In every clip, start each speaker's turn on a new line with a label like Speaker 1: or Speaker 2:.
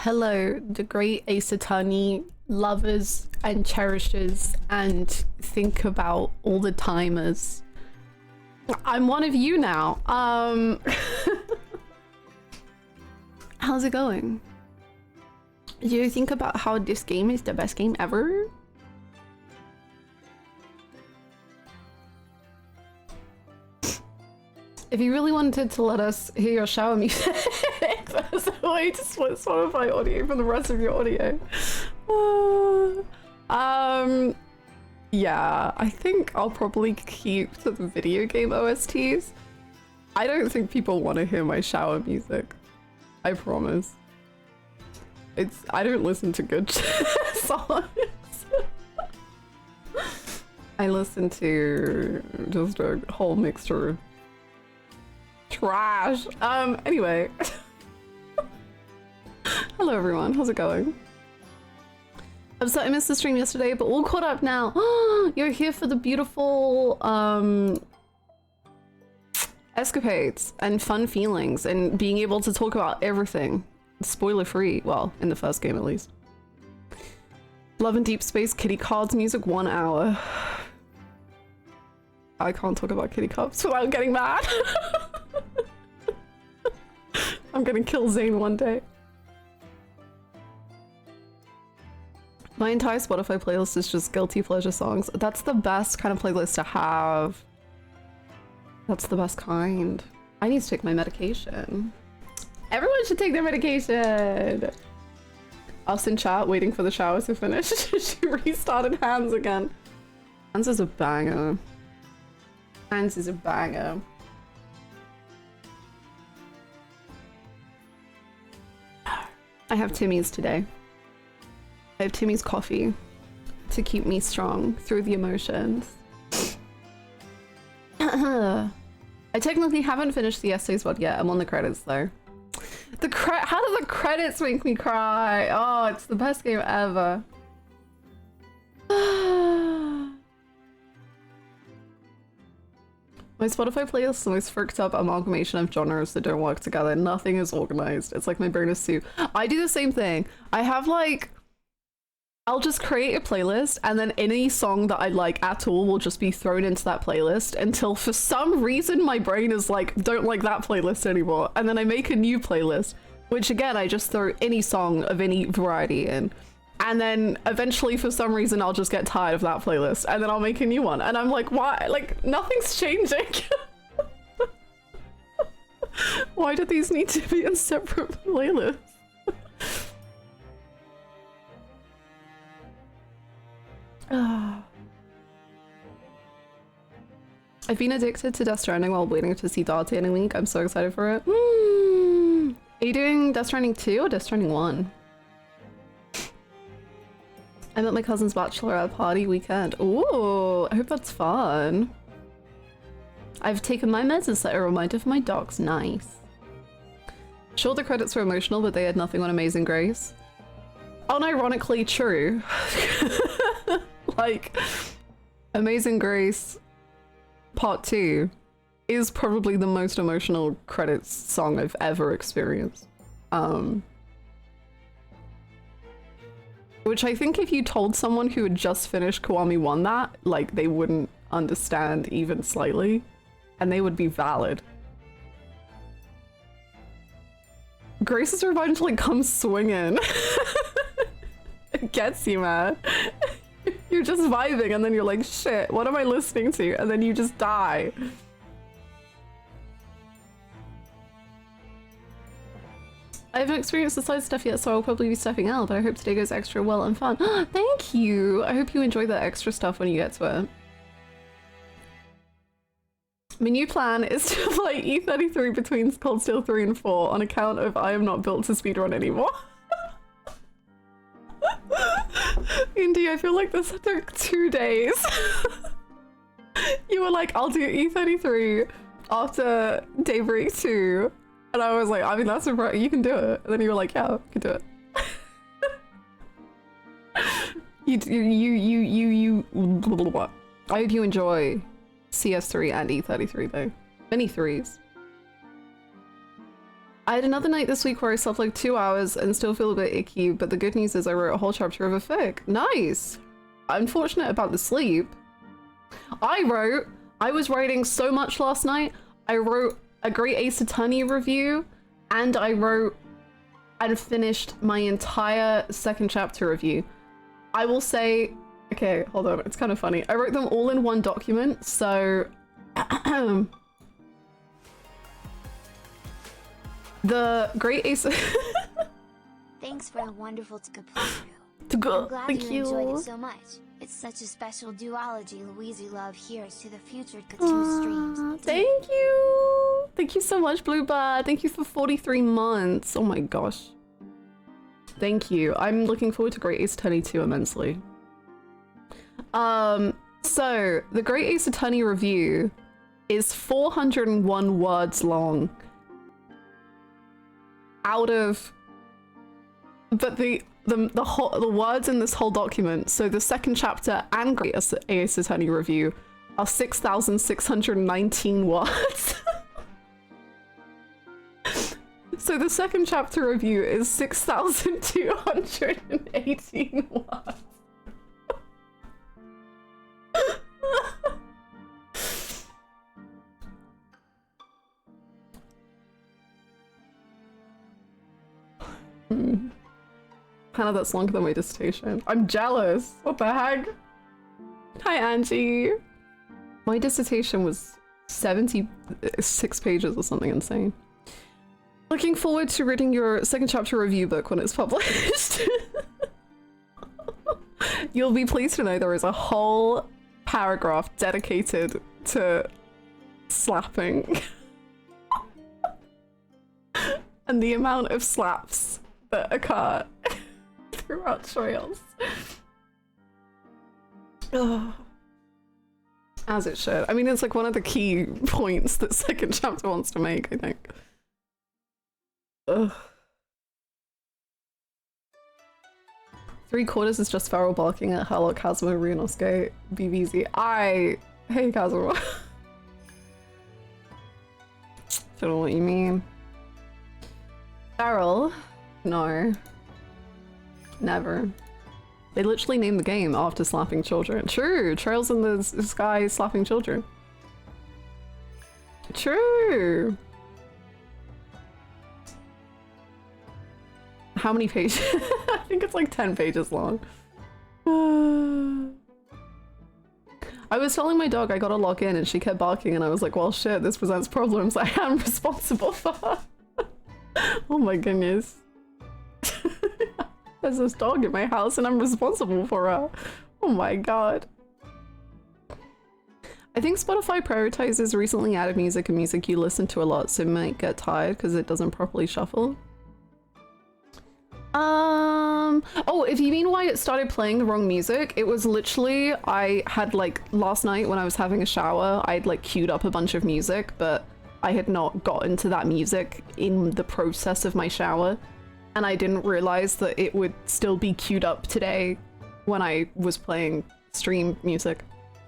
Speaker 1: hello, the great Ace Attorney lovers and cherishers, and think about all the timers. I'm one of you now. How's it going? Do you think about how this game is the best game ever? If you really wanted to let us hear your shower music, there's a way to split Spotify audio from the rest of your audio. Yeah, I think I'll probably keep to the video game OSTs. I don't think people want to hear my shower music. I promise. I don't listen to good songs. I listen to just a whole mixture of trash. Anyway. Hello everyone, how's it going? I'm sorry I missed the stream yesterday, but all caught up now. You're here for the beautiful escapades and fun feelings and being able to talk about everything. Spoiler free, well, in the first game at least. Love and Deep Space kitty cards music 1 hour. I can't talk about kitty cards without getting mad. I'm gonna kill Zane one day. My entire Spotify playlist is just guilty pleasure songs. That's the best kind of playlist to have. That's the best kind. I need to take my medication. Everyone should take their medication. Us in chat waiting for the shower to finish. She restarted Hands again. Hands is a banger. Hands is a banger. I have Timmy's today. I have Timmy's coffee to keep me strong through the emotions. I technically haven't finished the essays one yet. I'm on the credits though. How do the credits make me cry? Oh, it's the best game ever. My Spotify playlist is the most fricked up amalgamation of genres that don't work together. Nothing is organized. It's like my brain is soup. I do the same thing. I have like, I'll just create a playlist and then any song that I like at all will just be thrown into that playlist until for some reason my brain is like, don't like that playlist anymore. And then I make a new playlist, which again, I just throw any song of any variety in. And then eventually for some reason I'll just get tired of that playlist and then I'll make a new one. And I'm like, why? Like nothing's changing. Why do these need to be in separate playlists? I've been addicted to Death Stranding while waiting to see Dante in a week. I'm so excited for it. Are you doing Death Stranding 2 or Death Stranding 1? I'm at my cousin's bachelorette party weekend. Ooh, I hope that's fun. I've taken my meds and set a reminder for my dogs. Nice. Sure, the credits were emotional, but they had nothing on Amazing Grace. Unironically true. Like, Amazing Grace Part 2 is probably the most emotional credits song I've ever experienced. Which I think if you told someone who had just finished Kiwami 1 that, like, they wouldn't understand even slightly, and they would be valid. Grace's Revenge, like, comes swinging. It gets you, man. You're just vibing, and then you're like, shit, what am I listening to? And then you just die. I haven't experienced the side stuff yet, so I'll probably be stepping out, but I hope today goes extra well and fun. Thank you! I hope you enjoy that extra stuff when you get to it. My new plan is to play E33 between Cold Steel 3 and 4 on account of I am not built to speedrun anymore. Indy, I feel like this took 2 days. You were like, I'll do E33 after Daybreak 2. And I was like, I mean, that's right, you can do it. And then you were like, yeah, you can do it. I hope you enjoy CS3 and E33 though. Many threes. I had another night this week where I slept like 2 hours and still feel a bit icky, but the good news is I wrote a whole chapter of a fic. Nice! Unfortunate about the sleep. I was writing so much last night. I wrote a Great Ace Attorney review, and I wrote and finished my entire second chapter review. I will say, okay, hold on, it's kind of funny. I wrote them all in one document, so the Great Ace.
Speaker 2: Thanks for a wonderful Escapades.
Speaker 1: To go.
Speaker 2: I'm glad
Speaker 1: Thank
Speaker 2: you enjoyed it so much. It's such a special duology. Louise love. Here's to the future Katu streams.
Speaker 1: Thank you. Thank you so much, Bluebird. Thank you for 43 months. Oh my gosh. Thank you. I'm looking forward to Great Ace Attorney 2 immensely. So the Great Ace Attorney review is 401 words long. Out of, but the words in this whole document, so the second chapter and Great Ace Attorney review are 6,619 words. So the second chapter review is 6,218 words. Hannah, that's longer than my dissertation. I'm jealous. What the heck? Hi, Angie. My dissertation was 76 pages or something insane. Looking forward to reading your second chapter review book when it's published. You'll be pleased to know there is a whole paragraph dedicated to slapping. And the amount of slaps that occur throughout trails. Oh. As it should. I mean, it's like one of the key points that second chapter wants to make, I think. Ugh. 3/4 is just feral barking at Harlock, Kazuma, Ryunosuke, BBZ. Hey, Kazuma. Don't know what you mean. Feral? No. Never. They literally named the game after slapping children. True! Trails in the Sky slapping children. True! How many pages? I think it's like 10 pages long. I was telling my dog I gotta log in and she kept barking and I was like, well shit, this presents problems I am responsible for. Oh my goodness. There's this dog in my house and I'm responsible for her. Oh my god. I think Spotify prioritizes recently added music and music you listen to a lot, so it might get tired because it doesn't properly shuffle. Oh, if you mean why it started playing the wrong music, it was literally, I had like, last night when I was having a shower, I'd like queued up a bunch of music, but I had not gotten to that music in the process of my shower. And I didn't realize that it would still be queued up today when I was playing stream music.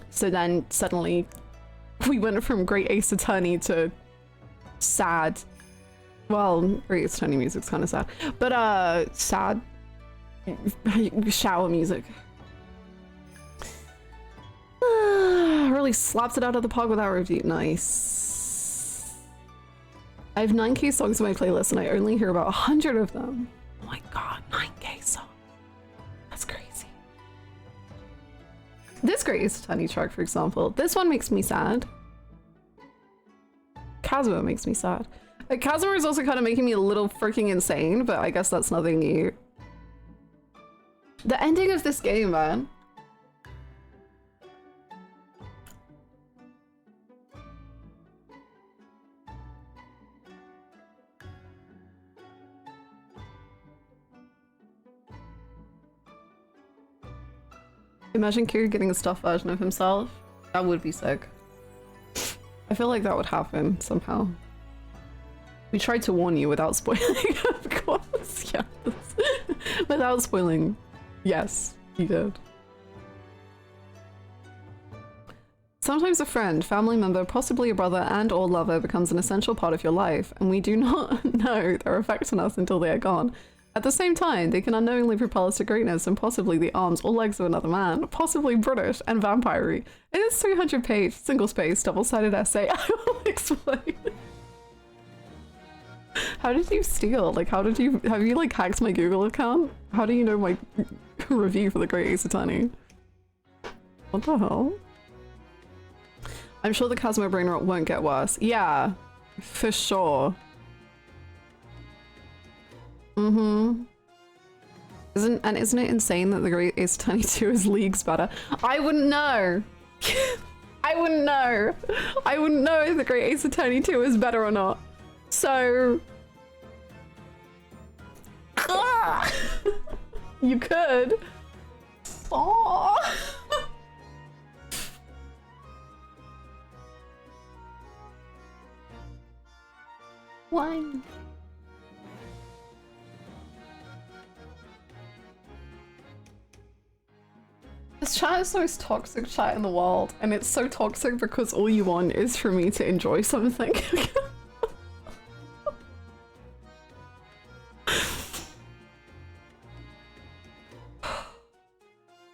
Speaker 1: So then suddenly we went from Great Ace Attorney to sad. Well, Great Ace Attorney music's kind of sad, but sad shower music. Really slaps it out of the park with that review. Nice. I have 9K songs in my playlist and I only hear about 100 of them. Oh my god, 9K songs. That's crazy. This Great Ace Attorney track, for example, this one makes me sad. Kazuma makes me sad. Like, Kazuma is also kind of making me a little freaking insane, but I guess that's nothing new. The ending of this game, man. Imagine Kiryu getting a stuffed version of himself. That would be sick. I feel like that would happen somehow. We tried to warn you without spoiling, of course. Yes. Without spoiling. Yes, you did. Sometimes a friend, family member, possibly a brother and or lover becomes an essential part of your life, and we do not know their effect on us until they are gone. At the same time, they can unknowingly propel us to greatness and possibly the arms or legs of another man, possibly British and vampire-y. In this 300-page, single-space, double-sided essay, I will explain. How did you steal? Like, have you, like, hacked my Google account? How do you know my review for the Great Ace Attorney? What the hell? I'm sure the Casmo brain rot won't get worse. Yeah, for sure. Isn't it insane that the Great Ace Attorney 2 is leagues better? I wouldn't know. I wouldn't know. I wouldn't know if the Great Ace Attorney 2 is better or not. So you could. Oh. Why? This chat is the most toxic chat in the world, and it's so toxic because all you want is for me to enjoy something.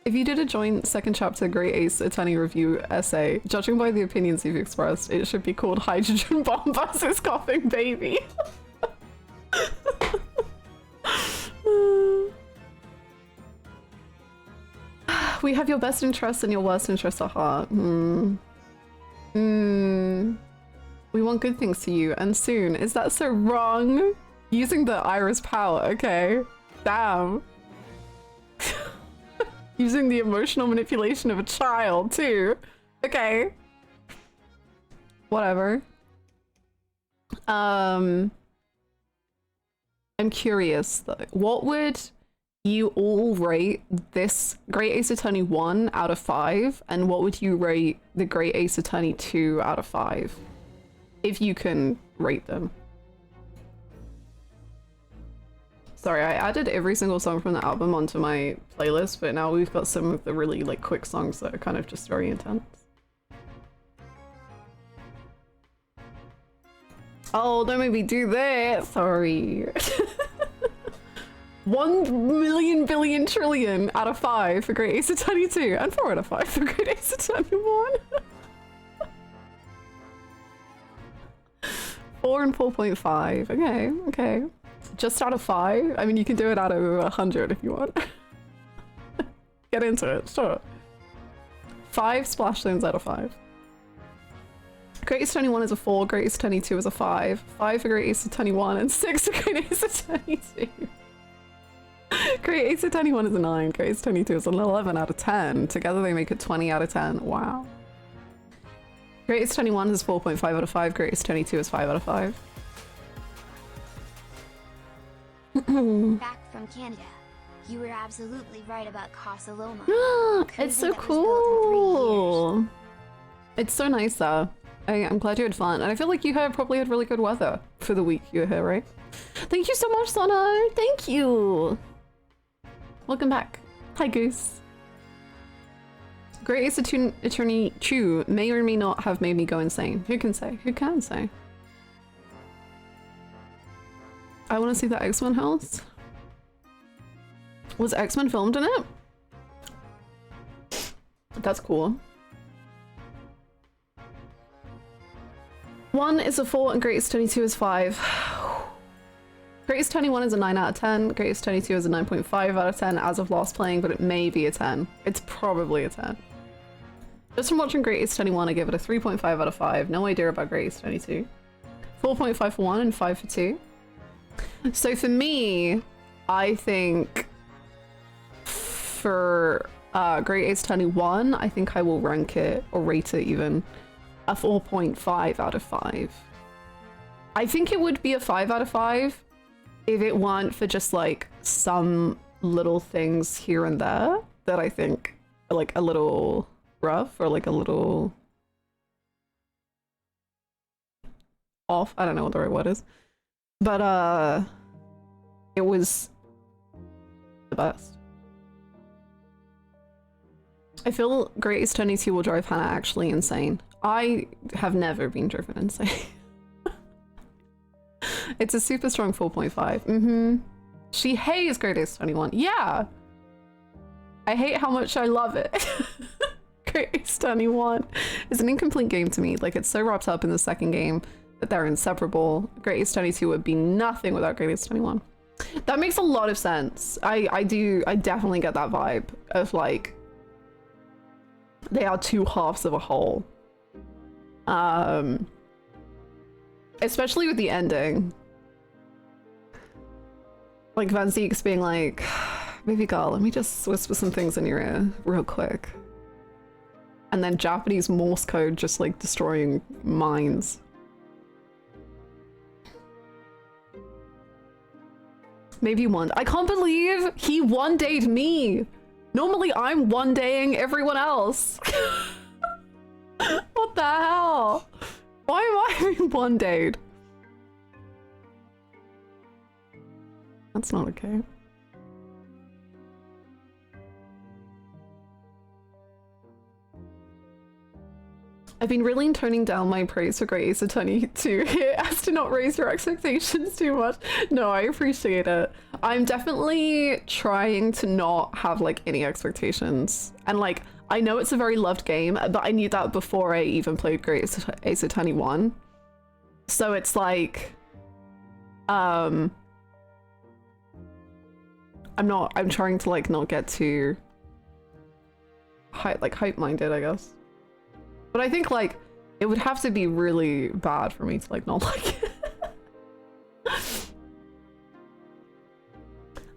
Speaker 1: If you did a joint second chapter Great Ace Attorney review essay, judging by the opinions you've expressed, it should be called Hydrogen Bomb vs. Coughing Baby. We have your best interests and your worst interests at heart. We want good things to you, and soon. Is that so wrong? Using the iris power, okay. Damn. Using the emotional manipulation of a child, too. Okay. Whatever. I'm curious, though. What would you all rate this Great Ace Attorney 1 out of 5? And what would you rate the Great Ace Attorney 2 out of 5? If you can rate them. Sorry, I added every single song from the album onto my playlist, but now we've got some of the really, like, quick songs that are kind of just very intense. Oh, don't make me do that! Sorry. 1,000,000 billion trillion out of 5 for Great Ace Attorney 2, and 4 out of 5 for Great Ace Attorney 1. 4 and 4.5. Okay, okay. Just out of 5? I mean, you can do it out of 100 if you want. Get into it, sure. 5 splash zones out of 5. Great Ace Attorney 1 is a 4, Great Ace Attorney 2 is a 5. 5 for Great Ace Attorney 1, and 6 for Great Ace Attorney 2. Great Ace Attorney 1 is a 9, Great Ace Attorney 2 is an 11 out of 10. Together they make it 20 out of 10. Wow. Great Ace Attorney 1 is 4.5 out of 5, Great Ace Attorney 2 is 5 out of 5.
Speaker 2: Back from Canada. You were absolutely right about Casa Loma.
Speaker 1: It's so cool. It's so nice though. I'm glad you had fun, and I feel like you probably had really good weather for the week you were here, right? Thank you so much, Sono. Thank you. Welcome back. Hi, Goose. Great Ace Attorney 2 may or may not have made me go insane. Who can say? Who can say? I want to see the X-Men house. Was X-Men filmed in it? That's cool. 1 is a 4 and Great Ace Attorney 2 is 5. Great Ace Attorney 1 is a 9 out of 10. Great Ace Attorney 2 is a 9.5 out of 10 as of last playing, but it may be a 10. It's probably a 10. Just from watching Great Ace Attorney 1, I give it a 3.5 out of 5. No idea about Great Ace Attorney 2. 4.5 for 1 and 5 for 2. So for me, I think for Great Ace Attorney 1, I think I will rank it, or rate it even, a 4.5 out of 5. I think it would be a 5 out of 5 if it weren't for just like some little things here and there that I think are like a little rough or like a little off. I don't know what the right word is. But it was the best. I feel Great East 22 will drive Hannah actually insane. I have never been driven insane. It's a super strong 4.5. She hates Great East 21. Yeah. I hate how much I love it. Great East 21 is an incomplete game to me. Like, it's so wrapped up in the second game that they're inseparable. Great East 22 would be nothing without Great East 21. That makes a lot of sense. I definitely get that vibe of like, they are two halves of a whole. Especially with the ending. Like Van Zeek's being like, baby girl, let me just whisper some things in your ear real quick. And then Japanese Morse code just like destroying minds. Maybe one. I can't believe he one-dayed me. Normally I'm one-daying everyone else. What the hell? Why am I being one-dayed? That's not okay. I've been really toning down my praise for Great Ace Attorney 2 here as to not raise your expectations too much. No, I appreciate it. I'm definitely trying to not have like any expectations. And like, I know it's a very loved game, but I knew that before I even played Great Ace Attorney 1. So it's like, I'm trying to like not get too hype-minded, I guess. But I think like it would have to be really bad for me to like not like it.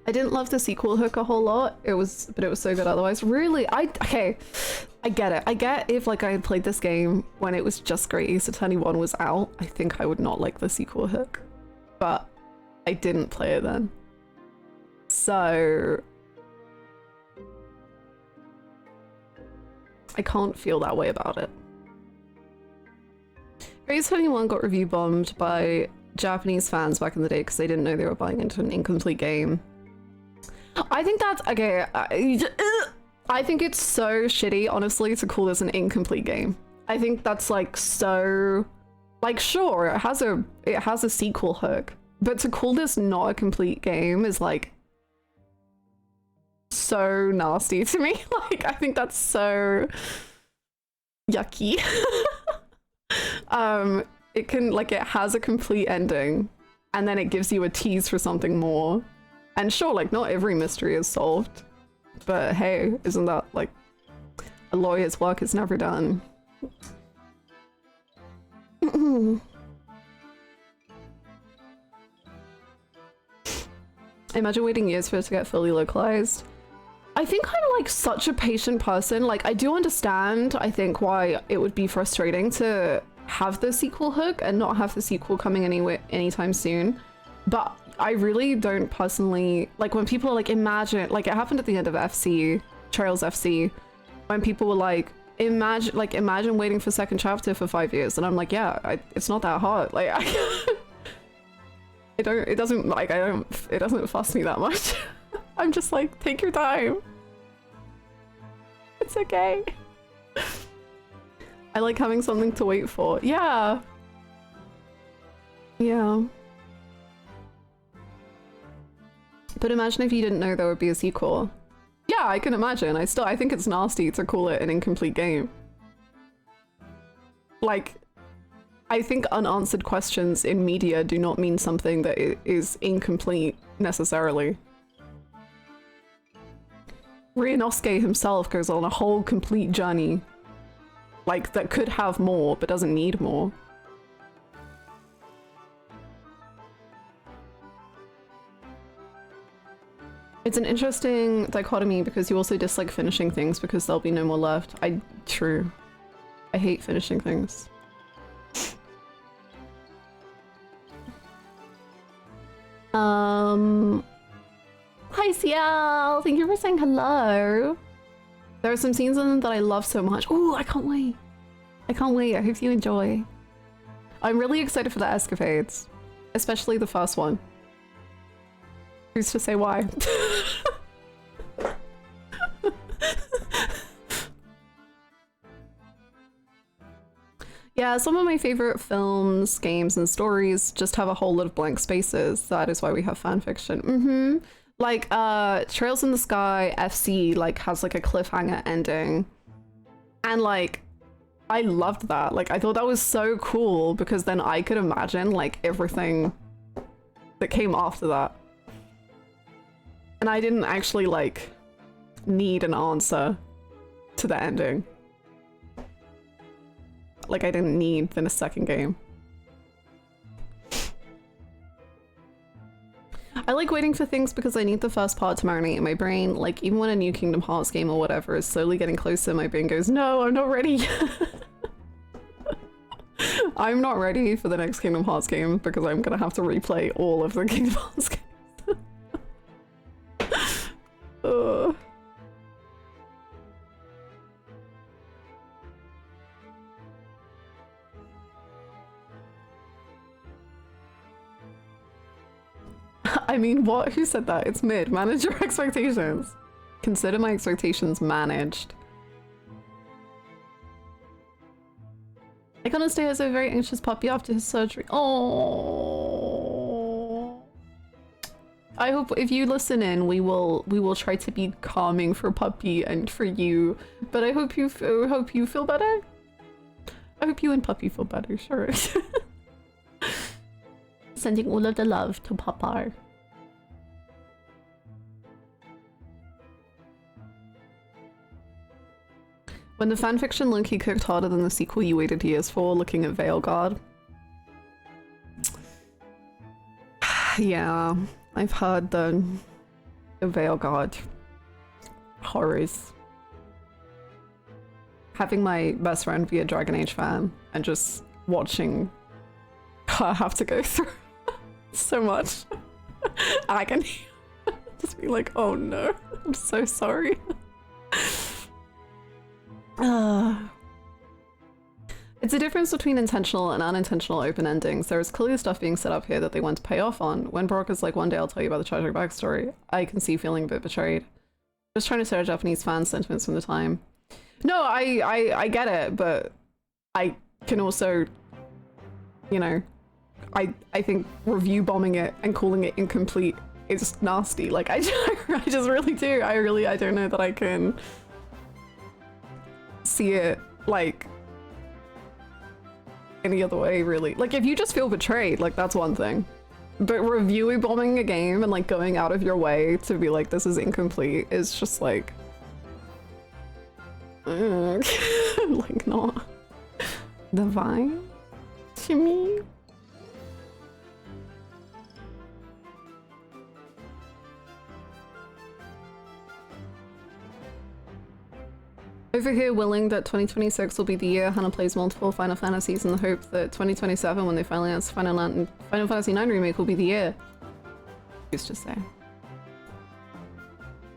Speaker 1: I didn't love the sequel hook a whole lot. But it was so good otherwise. Really, okay, I get it. I get if like I had played this game when it was just Great Ace Attorney 1 was out, I think I would not like the sequel hook. But I didn't play it then. So I can't feel that way about it. Great Ace Attorney 1 got review bombed by Japanese fans back in the day because they didn't know they were buying into an incomplete game. I think that's okay. I think it's so shitty, honestly, to call this an incomplete game. I think that's like so, like, sure, it has a sequel hook, but to call this not a complete game is like so nasty to me. Like, I think that's so yucky. It can, like, it has a complete ending and then it gives you a tease for something more. And sure, like, not every mystery is solved, but hey, isn't that like a lawyer's work is never done? Imagine waiting years for it to get fully localized. I think I'm like such a patient person. Like, I do understand, I think, why it would be frustrating to have the sequel hook and not have the sequel coming anytime soon. But I really don't personally, like, when people are like, imagine, like, it happened at the end of FC, Trails FC, when people were like, imagine waiting for second chapter for 5 years. And I'm like, yeah, it's not that hard. Like, it doesn't fuss me that much. I'm just like, take your time. It's okay. I like having something to wait for. Yeah. Yeah. But imagine if you didn't know there would be a sequel. Yeah, I can imagine. I think it's nasty to call it an incomplete game. Like, I think unanswered questions in media do not mean something that is incomplete necessarily. Ryunosuke himself goes on a whole complete journey, like, that could have more but doesn't need more. It's an interesting dichotomy because you also dislike finishing things because there'll be no more left. True. I hate finishing things. Hi Ciel! Thank you for saying hello! There are some scenes in them that I love so much. Oh, I can't wait! I can't wait, I hope you enjoy. I'm really excited for the Escapades. Especially the first one. Who's to say why? Yeah, some of my favorite films, games, and stories just have a whole lot of blank spaces. That is why we have fan fiction. Like Trails in the Sky FC like has like a cliffhanger ending. And like I loved that. Like I thought that was so cool because then I could imagine like everything that came after that. And I didn't actually like need an answer to the ending. Like I didn't need the second game. I like waiting for things because I need the first part to marinate in my brain. Like even when a new Kingdom Hearts game or whatever is slowly getting closer, my brain goes, no, I'm not ready. I'm not ready for the next Kingdom Hearts game because I'm gonna have to replay all of the Kingdom Hearts games. Ugh. I mean, what? Who said that? It's mid. Manage your expectations. Consider my expectations managed. Iconosty has a very anxious puppy after his surgery. Oh. I hope if you listen in, we will try to be calming for puppy and for you. But I hope you feel better. I hope you and puppy feel better. Sure. Sending all of the love to Papa. When the fanfiction Loki cooked harder than the sequel you waited years for, looking at Veilguard. Yeah, I've heard the Veilguard horrors. Having my best friend be a Dragon Age fan and just watching her have to go through so much agony. Just be like, oh no, I'm so sorry. It's a difference between intentional and unintentional open endings. There is clearly stuff being set up here that they want to pay off on. When Brock is like, one day I'll tell you about the tragic backstory, I can see feeling a bit betrayed. Just trying to share Japanese fan sentiments from the time. No, I get it, but I can also, you know, I think review bombing it and calling it incomplete is nasty. Like I just really do. I don't know that I can see it like any other way, really. Like if you just feel betrayed, like that's one thing, but review bombing a game and like going out of your way to be like this is incomplete is just like like not divine to me. Over here willing that 2026 will be the year Hannah plays multiple Final Fantasies in the hope that 2027, when they finally announce Final Fantasy IX Remake, will be the year. Who's to say?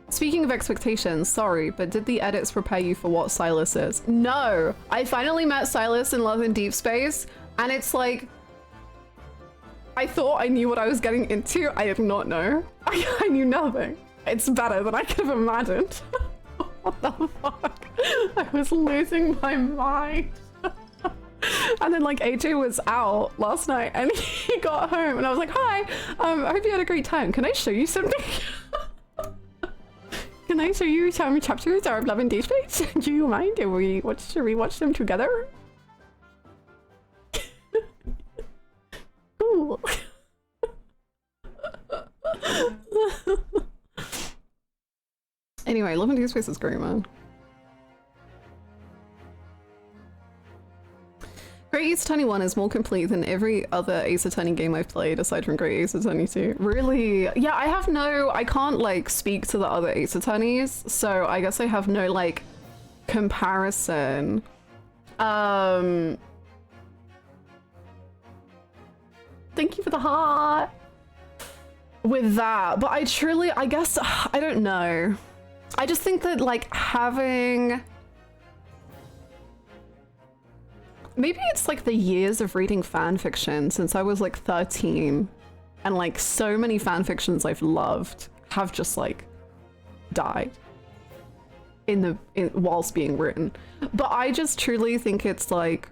Speaker 1: Speaking of expectations, sorry, but did the edits prepare you for what Silas is? No! I finally met Silas in Love in Deep Space, and it's like... I thought I knew what I was getting into. I did not know. I knew nothing. It's better than I could have imagined. What the fuck? I was losing my mind. And then like AJ was out last night and he got home and I was like, hi, I hope you had a great time. Can I show you something? Can I show you some chapters of Love and Deep Space? Do you mind if we should we watch them together? Cool. Anyway, Love and Deep Space is great, man. Great Ace Attorney 1 is more complete than every other Ace Attorney game I've played aside from Great Ace Attorney 2. Really? Yeah, I can't like speak to the other Ace Attorneys, so I guess I have no like comparison. Thank you for the heart. With that, but I guess, I don't know. I just think that like having, maybe it's like the years of reading fan fiction since I was like 13, and like so many fan fictions I've loved have just like died whilst being written. But I just truly think it's like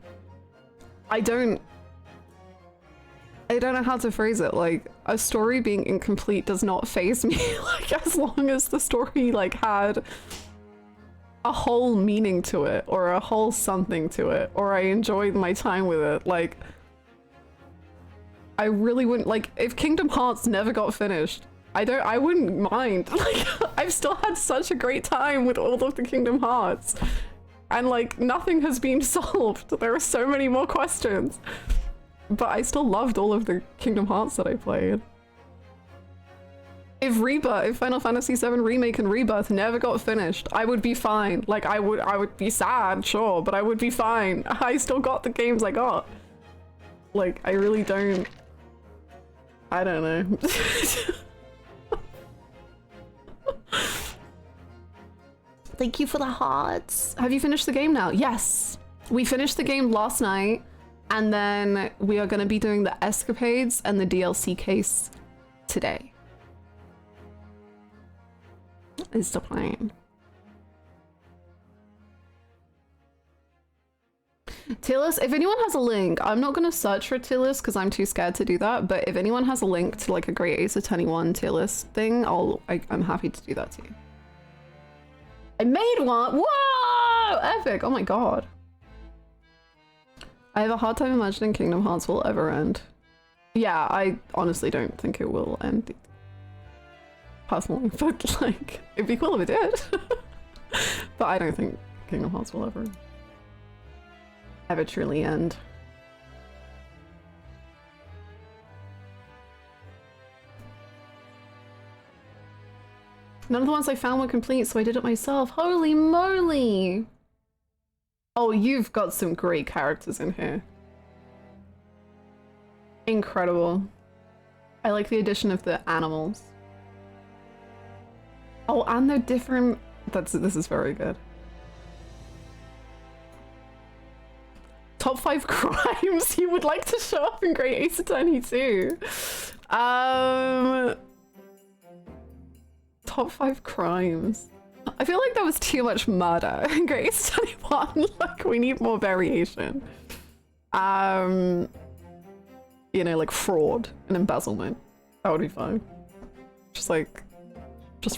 Speaker 1: I don't know how to phrase it. Like, a story being incomplete does not faze me. Like, as long as the story like had a whole meaning to it, or a whole something to it, or I enjoyed my time with it. Like, I really wouldn't, like, if Kingdom Hearts never got finished, I wouldn't mind. Like, I've still had such a great time with all of the Kingdom Hearts. And like, nothing has been solved. There are so many more questions. But I still loved all of the Kingdom Hearts that I played. If Final Fantasy VII Remake and Rebirth never got finished, I would be fine. Like, I would be sad, sure, but I would be fine. I still got the games I got. Like, I really don't... I don't know. Thank you for the hearts. Have you finished the game now? Yes. We finished the game last night, and then we are going to be doing the Escapades and the DLC case today. Is the plan. Tier list, if anyone has a link, I'm not going to search for tier list because I'm too scared to do that, but if anyone has a link to like a Great Ace Attorney 1 tier list thing, I'm happy to do that too. I made one! Whoa! Epic! Oh my god. I have a hard time imagining Kingdom Hearts will ever end. Yeah, I honestly don't think it will end. Personally, but like, it'd be cool if it did. But I don't think Kingdom Hearts will ever truly end. None of the ones I found were complete, so I did it myself. Holy moly! Oh, you've got some great characters in here. Incredible. I like the addition of the animals. Oh, and they're different. This is very good. Top 5 crimes you would like to show up in Great Ace Attorney 2. Top 5 crimes. I feel like that was too much murder in Great Ace Attorney 1. Like, we need more variation. You know, like fraud and embezzlement. That would be fine. Just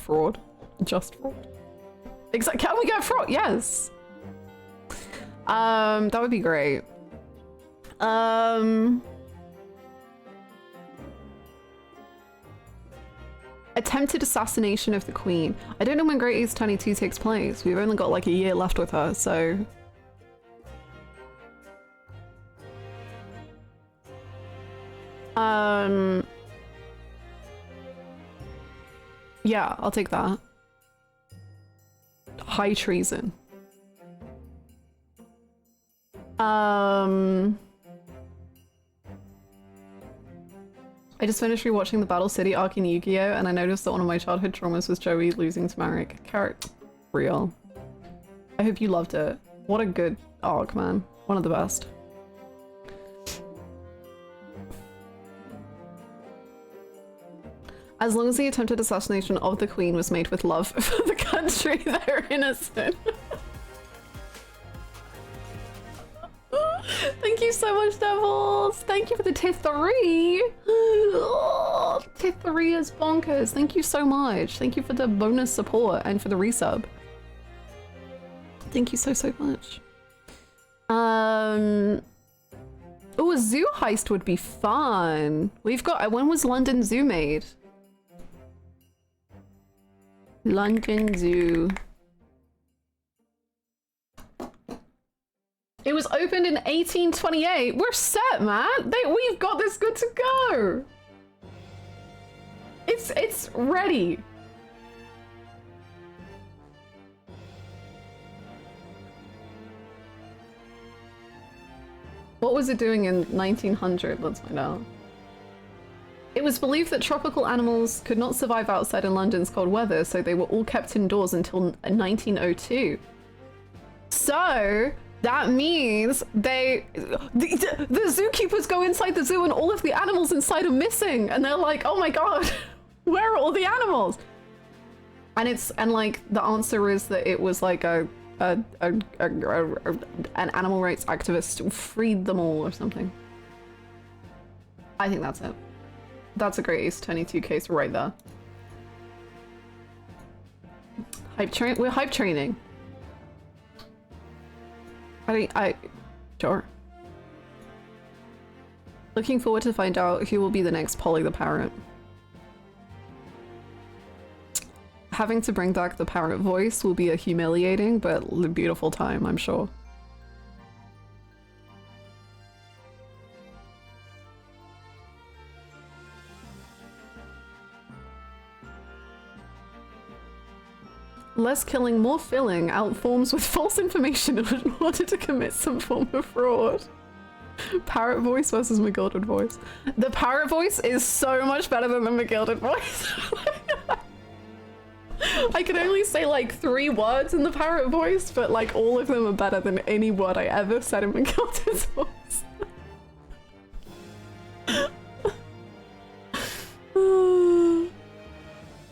Speaker 1: fraud. Just fraud. Exactly. Can we get fraud? Yes. That would be great. Attempted assassination of the Queen. I don't know when Great Ace Attorney 2 takes place. We've only got like a year left with her, so... Yeah, I'll take that. High treason. I just finished rewatching the Battle City arc in Yu-Gi-Oh! And I noticed that one of my childhood traumas was Joey losing to Marek. Carrot. Real. I hope you loved it. What a good arc, man. One of the best. As long as the attempted assassination of the Queen was made with love for the country, they're innocent. Thank you so much, Devils! Thank you for the tier 3! Oh, tier 3 is bonkers. Thank you so much. Thank you for the bonus support and for the resub. Thank you so much. Oh, a zoo heist would be fun. We've got... When was London Zoo made? London Zoo. It was opened in 1828. We're set, man. We've got this good to go. It's ready. What was it doing in 1900? Let's find out. It was believed that tropical animals could not survive outside in London's cold weather, so they were all kept indoors until 1902. So that means the zookeepers go inside the zoo and all of the animals inside are missing, and they're like, oh my god, where are all the animals? And like the answer is that it was like a an animal rights activist freed them all or something. I think that's it. That's a great Ace 22 case right there. We're hype training. Sure. Looking forward to find out who will be the next Polly the Parrot. Having to bring back the parrot voice will be a humiliating but beautiful time, I'm sure. Less killing, more filling out forms with false information in order to commit some form of fraud. Parrot voice versus McGilded voice. The parrot voice is so much better than the McGilded voice. I can only say like 3 words in the parrot voice, but like all of them are better than any word I ever said in McGilded's voice.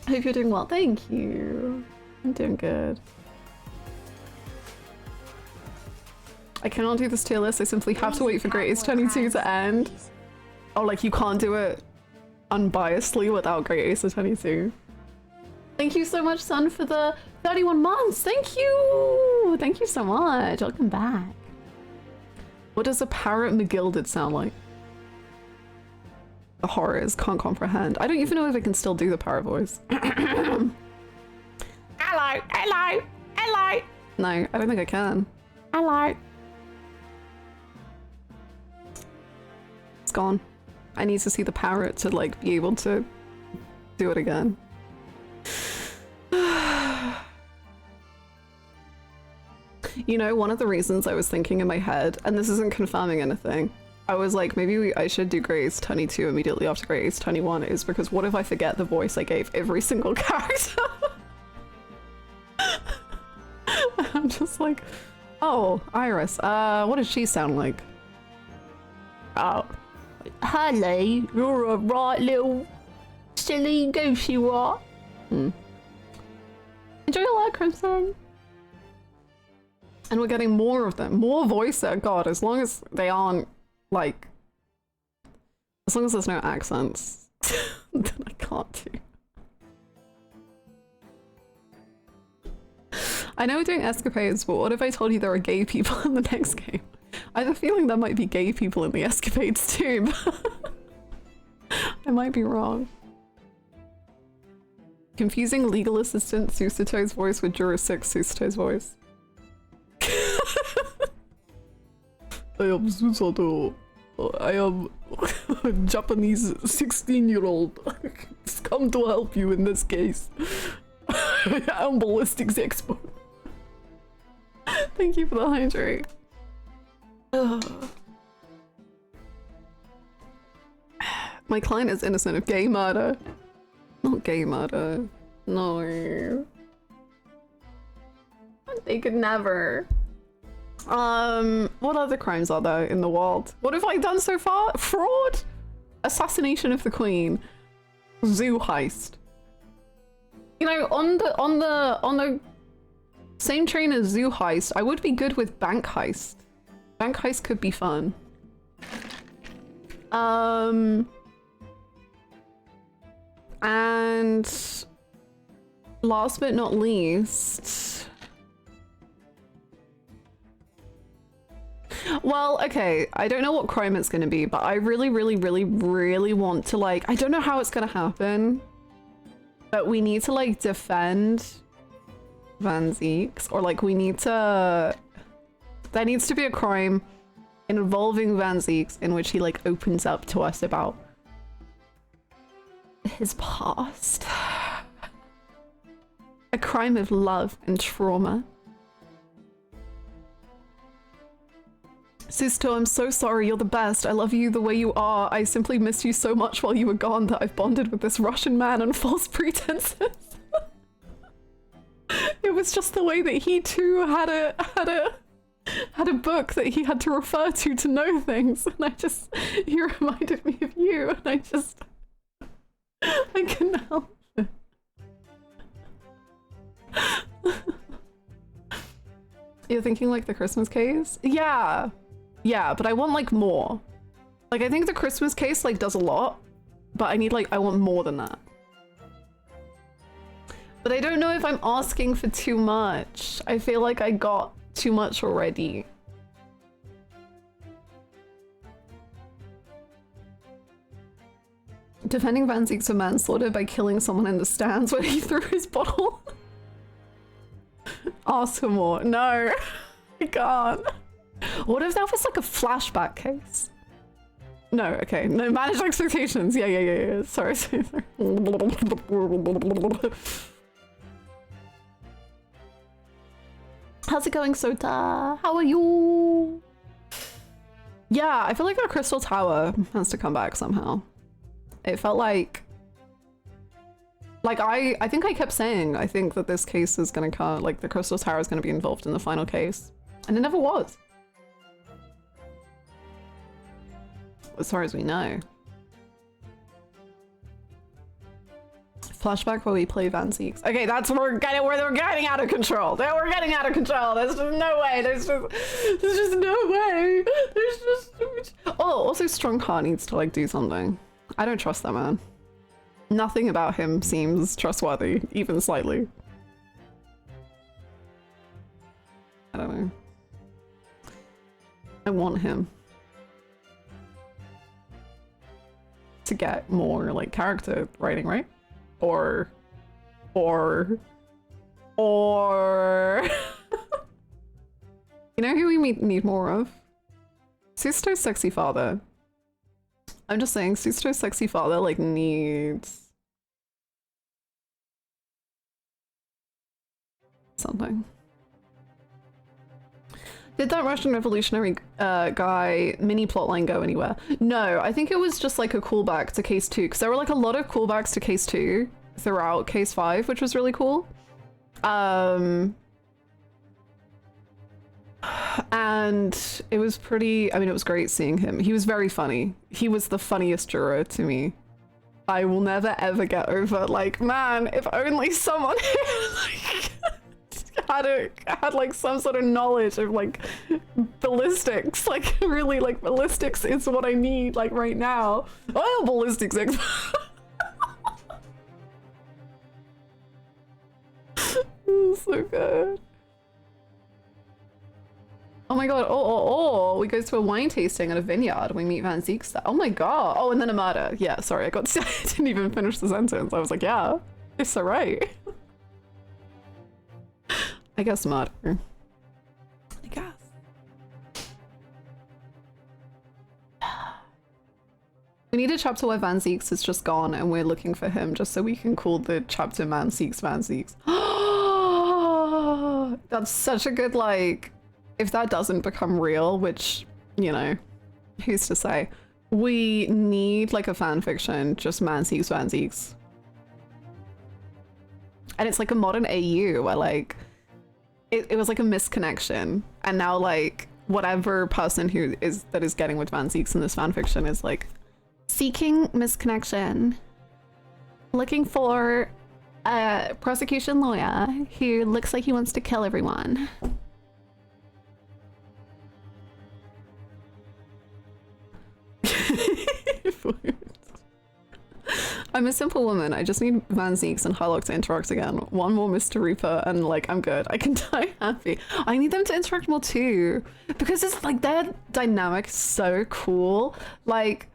Speaker 1: Hope you're doing well. Thank you. I'm doing good. I cannot do this tier list. I simply have to wait for Great Ace 22 to end. Oh, like you can't do it unbiasedly without Great Ace 22. Thank you so much, Sun, for the 31 months. Thank you. Thank you so much. Welcome back. What does a parrot McGilded sound like? The horrors can't comprehend. I don't even know if I can still do the parrot voice. Hello, hello, hello. No, I don't think I can. Hello. It's gone. I need to see the parrot to like be able to do it again. You know, one of the reasons I was thinking in my head, and this isn't confirming anything, I was like, maybe I should do Great Ace 22 immediately after Great Ace 21, is because what if I forget the voice I gave every single character? I'm just like, oh, Iris, what does she sound like? Oh, hello, you're a right little silly goose you are. Enjoy your live, Crimson. And we're getting more of them, more voicer. God, as long as they aren't like, as long as there's no accents, then I can't do. I know we're doing Escapades, but what if I told you there are gay people in the next game? I have a feeling there might be gay people in the Escapades too, but I might be wrong. Confusing legal assistant Susato's voice with Juror 6 Susato's voice. I am Susato. I am a Japanese 16-year-old. Just come to help you in this case. I'm ballistics expert. Thank you for the hydrate. My client is innocent of gay murder. Not gay murder. No. They could never. What other crimes are there in the world? What have I done so far? Fraud? Assassination of the Queen. Zoo heist. You know, on the same train as zoo heist, I would be good with bank heist. Bank heist could be fun. And last but not least, well, okay, I don't know what crime it's gonna be, but I really want to, like, I don't know how it's gonna happen, but we need to like defend Van Zeeks, or like we need to, there needs to be a crime involving Van Zeeks in which he like opens up to us about his past. A crime of love and trauma. Sisto, I'm so sorry, you're the best. I love you the way you are. I simply missed you so much while you were gone that I've bonded with this Russian man on false pretenses. It was just the way that he too had a book that he had to refer to know things, and he reminded me of you, and I couldn't help it. thinking like the Christmas case? Yeah. Yeah, but I want like more. Like I think the Christmas case like does a lot, but I need like, I want more than that. But I don't know if I'm asking for too much. I feel like I got too much already. Defending Van Zieks for manslaughter by killing someone in the stands when he threw his bottle. Ask for more. No, I can't. What if that was like a flashback case? No, okay. No, manage expectations. Yeah. Sorry. How's it going, Sota? How are you? Yeah, I feel like the Crystal Tower has to come back somehow. It felt like I think I kept saying I think that this case is gonna come, like the Crystal Tower is gonna be involved in the final case, and it never was, as far as we know. Flashback where we play Van Zieks. Okay, that's where we're getting out of control. We're getting out of control. There's just no way. There's just no way. There's just oh, also Strongheart needs to like do something. I don't trust that man. Nothing about him seems trustworthy, even slightly. I don't know. I want him to get more like character writing, right? Or you know who we need more of? Susto's sexy father. I'm just saying, Susto's sexy father like needs something. Did that Russian revolutionary guy mini plotline go anywhere? No, I think it was just like a callback to case 2, because there were like a lot of callbacks to case 2 throughout case 5, which was really cool. And it was pretty, I mean, it was great seeing him. He was very funny. He was the funniest juror to me. I will never ever get over, like, man, if only someone like had like some sort of knowledge of like ballistics, like really like ballistics is what I need like right now. Oh, ballistics expert. So good. Oh my god, oh, we go to a wine tasting at a vineyard and we meet Van Zieks there. Oh my god. Oh, and then a murder. Yeah, sorry, I didn't even finish the sentence. I was like, yeah, it's so right. I guess murder. I guess. We need a chapter where Van Zieks is just gone and we're looking for him just so we can call the chapter Van Zieks. That's such a good, like, if that doesn't become real, which, you know, who's to say? We need like a fan fiction, just Van Zieks. And it's like a modern AU where like, it was like a misconnection. And now like, whatever person who is getting with Van Zieks in this fan fiction is like, seeking misconnection. Looking for a prosecution lawyer who looks like he wants to kill everyone. I'm a simple woman. I just need Van Zieks and Harlock to interact again. One more Mr. Reaper and like I'm good. I can die happy. I need them to interact more too, because it's like their dynamic is so cool. Like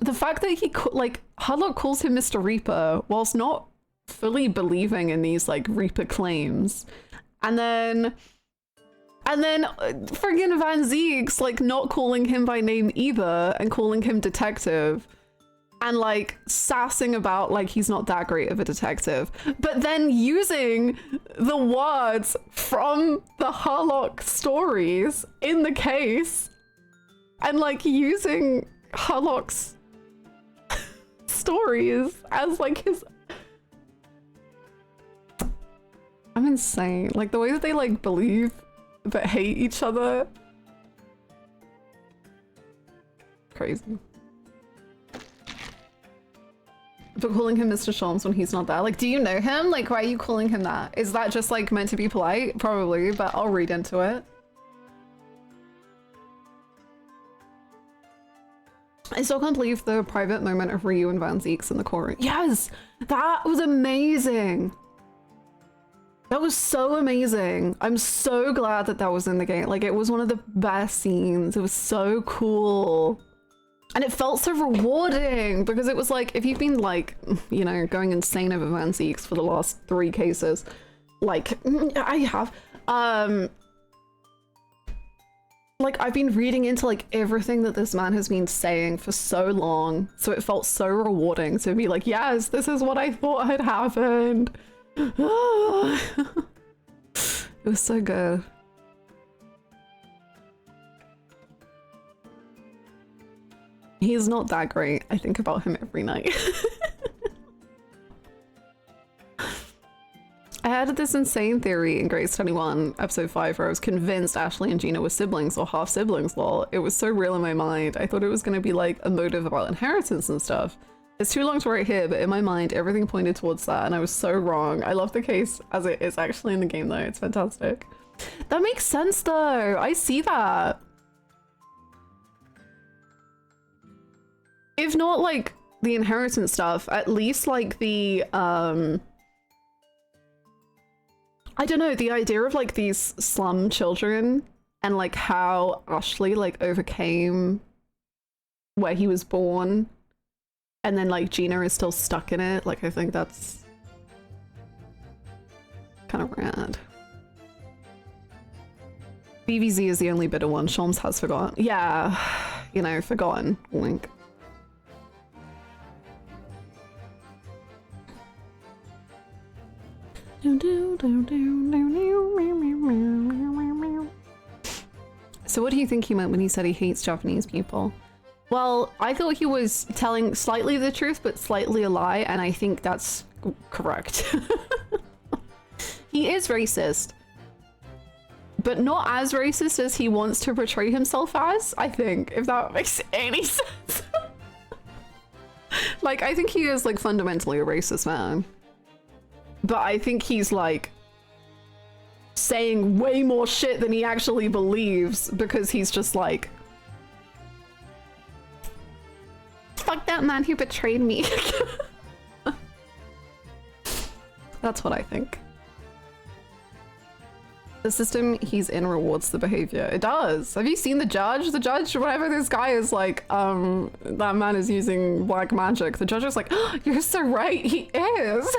Speaker 1: the fact that he like Harlock calls him Mr. Reaper whilst not fully believing in these like Reaper claims, and then friggin' Van Zieks like not calling him by name either and calling him detective and like sassing about like he's not that great of a detective, but then using the words from the Harlock stories in the case and like using Harlock's stories as like his... I'm insane. Like the way that they like believe but hate each other. Crazy. but calling him Mr. Sholmes when he's not there. Like, do you know him? Like, why are you calling him that? Is that just like meant to be polite? Probably, but I'll read into it. I still can't believe the private moment of Ryu and Van Zeeks in the courtroom. Yes! That was amazing! That was so amazing. I'm so glad that that was in the game. Like, it was one of the best scenes. It was so cool. And it felt so rewarding because it was like, if you've been like, you know, going insane over Van Zeeks for the last 3 cases, like I have, like I've been reading into like everything that this man has been saying for so long. So it felt so rewarding to be like, yes, this is what I thought had happened. It was so good. He's not that great. I think about him every night. I had this insane theory in Grade 21, episode 5, where I was convinced Ashley and Gina were siblings or half siblings, lol. It was so real in my mind. I thought it was going to be like a motive about inheritance and stuff. It's too long to write here, but in my mind, everything pointed towards that, and I was so wrong. I love the case as it is actually in the game, though. It's fantastic. That makes sense, though. I see that. If not, like, the inheritance stuff, at least, like, the, I don't know, the idea of, like, these slum children and, like, how Ashley, like, overcame where he was born. And then, like, Gina is still stuck in it. Like, I think that's kind of rad. BVZ is the only bitter one. Sholmes has forgotten. Yeah, you know, forgotten. Wink. So what do you think he meant when he said he hates Japanese people? Well, I thought he was telling slightly the truth, but slightly a lie, and I think that's correct. He is racist, but not as racist as he wants to portray himself as, I think, if that makes any sense. Like, I think he is, like, fundamentally a racist man. But I think he's, like, saying way more shit than he actually believes because he's just like, fuck that man who betrayed me. That's what I think. The system he's in rewards the behavior. It does. Have you seen the judge? The judge, whenever this guy is like, that man is using black magic, the judge is like, oh, you're so right, he is.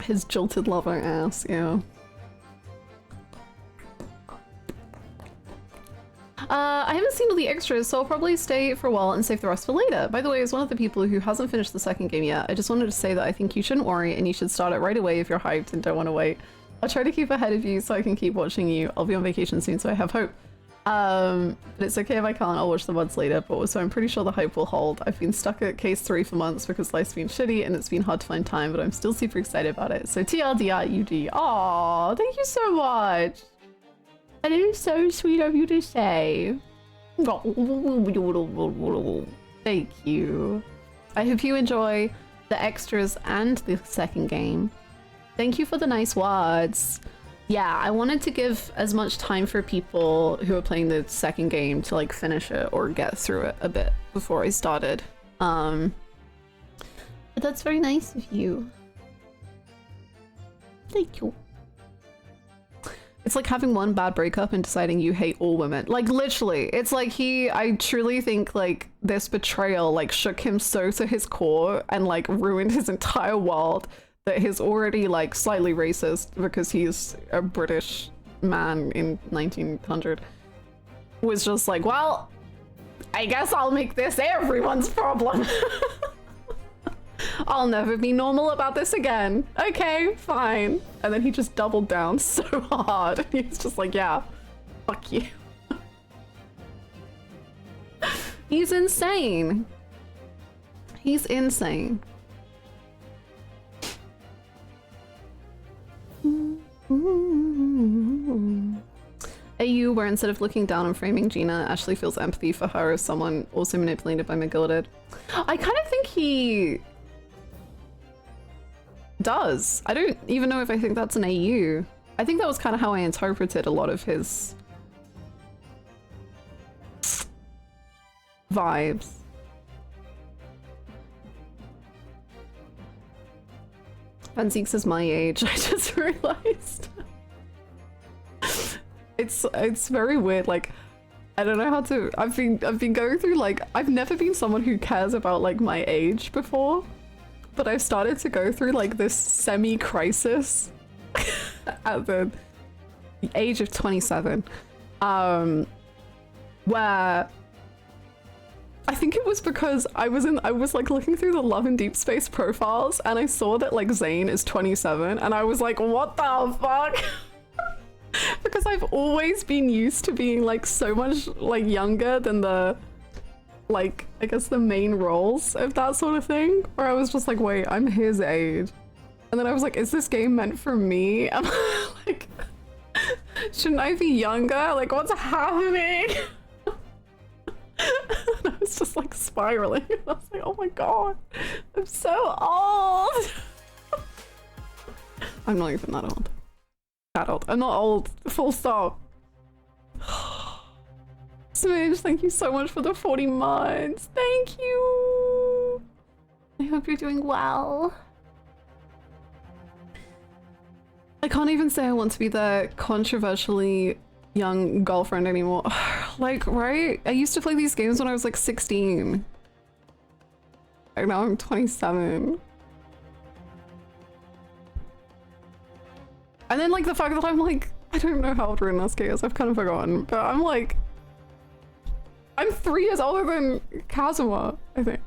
Speaker 1: His jilted lover ass, yeah. I haven't seen all the extras, so I'll probably stay for a while and save the rest for later. By the way, as one of the people who hasn't finished the second game yet, I just wanted to say that I think you shouldn't worry and you should start it right away if you're hyped and don't want to wait. I'll try to keep ahead of you so I can keep watching you. I'll be on vacation soon, so I have hope. But it's okay if I can't, I'll watch the VODs later, but also I'm pretty sure the hype will hold. I've been stuck at case 3 for months because life's been shitty and it's been hard to find time, but I'm still super excited about it. So TLDR UD. Aww, thank you so much. And it is so sweet of you to say. Thank you. I hope you enjoy the extras and the second game. Thank you for the nice words. Yeah, I wanted to give as much time for people who are playing the second game to like finish it or get through it a bit before I started. But that's very nice of you. Thank you. It's like having one bad breakup and deciding you hate all women. Like literally, it's like I truly think like this betrayal like shook him so to his core and like ruined his entire world that he's already like slightly racist because he's a British man in 1900 was just like, well, I guess I'll make this everyone's problem. I'll never be normal about this again. Okay, fine. And then he just doubled down so hard. He was just like, yeah, fuck you. He's insane. He's insane. AU where instead of looking down and framing Gina, Ashley feels empathy for her as someone also manipulated by McGilded. I kind of think he does. I don't even know if I think that's an AU. I think that was kind of how I interpreted a lot of his vibes. Van Zeeks is my age, I just realized. It's very weird, like, I don't know how to, I've been going through, like, I've never been someone who cares about, like, my age before, but I've started to go through, like, this semi-crisis at the age of 27, where I think it was because I was like looking through the Love and Deep Space profiles and I saw that like Zane is 27 and I was like, what the fuck? Because I've always been used to being like so much like younger than the like, I guess the main roles of that sort of thing, where I was just like, wait, I'm his age. And then I was like, is this game meant for me? And like, shouldn't I be younger? Like, what's happening? And I was just like spiraling. I was like, oh my god, I'm so old. I'm not even that old. That old. I'm not old. Full stop. Smidge, thank you so much for the 40 months. Thank you. I hope you're doing well. I can't even say I want to be the controversially young girlfriend anymore. Like, right? I used to play these games when I was like 16. And now I'm 27. And then like the fact that I'm like, I don't know how old Runescape is, I've kind of forgotten, but I'm like, I'm 3 years older than Kazuma, I think.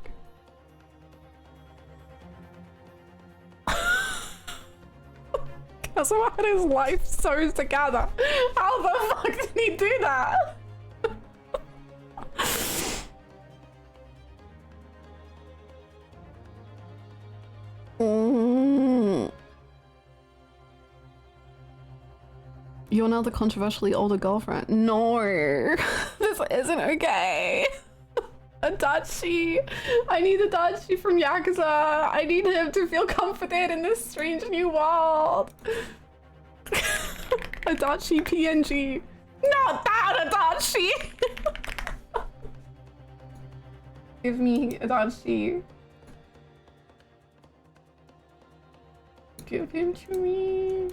Speaker 1: Kazuma had his life so together. How the fuck did he do that? You're now the controversially older girlfriend. No, this isn't okay. Adachi, I need Adachi from Yakuza. I need him to feel comforted in this strange new world. Adachi PNG. Not that Adachi. Give me Adachi. Give him to me.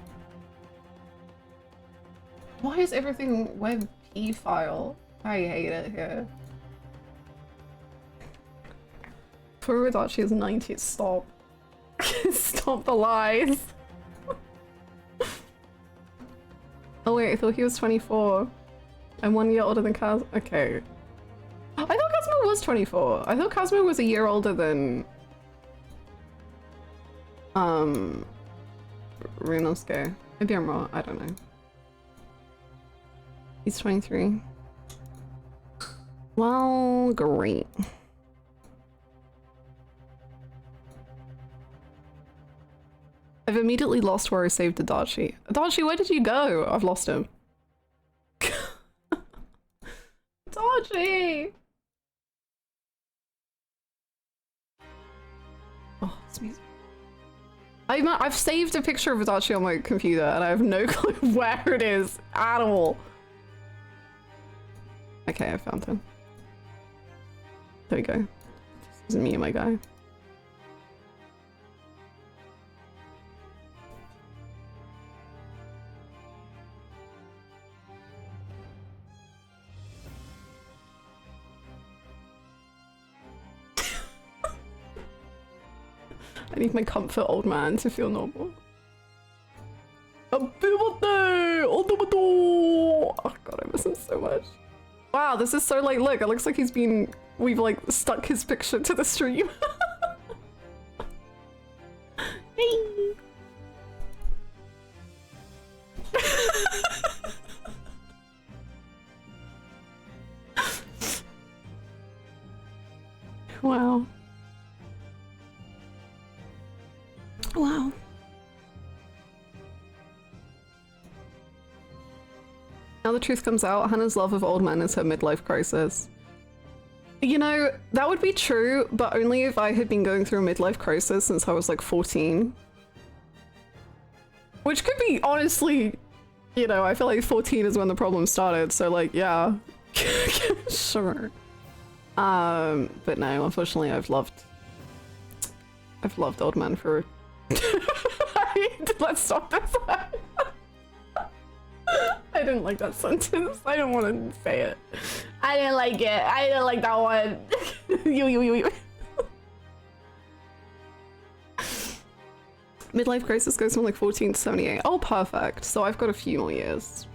Speaker 1: Why is everything WebP file? I hate it here. Furudachi is 90. Stop. Stop the lies. Oh wait, I thought he was 24. I'm 1 year older than Kaz. Okay. I thought Kazuma was 24. I thought Kazuma was a year older than Runosuke. Maybe I'm wrong. I don't know. He's 23. Well, great. I've immediately lost where I saved Adachi. Adachi, where did you go? I've lost him. Adachi! Oh, it's me. I've saved a picture of Adachi on my computer and I have no clue where it is at all. Okay, I found him. There we go. This is me and my guy. I need my comfort old man to feel normal. Oh god, I miss him so much. Wow, this is so like, look, it looks like we've like stuck his picture to the stream. Hey. Wow. Wow. Now the truth comes out, Hannah's love of old men is her midlife crisis. You know, that would be true, but only if I had been going through a midlife crisis since I was like 14. Which could be, honestly, you know, I feel like 14 is when the problem started, so like, yeah. Sure. But no, unfortunately I've loved old men for... Let's stop this. I didn't like that sentence. I don't want to say it. I didn't like it. I didn't like that one. you. Midlife crisis goes from like 14 to 78. Oh, perfect. So I've got a few more years.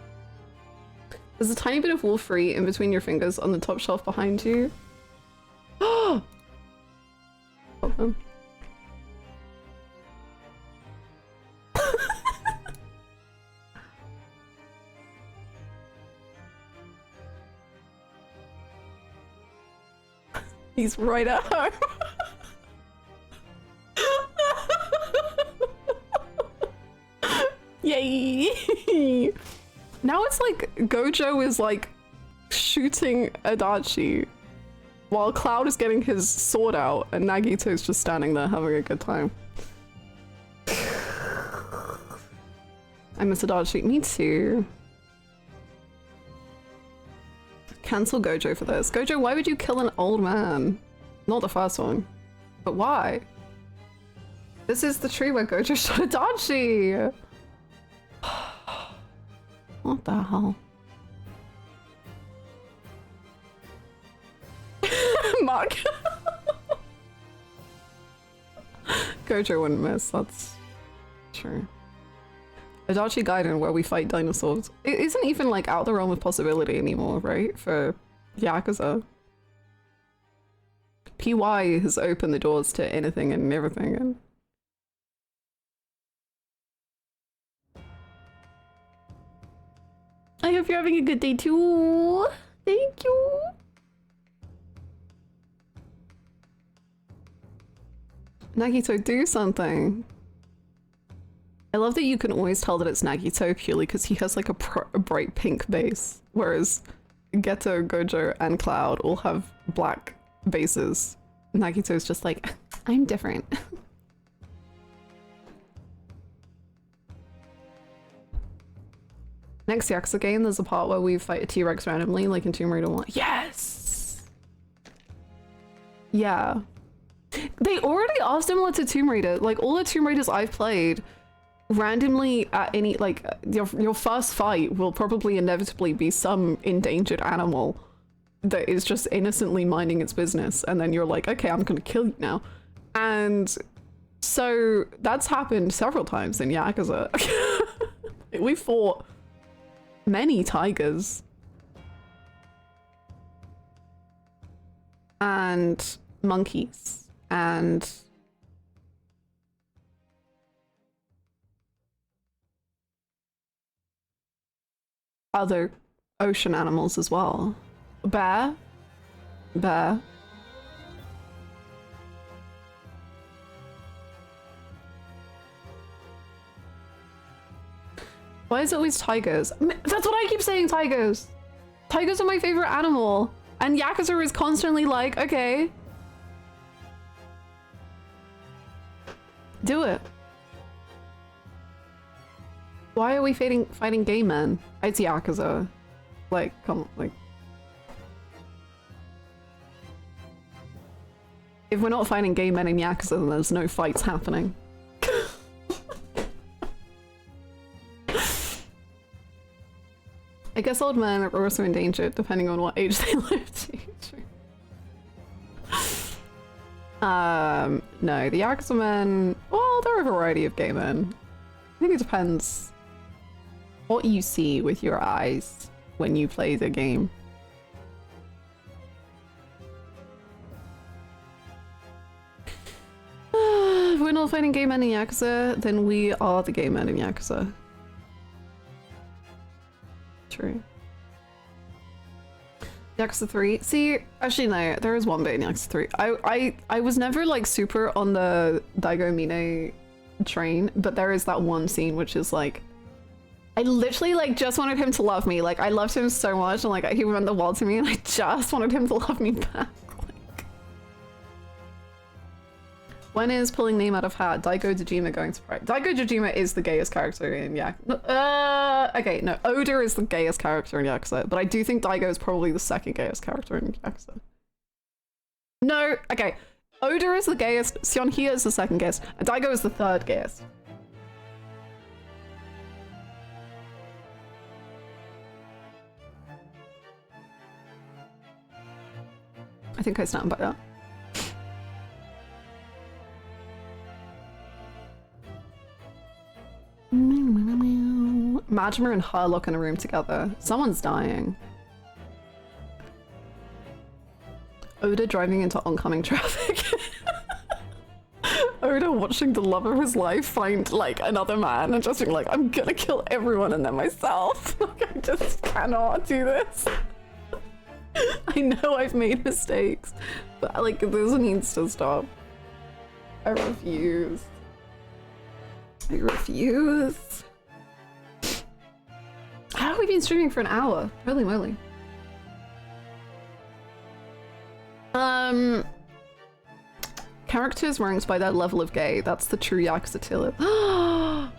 Speaker 1: There's a tiny bit of wool free in between your fingers on the top shelf behind you. Oh! He's right at home. Yay! Now it's like Gojo is like shooting Adachi while Cloud is getting his sword out and Nagito's just standing there having a good time. I miss Adachi. Me too. Cancel Gojo for this. Gojo, why would you kill an old man? Not the first one. But why? This is the tree where Gojo shot Adachi! What the hell? Mark. Gojo wouldn't miss, that's true. Adachi Gaiden, where we fight dinosaurs. It isn't even like out the realm of possibility anymore, right? For Yakuza. PY has opened the doors to anything and everything, and I hope you're having a good day too. Thank you. Nagito, do something. I love that you can always tell that it's Nagito purely because he has like a bright pink base, whereas Geto, Gojo, and Cloud all have black bases. Nagito's just like, I'm different. Next Yakuza game, there's a part where we fight a T-Rex randomly, like in Tomb Raider 1. Yes! Yeah. They already are similar to Tomb Raider. Like, all the Tomb Raiders I've played, randomly at any, like, your first fight will probably inevitably be some endangered animal that is just innocently minding its business. And then you're like, okay, I'm gonna kill you now. And so that's happened several times in Yakuza. We fought many tigers. And monkeys. And other ocean animals as well. Bear. Bear. Why is it always tigers? That's what I keep saying, tigers! Tigers are my favorite animal. And Yakuza is constantly like, okay. Do it. Why are we fighting gay men? It's Yakuza. Like, come on, like. If we're not fighting gay men in Yakuza, then there's no fights happening. I guess old men are also endangered depending on what age they live to. No, the Yakuza men, well, there are a variety of gay men. I think it depends what you see with your eyes when you play the game. If we're not fighting gay men in Yakuza, then we are the gay men in Yakuza. True. Yakuza 3. See, actually no, there is one bit in Yakuza 3. I was never like super on the Daigo Mine train, but there is that one scene which is like I literally like just wanted him to love me. Like I loved him so much and like he meant the world to me and I just wanted him to love me back. Like... When is pulling name out of hat? Daigo Dojima going to Pride? Daigo Dojima is the gayest character in Yakuza. Okay, no, Oda is the gayest character in Yakuza, but I do think Daigo is probably the second gayest character in Yakuza. No, okay. Oda is the gayest, Sionhia is the second gayest, and Daigo is the third gayest. I think I stand by that. Majima and Harlock in a room together. Someone's dying. Oda driving into oncoming traffic. Oda watching the love of his life find like another man and just being like, I'm gonna kill everyone and then myself. Like, I just cannot do this. I know I've made mistakes, but like this needs to stop. I refuse. I refuse. How have we been streaming for an hour? Holy moly. Characters ranked by their level of gay. That's the true Yakuza tier list. I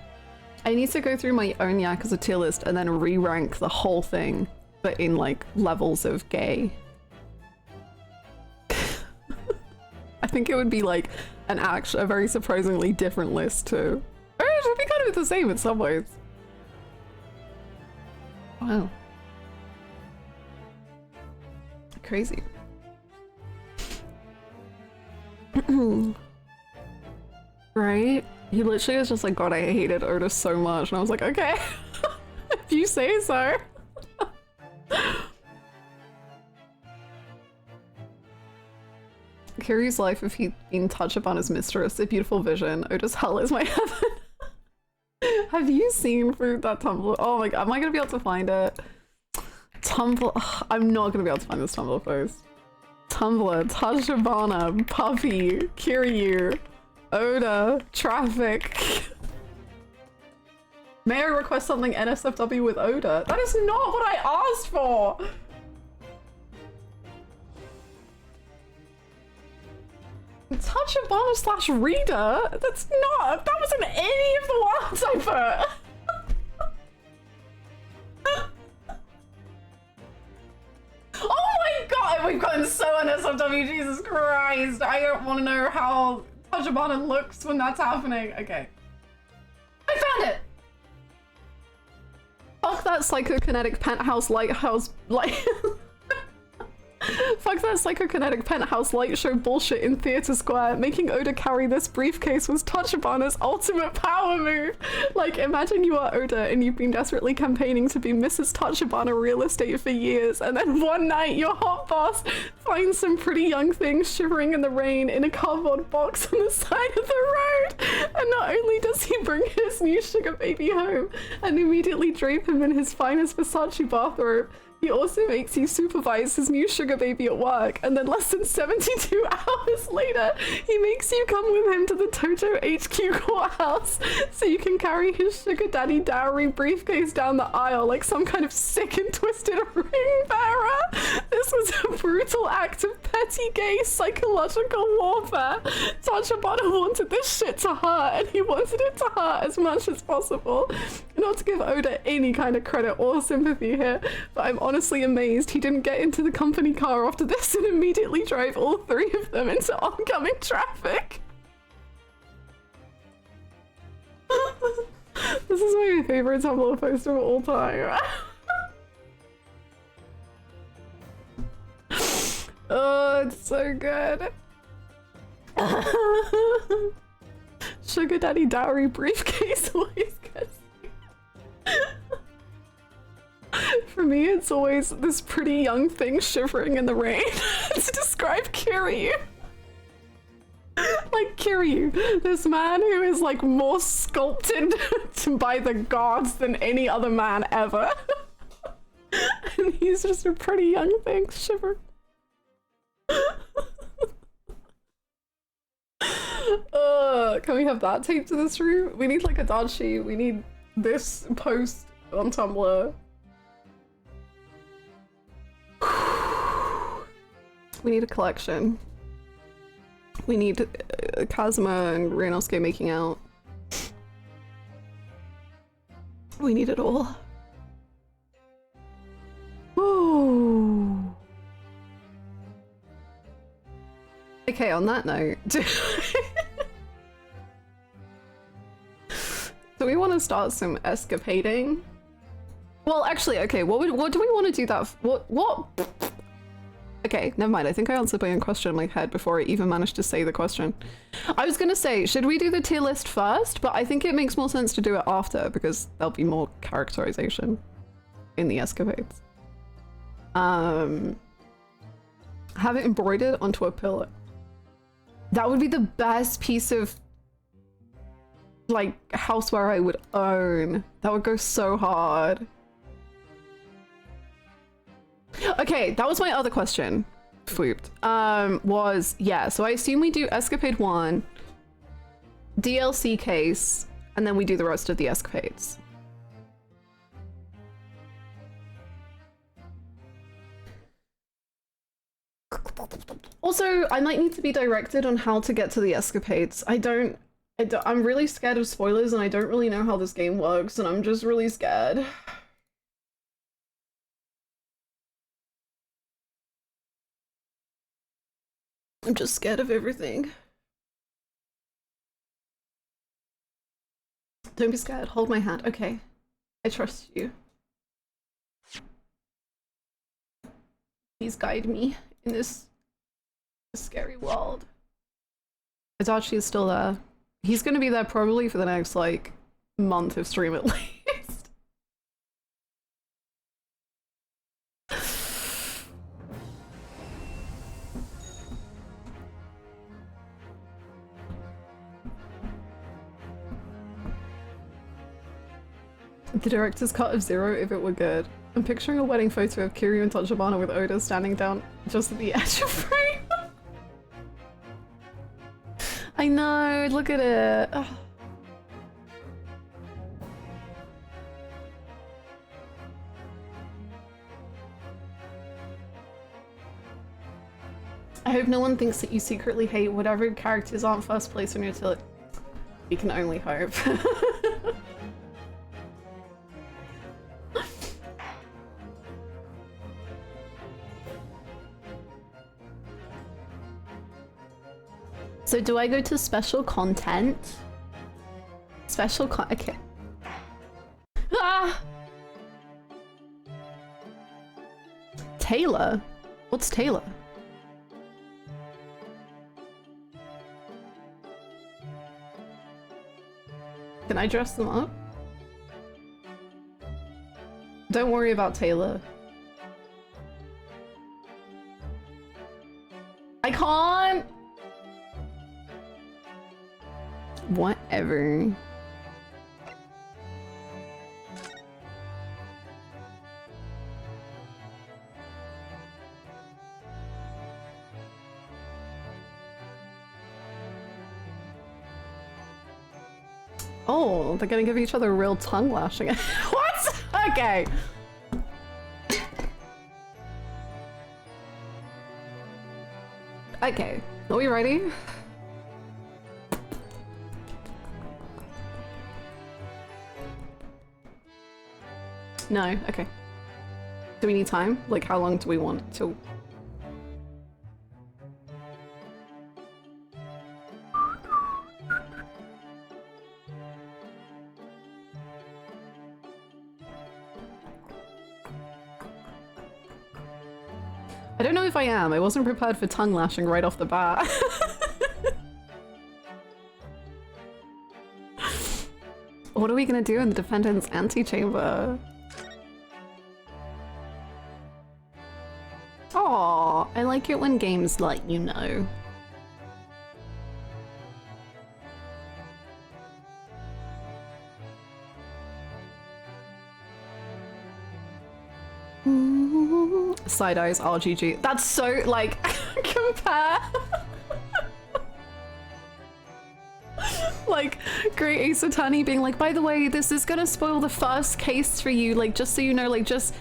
Speaker 1: need to go through my own Yakuza tier list and then re-rank the whole thing, but in like levels of gay. I think it would be like a very surprisingly different list too. Or it would be kind of the same in some ways. Wow. Crazy. Right? He literally was just like, God, I hated Oda so much. And I was like, okay, if you say so. Kiryu's life if he'd been touched upon his mistress, a beautiful vision. Oda's hell is my heaven. Have you seen Fruit that Tumblr? Oh my God, am I gonna be able to find it? Tumblr, ugh, I'm not gonna be able to find this Tumblr post. Tumblr, Tachibana, Puppy, Kiryu, Oda, Traffic. May I request something NSFW with Oda? That is not what I asked for! Tachibana slash reader? That's not, that wasn't any of the words I put! Oh my God, we've gotten so NSFW, Jesus Christ. I don't want to know how Tachibana looks when that's happening. Okay. I found it! Fuck that psychokinetic penthouse lighthouse light. Fuck that psychokinetic penthouse light show bullshit in Theatre Square. Making Oda carry this briefcase was Tachibana's ultimate power move. Like, imagine you are Oda and you've been desperately campaigning to be Mrs. Tachibana real estate for years, and then one night your hot boss finds some pretty young thing shivering in the rain in a cardboard box on the side of the road. And not only does he bring his new sugar baby home and immediately drape him in his finest Versace bathrobe, he also makes you supervise his new sugar baby at work, and then less than 72 hours later, he makes you come with him to the Tojo HQ courthouse so you can carry his sugar daddy dowry briefcase down the aisle like some kind of sick and twisted ring bearer. This was a brutal act of petty gay psychological warfare. Tachibana wanted this shit to hurt, and he wanted it to hurt as much as possible. Not to give Oda any kind of credit or sympathy here, but I'm honestly amazed he didn't get into the company car after this and immediately drive all three of them into oncoming traffic. This is my favorite Tumblr post of all time. Oh, it's so good. Sugar daddy dowry briefcase always gets For me, it's always this pretty young thing shivering in the rain to describe Kiryu. Like Kiryu, this man who is like more sculpted by the gods than any other man ever. And he's just a pretty young thing shivering. Can we have that taped to this room? We need like a dachi. We need this post on Tumblr. We need a collection. We need Kazuma and Ryunosuke making out. We need it all. Ooh. Okay, on that note, do we want to start some escapading? Well, actually, okay, what do we want to do that what? Okay, never mind. I think I answered my own question in my head before I even managed to say the question. I was gonna say, should we do the tier list first? But I think it makes more sense to do it after because there'll be more characterization in the escapades. Have it embroidered onto a pillar. That would be the best piece of like houseware I would own. That would go so hard. Okay, that was my other question. Flooped. Was, yeah, so I assume we do Escapade 1, DLC case, and then we do the rest of the escapades. Also, I might need to be directed on how to get to the escapades. I'm really scared of spoilers and I don't really know how this game works and I'm just really scared. I'm just scared of everything. Don't be scared. Hold my hand. Okay. I trust you. Please guide me in this scary world. Itachi is still there. He's gonna be there probably for the next, like, month of stream at least. The director's cut of Zero if it were good. I'm picturing a wedding photo of Kiryu and Tachibana with Oda standing down just at the edge of frame. I know, look at it. Ugh. I hope no one thinks that you secretly hate whatever characters aren't first place on your tilt. We can only hope. So do I go to special content? Okay. Ah! Taylor? What's Taylor? Can I dress them up? Don't worry about Taylor. I can't! Whatever. Oh, they're gonna give each other a real tongue lashing. What? Okay. Okay, are we ready? No, okay. Do we need time? Like, how long do we want till? I don't know if I am. I wasn't prepared for tongue lashing right off the bat. What are we gonna do in the defendant's antechamber? Aw, I like it when games let you know. Side eyes RGG. That's so, like, compare. Like, Great Ace Attorney being like, by the way, this is gonna spoil the first case for you, like, just so you know, like, just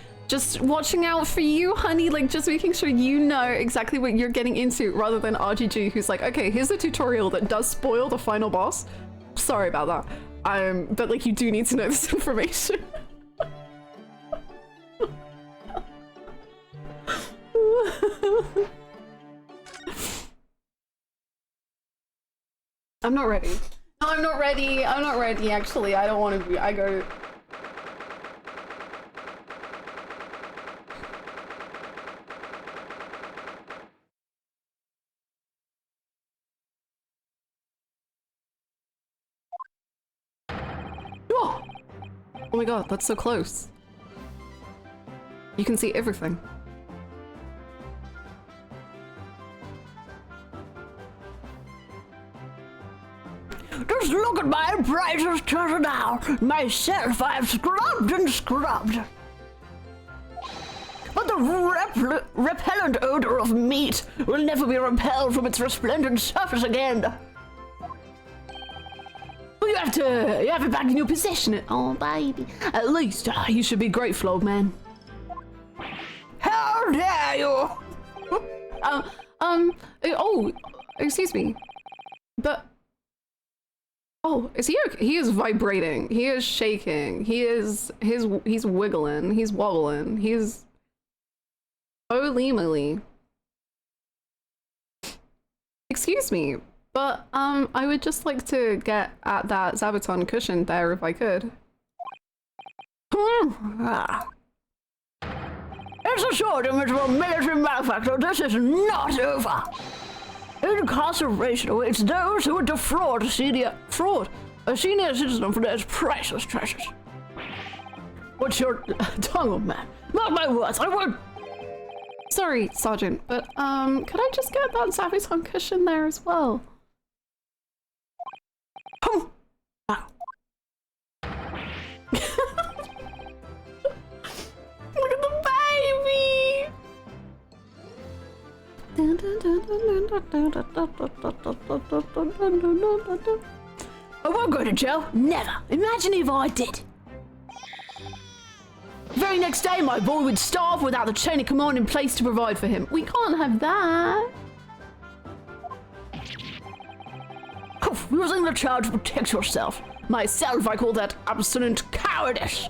Speaker 1: watching out for you, honey, like, just making sure you know exactly what you're getting into, rather than RGG, who's like, okay, here's a tutorial that does spoil the final boss. Sorry about that. But, like, you do need to know this information. I'm not ready. No, I'm not ready. I'm not ready, actually. I don't want to be. I go... Oh! Oh my god, that's so close. You can see everything.
Speaker 3: Just look at my precious treasure now. Myself, I've scrubbed and scrubbed. But the repellent odor of meat will never be repelled from its resplendent surface again. Well, you have it back in your possession. Oh, baby. At least you should be grateful, old man. How dare you?
Speaker 1: Oh, excuse me. But... Oh, is he okay? He is vibrating. He is shaking. He's wiggling. He's wobbling. He's... Holy moly. Excuse me, but, I would just like to get at that Zabuton cushion there if I could.
Speaker 3: It's a shortage of a military malefactor. This is not over. Incarceration awaits those who would defraud a senior citizen for their precious treasures. What's your tongue, old man? Mark my words, I won't.
Speaker 1: Sorry, Sergeant, but, could I just get that Zabuton cushion there as well?
Speaker 3: Oh.
Speaker 1: Look at the baby!
Speaker 3: I won't go to jail. Never. Imagine if I did. The very next day, my boy would starve without the chain of command in place to provide for him.
Speaker 1: We can't have that.
Speaker 3: Using the child to protect yourself. Myself, I call that absolute cowardice.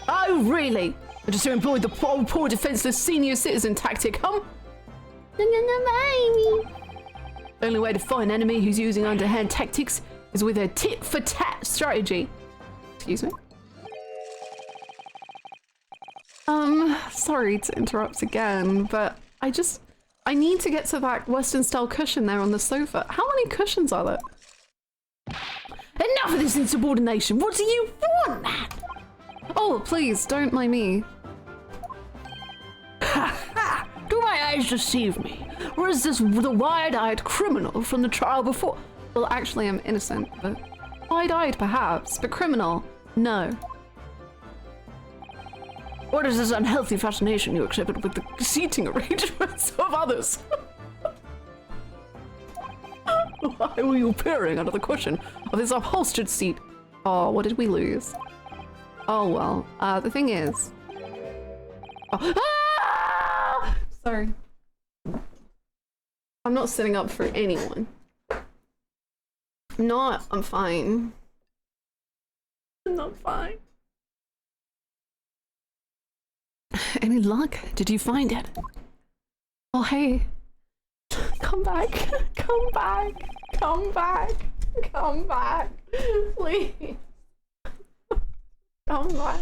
Speaker 3: Oh, really? Just to employ the poor defenseless senior citizen tactic, huh? The only way to fight an enemy who's using underhand tactics is with a tit-for-tat strategy. Excuse me? Sorry to interrupt again, but I need to get to that Western-style cushion there on the sofa. How many cushions are there? Enough of this insubordination! What do you want, man?
Speaker 1: Oh, please, don't mind me.
Speaker 3: Ha ha! Do my eyes deceive me? Or is this the wide-eyed criminal from the trial before?
Speaker 1: Well, actually, I'm innocent, but... Wide-eyed, perhaps, but criminal, no.
Speaker 3: What is this unhealthy fascination you exhibit with the seating arrangements of others? Why were you peering under the cushion of this upholstered seat?
Speaker 1: Oh, what did we lose? Oh, well, the thing is... Oh. Ah! Sorry. I'm not sitting up for anyone. I'm not. I'm fine. I'm not fine.
Speaker 3: Any luck? Did you find it?
Speaker 1: Oh, hey. Come back. Come back. Come back. Come back. Please. Come back.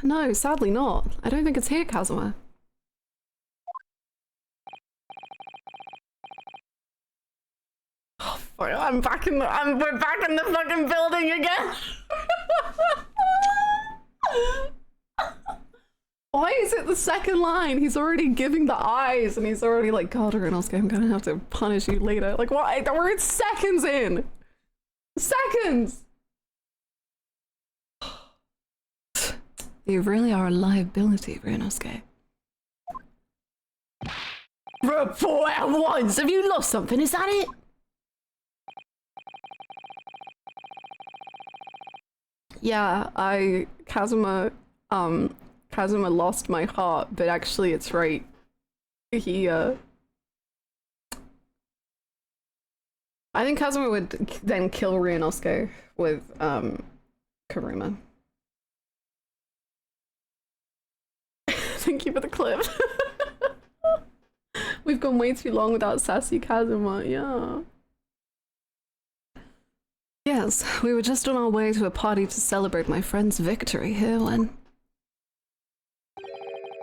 Speaker 1: No, sadly not. I don't think it's here, Kazuma. Oh, fuck, we're back in the fucking building again. Why is it the second line? He's already giving the eyes and he's already like, God, Inosuke, I'm gonna have to punish you later. Like, what? We're seconds in. Seconds! You really are a liability, Inosuke.
Speaker 3: Report at once! Have you lost something? Is that it?
Speaker 1: Yeah, Kazuma lost my heart, but actually it's right. He, I think Kazuma would then kill Ryunosuke with, Karuma. Thank you for the clip. We've gone way too long without sassy Kazuma, yeah.
Speaker 3: Yes, we were just on our way to a party to celebrate my friend's victory here when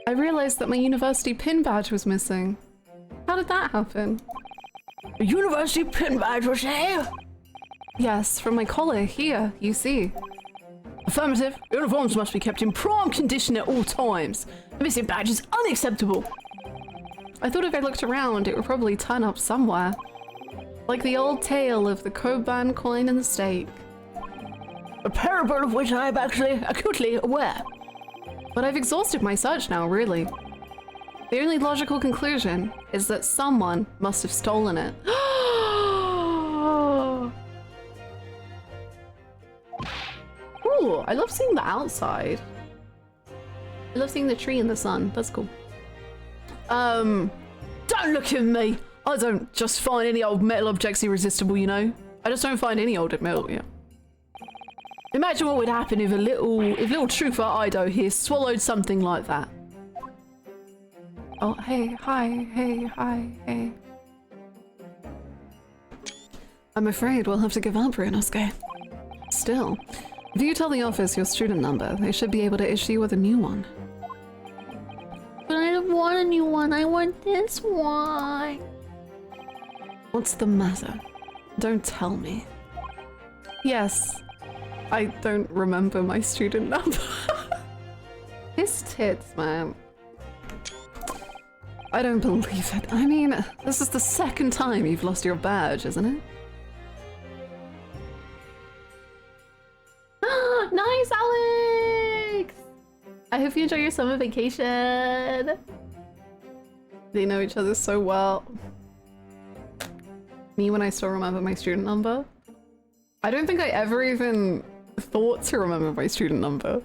Speaker 1: I realized that my university pin badge was missing. How did that happen?
Speaker 3: a university pin badge was here.
Speaker 1: Yes, from my collar here, you see.
Speaker 3: Affirmative. Uniforms must be kept in prime condition at all times. A missing badge is unacceptable.
Speaker 1: I thought if I looked around, it would probably turn up somewhere. Like the old tale of the Koban coin and the steak.
Speaker 3: A parable of which I am actually acutely aware.
Speaker 1: But I've exhausted my search now, really. The only logical conclusion is that someone must have stolen it. Ooh, I love seeing the outside. I love seeing the tree in the sun. That's cool.
Speaker 3: Don't look at me. I don't just find any old metal objects irresistible, you know.
Speaker 1: I just don't find any old metal, yeah.
Speaker 3: Imagine what would happen if little trooper Ido here swallowed something like that.
Speaker 1: Oh, hey, hi, hey.
Speaker 3: I'm afraid we'll have to give up, Ryunosuke. Still, if you tell the office your student number, they should be able to issue you with a new one.
Speaker 4: But I don't want a new one, I want this one.
Speaker 3: What's the matter? Don't tell me.
Speaker 1: Yes, I don't remember my student number. His tits, man.
Speaker 3: I don't believe it. I mean, this is the second time you've lost your badge, isn't it?
Speaker 1: Nice, Alex! I hope you enjoy your summer vacation. They know each other so well. Me when I still remember my student number. I don't think I ever even thought to remember my student number.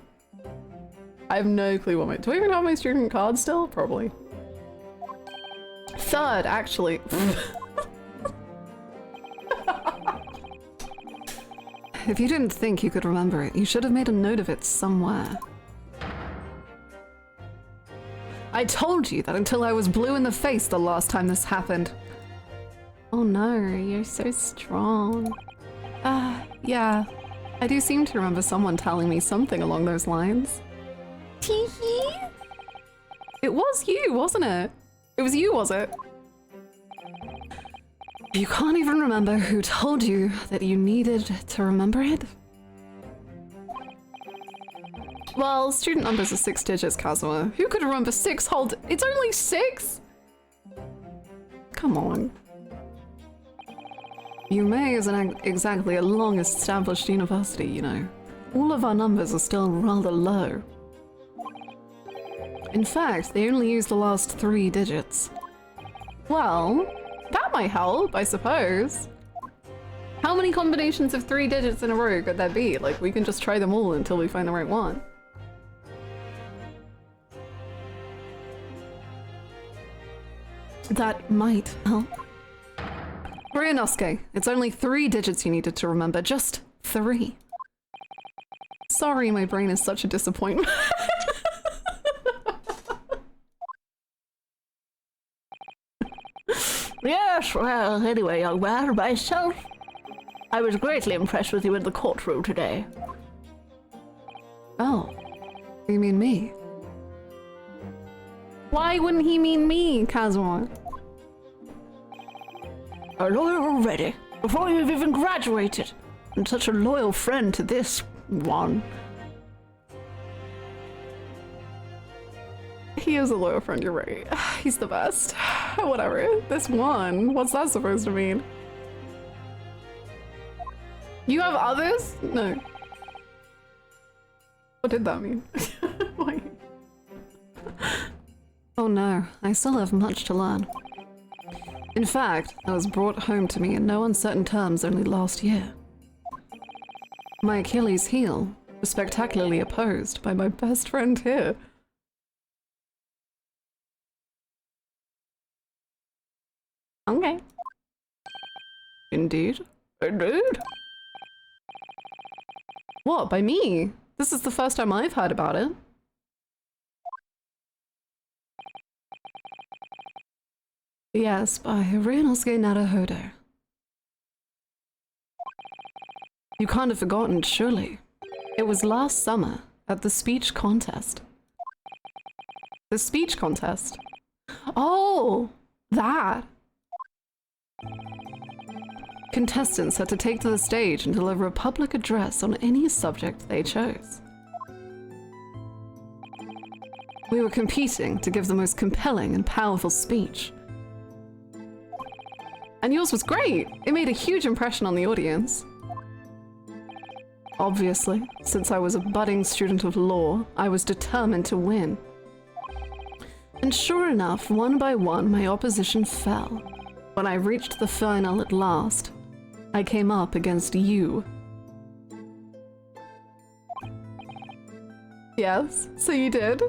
Speaker 1: I have no clue what do I even have my student card still? Probably. Third, actually.
Speaker 3: If you didn't think you could remember it, you should have made a note of it somewhere. I told you that until I was blue in the face the last time this happened.
Speaker 1: Oh no, you're so strong. Yeah. I do seem to remember someone telling me something along those lines.
Speaker 4: Tee-hee.
Speaker 1: It was you, wasn't it? It was you, was it?
Speaker 3: You can't even remember who told you that you needed to remember it?
Speaker 1: Well, student numbers are 6 digits, Kazuma. Who could remember 6 whole It's only 6? Come on.
Speaker 3: UMA isn't exactly a long-established university, you know. All of our numbers are still rather low. In fact, they only use the last 3 digits.
Speaker 1: Well, that might help, I suppose. How many combinations of 3 digits in a row could there be? Like, we can just try them all until we find the right one.
Speaker 3: That might help. Ryunosuke, it's only 3 digits you needed to remember, just 3.
Speaker 1: Sorry, my brain is such a disappointment.
Speaker 4: Yes, well, anyway, young man, myself, I was greatly impressed with you in the courtroom today.
Speaker 3: Oh, you mean me?
Speaker 1: Why wouldn't he mean me, Kazuma?
Speaker 4: A lawyer already, before you've even graduated, and such a loyal friend to this one.
Speaker 1: He is a loyal friend, you're right. He's the best. Whatever. This one, what's that supposed to mean? You have others? No. What did that mean? Wait.
Speaker 3: Oh no, I still have much to learn. In fact, that was brought home to me in no uncertain terms only last year. My Achilles heel was spectacularly opposed by my best friend here. Okay. Indeed. Indeed. What, by me? This is the first time I've heard about it. Yes, by Ryunosuke Naruhodo. You can't have forgotten, surely. It was last summer at the speech contest. The speech contest? Oh, that. Contestants had to take to the stage and deliver a public address on any subject they chose. We were competing to give the most compelling and powerful speech. And yours was great! It made a huge impression on the audience. Obviously, since I was a budding student of law, I was determined to win. And sure enough, one by one, my opposition fell. When I reached the final at last, I came up against you. Yes, so you did?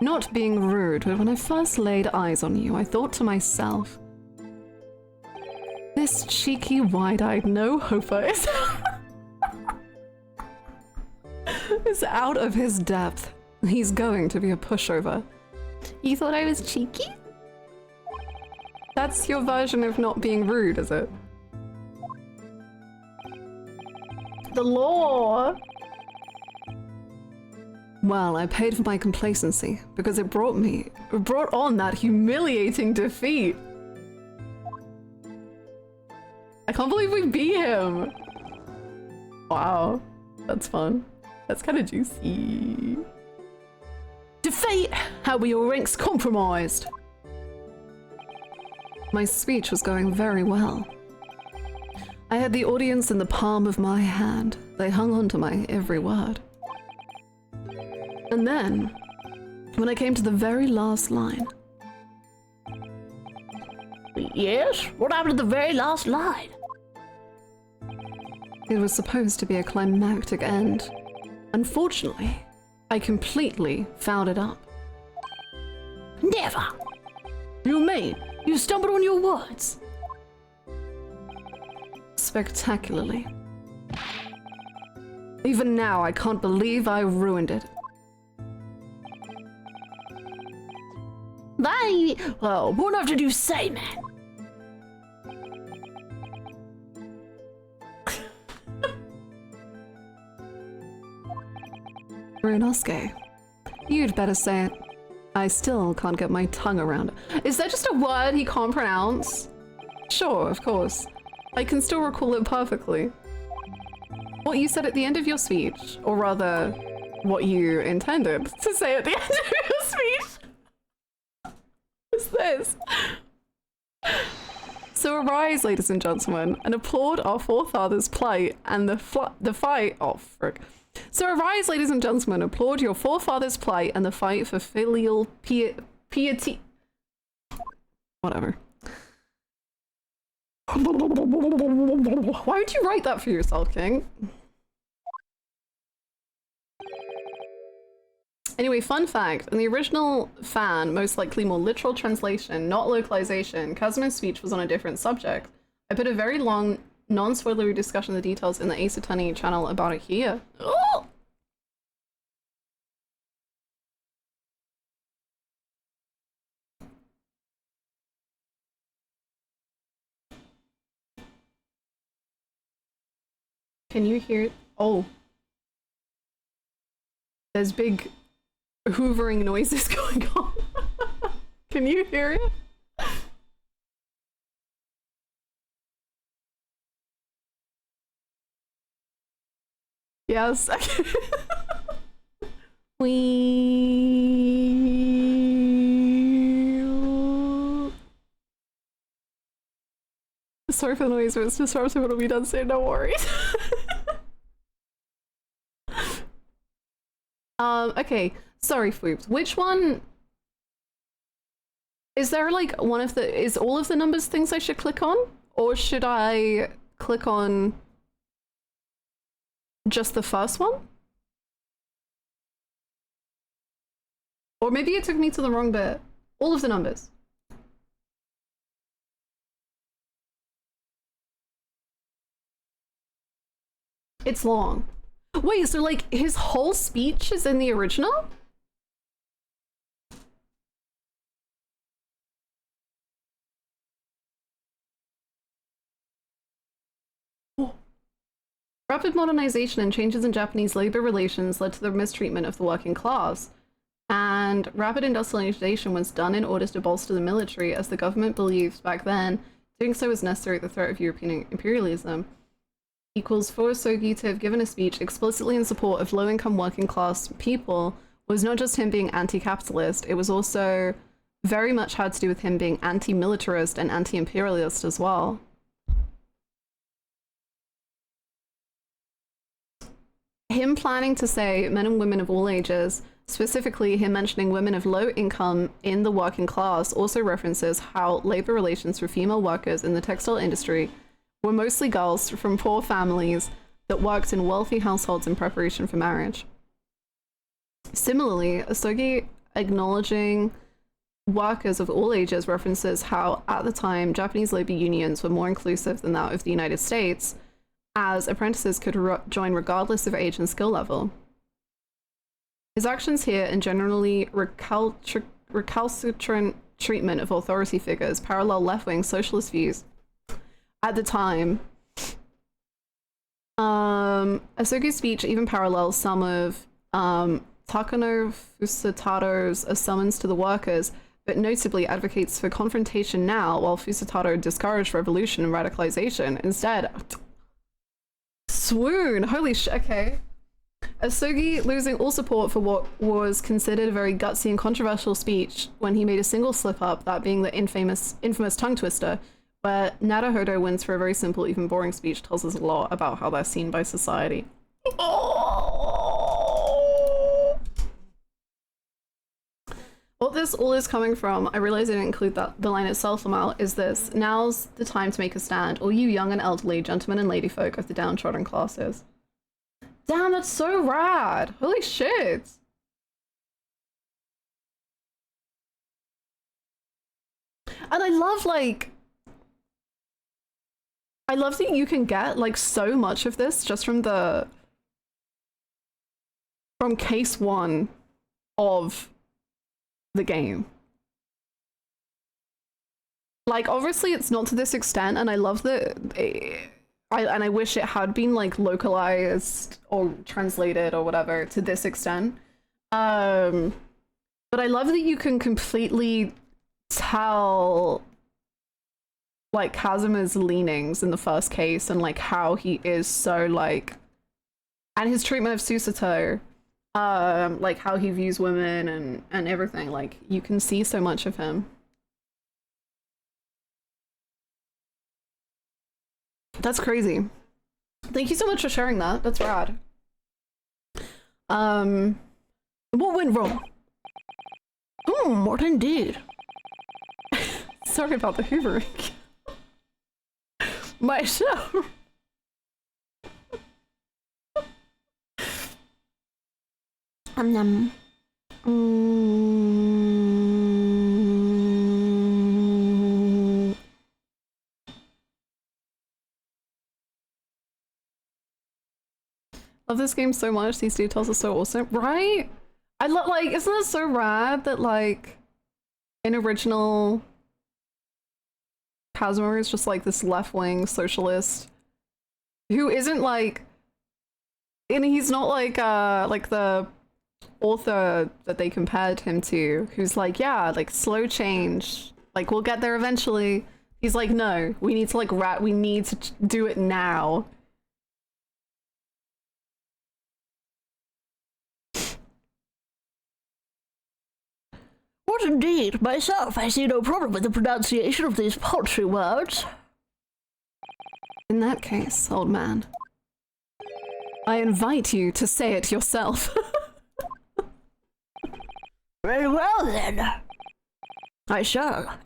Speaker 3: Not being rude, but when I first laid eyes on you, I thought to myself, this cheeky, wide-eyed no-hoper is out of his depth. He's going to be a pushover. You thought I was cheeky? That's your version of not being rude, is it? The law! Well, I paid for my complacency because it brought on that humiliating defeat. I can't believe we beat him. Wow, that's fun. That's kind of juicy. Defeat! How were your ranks compromised? My speech was going very well. I had the audience in the palm of my hand. They hung on to my every word. And then, when I came to the very last line...
Speaker 4: Yes? What happened to the very last line?
Speaker 3: It was supposed to be a climactic end. Unfortunately, I completely fouled it up.
Speaker 4: Never! You mean you stumbled on your words?
Speaker 3: Spectacularly. Even now, I can't believe I ruined it.
Speaker 4: Well, what enough did you say, man?
Speaker 3: Ryunosuke, you'd better say it. I still can't get my tongue around it. Is that just a word he can't pronounce? Sure, of course. I can still recall it perfectly. What you said at the end of your speech, or rather, what you intended to say at the end of your speech. What's this? So arise, ladies and gentlemen, and applaud our forefathers' plight and the fight. Oh, frick. So arise, ladies and gentlemen, applaud your forefathers' plight and the fight for filial piety. Whatever. Why would you write that for yourself, King? Anyway, fun fact, in the original fan, most likely more literal translation, not localization, Kazuma's speech was on a different subject. I put a very long, non-spoilery discussion of the details in the Ace Attorney channel about it here. Oh! Can you hear it? Oh. There's big hoovering noises going on. Can you hear it? Yes. Sorry for the noise, but it's disruptive. It'll be done soon, no worries. Okay. Sorry, Foops. Which one
Speaker 1: Is there like one of the, is all of the numbers things I should click on? Or should I click on just the first one? Or maybe it took me to the wrong bit. All of the numbers. It's long. Wait, so like his whole speech is in the original? Rapid modernization and changes in Japanese labor relations led to the mistreatment of the working class. And rapid industrialization was done in order to bolster the military, as the government believed back then doing so was necessary at the threat of European imperialism. Equals for Sogi to have given a speech explicitly in support of low-income working class people was not just him being anti-capitalist, it was also very much had to do with him being anti-militarist and anti-imperialist as well. Him planning to say men and women of all ages, specifically him mentioning women of low income in the working class, also references how labor relations for female workers in the textile industry were mostly girls from poor families that worked in wealthy households in preparation for marriage. Similarly, Asogi acknowledging workers of all ages references how, at the time, Japanese labor unions were more inclusive than that of the United States, as apprentices could join regardless of age and skill level. His actions here and generally recalcitrant treatment of authority figures parallel left-wing socialist views at the time. Asugi's speech even parallels some of Takano Fusataro's summons to the workers, but notably advocates for confrontation now, while Fusataro discouraged revolution and radicalization. Instead, swoon! Holy shit, okay. Asugi losing all support for what was considered a very gutsy and controversial speech when he made a single slip-up, that being the infamous tongue twister, where Naruhodo wins for a very simple, even boring speech, tells us a lot about how they're seen by society. What this all is coming from, I realize I didn't include the line itself, Amal, is this: now's the time to make a stand, all you young and elderly gentlemen and ladyfolk of the downtrodden classes. Damn, that's so rad! Holy shit! And I love, like, I love that you can get, like, so much of this just from case 1 of the game. Like, obviously it's not to this extent, and I love that I wish it had been like localized or translated or whatever to this extent. But I love that you can completely tell like Kazuma's leanings in the first case, and like how he is so like, and his treatment of Susato, like how he views women and everything. Like, you can see so much of him. That's crazy. Thank you so much for sharing that. That's rad. What went wrong?
Speaker 4: What indeed?
Speaker 1: Sorry about the hoovering.
Speaker 4: Myself.
Speaker 1: Love this game so much. These details are so awesome, right? I love, like, isn't it so rad that like in original Kazuma is just like this left-wing socialist who isn't like, and he's not like the author that they compared him to, who's like, yeah, like slow change, like we'll get there eventually. He's like, no, we need to like we need to do it now.
Speaker 4: What indeed? Myself, I see no problem with the pronunciation of these paltry words.
Speaker 1: In that case, old man, I invite you to say it yourself.
Speaker 4: Very well then. I shall.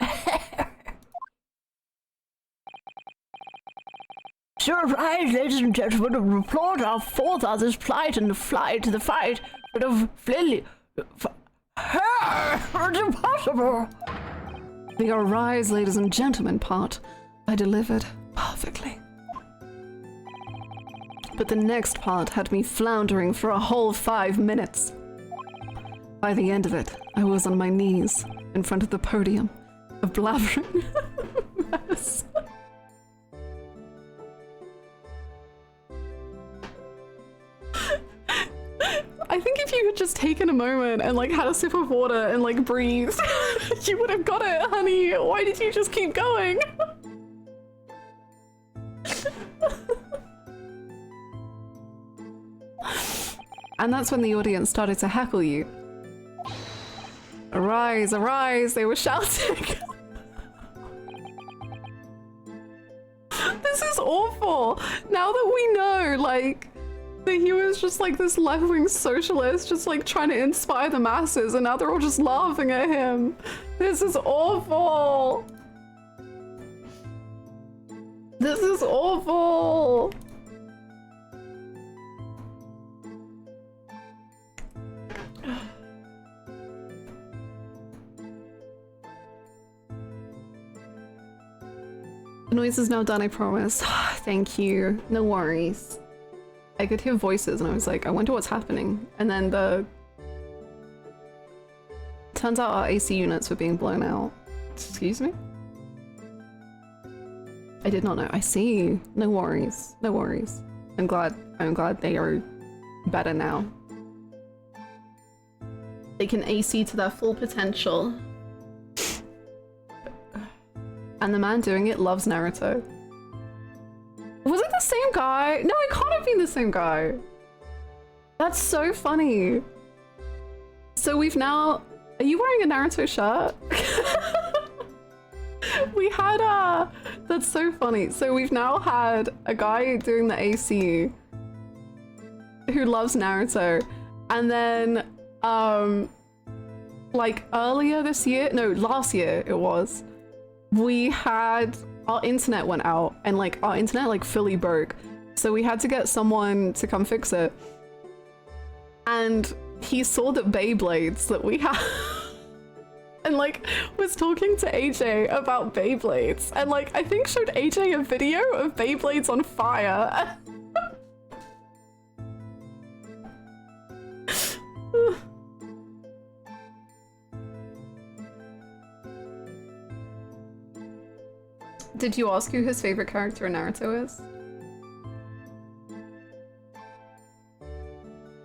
Speaker 4: Surprise, ladies and gentlemen, to report our forefathers' plight and the flight to the fight of Flilly. It's impossible!
Speaker 3: The arise, ladies and gentlemen part I delivered perfectly. But the next part had me floundering for a whole 5 minutes. By the end of it, I was on my knees in front of the podium, a blabbering mess. I think if you had just taken a moment and like had a sip of water and like breathed, you would have got it, honey. Why did you just keep going? And that's when the audience started to heckle you. Arise, arise, they were shouting. This is awful. Now that we know, like, that he was just like this left-wing socialist, just like trying to inspire the masses, and now they're all just laughing at him. This is awful. This is awful. The noise is now done, I promise. Thank you. No worries. I could hear voices and I was like, I wonder what's happening. And then turns out our AC units were being blown out. Excuse me? I did not know. I see. No worries. No worries. I'm glad they are better now. They can AC to their full potential. And the man doing it loves Naruto. Was it the same guy? No, it can't have been the same guy. That's so funny. So we've now... Are you wearing a Naruto shirt? We had That's so funny. So we've now had a guy doing the AC who loves Naruto. And then, like earlier this year, no, last year it was, we had, our internet went out and like our internet like fully broke. So we had to get someone to come fix it. And he saw the Beyblades that we had and like was talking to AJ about Beyblades and like I think showed AJ a video of Beyblades on fire. Did you ask who his favorite character in Naruto is?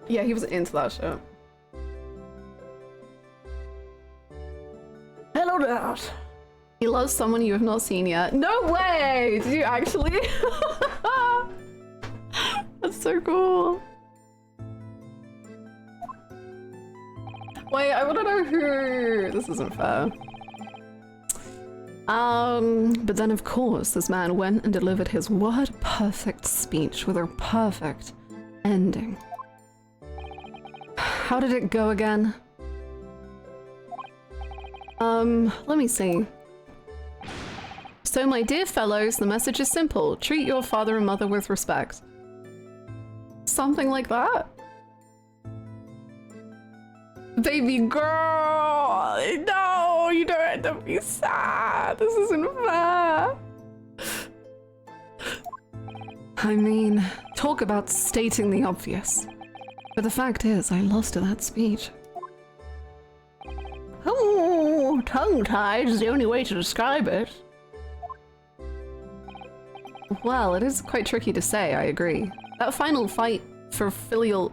Speaker 3: Yeah, he was into that shit.
Speaker 4: Hello, Dad.
Speaker 3: He loves someone you have not seen yet. No way! Did you actually? That's so cool. Wait, I want to know who... This isn't fair. But then of course this man went and delivered his word-perfect speech with a perfect ending. How did it go again? Let me see. So my dear fellows, the message is simple. Treat your father and mother with respect. Something like that? Baby girl! No, you don't have to be sad. This isn't fair. I mean, talk about stating the obvious. But the fact is, I lost to that speech.
Speaker 4: Oh, tongue-tied is the only way to describe it.
Speaker 3: Well, it is quite tricky to say, I agree. That final fight for filial...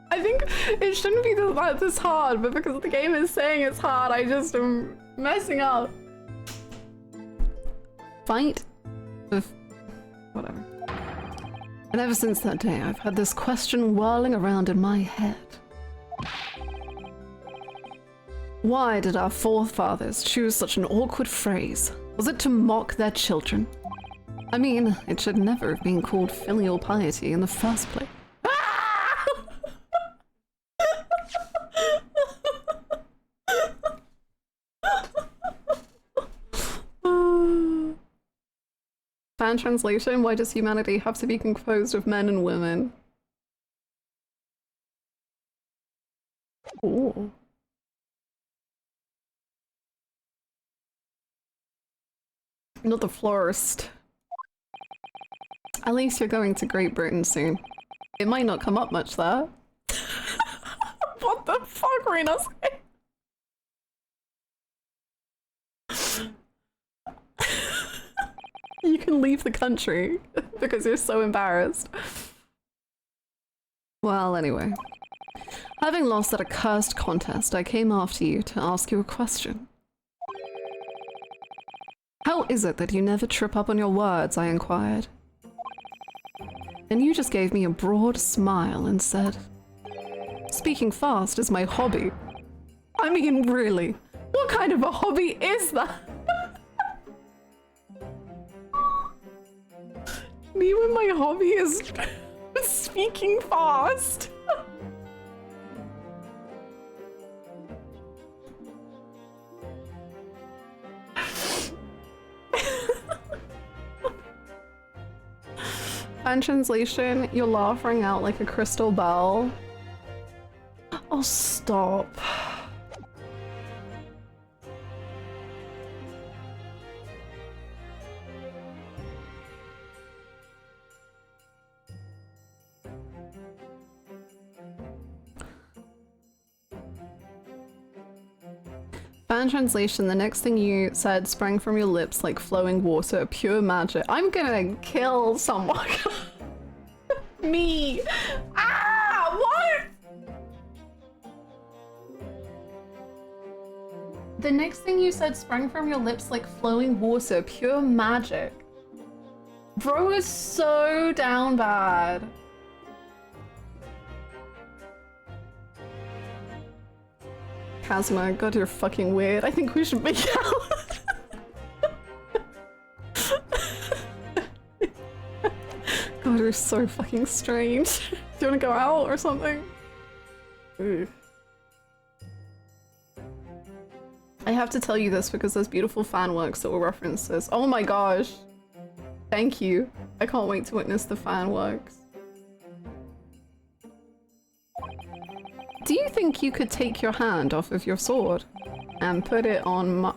Speaker 3: I think it shouldn't be this hard, but because the game is saying it's hard, I just am messing up. Fight with... whatever. And ever since that day, I've had this question whirling around in my head. Why did our forefathers choose such an awkward phrase? Was it to mock their children? I mean, it should never have been called filial piety in the first place.
Speaker 1: Fan translation, why does humanity have to be composed of men and women? Ooh. Not the florist. At least you're going to Great Britain soon. It might not come up much there. What the fuck, Rena? You can leave the country because you're so embarrassed. Well, anyway. Having lost that accursed contest, I came after you to ask you a question. How is it that you never trip up on your words? I inquired. And you just gave me a broad smile and said, speaking fast is my hobby. I mean, really, what kind of a hobby is that? Me when my hobby is speaking fast. Fan translation, your laugh rang out like a crystal bell. Oh, stop. Fan translation, the next thing you said sprang from your lips like flowing water, pure magic. I'm gonna kill someone. Me. Ah, what? The next thing you said sprang from your lips like flowing water, pure magic. Bro is so down bad. Kazuma, God, you're fucking weird. I think we should make out. God, you're so fucking strange. Do you want to go out or something? Ooh. I have to tell you this because there's beautiful fan works that will reference this. Oh my gosh. Thank you. I can't wait to witness the fan works. Do you think you could take your hand off of your sword and put it on my...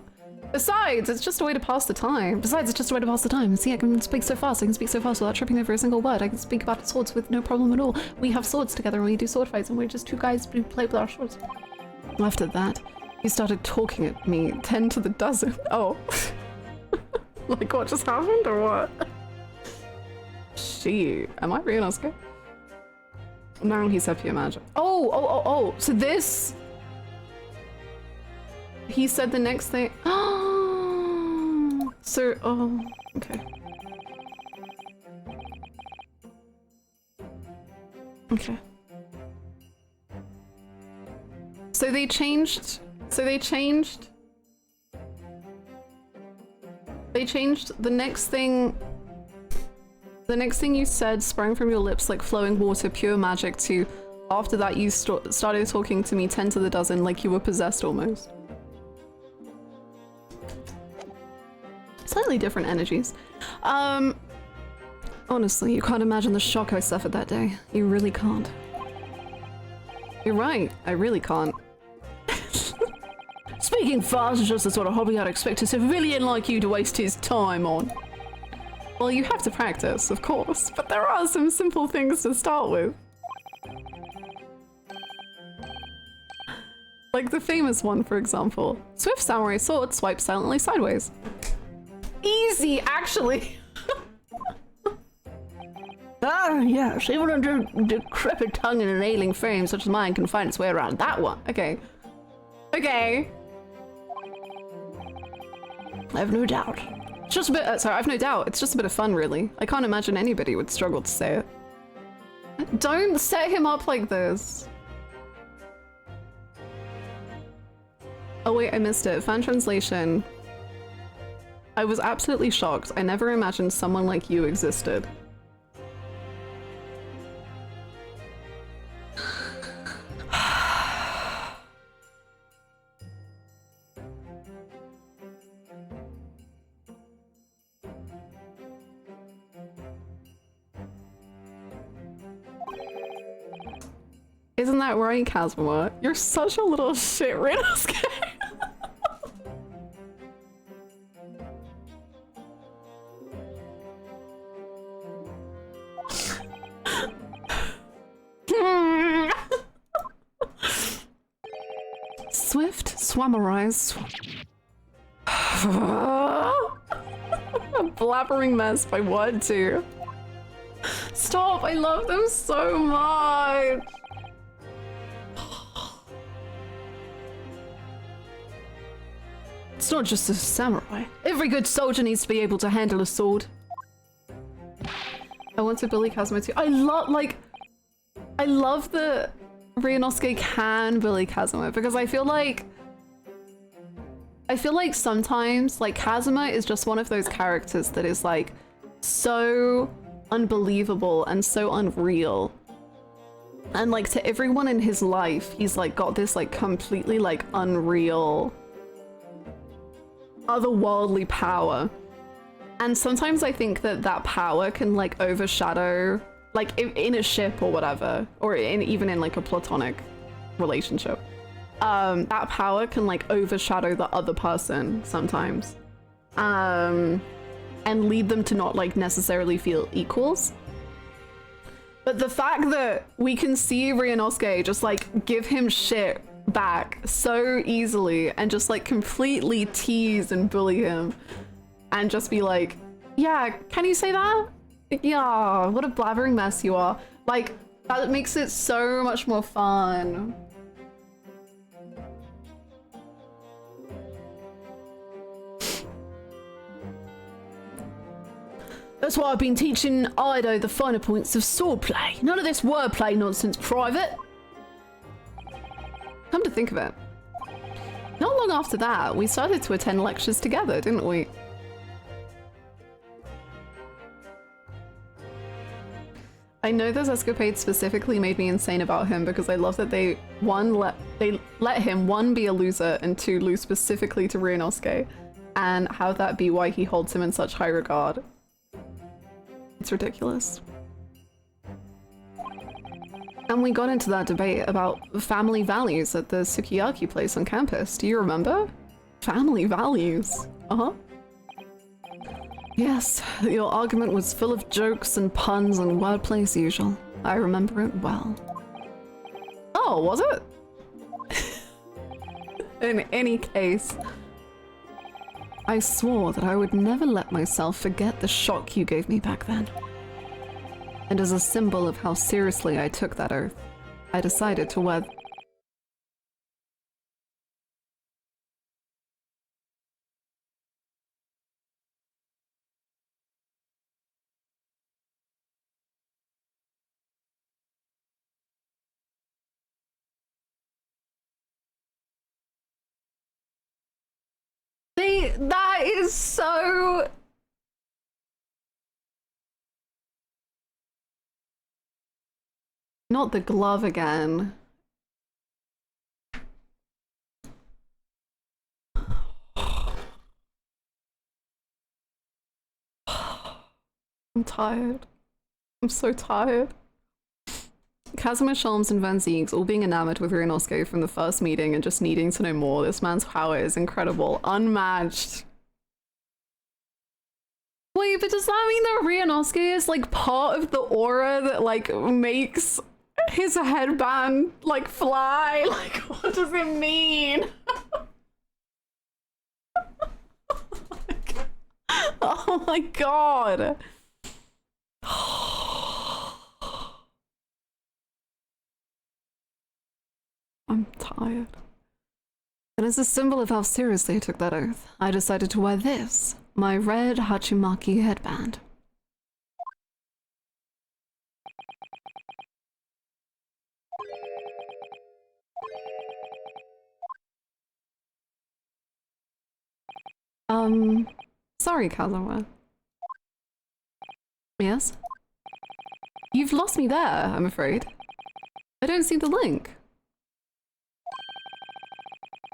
Speaker 1: Besides, it's just a way to pass the time. See, I can speak so fast. Without tripping over a single word. I can speak about swords with no problem at all. We have swords together and we do sword fights and we're just two guys who play with our swords. After that, you started talking at me 10 to the dozen. Oh. Like what just happened or what? Shit. Am I being Oscar? Now he's happy magic. Oh, so this... He said the next thing... Oh, so, oh, okay. Okay. So they changed the next thing... The next thing you said sprang from your lips like flowing water, pure magic, to after that you started talking to me 10 to the dozen like you were possessed almost. Slightly different energies. Honestly, you can't imagine the shock I suffered that day. You really can't. You're right, I really can't.
Speaker 4: Speaking fast is just the sort of hobby I'd expect a civilian like you to waste his time on.
Speaker 1: Well, you have to practice, of course, but there are some simple things to start with. Like the famous one, for example. Swift samurai sword swipes silently sideways. Easy, actually!
Speaker 4: Ah, yes, even a decrepit tongue in an ailing frame such as mine can find its way around that one.
Speaker 1: Okay. Okay.
Speaker 4: I have no doubt.
Speaker 1: It's just a bit, sorry, I've no doubt. It's just a bit of fun, really. I can't imagine anybody would struggle to say it. Don't set him up like this. Oh wait, I missed it. Fan translation. I was absolutely shocked. I never imagined someone like you existed. Isn't that right, Kazuma? You're such a little shit, Rinosuke. Swift, Swamarize. A blabbering mess by word 2. Stop, I love them so much. It's not just a samurai. Every good soldier needs to be able to handle a sword. I want to bully Kazuma too. I love that Ryunosuke can bully Kazuma because I feel like sometimes like Kazuma is just one of those characters that is like so unbelievable and so unreal. And like to everyone in his life, he's like got this like completely like unreal otherworldly power. And sometimes I think that that power can like overshadow, like in a ship or whatever, or even in like a platonic relationship, that power can like overshadow the other person sometimes, and lead them to not like necessarily feel equals. But the fact that we can see Ryunosuke just like give him shit back so easily and just like completely tease and bully him and just be like, yeah, can you say that? Yeah, what a blabbering mess you are. Like, that makes it so much more fun. That's why I've been teaching Ido the finer points of swordplay. None of this wordplay nonsense, Private. Come to think of it, not long after that, we started to attend lectures together, didn't we? I know those escapades specifically made me insane about him because I love that they let him, one, be a loser, and two, lose specifically to Ryunosuke, and have that be why he holds him in such high regard. It's ridiculous. And we got into that debate about family values at the Sukiyaki place on campus. Do you remember? Family values. Uh-huh. Yes, your argument was full of jokes and puns and wordplay as usual. I remember it well. Oh, was it? In any case, I swore that I would never let myself forget the shock you gave me back then. And as a symbol of how seriously I took that oath, I decided to wear... That is so... Not the glove again. I'm tired. I'm so tired. Kazuma, Sholmes, and Van Ziegs all being enamored with Ryunosuke from the first meeting and just needing to know more. This man's power is incredible. Unmatched. Wait, but does that mean that Ryunosuke is like part of the aura that like makes his headband like fly? Like, what does it mean? Oh my god. I'm tired. And as a symbol of how seriously I took that oath, I decided to wear this, my red Hachimaki headband. Sorry, Kazuma. Yes? You've lost me there, I'm afraid. I don't see the link.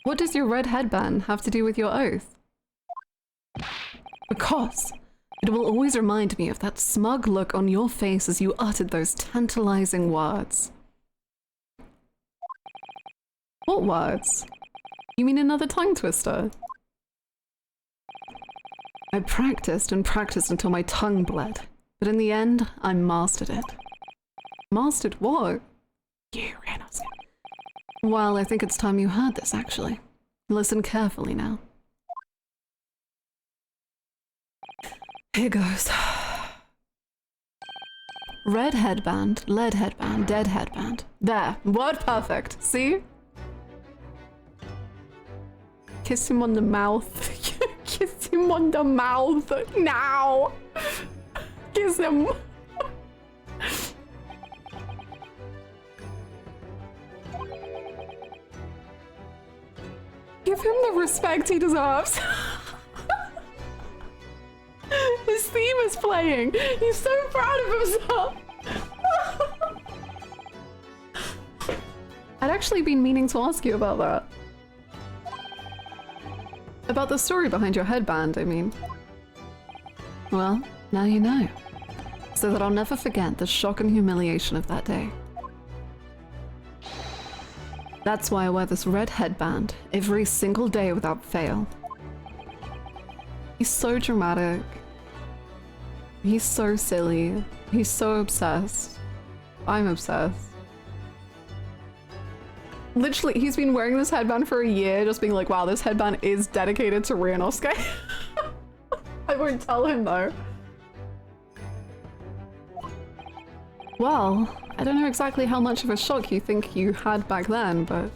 Speaker 1: What does your red headband have to do with your oath? Because it will always remind me of that smug look on your face as you uttered those tantalizing words. What words? You mean another tongue twister? I practiced and practiced until my tongue bled, but in the end, I mastered it. Mastered what? You ran us. Well, I think it's time you heard this, actually. Listen carefully now. Here goes. Red headband, lead headband, dead headband. There, word perfect. See? Kiss him on the mouth. Kiss him on the mouth now. Kiss him. Give him the respect he deserves. His theme is playing. He's so proud of himself. I'd actually been meaning to ask you about that. About the story behind your headband, I mean. Well, now you know. So that I'll never forget the shock and humiliation of that day. That's why I wear this red headband every single day without fail. He's so dramatic. He's so silly. He's so obsessed. I'm obsessed. Literally, he's been wearing this headband for a year, just being like, wow, this headband is dedicated to Ryunosuke. I won't tell him though. Well, I don't know exactly how much of a shock you think you had back then, but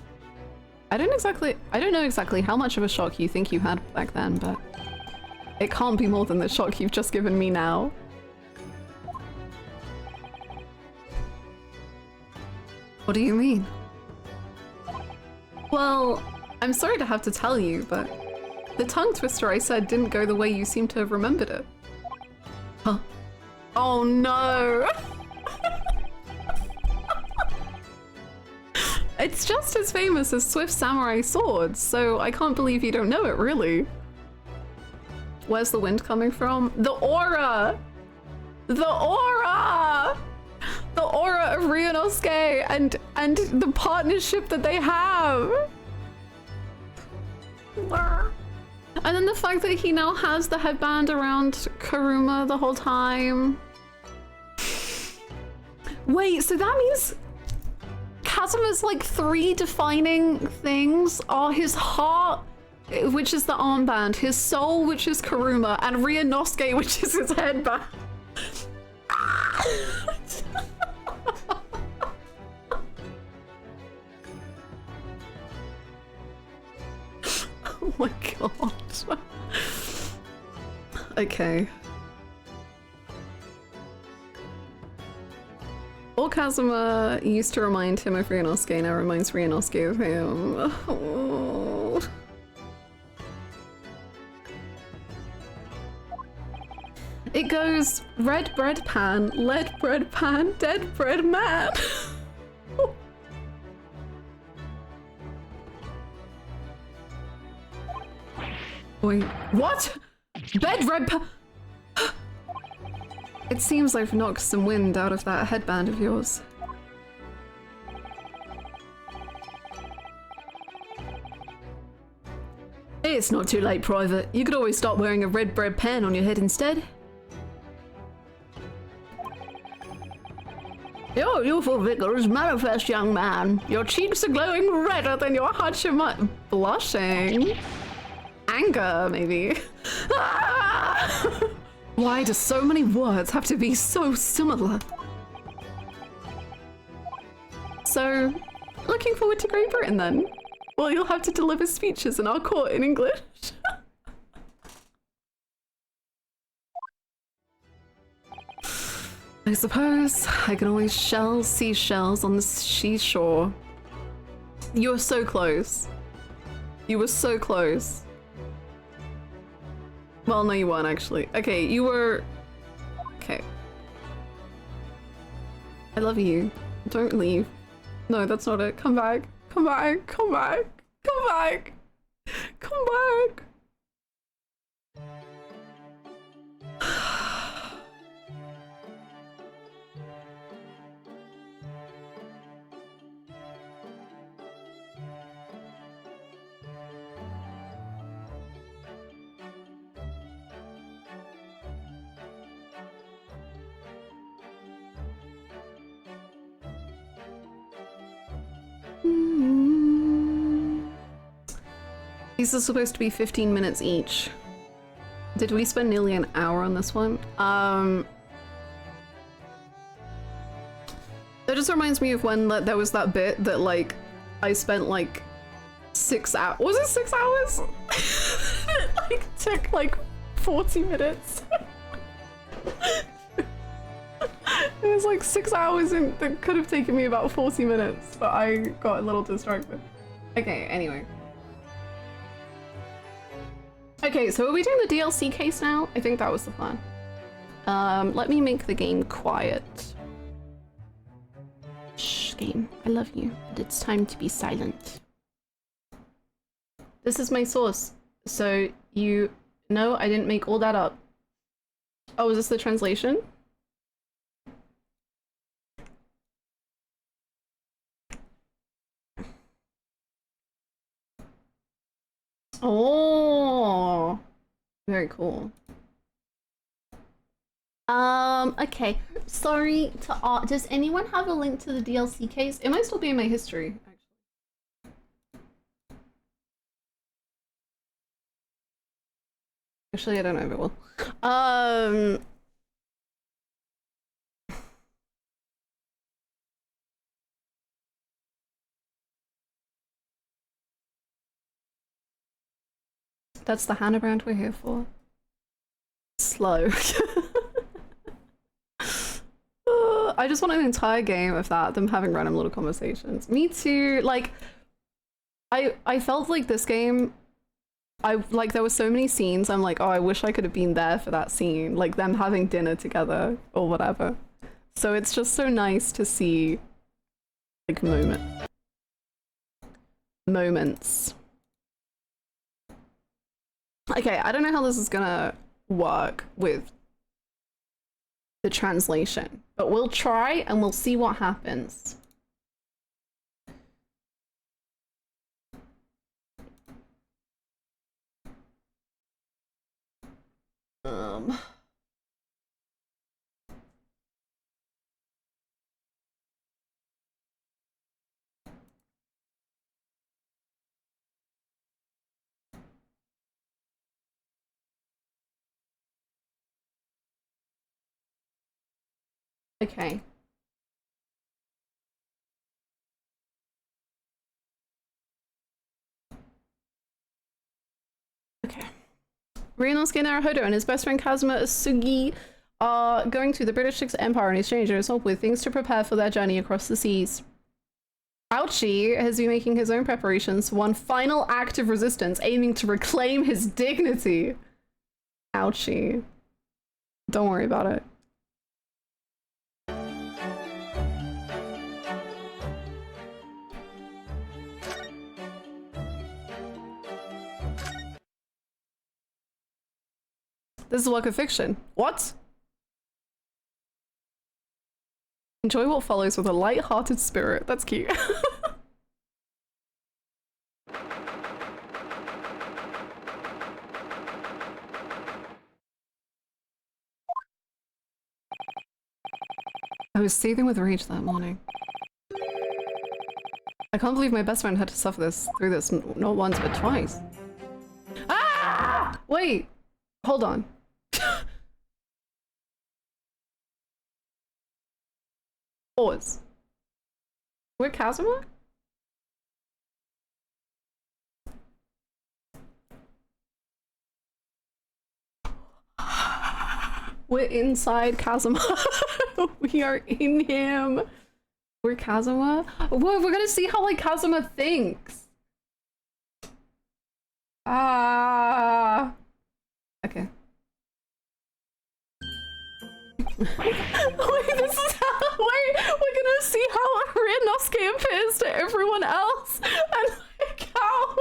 Speaker 1: I don't know exactly how much of a shock you think you had back then, but it can't be more than the shock you've just given me now. What do you mean? Well, I'm sorry to have to tell you, but the tongue twister I said didn't go the way you seem to have remembered it. Huh? Oh no! It's just as famous as Swift Samurai Swords, so I can't believe you don't know it, really. Where's the wind coming from? The aura! The aura! The aura of Ryunosuke and the partnership that they have! And then the fact that he now has the headband around Karuma the whole time. Wait, so that means Kazuma's like 3 defining things are his heart, which is the armband, his soul, which is Karuma, and Ryunosuke, which is his headband. Oh my god. Okay. All Kazuma used to remind him of Ryunosuke now reminds Ryunosuke of him. Oh. It goes red bread pan, lead bread pan, dead bread man. Wait, what? Bed red pan? It seems I've knocked some wind out of that headband of yours. It's not too late, Private. You could always start wearing a red bread pan on your head instead.
Speaker 4: Your youthful vigor is manifest, young man. Your cheeks are glowing redder than your Hachima.
Speaker 1: Blushing? Anger, maybe. Why do so many words have to be so similar? So, looking forward to Great Britain then. Well, you'll have to deliver speeches in our court in English. I suppose I can always shell seashells on the seashore. You were so close. You were so close. Well, no, you weren't actually. Okay, you were... Okay. I love you. Don't leave. No, that's not it. Come back. Come back. Come back. Come back. Come back. These are supposed to be 15 minutes each. Did we spend nearly an hour on this one? That just reminds me of when there was that bit that like I spent like 6 hours. Was it 6 hours? It like took like 40 minutes. It was like 6 hours and that could have taken me about 40 minutes, but I got a little distracted. Okay, anyway. Okay, so are we doing the DLC case now? I think that was the plan. Let me make the game quiet. Shh, game. I love you, but it's time to be silent. This is my source, so you know I didn't make all that up. Oh, is this the translation? Oh, very cool. Okay. Sorry to all. Does anyone have a link to the DLC case? It might still be in my history, actually. I don't know if it will. That's the Hannah brand we're here for. Slow. I just want an entire game of that, them having random little conversations. Me too. Like, I felt like this game, there were so many scenes, I'm like, oh, I wish I could have been there for that scene. Like, them having dinner together or whatever. So it's just so nice to see, like, moments. Okay, I don't know how this is gonna work with the translation, but we'll try and we'll see what happens. Okay. Okay. Ryunosuke Naruhodo and his best friend Kazuma Sugi are going to the British Empire in exchange and hope with things to prepare for their journey across the seas. Ouchie has been making his own preparations for one final act of resistance, aiming to reclaim his dignity. Ouchie. Don't worry about it. This is a work of fiction. What? Enjoy what follows with a light-hearted spirit. That's cute. I was seething with rage that morning. I can't believe my best friend had to suffer through this not once but twice. Ah! Wait, hold on. Pause. We're Kazuma? We're inside Kazuma. We are in him. We're Kazuma. Whoa, we're gonna see how like Kazuma thinks. Ah. Okay. Wait, this is how. Wait, we're gonna see how Ryunosuke appears to everyone else, and like how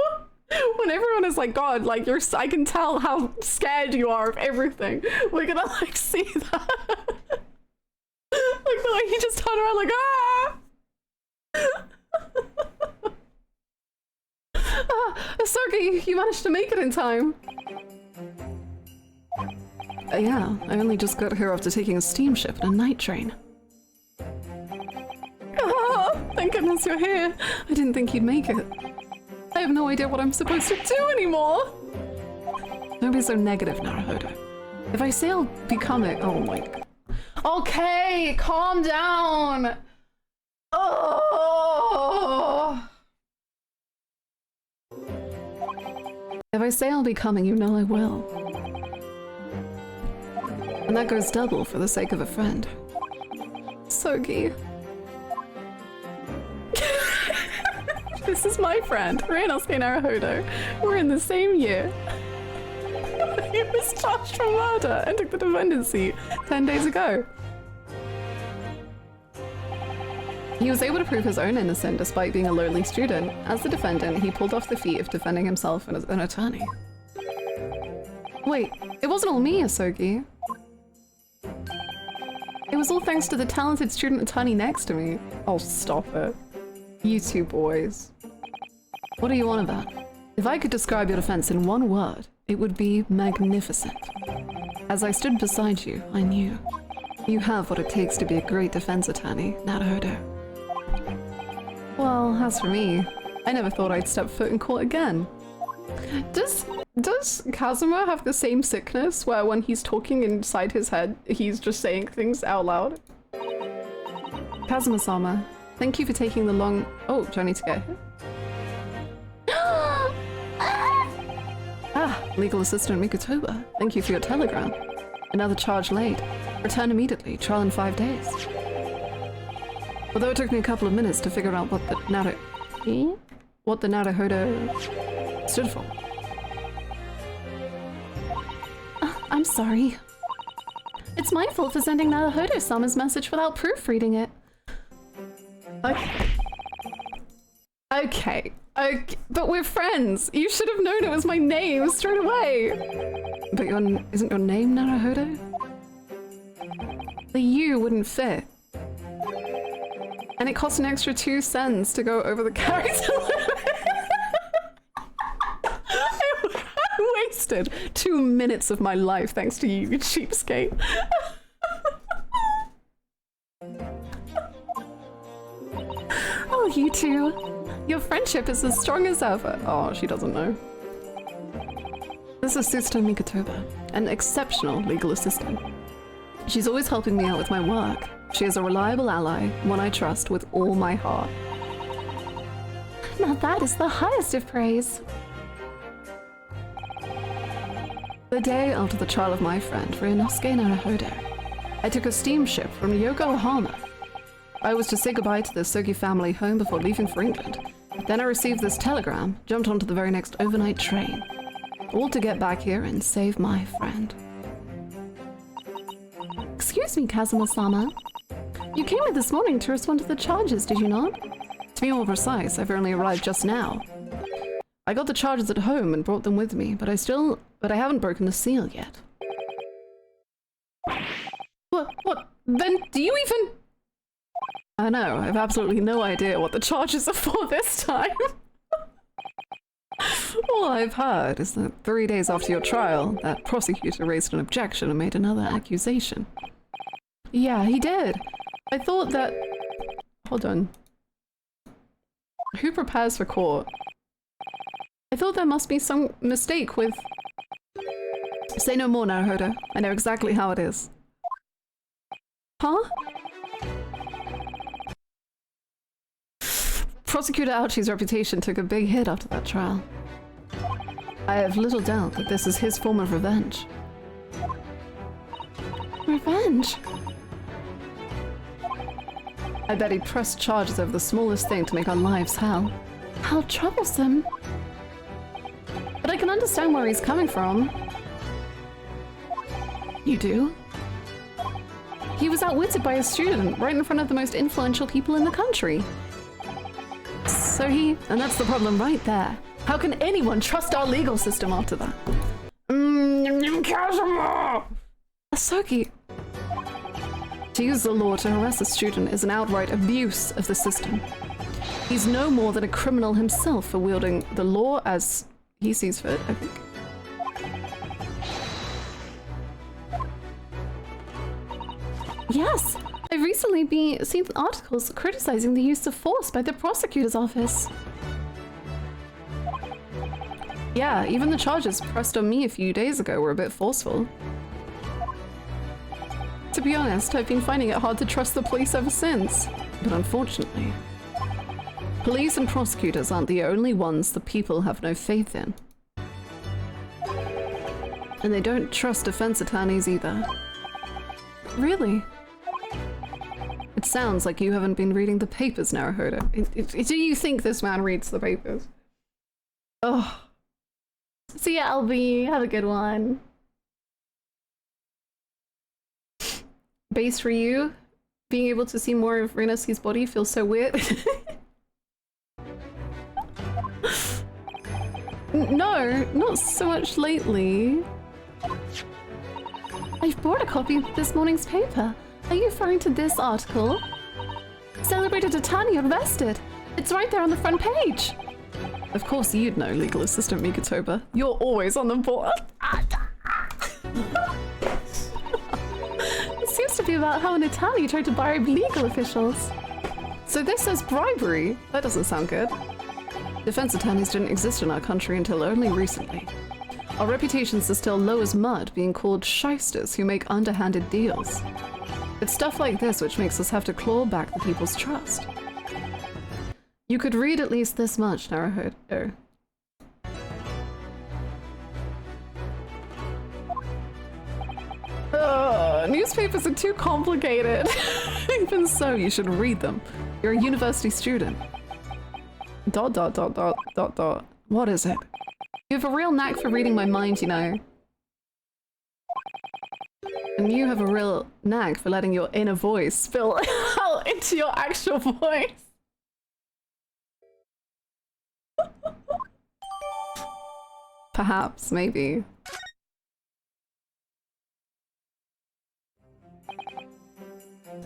Speaker 1: when everyone is like, God, like I can tell how scared you are of everything. We're gonna like see that, like the way he just turned around, like Ahsoka, you managed to make it in time. Yeah, I only just got here after taking a steamship and a night train. Thank goodness you're here. I didn't think you'd make it. I have no idea what I'm supposed to do anymore. Don't be so negative, Naruhodo. If I say I'll become it, oh my god. Okay, calm down. Oh. If I say I'll be coming, you know I will. And that goes double for the sake of a friend. Sogi. This is my friend, Ryunosuke Naruhodo. We're in the same year. He was charged for murder and took the defendancy 10 days ago. He was able to prove his own innocence despite being a lowly student. As the defendant, he pulled off the feat of defending himself as an attorney. Wait, it wasn't all me, Asogi. It was all thanks to the talented student attorney next to me. Oh, stop it. You two boys. What are you on about? If I could describe your defense in one word, it would be magnificent. As I stood beside you, I knew. You have what it takes to be a great defense attorney, Naruhodo. Well, as for me, I never thought I'd step foot in court again. Does Kazuma have the same sickness where when he's talking inside his head, he's just saying things out loud? Kazuma-sama, thank you for taking the long... Oh, do I need to get hit? Legal assistant Mikotoba, thank you for your telegram. Another charge laid. Return immediately, trial in 5 days. Although it took me a couple of minutes to figure out what the Naruhodo stood for. I'm sorry. It's my fault for sending Naruhodo-sama's message without proofreading it. Okay, but we're friends. You should have known it was my name straight away. But isn't your name Naruhodo? The U wouldn't fit. And it cost an extra 2 cents to go over the character limit. I wasted 2 minutes of my life thanks to you, you cheapskate. Oh, you two. Your friendship is as strong as ever. Oh, she doesn't know. This is Sister Mikotoba, an exceptional legal assistant. She's always helping me out with my work. She is a reliable ally, one I trust with all my heart.
Speaker 3: Now that is the highest of praise.
Speaker 1: The day after the trial of my friend, Ryunosuke Naruhodo, I took a steamship from Yokohama. I was to say goodbye to the Sogi family home before leaving for England. Then I received this telegram, jumped onto the very next overnight train. All to get back here and save my friend.
Speaker 3: Excuse me, Kazuma-sama. You came here this morning to respond to the charges, did you not?
Speaker 1: To be more precise, I've only arrived just now. I got the charges at home and brought them with me, but I haven't broken the seal yet. What? Then do you even... I know, I have absolutely no idea what the charges are for this time. All I've heard is that 3 days after your trial, that prosecutor raised an objection and made another accusation. Yeah, he did. I thought that... Hold on. Who prepares for court? I thought there must be some mistake with... Say no more, Naruhodo. I know exactly how it is. Huh? Prosecutor Ouchi's reputation took a big hit after that trial. I have little doubt that this is his form of revenge.
Speaker 3: Revenge?
Speaker 1: I bet he pressed charges over the smallest thing to make our lives hell.
Speaker 3: How troublesome.
Speaker 1: But I can understand where he's coming from. You do? He was outwitted by a student right in front of the most influential people in the country. And that's the problem right there. How can anyone trust our legal system after that? Kazuma! Asogi. To use the law to harass a student is an outright abuse of the system. He's no more than a criminal himself for wielding the law as he sees fit, I think.
Speaker 3: Yes,
Speaker 1: I've
Speaker 3: recently seen articles criticizing the use of force by the prosecutor's office. Yeah, even the charges pressed on me a few days ago were a bit forceful. To be honest, I've been finding it hard to trust the police ever since. But unfortunately, police and prosecutors aren't the only ones the people have no faith in. And they don't trust defense attorneys either. Really? It sounds like you haven't been reading the papers, Naruhodo. Do you think this man reads the papers? Oh. See ya, LB. Have a good one. Base for you. Being able to see more of Renoski's body feels so weird. No, not so much lately. I've brought a copy of this morning's paper. Are you referring to this article? Celebrated attorney arrested. It's right there on the front page. Of course you'd know, legal assistant Mikatoba. You're always on the board. It seems to be about how an attorney tried to bribe legal officials. So this says bribery. That doesn't sound good. Defense attorneys didn't exist in our country until only recently. Our reputations are still low as mud, being called shysters who make underhanded deals. It's stuff like this which makes us have to claw back the people's trust. You could read at least this much, Naruhodo. Newspapers are too complicated. Even so, you should read them. You're a university student. ... What is it? You have a real knack for reading my mind, you know. And you have a real knack for letting your inner voice spill out into your actual voice. Perhaps, maybe.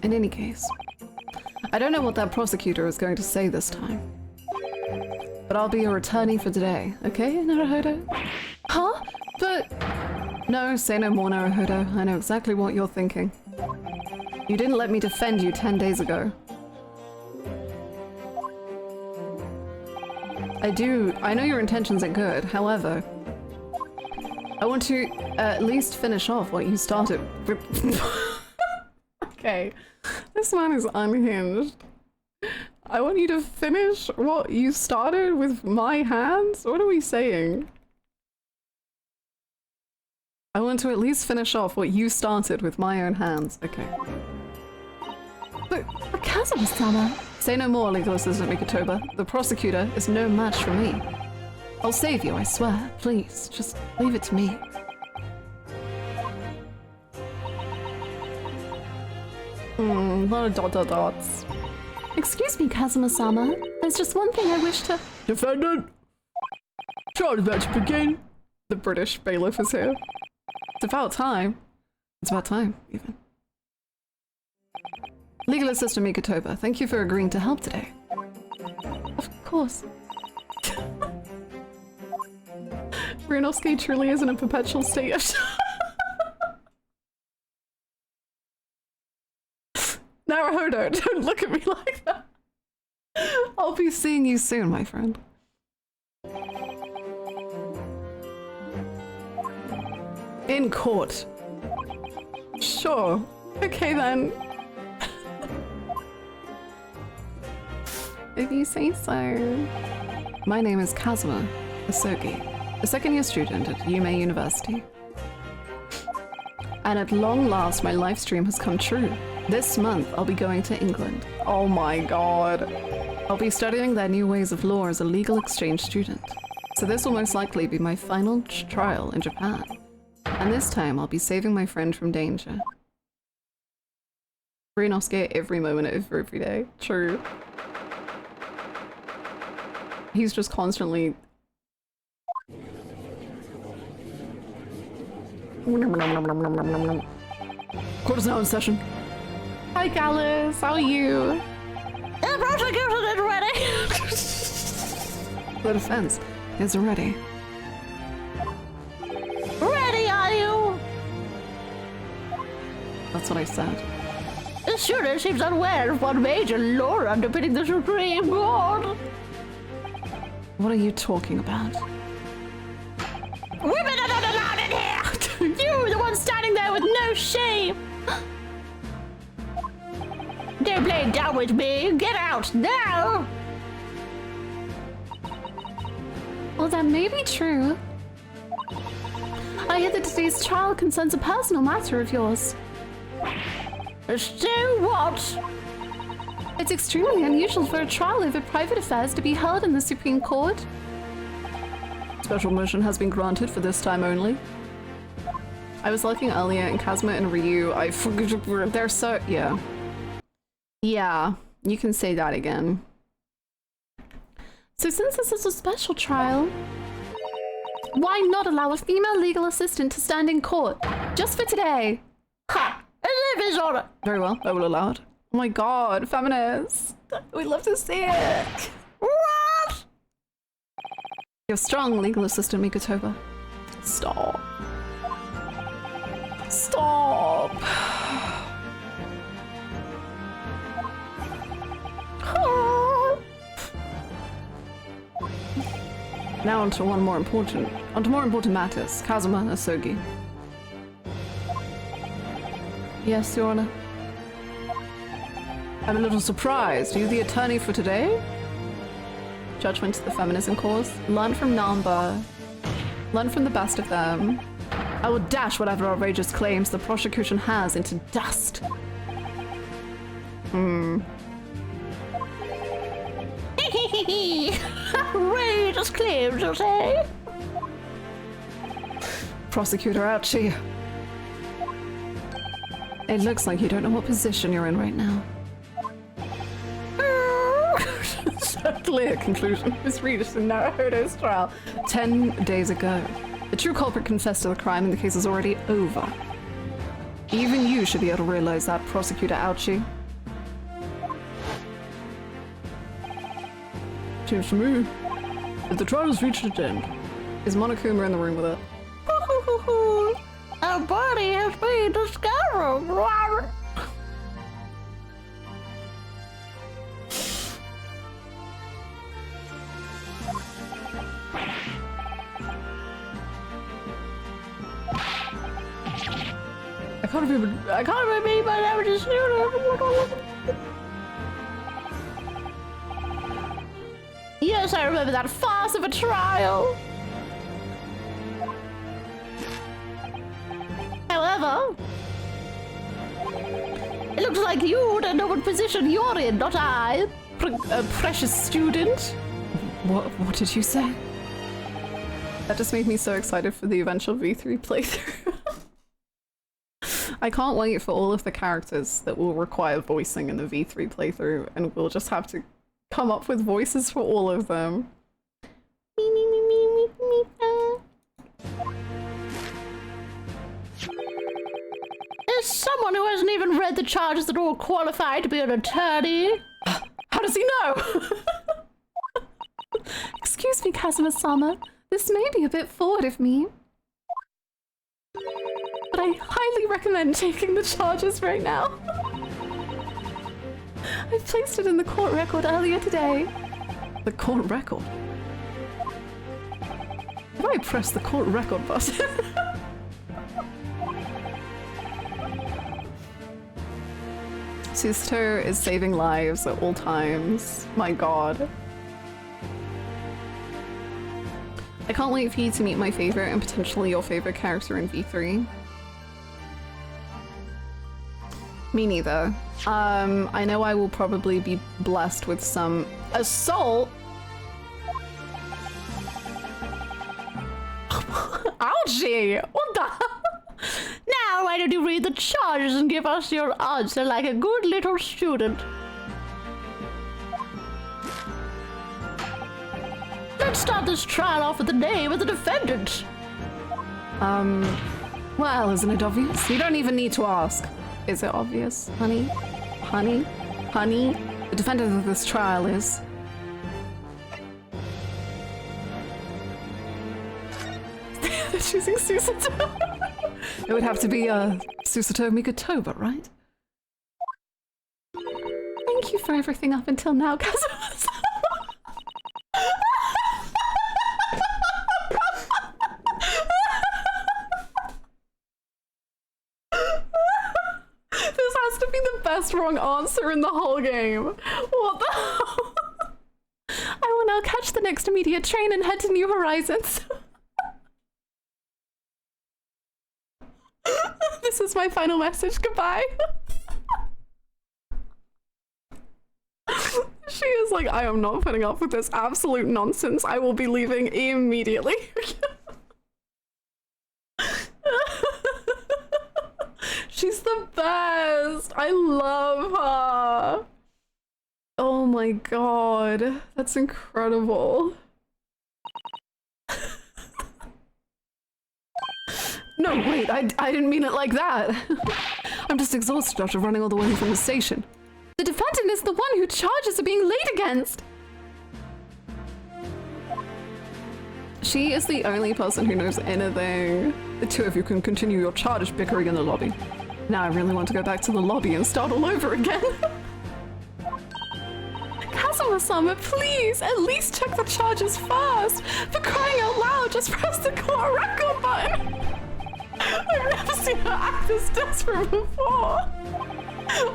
Speaker 3: In any case, I don't know what that prosecutor is going to say this time. But I'll be your attorney for today, okay, Naruhodo? Huh? But... No, say no more, Naruhodo. I know exactly what you're thinking. You didn't let me defend you 10 days ago. I know your intentions are good, however... I want to at least finish off what you started. Okay, this man is unhinged. I want you to finish what you started with my hands? What are we saying? I want to at least finish off what you started with my own hands. Okay. But Kazuma-sama...
Speaker 1: Say no more, legal assistant Mikatoba. The prosecutor is no match for me. I'll save you, I swear. Please, just leave it to me. A lot of dots.
Speaker 3: Excuse me, Kazuma-sama. There's just one thing I wish to...
Speaker 4: Defendant! Trial is about to begin.
Speaker 1: The British bailiff is here. It's about time. It's about time, even. Legal assistant Mikatoba, thank you for agreeing to help today.
Speaker 3: Of course.
Speaker 1: Ryunosuke truly is in a perpetual state of Naruhodo, don't look at me like that. I'll be seeing you soon, my friend. In court. Sure. Okay then. If you say so. My name is Kazuma Asogi, a second-year student at Yume University. And at long last, my life stream has come true. This month, I'll be going to England. Oh my god. I'll be studying their new ways of law as a legal exchange student. So this will most likely be my final trial in Japan. And this time, I'll be saving my friend from danger. Ryunosuke every moment of every day. True. He's just constantly...
Speaker 4: Court is now in session.
Speaker 1: Hi Gallus, how are you?
Speaker 4: The prosecution is ready!
Speaker 1: The defense is ready.
Speaker 4: Ready, are you?
Speaker 1: That's what I said.
Speaker 4: The student seems unaware of one major lore underpinning the Supreme Court.
Speaker 3: What are you talking about?
Speaker 4: Women are not allowed in here! You, the one standing there with no shame! Don't play dumb with me! Get out now!
Speaker 3: Well, that may be true. I hear that today's trial concerns a personal matter of yours.
Speaker 4: So what?
Speaker 3: It's extremely unusual for a trial over private affairs to be held in the Supreme Court. Special motion has been granted for this time only. I was looking earlier and Kazuma and Ryu, they're so, yeah. Yeah, you can say that again. So since this is a special trial, why not allow a female legal assistant to stand in court? Just for today.
Speaker 4: Ha! As if it's on it!
Speaker 3: Very well, I will allow it. Oh my god, feminists. We'd love to see it.
Speaker 4: What?
Speaker 3: Your strong legal assistant, Mikotoba. Stop. Stop. Now onto more important matters. Kazuma Asogi. Yes, Your Honor. I'm a little surprised. Are you the attorney for today? Judgment to the feminism cause. Learn from Namba. Learn from the best of them. I will dash whatever outrageous claims the prosecution has into dust.
Speaker 4: Outrageous claims, you say?
Speaker 3: Prosecutor Ouchie. It looks like you don't know what position you're in right now. Clear conclusion. Miss Regis in Naruto's trial 10 days ago. The true culprit confessed to the crime and the case is already over. Even you should be able to realize that, Prosecutor Ouchie. Seems to me that the trial has reached its end. Is Monokuma in the room with it?
Speaker 4: Our body has been discovered. I can't remember my name is student. Yes, I remember that farce of a trial. However, it looks like you don't know what position you're in, not I.
Speaker 3: Precious student. What did you say? That just made me so excited for the eventual V3 playthrough. I can't wait for all of the characters that will require voicing in the V3 playthrough, and we'll just have to come up with voices for all of them.
Speaker 4: Is someone who hasn't even read the charges at all qualified to be an attorney?
Speaker 3: How does he know? Excuse me, Kazuma-sama. This may be a bit forward of me, but I highly recommend taking the charges right now. I placed it in the court record earlier today. The court record? Have I pressed the court record button? Susato is saving lives at all times. My god. I can't wait for you to meet my favorite and potentially your favorite character in V3. Me neither. I know I will probably be blessed with some assault. Ouchie! What the hell?
Speaker 4: Now, why don't you read the charges and give us your answer like a good little student? Let's start this trial off with the name of the defendant.
Speaker 3: Well, isn't it obvious? You don't even need to ask. Is it obvious, honey? Honey? Honey? The defendant of this trial is... They're choosing Susato. It would have to be, Susato Mikotoba, right? for everything up until now, Kazuma. This has to be the best wrong answer in the whole game. What the hell? I will now catch the next immediate train and head to New Horizons. This is my final message. Goodbye. She is like, I am not putting up with this absolute nonsense. I will be leaving immediately. She's the best. I love her. Oh my god. That's incredible. No, wait, I didn't mean it like that. I'm just exhausted after running all the way from the station. The defendant is the one who charges are being laid against. She is the only person who knows anything. The two of you can continue your childish bickering in the lobby. Now I really want to go back to the lobby and start all over again. Kazuma-sama, please, at least check the charges first. For crying out loud, just press the court record button. I've never seen her act this desperate before.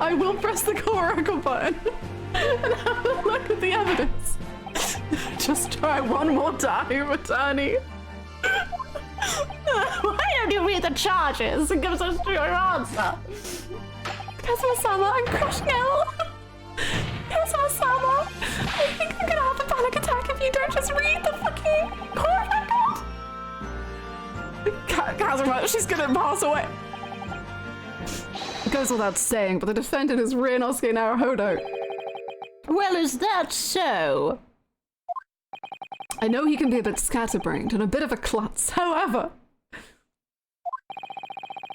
Speaker 3: I will press the court record button and have a look at the evidence. Just try one more time, attorney.
Speaker 4: Why don't you read the charges and give us your answer?
Speaker 3: Kazuma-sama, I'm crushing ill. Kazuma-sama, I think I'm gonna have a panic attack if you don't just read the fucking court record. Kazuma, she's gonna pass away. It goes without saying, but the defendant is Ryunosuke Naruhodo.
Speaker 4: Well, is that so?
Speaker 3: I know he can be a bit scatterbrained and a bit of a klutz. However,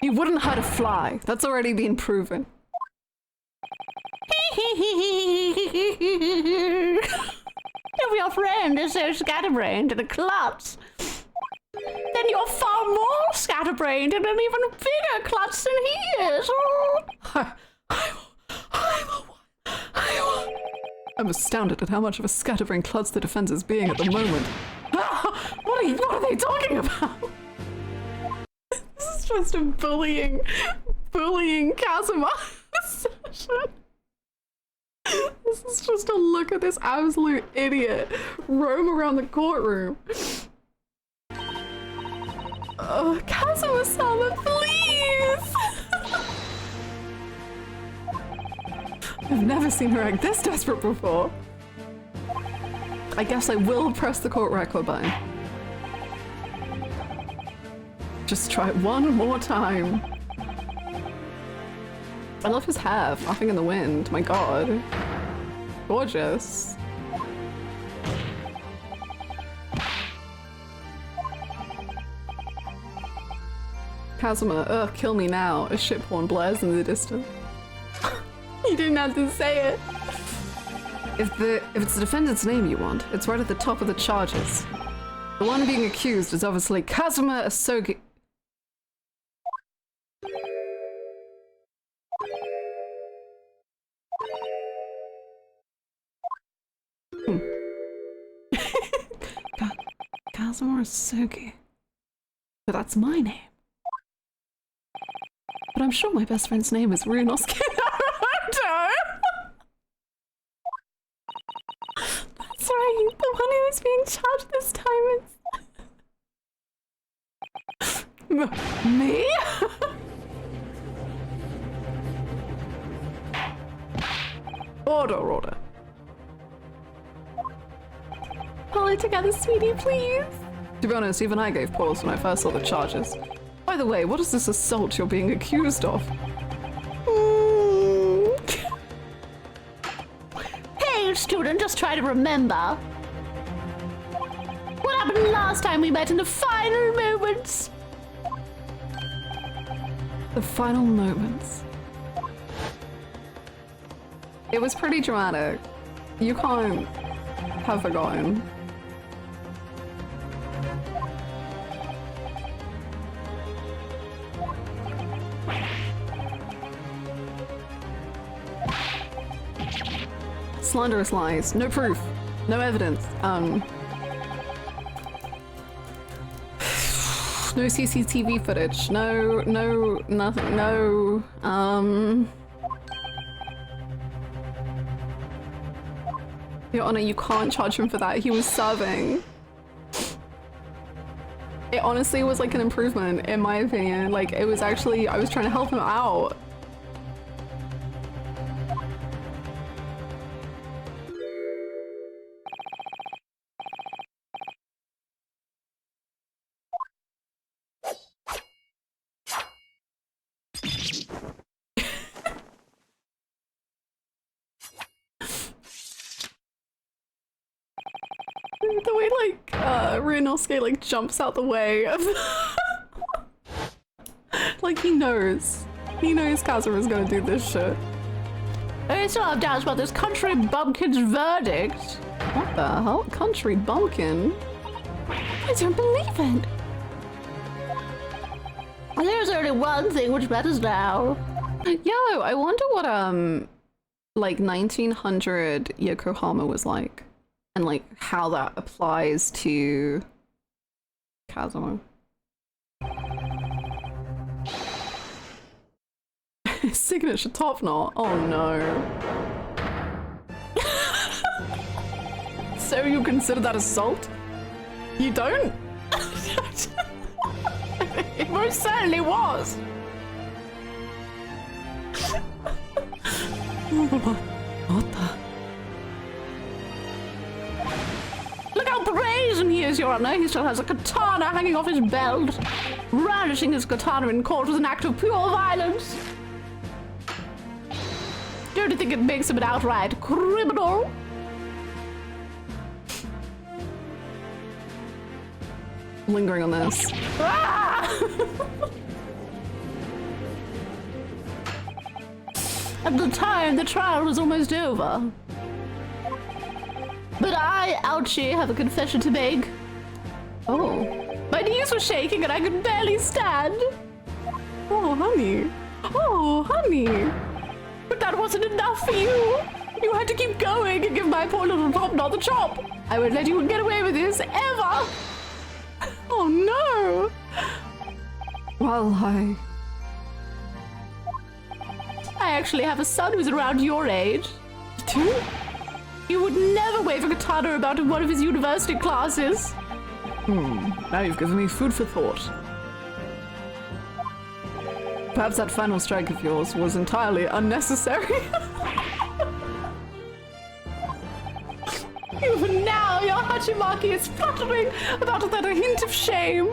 Speaker 3: he wouldn't hurt a fly. That's already been proven.
Speaker 4: If your friend is so scatterbrained and a klutz, then you're far more scatterbrained and an even bigger klutz than he is.
Speaker 3: I'm astounded at how much of a scatterbrained klutz the defense is being at the moment. What are they talking about? This is just a bullying Kazuma session. This is just a look at this absolute idiot roam around the courtroom. Oh, Kazuma-sama, please! I've never seen her act this desperate before. I guess I will press the court record button. Just try it one more time. I love his hair flapping in the wind. My god. Gorgeous. Kazuma, kill me now. A ship horn blares in the distance. You didn't have to say it. If it's the defendant's name you want, it's right at the top of the charges. The one being accused is obviously Kazuma Asogi. Kazuma Asogi. But that's my name. But I'm sure my best friend's name is Ryunosuke Naruhodo. That's right, the one who is being charged this time is... Me? Order. Pull it together, sweetie, please. To be honest, even I gave pause when I first saw the charges. By the way, what is this assault you're being accused of?
Speaker 4: Hey, student, just try to remember. What happened last time we met in the final moments?
Speaker 3: The final moments. It was pretty dramatic. You can't have forgotten.
Speaker 1: slanderous lies. No proof. No evidence. No CCTV footage. No, nothing. No, Your Honor, you can't charge him for that. He was serving. It honestly was like an improvement, in my opinion. Like, it was actually, I was trying to help him out. The way, like, Ryunosuke, like, jumps out the way of like, he knows. He knows Kazuma's gonna do this shit.
Speaker 4: I still have doubts about this country bumpkin's verdict.
Speaker 1: What the hell? Country bumpkin?
Speaker 4: I don't believe it. There's only one thing which matters now.
Speaker 1: Yo, I wonder what, like, 1900 Yokohama was like. And, like, how that applies to Kazuma. Signature top knot? Oh no. So you consider that assault? You don't?
Speaker 4: It most certainly was.
Speaker 1: What the?
Speaker 4: Look how brazen he is, Your Honor. He still has a katana hanging off his belt. Brandishing his katana in court was an act of pure violence. Don't you think it makes him an outright criminal?
Speaker 1: Lingering on this.
Speaker 4: Ah! At the time, the trial was almost over. But I, Ouchie, have a confession to make.
Speaker 1: Oh.
Speaker 4: My knees were shaking and I could barely stand.
Speaker 1: Oh, honey. Oh, honey.
Speaker 4: But that wasn't enough for you. You had to keep going and give my poor little top knot the chop. I won't let you get away with this, ever.
Speaker 1: Oh, no. Well,
Speaker 4: I actually have a son who's around your age.
Speaker 1: Two?
Speaker 4: You would never wave a katana about in one of his university classes.
Speaker 1: Now you've given me food for thought. Perhaps that final strike of yours was entirely unnecessary.
Speaker 4: Even now, your Hachimaki is fluttering about that a hint of shame.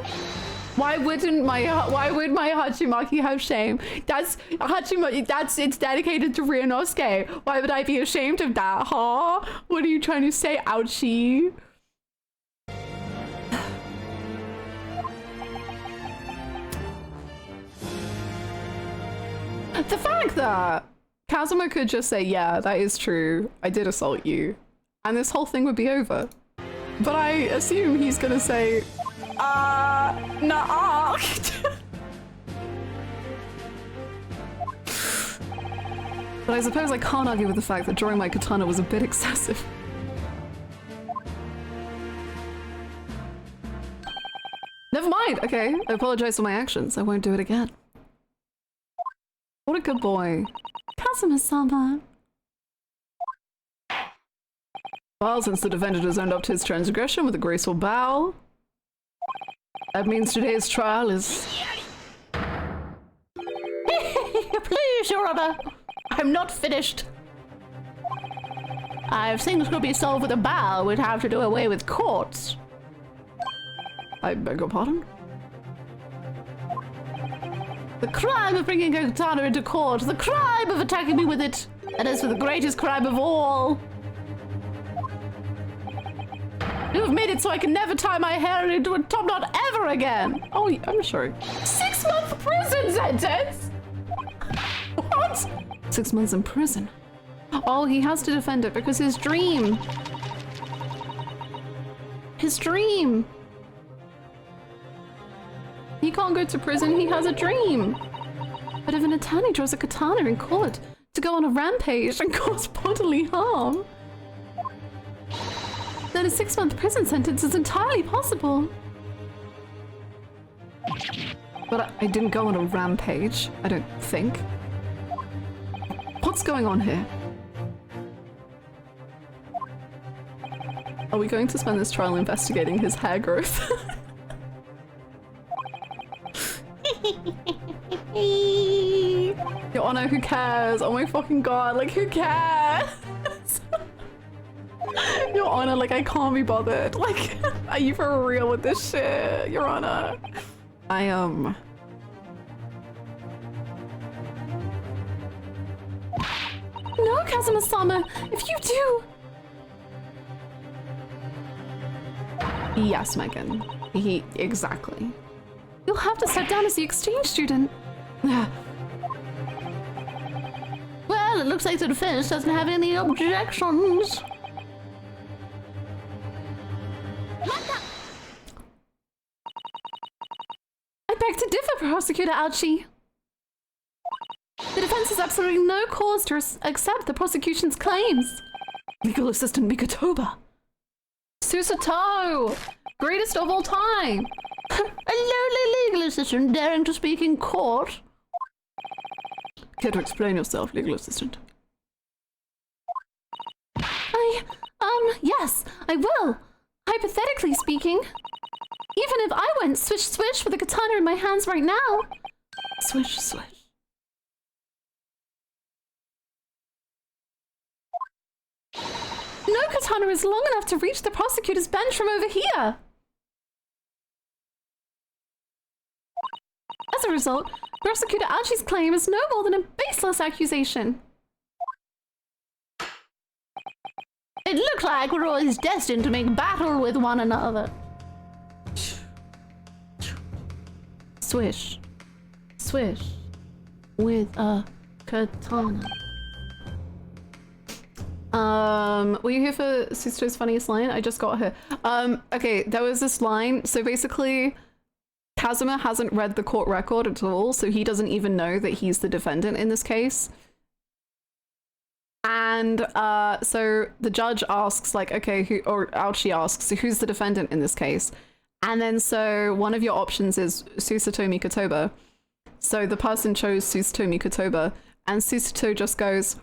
Speaker 1: Why would my Hachimaki have shame? That's Hachimaki. It's dedicated to Ryunosuke. Why would I be ashamed of that, huh? What are you trying to say, ouchie? The fact that Kazuma could just say, yeah, that is true, I did assault you, and this whole thing would be over. But I assume he's gonna say, nah. But I suppose I can't argue with the fact that drawing my katana was a bit excessive. Never mind, okay. I apologize for my actions. I won't do it again. What a good boy. Kazuma-sama. Well, since the defendant has owned up to his transgression with a graceful bow, that means today's trial is...
Speaker 4: Please, Your Honor. I'm not finished. If things could be solved with a bow, we'd have to do away with courts.
Speaker 1: I beg your pardon?
Speaker 4: The crime of bringing a katana into court, the crime of attacking me with it, and as for the greatest crime of all, you have made it so I can never tie my hair into a top knot ever again.
Speaker 1: Oh, I'm sorry.
Speaker 4: 6-month prison sentence? What?
Speaker 1: 6 months in prison. Oh, he has to defend it because his dream. His dream. He can't go to prison, he has a dream. But if an attorney draws a katana in court to go on a rampage and cause bodily harm,
Speaker 3: 6-month prison sentence is entirely possible. But I didn't go on a rampage, I don't think. What's going on here? Are we going to spend this trial investigating his hair growth? Your Honor, who cares? Oh my fucking god, like who cares? Your Honor, like I can't be bothered. Like, are you for real with this shit? Your Honor. No, Kazuma-sama, if you do... Yes, Megan. Exactly. You'll have to step down as the exchange student.
Speaker 4: Well, it looks like the defense doesn't have any objections.
Speaker 3: I beg to differ, Prosecutor Ouchi. The defense has absolutely no cause to accept the prosecution's claims. Legal Assistant Mikotoba. Susato! Greatest of all time!
Speaker 4: A lowly legal assistant daring to speak in court.
Speaker 3: Care to explain yourself, Legal Assistant? Yes, I will. Hypothetically speaking. Even if I went swish swish with a katana in my hands right now. Swish swish. No katana is long enough to reach the prosecutor's bench from over here. As a result, Prosecutor Ouchi's claim is no more than a baseless accusation.
Speaker 4: It looks like we're always destined to make battle with one another.
Speaker 3: Swish. Swish. With a katana. Were you here for Susto's funniest line? I just got her. Okay, there was this line. So basically, Kazuma hasn't read the court record at all, so he doesn't even know that he's the defendant in this case. And so the judge asks, like, okay, or Ouchi asks, so who's the defendant in this case? And then so one of your options is Susato Mikotoba. So the person chose Susato Mikotoba, and Susato just goes,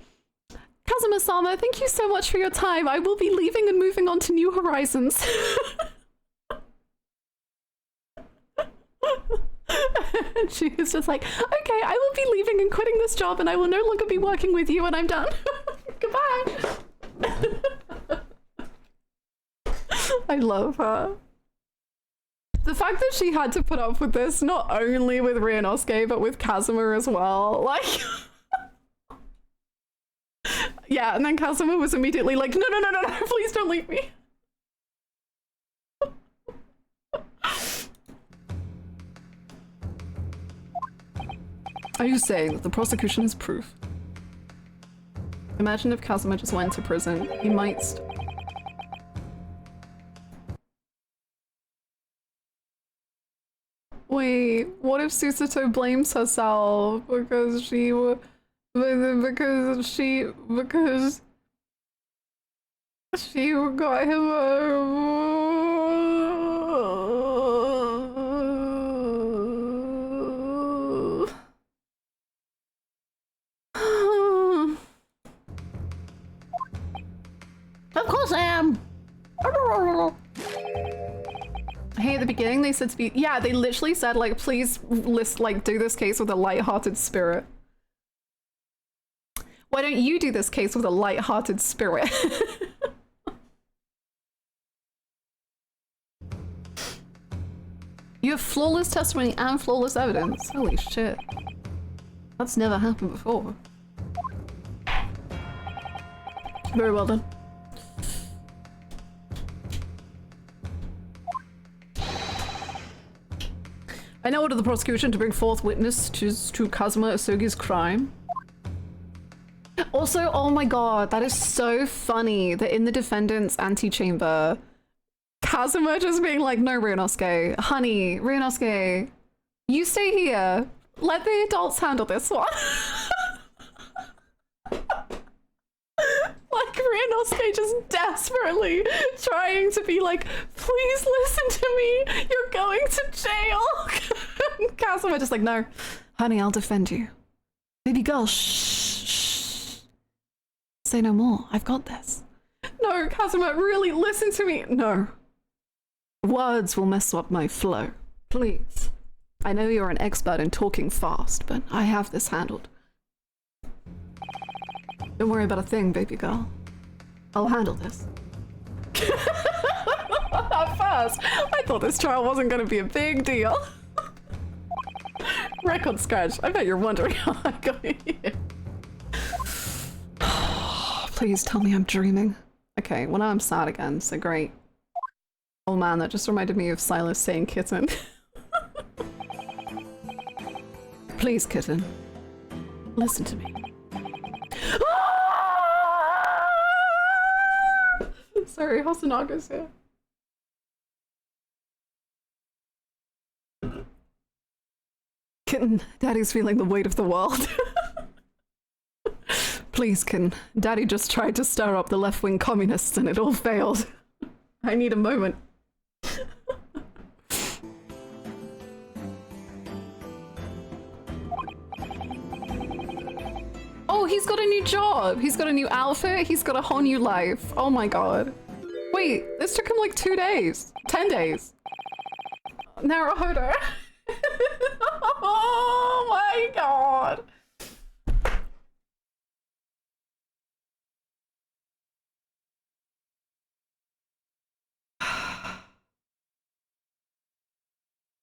Speaker 3: Kazuma-sama, thank you so much for your time. I will be leaving and moving on to new horizons. And she was just like, okay, I will be leaving and quitting this job and I will no longer be working with you when I'm done. Goodbye. I love her. The fact that she had to put up with this, not only with Ryunosuke, but with Kazuma as well, like... Yeah, and then Kazuma was immediately like, no, no, no, no, no, please don't leave me. Are you saying that the prosecution has proof? Imagine if Kazuma just went to prison. He might Wait, what if Susato blames herself because she because she got him
Speaker 4: Of course I am.
Speaker 3: Hey, at the beginning they said to be, yeah, they literally said like, please do this case with a light-hearted spirit. Why don't you do this case with a light-hearted spirit? You have flawless testimony and flawless evidence. Holy shit. That's never happened before. Very well done. I now order the prosecution to bring forth witnesses to Kazuma Asugi's crime. Also, oh my god, that is so funny that in the defendant's antechamber, Kazuma just being like, no, Ryunosuke, honey, Ryunosuke, you stay here. Let the adults handle this one. Like,
Speaker 1: Ryanosuke just desperately trying to be like, please listen to me. You're going to jail. Kazuma just like, no, honey, I'll defend you. Baby girl, shh. Say no more. I've got this. No, Kazuma, really listen to me. No. Words will mess up my flow. Please. I know you're an expert in talking fast, but I have this handled. Don't worry about a thing, baby girl. I'll handle this. At first, I thought this trial wasn't going to be a big deal. Record scratch. I bet you're wondering how I got here. Please tell me I'm dreaming. Okay, well now I'm sad again, so great. Oh man, that just reminded me of Silas saying kitten. Please, kitten. Listen to me. Sorry, Hosanaga's here. Kitten, Daddy's feeling the weight of the world. Please, Kitten. Daddy just tried to stir up the left-wing communists and it all failed. I need a moment. Oh, he's got a new job. He's got a new outfit. He's got a whole new life. Oh my god. Wait, this took him like 2 days. 10 days. Naruhodo. Oh my god.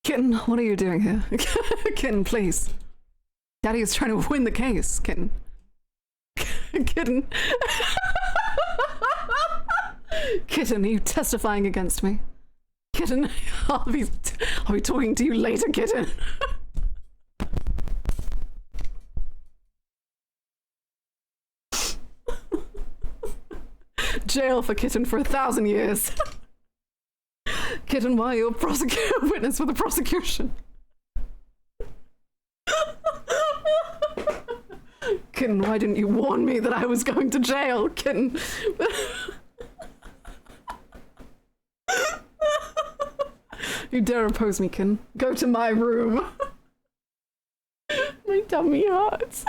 Speaker 1: Kitten, what are you doing here? Kitten, please. Daddy is trying to win the case, Kitten. Kitten. Kitten, are you testifying against me? Kitten, I'll be talking to you later, Kitten. Jail for Kitten for 1,000 years. Kitten, why are you a witness for the prosecution? Kitten, why didn't you warn me that I was going to jail? Kitten. You dare oppose me, Kitten. Go to my room. My tummy hurts.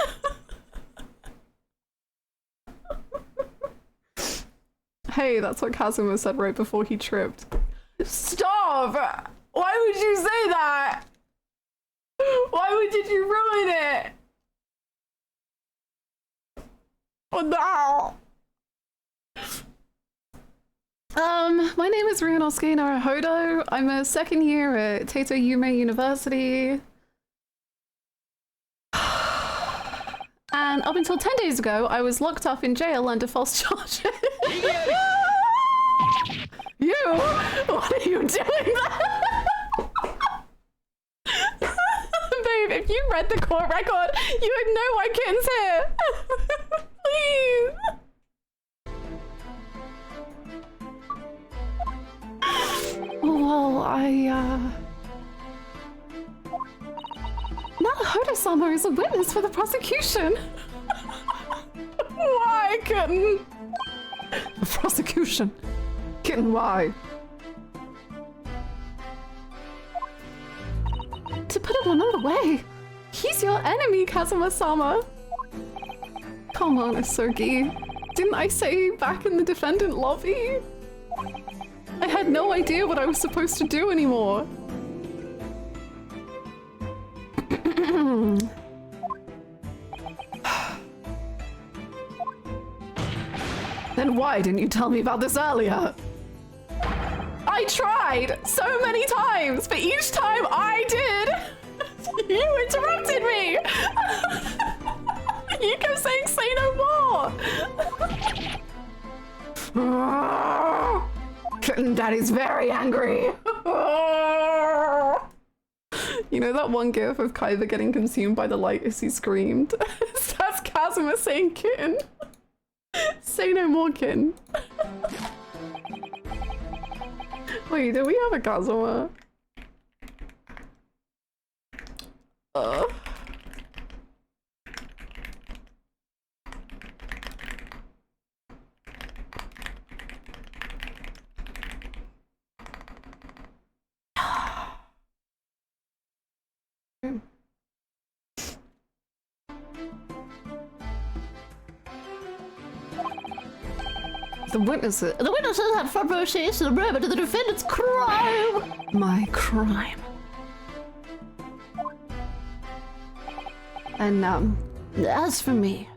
Speaker 1: Hey, that's what Kazuma said right before he tripped. Stop! Why would you say that? Did you ruin it? Oh no! My name is Ryanosuke Naruhodo. I'm a second year at Taito Yume University. And up until 10 days ago, I was locked up in jail under false charges. You? What are you doing there? Babe, if you read the court record, you would know why Kitten's here. Please. Well, Naruhodo-sama is a witness for the prosecution. Why, Kitten? The prosecution? Kitten, why? To put it another way, he's your enemy, Kazuma-sama. Come on, Isugi. Didn't I say back in the defendant lobby? I had no idea what I was supposed to do anymore. Then why didn't you tell me about this earlier? I tried so many times, but each time I did, you interrupted me. You kept saying, say no more. Kitten Daddy's very angry. You know that one gif of Kaiba getting consumed by the light as he screamed? That's Kazuma saying, Kitten. Say no more, Kitten. Wait, do we have a Kazuma?
Speaker 3: The witnesses
Speaker 4: had front row seats to the moment of the defendant's crime.
Speaker 3: my crime. And
Speaker 4: As for me,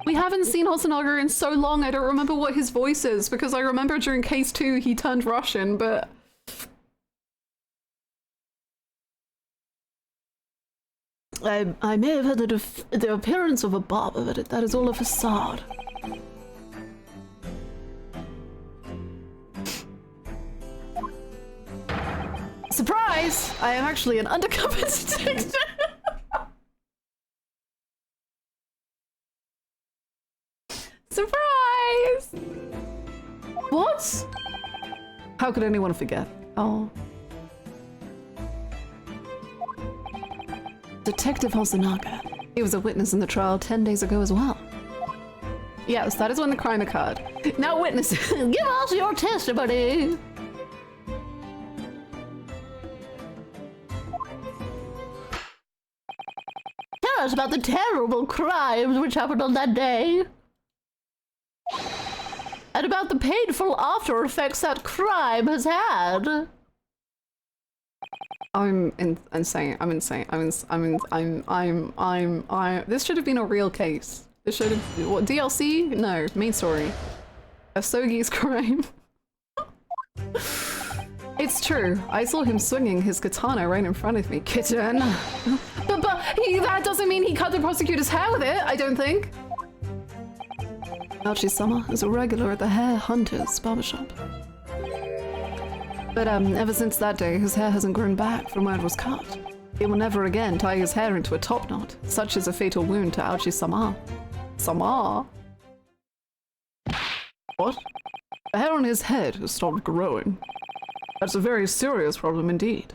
Speaker 3: we haven't seen Hosonaga in so long, I don't remember what his voice is, because I remember during case 2 he turned Russian, but...
Speaker 4: I may have had the appearance of a barber, but that is all a facade.
Speaker 3: Surprise! I am actually an undercover detective! Surprise! What? How could anyone forget? Oh. Detective Hosonaga. He was a witness in the trial 10 days ago as well. Yes, that is when the crime occurred. Now witnesses,
Speaker 4: Give us your testimony. Tell us about the terrible crimes which happened on that day. And about the painful after effects that crime has had.
Speaker 3: I'm insane. This should have been a real case. This should have, what, DLC? No, main story. Asogi's crime. It's true. I saw him swinging his katana right in front of me, kitten. but that doesn't mean he cut the prosecutor's hair with it, I don't think. Archie-sama is a regular at the hair hunter's barbershop. But ever since that day, his hair hasn't grown back from where it was cut. He will never again tie his hair into a top knot. Such is a fatal wound to Archie-sama. Sama? What? The hair on his head has stopped growing. That's a very serious problem indeed.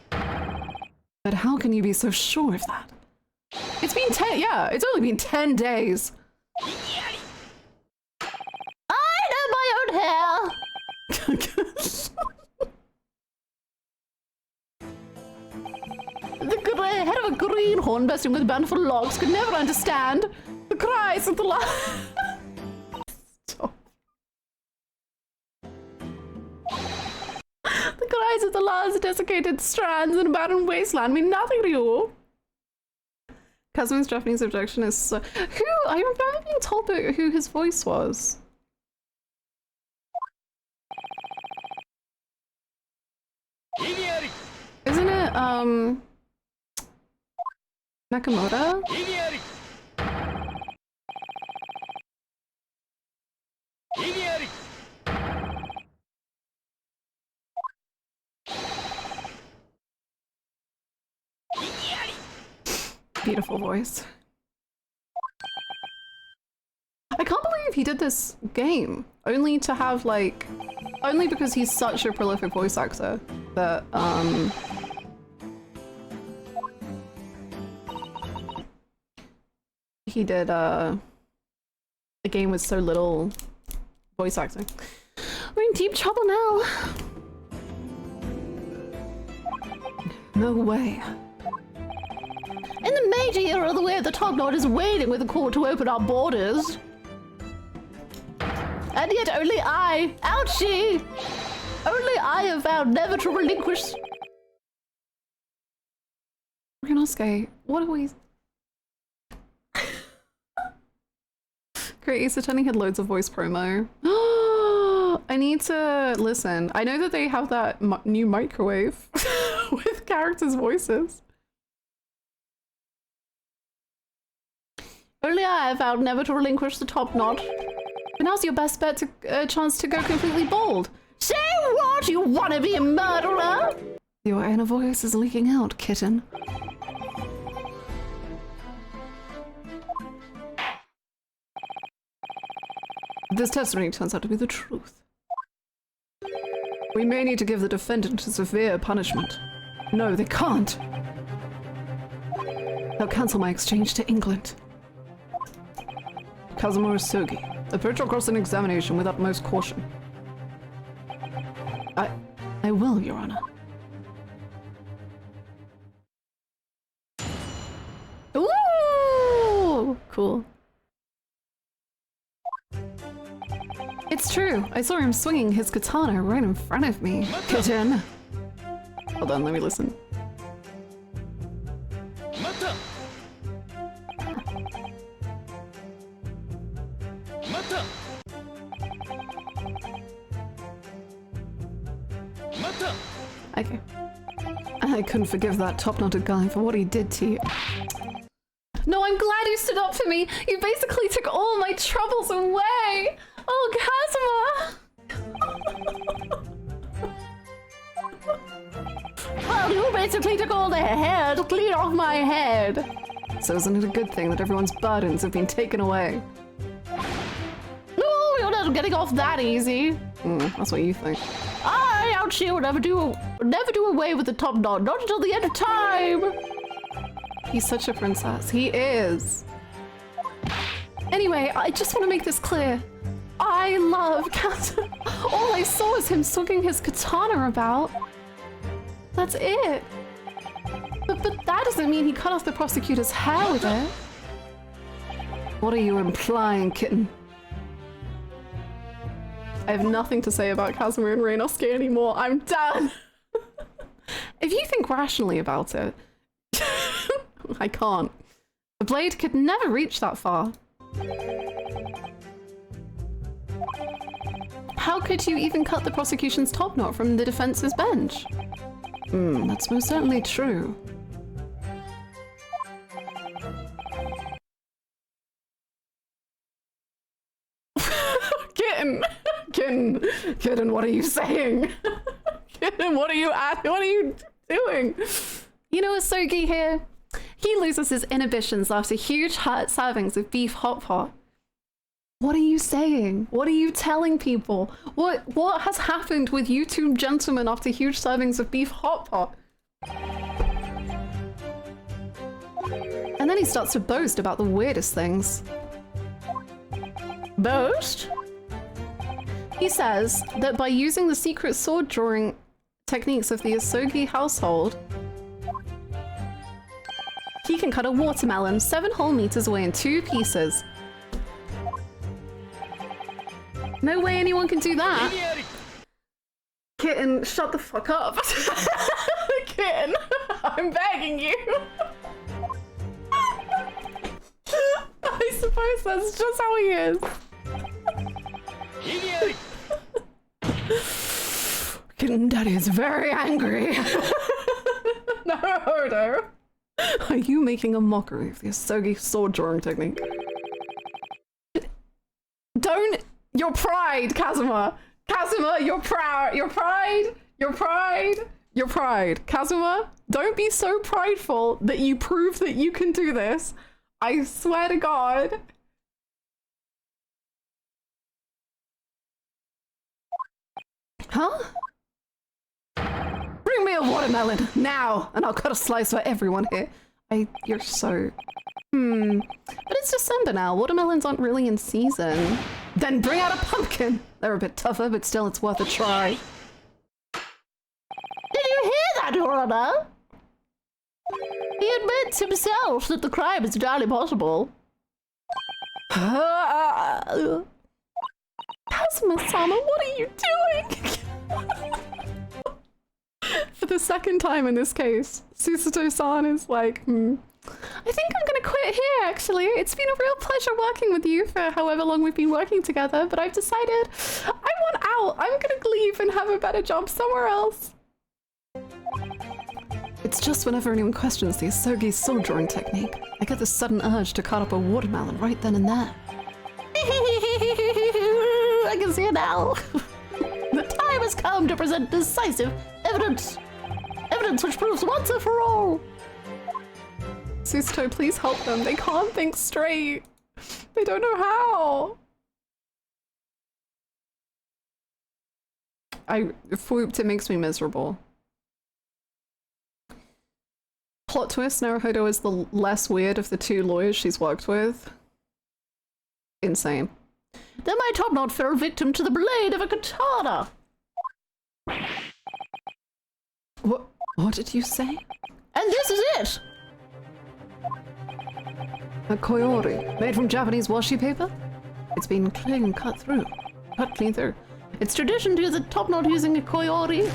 Speaker 3: But how can you be so sure of that? It's been it's only been 10 days.
Speaker 4: I know my own hair.
Speaker 3: The head of a greenhorn bursting with bountiful logs could never understand the cries of the Stop. The cries of the last desiccated strands and barren wasteland mean nothing to you. Kazumi's Japanese objection is so... Who? I remember being told who his voice was. Isn't it, Nakamoto? Beautiful voice. I can't believe he did this game only to have like, only because he's such a prolific voice actor that he did a game with so little voice acting. We're in deep trouble now. No way.
Speaker 4: In the Meiji era, the way of the top knot is waiting with the court to open our borders. And yet only I, ouchie! Only I have vowed never to relinquish...
Speaker 3: Rinosuke, what are we... Great, Ace Attorney had loads of voice promo. I need to listen. I know that they have that new microwave with characters' voices.
Speaker 4: Only I have vowed never to relinquish the top knot.
Speaker 3: But now's your best bet to chance to go completely bald.
Speaker 4: Say what? You wanna be a murderer?
Speaker 3: Your inner voice is leaking out, kitten. This testimony turns out to be the truth. We may need to give the defendant a severe punishment. No, they can't. They'll cancel my exchange to England. Kazumura Sogi, approach your cross-examination with utmost caution. I will, Your Honor.
Speaker 4: Ooh! Cool.
Speaker 3: It's true. I saw him swinging his katana right in front of me. Kitten. Hold on, let me listen. Okay. I couldn't forgive that top-knotted guy for what he did to you. No, I'm glad you stood up for me. You basically took all my troubles away. Oh, Kazuma.
Speaker 4: Well, you basically took all the hair to clean off my head.
Speaker 3: So isn't it a good thing that everyone's burdens have been taken away?
Speaker 4: No, you're not getting off that easy.
Speaker 3: That's what you think.
Speaker 4: I out here would never do away with the top knot, not until the end of time.
Speaker 3: He's such a princess. He is. Anyway, I just want to make this clear. I love Kazuma. All I saw was him swinging his katana about. That's it. But that doesn't mean he cut off the prosecutor's hair with it. What are you implying, kitten? I have nothing to say about Kazuma and Reinosuke anymore. I'm done. If you think rationally about it, I can't. The blade could never reach that far. How could you even cut the prosecution's top knot from the defense's bench? That's most certainly true. Kitten, what are you saying? Kitten, what are you doing? You know, Asogi here, he loses his inhibitions after huge servings of beef hot pot. What are you saying? What are you telling people? What has happened with you two gentlemen after huge servings of beef hot pot? And then he starts to boast about the weirdest things.
Speaker 4: Boast?
Speaker 3: He says that by using the secret sword drawing techniques of the Asogi household, he can cut a watermelon 7 whole meters away in 2 pieces. No way anyone can do that. Kitten, shut the fuck up. Kitten, I'm begging you. I suppose that's just how he is. Kitten Daddy is very angry. No. Are you making a mockery of the Asogi sword drawing technique? Don't. Your pride, Kazuma. Kazuma, your pride. Your pride. Your pride. Your pride. Kazuma, don't be so prideful that you prove that you can do this. I swear to God. Huh? Bring me a watermelon now, and I'll cut a slice for everyone here. You're so... But it's December now. Watermelons aren't really in season. Then bring out a pumpkin. They're a bit tougher, but still it's worth a try.
Speaker 4: Did you hear that, Your Honor? He admits himself that the crime is entirely possible.
Speaker 3: Kazuma-sama, what are you doing? For the second time in this case, Susato-san is like, I think I'm gonna quit here, actually. It's been a real pleasure working with you for however long we've been working together, but I've decided I want out. I'm gonna leave and have a better job somewhere else. It's just whenever anyone questions the Asogi sword drawing technique, I get this sudden urge to cut up a watermelon right then and there.
Speaker 4: I can see it now. The time has come to present decisive evidence. Evidence which proves once and for all.
Speaker 3: Susato, please help them. They can't think straight. They don't know how. It makes me miserable. Plot twist, Naruhodo is the less weird of the 2 lawyers she's worked with. Insane.
Speaker 4: Then my top knot fell victim to the blade of a katana.
Speaker 3: What did you say?
Speaker 4: And this is it.
Speaker 3: A koyori, made from Japanese washi paper? It's been clean cut through. cut clean through.
Speaker 4: It's tradition to use a top knot using a koyori.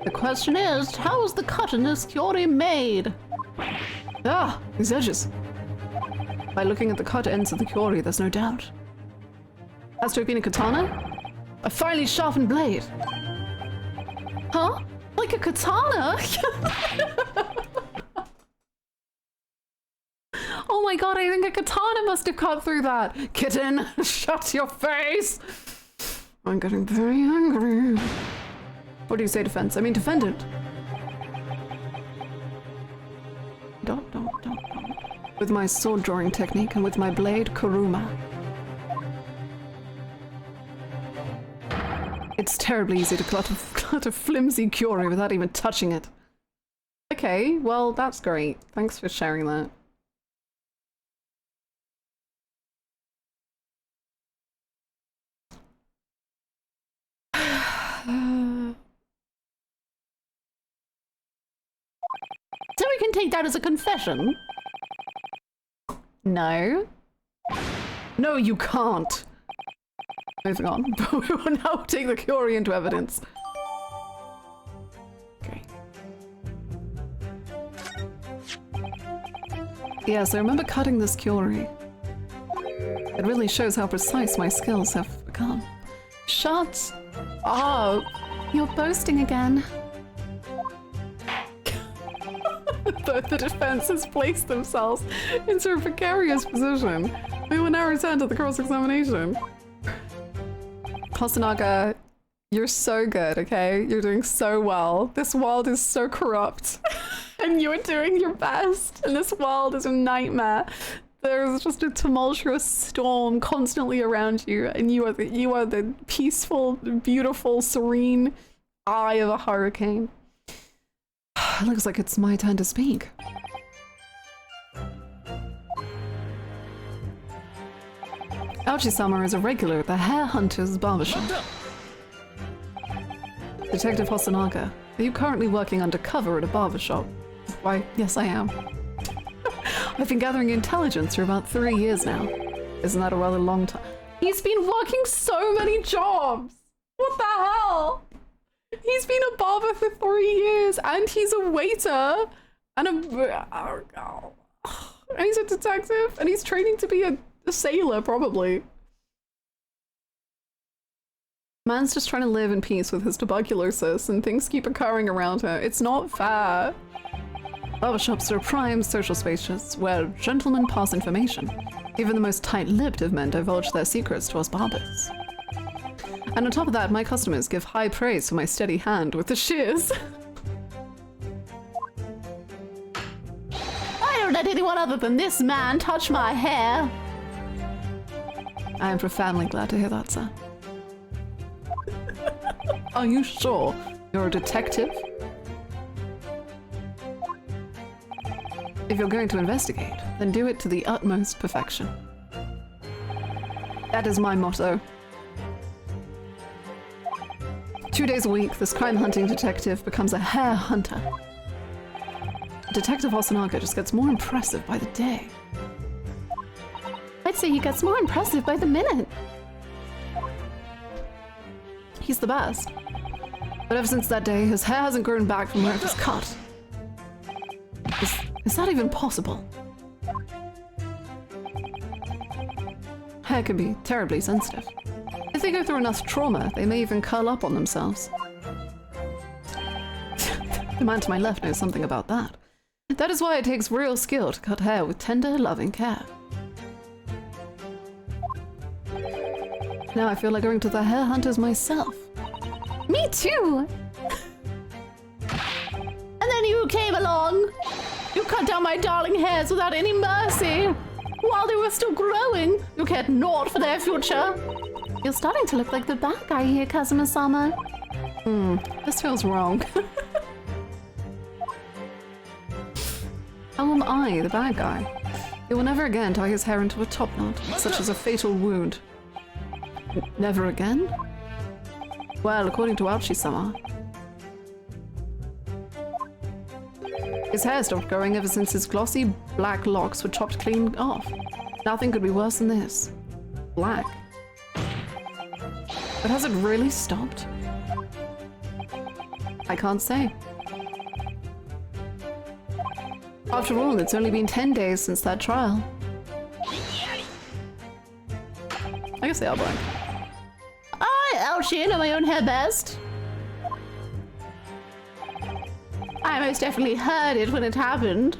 Speaker 4: The question is, how is the cut in this kyori made?
Speaker 3: Ah, these edges. By looking at the cut ends of the kyori, there's no doubt. Has to have been a katana? A finely sharpened blade. Huh? Like a katana? Oh my god, I think a katana must have cut through that. Kitten, shut your face! I'm getting very angry. What do you say, defense? I mean defendant. Dot. With my sword drawing technique and with my blade, Kuruma. It's terribly easy to cut a flimsy kyori without even touching it. Okay, well, that's great. Thanks for sharing that.
Speaker 4: So we can take that as a confession.
Speaker 3: No. No, you can't. Moving on. We will now take the kyori into evidence. Okay. Yes, I remember cutting this kyori. It really shows how precise my skills have become. Shut up! You're boasting again. The defense has placed themselves into a precarious position. We will now return to the cross-examination. Hosonaga, you're so good, okay? You're doing so well. This world is so corrupt. And you're doing your best. And this world is a nightmare. There's just a tumultuous storm constantly around you. And you are the peaceful, beautiful, serene eye of a hurricane. It looks like it's my turn to speak. Aochi-sama is a regular at the Hare Hunter's barbershop. Detective Hosonaga, are you currently working undercover at a barbershop? Why, yes I am. I've been gathering intelligence for about 3 years now. Isn't that a rather long time? He's been working so many jobs! What the hell? He's been a barber for 3 years, and he's a waiter, and he's a detective, and he's training to be a sailor, probably. Man's just trying to live in peace with his tuberculosis, and things keep occurring around her. It's not fair. Barbershops are prime social spaces where gentlemen pass information. Even the most tight-lipped of men divulge their secrets to us barbers. And on top of that, my customers give high praise for my steady hand with the shears.
Speaker 4: I don't let anyone other than this man touch my hair.
Speaker 3: I am profoundly glad to hear that, sir. Are you sure you're a detective? If you're going to investigate, then do it to the utmost perfection. That is my motto. 2 days a week, this crime-hunting detective becomes a hare hunter. Detective Hosonaga just gets more impressive by the day.
Speaker 4: I'd say he gets more impressive by the minute.
Speaker 3: He's the best. But ever since that day, his hair hasn't grown back from where it was cut. Is that even possible? Hair can be terribly sensitive. If they go through enough trauma, they may even curl up on themselves. The man to my left knows something about that. That is why it takes real skill to cut hair with tender, loving care. Now I feel like going to the hair hunters myself.
Speaker 4: Me too! And then you came along. You cut down my darling hairs without any mercy. While they were still growing, you cared naught for their future.
Speaker 3: You're starting to look like the bad guy here, Kazuma-sama. This feels wrong. How am I the bad guy? He will never again tie his hair into a top knot, such as a fatal wound. Never again? Well, according to Aochi-sama, his hair stopped growing ever since his glossy black locks were chopped clean off. Nothing could be worse than this. Black.
Speaker 1: But has it really stopped? I can't say. After all, it's only been 10 days since that trial. I guess they are blank.
Speaker 4: Ouchie, I know my own hair best. I most definitely heard it when it happened.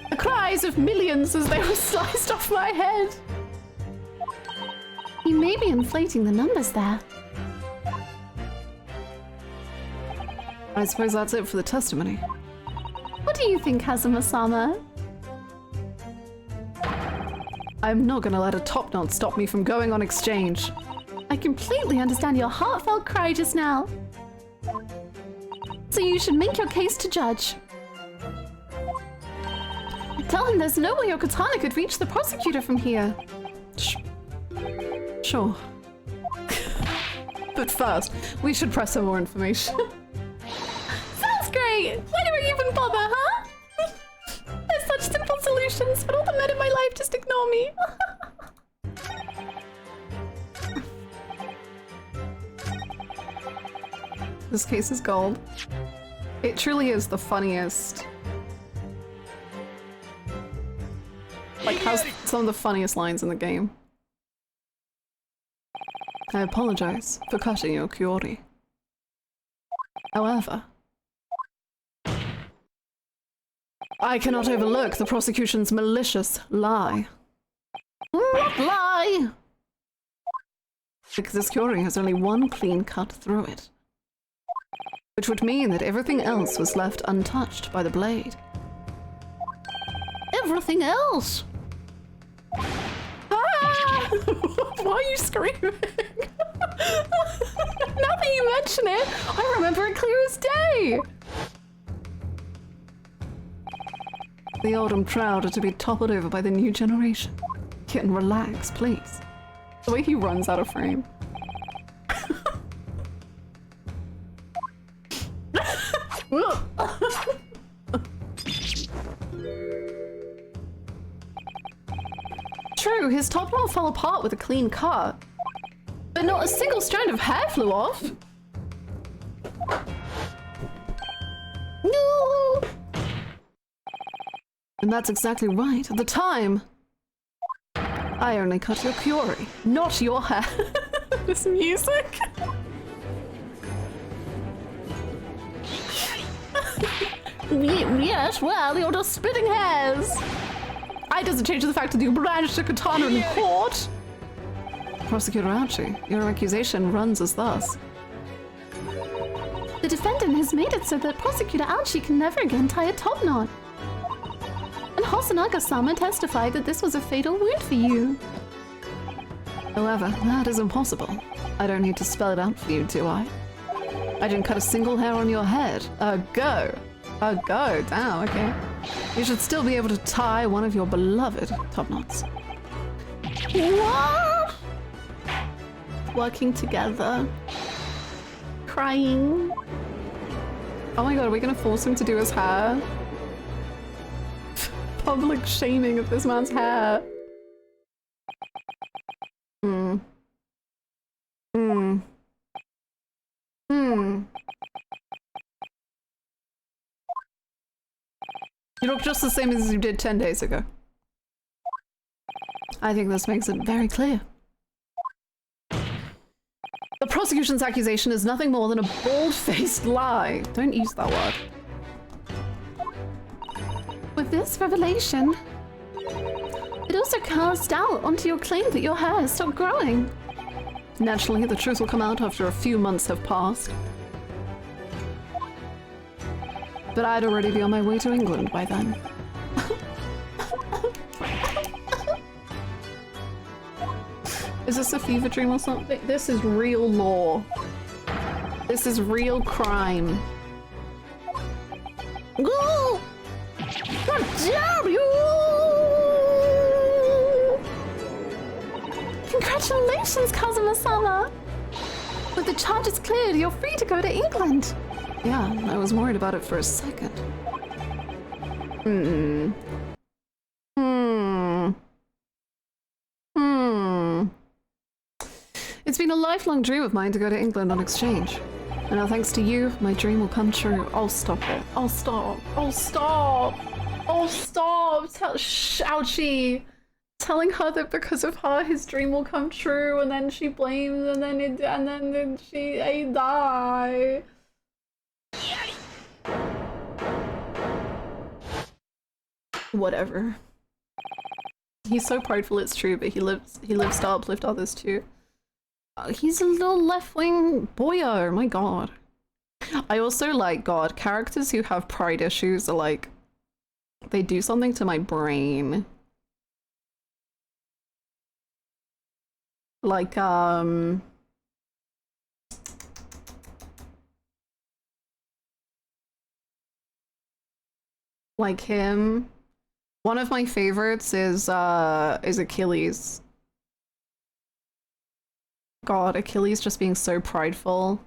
Speaker 4: The cries of millions as they were sliced off my head.
Speaker 3: You may be inflating the numbers there.
Speaker 1: I suppose that's it for the testimony.
Speaker 3: What do you think, Kazuma-sama?
Speaker 1: I'm not gonna let a top knot stop me from going on exchange.
Speaker 3: I completely understand your heartfelt cry just now. So you should make your case to judge. Tell him there's no way your katana could reach the prosecutor from here.
Speaker 1: Sure. But first, we should press some more information.
Speaker 3: Sounds great! Why do I even bother, huh? There's such simple solutions, but all the men in my life just ignore me.
Speaker 1: This case is gold. It truly is the funniest. Like, has some of the funniest lines in the game. I apologize for cutting your Kyori. However, I cannot overlook the prosecution's malicious lie.
Speaker 4: What lie?
Speaker 1: Because this Kyori has only one clean cut through it. Which would mean that everything else was left untouched by the blade.
Speaker 4: Everything else?
Speaker 1: Ah! Why are you screaming?
Speaker 3: Now that you mention it, I remember it clear as day!
Speaker 1: The old and proud are to be toppled over by the new generation. Kitten, relax, please. The way he runs out of frame. True, his top knot fell apart with a clean cut. But not a single strand of hair flew off.
Speaker 3: No!
Speaker 1: And that's exactly right. At the time, I only cut your Kyori, not your hair. This music.
Speaker 4: Yes, well, you're just splitting hairs.
Speaker 1: I doesn't change the fact that you brandished a katana in court. Prosecutor Archie, your accusation runs as thus.
Speaker 3: The defendant has made it so that Prosecutor Archie can never again tie a top knot. And Hosonaga-sama testified that this was a fatal wound for you.
Speaker 1: However, that is impossible. I don't need to spell it out for you, do I? I didn't cut a single hair on your head. Go. Go. Damn, okay. You should still be able to tie one of your beloved top knots.
Speaker 3: What? Working together. Crying.
Speaker 1: Oh my god, are we gonna force him to do his hair? Public shaming of this man's hair. You look just the same as you did 10 days ago. I think this makes it very clear. The prosecution's accusation is nothing more than a bald-faced lie. Don't use that word.
Speaker 3: With this revelation, it also casts doubt onto your claim that your hair has stopped growing.
Speaker 1: Naturally, the truth will come out after a few months have passed. But I'd already be on my way to England by then. Is this a fever dream or something? This is real law. This is real crime.
Speaker 4: Go! How dare you!
Speaker 3: Congratulations, Kazuma-sama! With the charges cleared, you're free to go to England.
Speaker 1: Yeah, I was worried about it for a second.
Speaker 3: It's been a lifelong dream of mine to go to England on exchange. And now thanks to you, my dream will come true. Oh, stop it. Oh, stop. Oh, stop. Oh, stop. Ouchie. Telling her that because of her, his dream will come true, and then she blames, and then she die. Whatever. He's so prideful, it's true, but he lives to uplift others too. He's a little left-wing boyo, my god. I also like, god, characters who have pride issues are like, they do something to my brain. Like, like him. One of my favorites is Achilles. God, Achilles just being so prideful.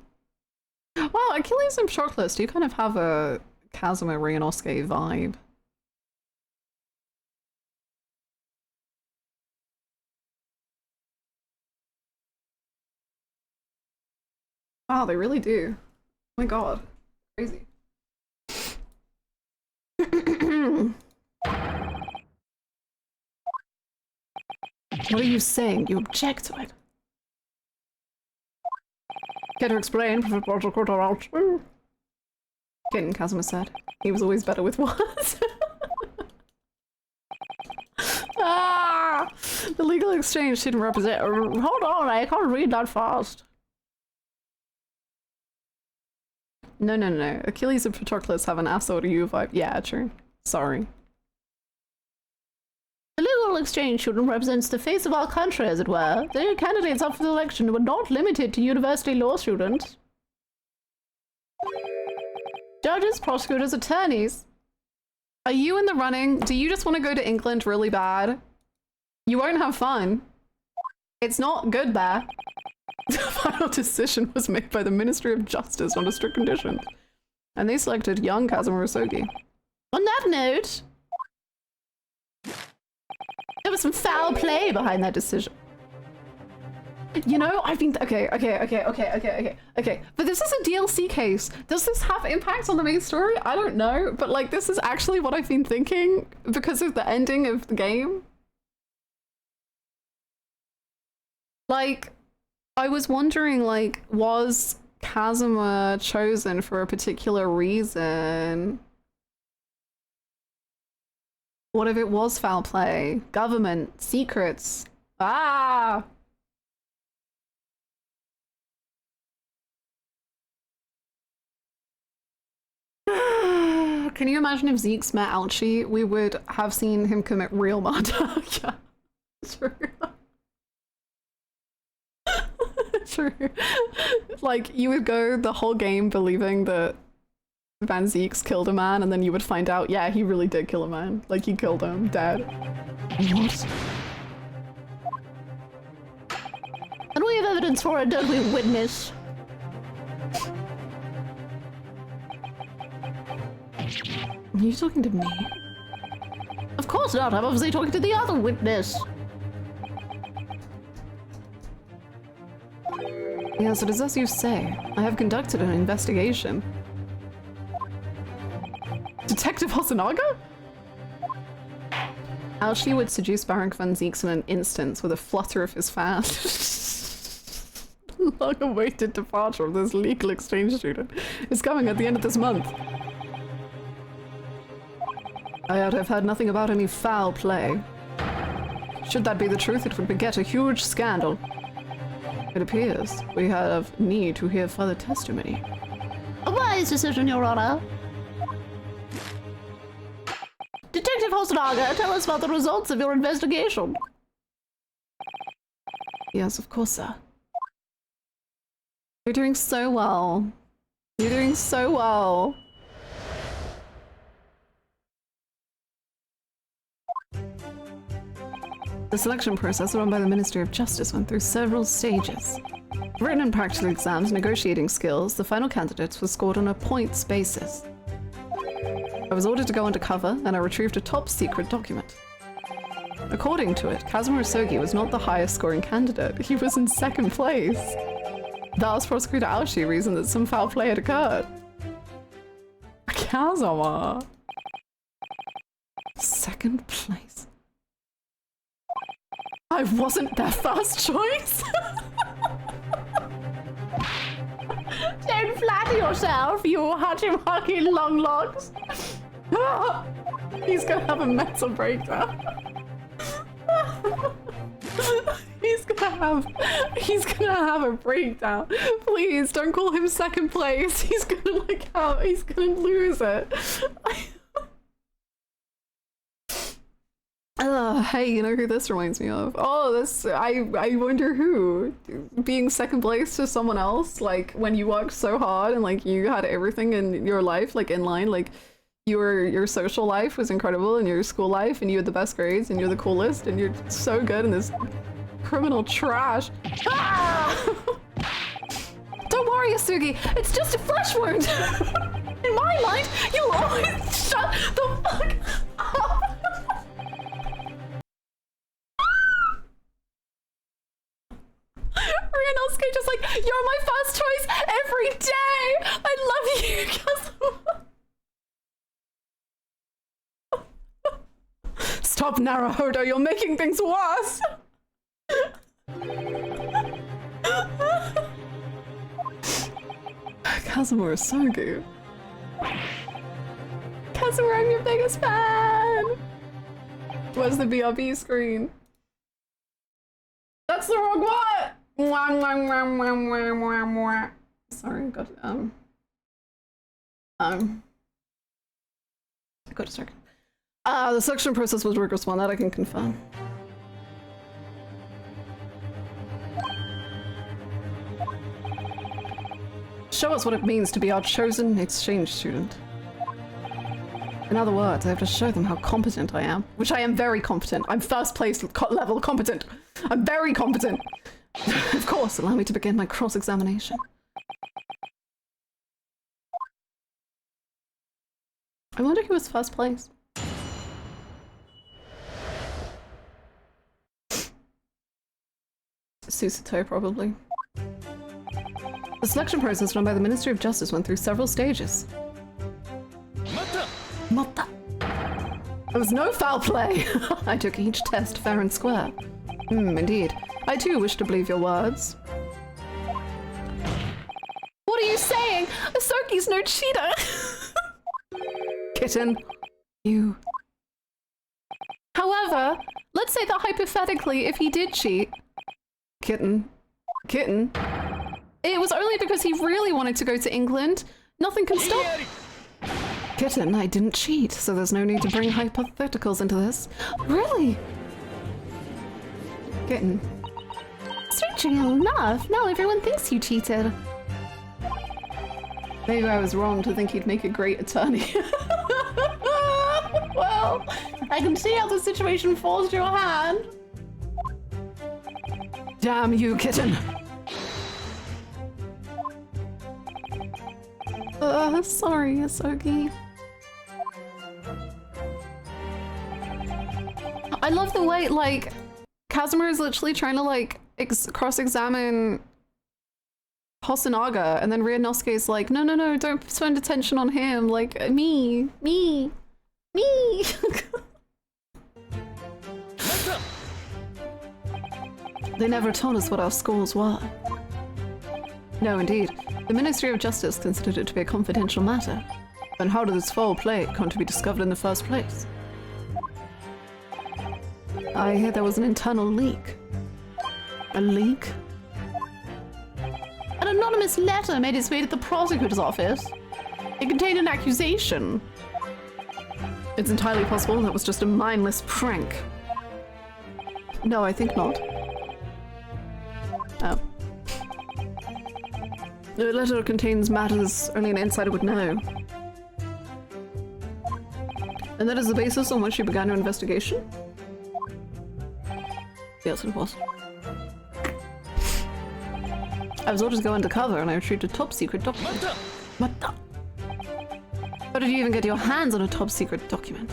Speaker 3: Wow, Achilles and Patroclus do kind of have a Kazuma Ryunosuke vibe. Wow, they really do. Oh my god. Crazy. What are you saying? You object to it? Care to explain? Ken, Kazuma said. He was always better with words. Ah! The legal exchange didn't represent. Hold on, I can't read that fast. No. Achilles and Patroclus have an asshole to you vibe. Yeah, true. Sorry.
Speaker 4: The legal exchange student represents the face of our country, as it were. The candidates up for the election were not limited to university law students.
Speaker 3: Judges, prosecutors, attorneys. Are you in the running? Do you just want to go to England really bad? You won't have fun. It's not good there. The final decision was made by the Ministry of Justice under strict conditions, and they selected young Kazuma Usogi.
Speaker 4: On that note, there was some foul play behind that decision.
Speaker 3: You know, I've been okay. But this is a DLC case. Does this have impact on the main story? I don't know, but like this is actually what I've been thinking because of the ending of the game. Like, I was wondering, like, was Kazuma chosen for a particular reason? What if it was foul play? Government, secrets. Ah! Can you imagine if Zeke's met Alchi? We would have seen him commit real murder. Yeah, true. True. Like, you would go the whole game believing that Van Zeeks killed a man, and then you would find out, yeah, he really did kill a man. Like, he killed him, dead. What?
Speaker 4: And we have evidence for it, don't we, witness?
Speaker 3: Are you talking to me?
Speaker 4: Of course not, I'm obviously talking to the other witness.
Speaker 3: Yes, it is as you say. I have conducted an investigation. Detective Hosonaga? Alshi would seduce Baron Van Zeeks in an instant with a flutter of his fan. Long-awaited departure of this legal exchange student is coming at the end of this month. I have heard nothing about any foul play. Should that be the truth, it would beget a huge scandal. It appears we have need to hear further testimony.
Speaker 4: A wise decision, Your Honor. Detective Hosonaga, tell us about the results of your investigation.
Speaker 3: Yes, of course, sir. You're doing so well. You're doing so well. The selection process run by the Ministry of Justice went through several stages. Written and practical exams, negotiating skills, the final candidates were scored on a points basis. I was ordered to go undercover, and I retrieved a top-secret document.
Speaker 1: According to it, Kazuma Usogi was not the highest scoring candidate. He was in second place. Thus, Prosecutor Aoshi reasoned that some foul play had occurred. Kazuma. Second place. I wasn't their first choice.
Speaker 4: Don't flatter yourself, you hutchy-mucky long logs.
Speaker 1: He's gonna have a mental breakdown. He's gonna have a breakdown. Please don't call him second place. He's gonna he's gonna lose it. Hey, you know who this reminds me of? Oh, I wonder who. Being second place to someone else, like when you worked so hard and like you had everything in your life like in line, like your social life was incredible and your school life and you had the best grades and you're the coolest and you're so good in this criminal trash. Ah! Don't worry, Yasugi, it's just a flesh wound. In my mind, you'll always shut the fuck up. Ryunosuke just like, you're my first choice every day. I love you, Kazuma. Stop, Naruhodo, you're making things worse. Kazuma is so good. Kazuma, I'm your biggest fan. Where's the BRB screen? That's the wrong one! Sorry, got I got distracted. The selection process was rigorous one, that I can confirm. Show us what it means to be our chosen exchange student. In other words, I have to show them how competent I am, which I am very competent. I'm first place level competent. I'm very competent. Of course, allow me to begin my cross-examination. I wonder who was first place. Susato, probably. The selection process run by the Ministry of Justice went through several stages. Mata! There was no foul play! I took each test fair and square. Indeed. I too wish to believe your words. What are you saying? Asoki's no cheater! Kitten. You. However, let's say that hypothetically, if he did cheat... Kitten. It was only because he really wanted to go to England. Nothing can stop... Kitten, I didn't cheat, so there's no need to bring hypotheticals into this. Really? Kitten.
Speaker 4: Strangely enough, now everyone thinks you cheated.
Speaker 1: Maybe I was wrong to think he'd make a great attorney.
Speaker 4: Well, I can see how the situation forced your hand.
Speaker 1: Damn you, Kitten! Sorry, Asogi. I love the way, like, Kazuma is literally trying to, like, cross-examine Hosonaga, and then Ryunosuke is like, no, don't spend attention on him, like, me. They never told us what our scores were. No, indeed. The Ministry of Justice considered it to be a confidential matter. Then how did this foul play come to be discovered in the first place? I hear there was an internal leak. A leak?
Speaker 4: An anonymous letter made its way to the prosecutor's office. It contained an accusation.
Speaker 1: It's entirely possible that was just a mindless prank. No, I think not. Oh. The letter contains matters only an insider would know. And that is the basis on which you began your investigation? Yes, it was. I was ordered to go undercover and I retrieved a top-secret document. What the? How did you even get your hands on a top-secret document?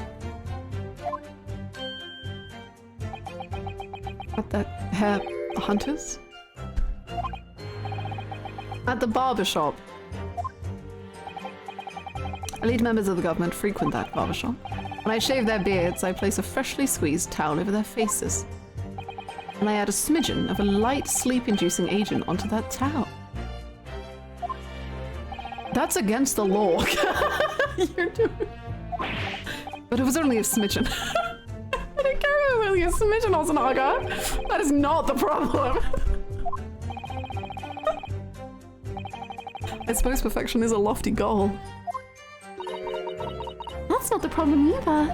Speaker 1: hair hunters? At the barber shop. Elite members of the government frequent that barber shop. When I shave their beards, I place a freshly squeezed towel over their faces. And I add a smidgen of a light sleep-inducing agent onto that towel. That's against the law. You're doing... But it was only a smidgen. I don't care if it was only a smidgen, Osanaga. That is not the problem. I suppose perfection is a lofty goal.
Speaker 3: That's not the problem either.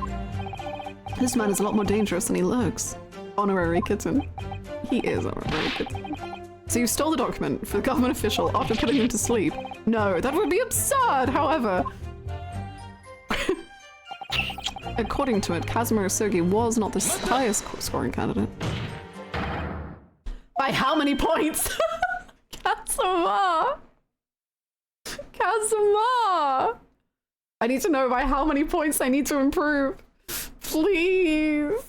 Speaker 1: This man is a lot more dangerous than he looks. Honorary kitten. He is honorary kitten. So you stole the document for the government official after putting him to sleep? No, that would be absurd, however. According to it, Kazuma Osogi was not the highest scoring candidate. By how many points? Kazuma! Kazuma! I need to know by how many points I need to improve. Please.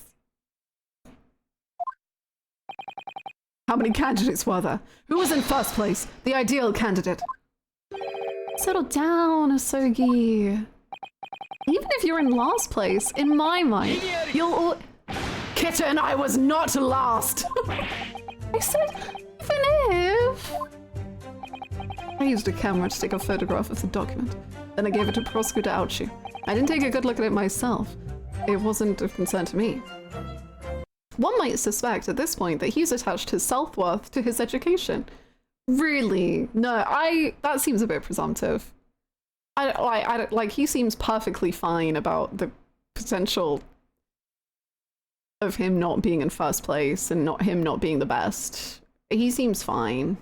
Speaker 1: How many candidates were there? Who was in first place? The ideal candidate.
Speaker 3: Settle down, Asogi. Even if you're in last place, in my mind, you'll all...
Speaker 1: Kitten, I was not last!
Speaker 3: I said, even if...
Speaker 1: I used a camera to take a photograph of the document. Then I gave it to Prosecutor Ouchi. I didn't take a good look at it myself. It wasn't of concern to me. One might suspect at this point that he's attached his self-worth to his education. Really? No, that seems a bit presumptive. Like, he seems perfectly fine about the potential of him not being in first place and him not being the best. He seems fine.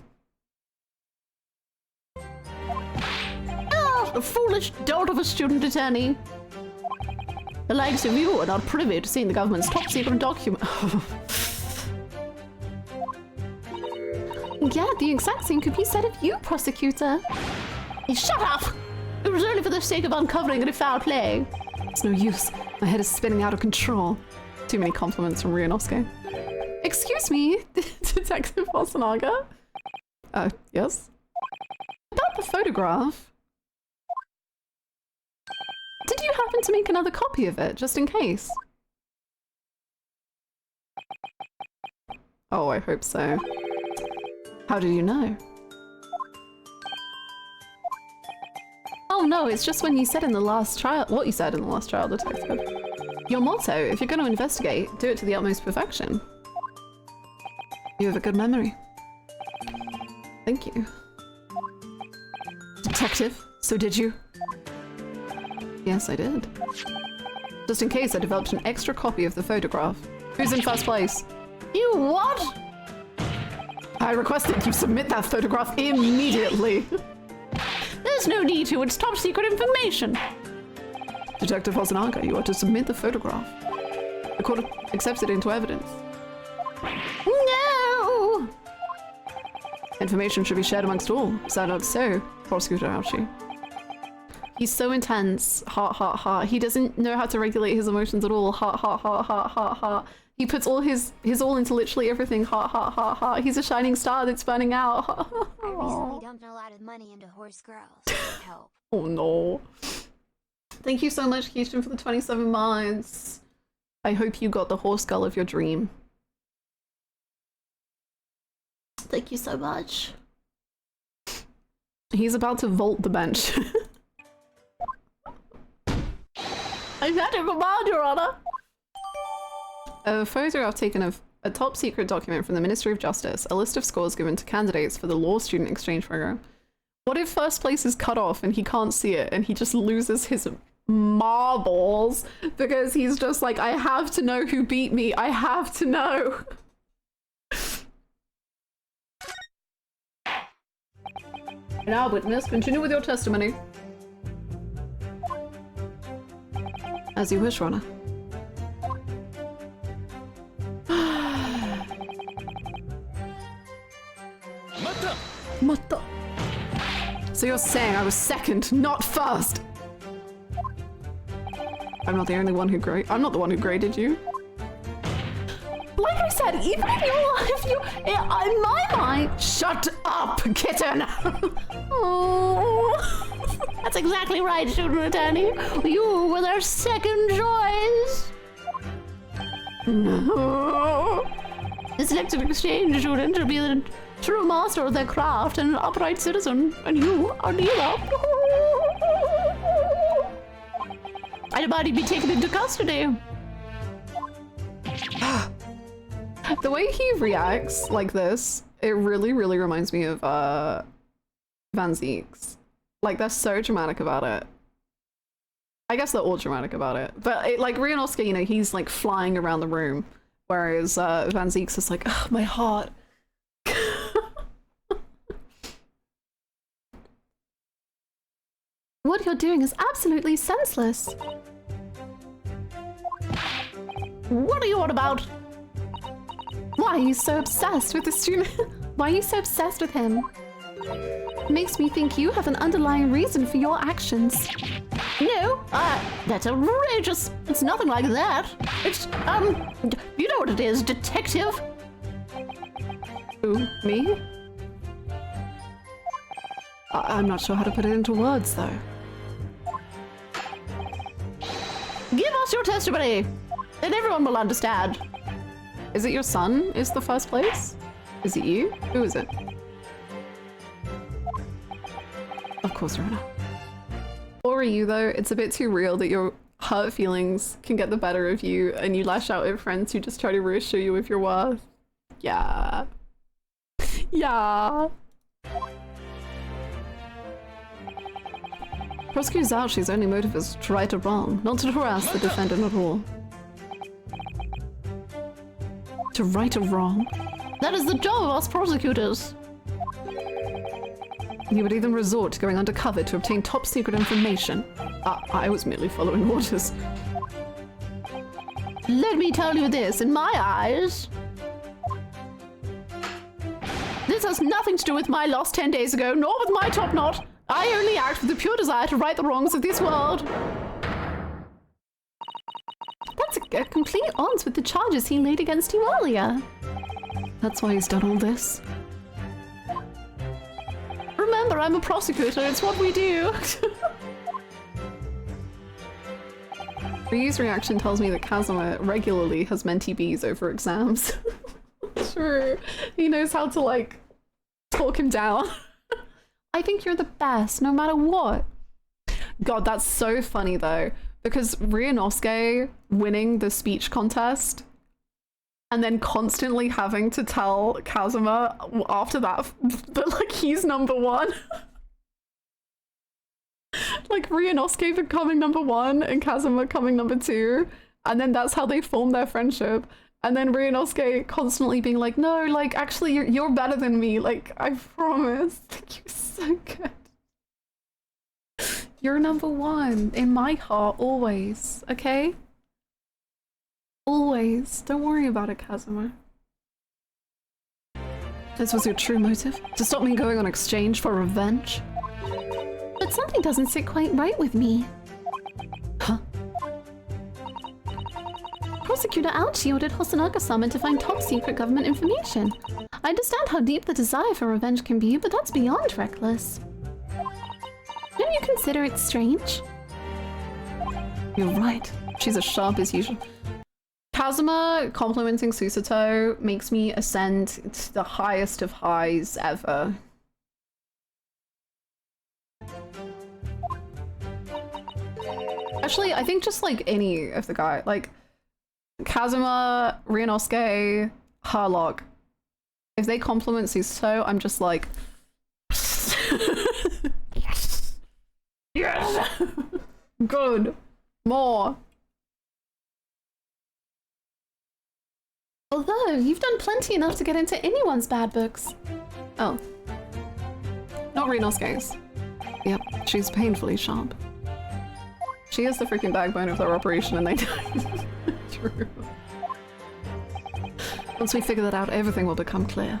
Speaker 4: Ah, a foolish dolt of a student attorney. The likes of you are not privy to seeing the government's top secret document.
Speaker 3: Yeah, the exact same could be said of you, prosecutor.
Speaker 4: Shut up! It was only for the sake of uncovering any foul play.
Speaker 1: It's no use. My head is spinning out of control. Too many compliments from Ryunosuke. Excuse me, Detective Osanaga? Yes? About the photograph. Did you happen to make another copy of it, just in case? Oh, I hope so. How did you know? Oh no, it's just when you said in the last trial, what you said in the last trial, Detective. Your motto, if you're going to investigate, do it to the utmost perfection. You have a good memory. Thank you. Detective, so did you? Yes, I did. Just in case, I developed an extra copy of the photograph. Who's in first place?
Speaker 4: You what?
Speaker 1: I requested you submit that photograph immediately.
Speaker 4: There's no need to, it's top secret information.
Speaker 1: Detective Osanaga, you are to submit the photograph. The court accepts it into evidence.
Speaker 4: No!
Speaker 1: Information should be shared amongst all. Is that not so, Prosecutor Ouchi? He's so intense. Ha ha ha. He doesn't know how to regulate his emotions at all. Ha ha ha ha ha ha. He puts all his all into literally everything. Ha ha ha ha. He's a shining star that's burning out.
Speaker 2: I recently dumped a lot of money into horse girls. Help.
Speaker 1: Oh no. Thank you so much, Keishan, for the 27 months. I hope you got the horse girl of your dream.
Speaker 4: Thank you so much.
Speaker 1: He's about to vault the bench.
Speaker 4: I've had to command, Your Honor.
Speaker 1: A photograph taken of a top secret document from the Ministry of Justice, a list of scores given to candidates for the law student exchange program. What if first place is cut off and he can't see it and he just loses his marbles because he's just like, I have to know who beat me. I have to know. Now, witness, continue with your testimony. As you wish, Rana. Mata. So you're saying I was second, not first? I'm not the only one who I'm not the one who graded you.
Speaker 3: Like I said, even if you, in my mind, shut up, kitten.
Speaker 4: Oh, that's exactly right, student attorney. You were their second choice.
Speaker 3: No.
Speaker 4: The selective exchange student to be the true master of their craft and an upright citizen, and you are neither. I demand he be taken into custody.
Speaker 1: The way he reacts like this, it really, really reminds me of Van Ziek's. Like, they're so dramatic about it. I guess they're all dramatic about it. But it, like, Ryunosuke, you know, he's like flying around the room, whereas Van Ziek's is like, oh, my heart.
Speaker 3: What you're doing is absolutely senseless.
Speaker 4: What are you on about?
Speaker 3: Why are you so obsessed with the student? Why are you so obsessed with him? It makes me think you have an underlying reason for your actions.
Speaker 4: No, that's outrageous. It's nothing like that. It's, you know what it is, detective?
Speaker 1: Who, me? I'm not sure how to put it into words, though.
Speaker 4: Give us your testimony, and everyone will understand.
Speaker 1: Is it your son is the first place? Is it you? Who is it? Of course, Rona. Or are you, though? It's a bit too real that your hurt feelings can get the better of you and you lash out at friends who just try to reassure you of your worth. Yeah. Yeah. Prosecutor Zauchi's only motive is to right a wrong, not to harass the defendant at all. To right a wrong?
Speaker 4: That is the job of us prosecutors.
Speaker 1: You would even resort to going undercover to obtain top secret information. I was merely following orders.
Speaker 4: Let me tell you this, in my eyes, this has nothing to do with my loss 10 days ago, nor with my top knot. I only act with the pure desire to right the wrongs of this world.
Speaker 3: That's a complete odds with the charges he laid against you earlier.
Speaker 1: That's why he's done all this.
Speaker 4: Remember, I'm a prosecutor, it's what we do.
Speaker 1: Ryu's reaction tells me that Kazuma regularly has mentee bees over exams. True. He knows how to, like, talk him down.
Speaker 3: I think you're the best, no matter what.
Speaker 1: God, that's so funny, though. Because Ryunosuke winning the speech contest and then constantly having to tell Kazuma after that like, he's number one. Like, Ryunosuke becoming number one and Kazuma coming number two. And then that's how they form their friendship. And then Ryunosuke constantly being like, no, like, actually, you're better than me. Like, I promise. Like, you're so good. You're number one in my heart, always, okay? Always. Don't worry about it, Kazuma. This was your true motive? To stop me going on exchange for revenge?
Speaker 3: But something doesn't sit quite right with me.
Speaker 1: Huh?
Speaker 3: Prosecutor Aochi ordered Hosonaga-sama to find top-secret government information. I understand how deep the desire for revenge can be, but that's beyond reckless. Don't you consider it strange?
Speaker 1: You're right. She's as sharp as usual. Kazuma complimenting Susato makes me ascend to the highest of highs ever. Actually, I think just like any of the guys, like Kazuma, Ryunosuke, Harlock, if they compliment Susato, I'm just like, yes, yes, good, more.
Speaker 3: Although, you've done plenty enough to get into anyone's bad books.
Speaker 1: Oh. Not Ryunosuke's. Yep, she's painfully sharp. She is the freaking backbone of their operation and they die. True. Once we figure that out, everything will become clear.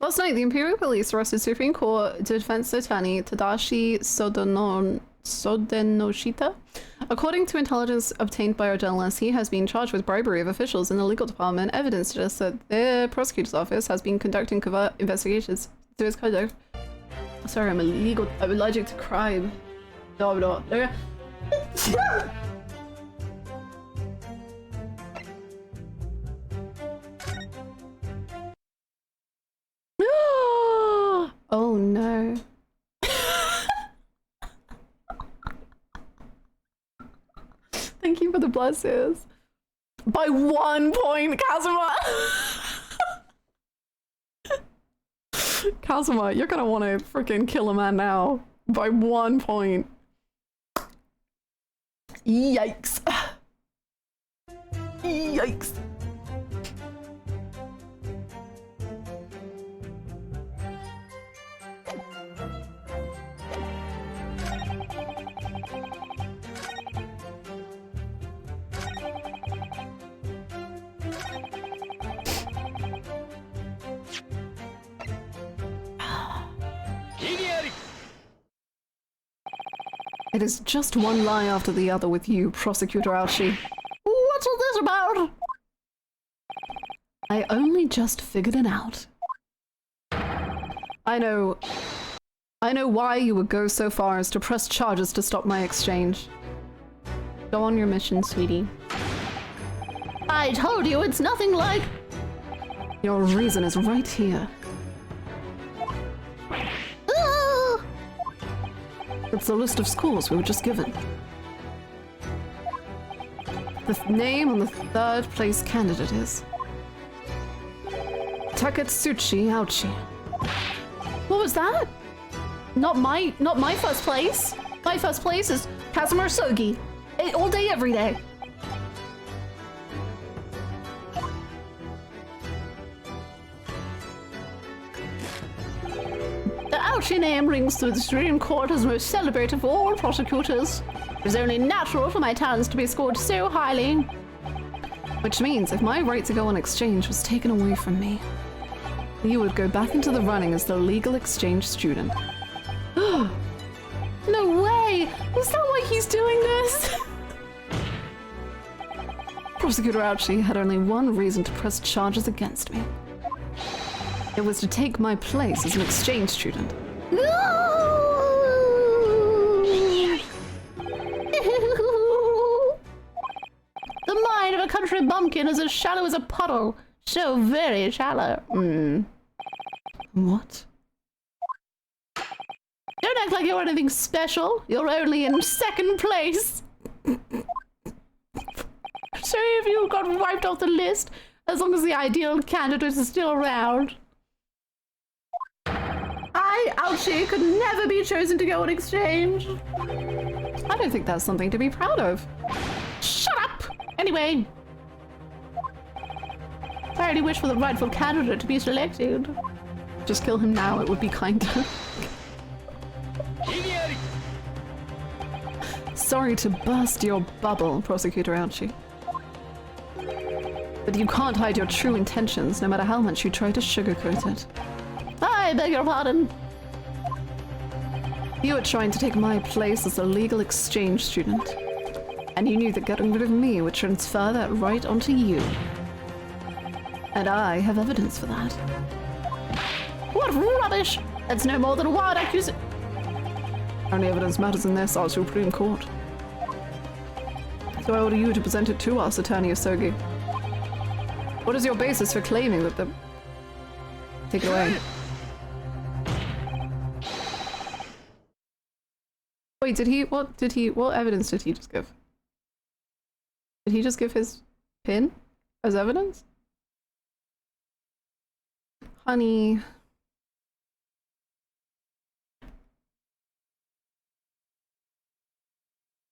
Speaker 1: Last night, the Imperial Police arrested Supreme Court Defense Attorney Tadashi Sodenoshita. According to intelligence obtained by our journalists, he has been charged with bribery of officials in the legal department. Evidence suggests that the prosecutor's office has been conducting covert investigations to his conduct. Sorry, I'm allergic to crime. No, I'm not. Oh no. Thank you for the blessings. By 1 point, Kazuma! Kazuma, you're gonna want to freaking kill a man now. By 1 point. Yikes. Yikes. It is just one lie after the other with you, Prosecutor Aoshi.
Speaker 4: What's all this about?
Speaker 1: I only just figured it out. I know why you would go so far as to press charges to stop my exchange. Go on your mission, sweetie.
Speaker 4: I told you it's nothing like...
Speaker 1: Your reason is right here. It's the list of scores we were just given. The name on the third place candidate is Takatsuchi Aoshi.
Speaker 4: What was that? Not my first place. My first place is Kazuma Sogi. All day, every day. The Aoshi name rings through the Supreme Court as most celebrated of all prosecutors. It was only natural for my talents to be scored so highly.
Speaker 1: Which means if my right to go on exchange was taken away from me, you would go back into the running as the legal exchange student.
Speaker 4: No way! Is that why he's doing this?
Speaker 1: Prosecutor Aoshi had only one reason to press charges against me. It was to take my place as an exchange student.
Speaker 4: The mind of a country bumpkin is as shallow as a puddle. So very shallow.
Speaker 1: What?
Speaker 4: Don't act like you're anything special. You're only in second place. So if you got wiped off the list, as long as the ideal candidate is still around. I, Aoshi, could never be chosen to go on exchange.
Speaker 1: I don't think that's something to be proud of.
Speaker 4: Shut up! Anyway. I only wish for the rightful candidate to be selected.
Speaker 1: Just kill him now, it would be kinder. Sorry to burst your bubble, Prosecutor Aoshi. But you can't hide your true intentions, no matter how much you try to sugarcoat it.
Speaker 4: I beg your pardon.
Speaker 1: You were trying to take my place as a legal exchange student. And you knew that getting rid of me would transfer that right onto you. And I have evidence for that.
Speaker 4: What rubbish! That's no more than a wild accusation.
Speaker 1: Only evidence matters in this, our Supreme Court. So I order you to present it to us, Attorney Asogi. What is your basis for claiming that the... Take it away. Wait, what evidence did he just give? Did he just give his pin as evidence? Honey...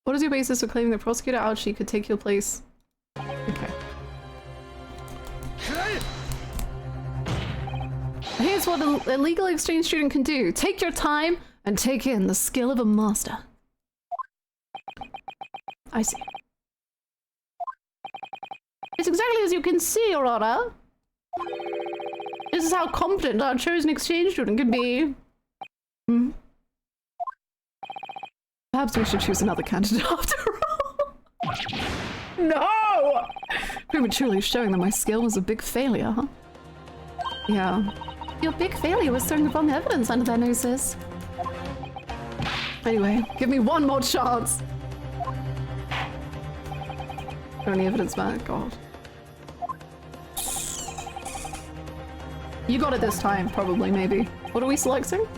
Speaker 1: What is your basis for claiming that Prosecutor Aoshi could take your place? Okay. Here's what a legal exchange student can do. Take your time and take in the skill of a master. I see.
Speaker 4: It's exactly as you can see, Your Honor. This is how competent our chosen exchange student can be.
Speaker 1: Hmm. Perhaps we should choose another candidate after all. No! Prematurely showing that my skill was a big failure, huh? Yeah.
Speaker 3: Your big failure was throwing the wrong evidence under their noses.
Speaker 1: Anyway, give me one more chance. Only evidence back, God. You got it this time, probably, maybe. What are we selecting?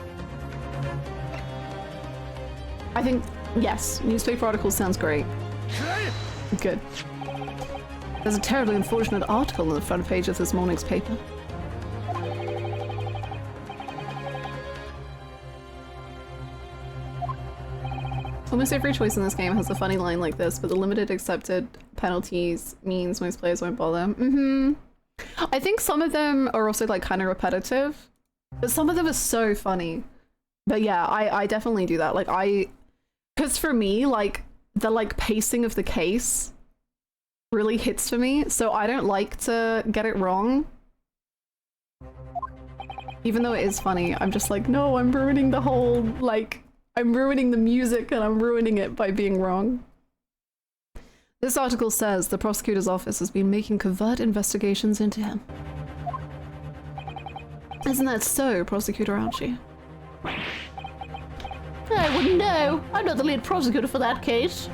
Speaker 1: I think, yes, newspaper article sounds great. Good. There's a terribly unfortunate article on the front page of this morning's paper. Almost every choice in this game has a funny line like this, but the limited accepted penalties means most players won't bother. I think some of them are also like kind of repetitive, but some of them are so funny. But yeah, I definitely do that. Like because for me, like the like pacing of the case really hits for me, so I don't like to get it wrong. Even though it is funny, I'm just like, no, I'm ruining the whole, like, I'm ruining the music and I'm ruining it by being wrong. This article says the prosecutor's office has been making covert investigations into him. Isn't that so, Prosecutor Ouchie?
Speaker 4: I wouldn't know. I'm not the lead prosecutor for that case.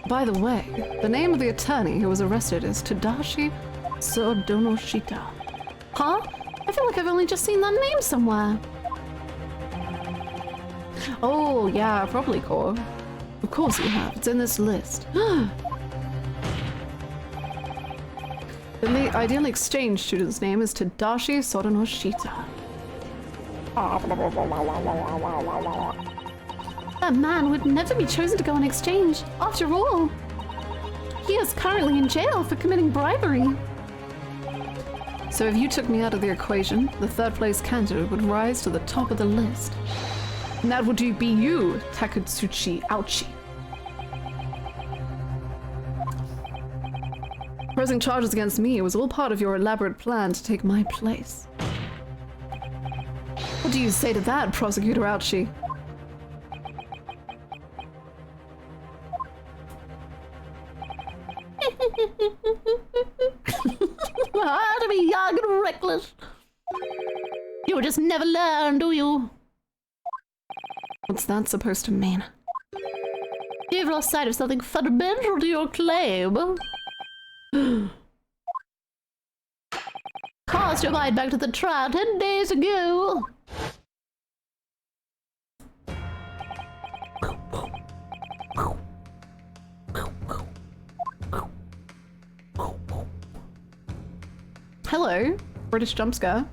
Speaker 1: By the way, the name of the attorney who was arrested is Tadashi Sodonoshita.
Speaker 3: Huh? I feel like I've only just seen that name somewhere.
Speaker 1: Oh, yeah, probably, Core. Of course you have. It's in this list. The ideal exchange student's name is Tadashi Sodonoshita.
Speaker 3: That man would never be chosen to go on exchange. After all, he is currently in jail for committing bribery.
Speaker 1: So if you took me out of the equation, the third place candidate would rise to the top of the list. And that would be you, Takatsuchi Ouchi. Pressing charges against me was all part of your elaborate plan to take my place. What do you say to that, Prosecutor Ouchi?
Speaker 4: To be young and reckless. You'll just never learn, do you?
Speaker 1: What's that supposed to mean?
Speaker 4: You've lost sight of something fundamental to your claim. Cast your mind back to the trial 10 days ago.
Speaker 1: Hello, British jump scare.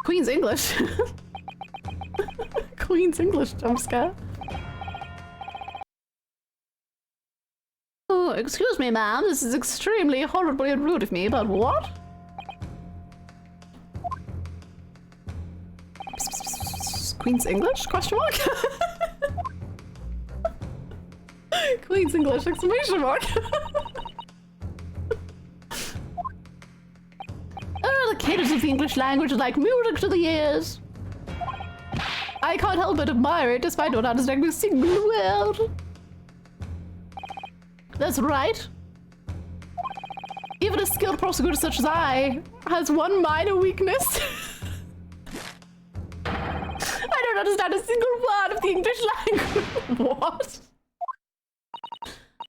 Speaker 1: Queen's English. Queen's English jump scare.
Speaker 4: Oh, excuse me, ma'am. This is extremely horribly and rude of me, but what?
Speaker 1: Queen's English? Question mark? Queen's English exclamation mark.
Speaker 4: Oh, the cadence of the English language is like music to the ears. I can't help but admire it despite not understanding a single word. That's right.
Speaker 1: Even a skilled prosecutor such as I has one minor weakness. I don't understand a single word of the English language. What?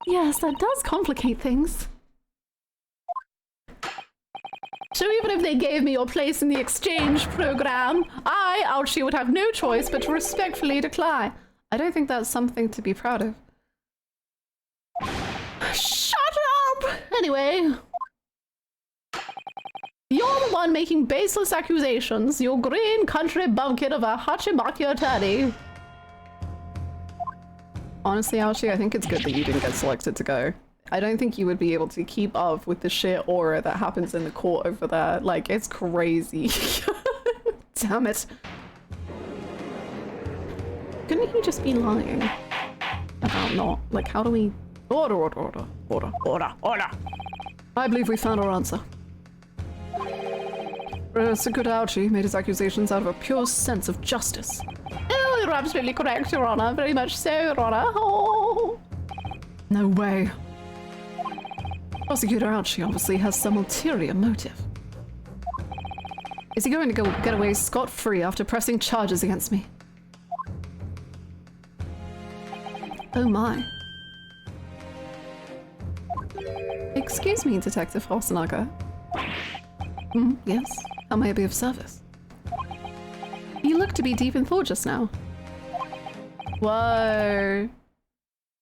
Speaker 3: Yes, that does complicate things.
Speaker 1: So even if they gave me your place in the exchange program, I, Ouchie, would have no choice but to respectfully decline. I don't think that's something to be proud of.
Speaker 4: Shut up! Anyway. You're the one making baseless accusations, you green country bumpkin of a Hachimaki attorney.
Speaker 1: Honestly, Ouchie, I think it's good that you didn't get selected to go. I don't think you would be able to keep up with the sheer aura that happens in the court over there. Like, it's crazy. Damn it.
Speaker 3: Couldn't he just be lying about not? Like, how do we
Speaker 1: Order, order, order, order.
Speaker 4: Order, order.
Speaker 1: I believe we found our answer. Sakudauchi made his accusations out of a pure sense of justice.
Speaker 4: Oh, you're absolutely correct, Your Honor. Very much so, Your Honor. Oh.
Speaker 1: No way. Prosecutor Ouchie obviously has some ulterior motive. Is he going to get away scot-free after pressing charges against me? Oh my. Excuse me, Detective Hosonaga. Yes? How may I be of service? You look to be deep in thought just now. Whoa.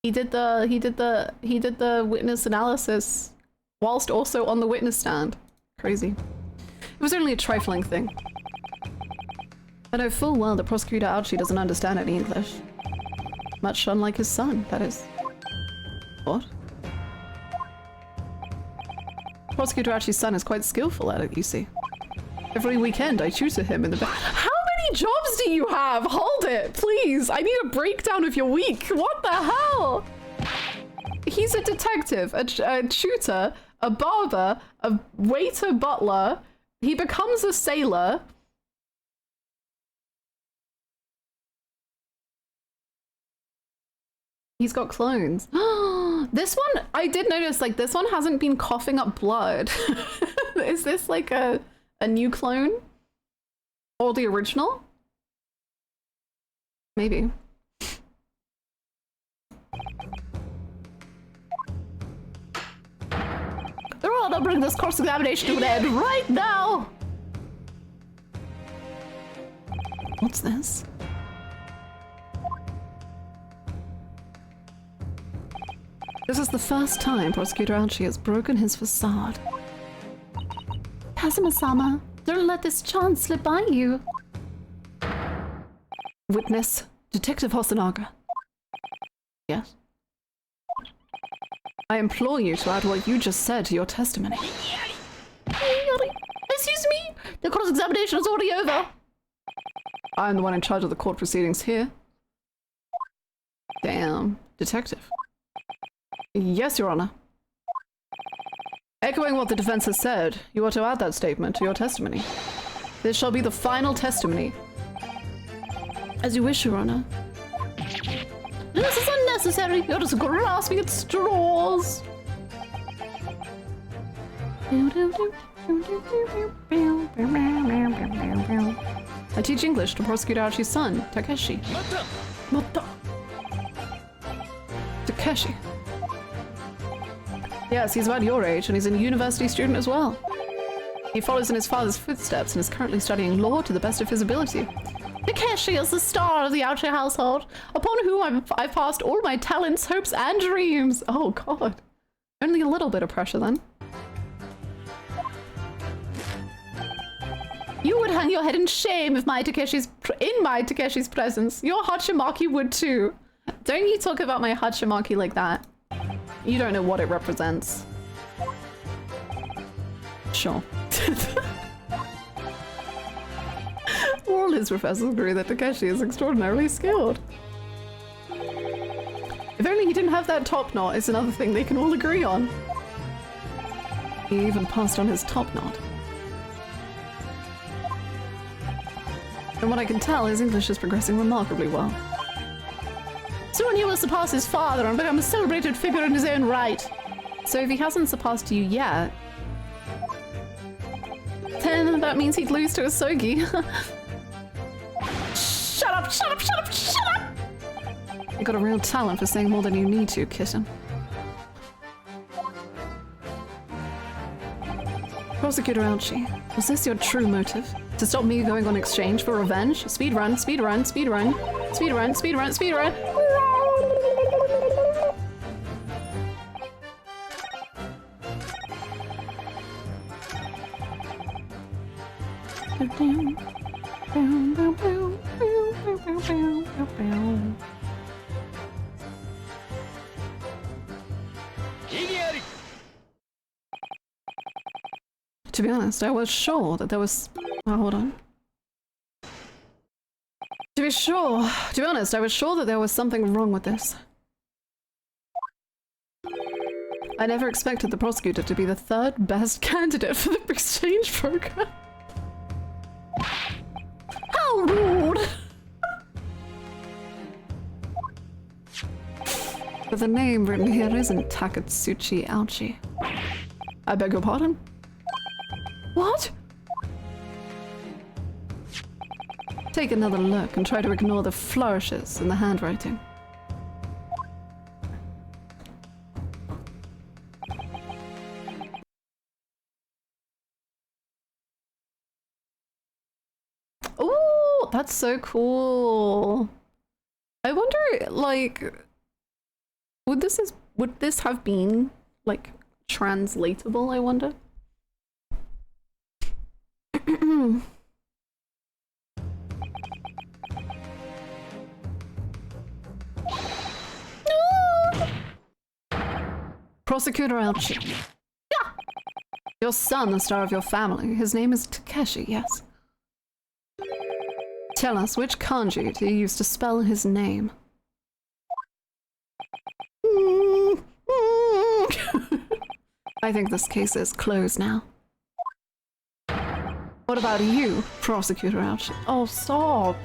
Speaker 1: He did the witness analysis whilst also on the witness stand. Crazy. It was only a trifling thing. I know full well that Prosecutor Ouchie doesn't understand any English. Much unlike his son, that is. What? Prosecutor Ouchie's son is quite skillful at it, you see. Every weekend I tutor him in the How many jobs do you have? Hold it, please! I need a breakdown of your week! What the hell? He's a detective, a tutor, a barber, a waiter butler. He becomes a sailor. He's got clones. This one, I did notice, like, this one hasn't been coughing up blood. Is this like a new clone? Or the original? Maybe.
Speaker 4: Your Honor, bring this cross-examination to an end right now!
Speaker 1: What's this? This is the first time Prosecutor Ouchie has broken his facade.
Speaker 3: Kazuma-sama, don't let this chance slip by you.
Speaker 1: Witness, Detective Hosonaga. Yes? I implore you to add what you just said to your testimony.
Speaker 4: Excuse me? The cross-examination is already over.
Speaker 1: I'm the one in charge of the court proceedings here. Damn. Detective. Yes, Your Honor. Echoing what the defense has said, you are to add that statement to your testimony. This shall be the final testimony.
Speaker 3: As you wish, Your Honor.
Speaker 4: This is unnecessary. You're just grasping at straws.
Speaker 1: I teach English to Prosecutor Ouchie's son, Takeshi. Mata! Takeshi. Yes, he's about your age, and he's a university student as well. He follows in his father's footsteps and is currently studying law to the best of his ability.
Speaker 4: Takeshi is the star of the Ouchie household, upon whom I've passed all my talents, hopes, and dreams.
Speaker 1: Oh god. Only a little bit of pressure then.
Speaker 4: You would hang your head in shame if in my Takeshi's presence. Your Hachimaki would too.
Speaker 1: Don't you talk about my Hachimaki like that. You don't know what it represents. Sure. All his professors agree that Takeshi is extraordinarily skilled. If only he didn't have that top knot, is another thing they can all agree on. He even passed on his top knot. From what I can tell, his English is progressing remarkably well.
Speaker 4: Soon he will surpass his father and become a celebrated figure in his own right.
Speaker 1: So if he hasn't surpassed you yet, then that means he'd lose to Asogi.
Speaker 4: Shut up, shut up, shut up, shut up!
Speaker 1: You got a real talent for saying more than you need to, kitten. Prosecutor Ouchie, was this your true motive? To stop me going on exchange for revenge? Speed run, speed run, speed run, speed run, speed run, speed run. To be honest, I was sure that there was... Oh, hold on. To be honest, I was sure that there was something wrong with this. I never expected the prosecutor to be the third best candidate for the exchange program.
Speaker 4: How rude!
Speaker 1: But the name written here isn't Takatsuchi Aochi. I beg your pardon? What? Take another look and try to ignore the flourishes in the handwriting. Ooh, that's so cool. I wonder, like, would this have been, like, translatable, I wonder? Prosecutor Elchi. Yeah. Your son, the star of your family. His name is Takeshi, yes? Tell us, which kanji do you use to spell his name? I think this case is closed now. What about you, Prosecutor Ouch? Oh, stop.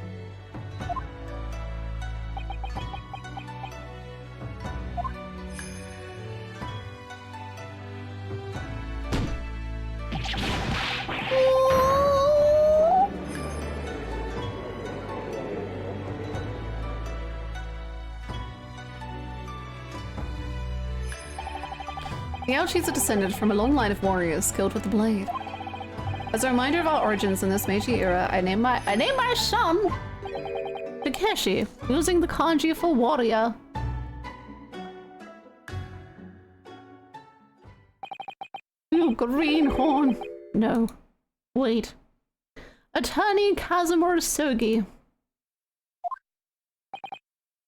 Speaker 1: The Ouchies are descended from a long line of warriors skilled with the blade. As a reminder of our origins in this Meiji era, I named my son Takeshi, using the kanji for warrior. You greenhorn. No. Wait. Attorney Kazumura Sogi.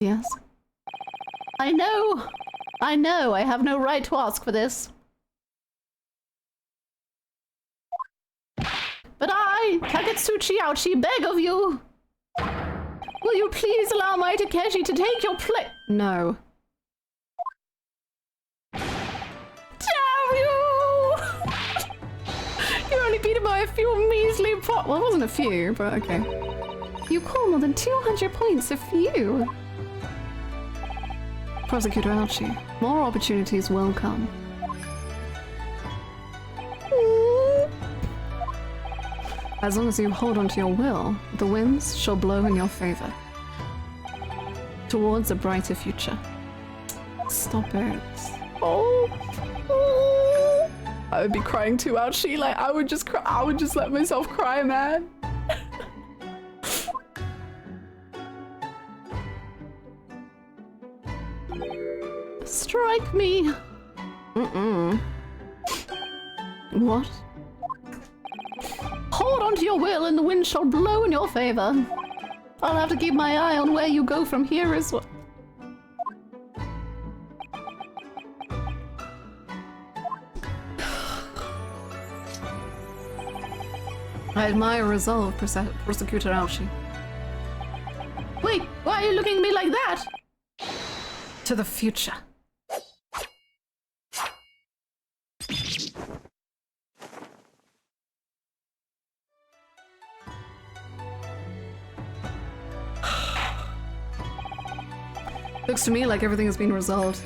Speaker 1: Yes. I know, I have no right to ask for this. But I, Takatsuchi Ouchi, beg of you. Will you please allow my Takeshi to take your place? No. Damn you! You only beat him by a few measly points. Well, it wasn't a few, but okay. You call more than 200 points a few. Prosecutor Ouchi, more opportunities will come. As long as you hold on to your will, the winds shall blow in your favor. Towards a brighter future. Stop it. Oh. I would be crying too, Ouchie. Like, I would just cry. I would just let myself cry, man. Strike me. What? Hold on to your will and the wind shall blow in your favor. I'll have to keep my eye on where you go from here as well. I admire resolve, Prosecutor Aoshi. Wait, why are you looking at me like that? To the future. Looks to me like everything has been resolved.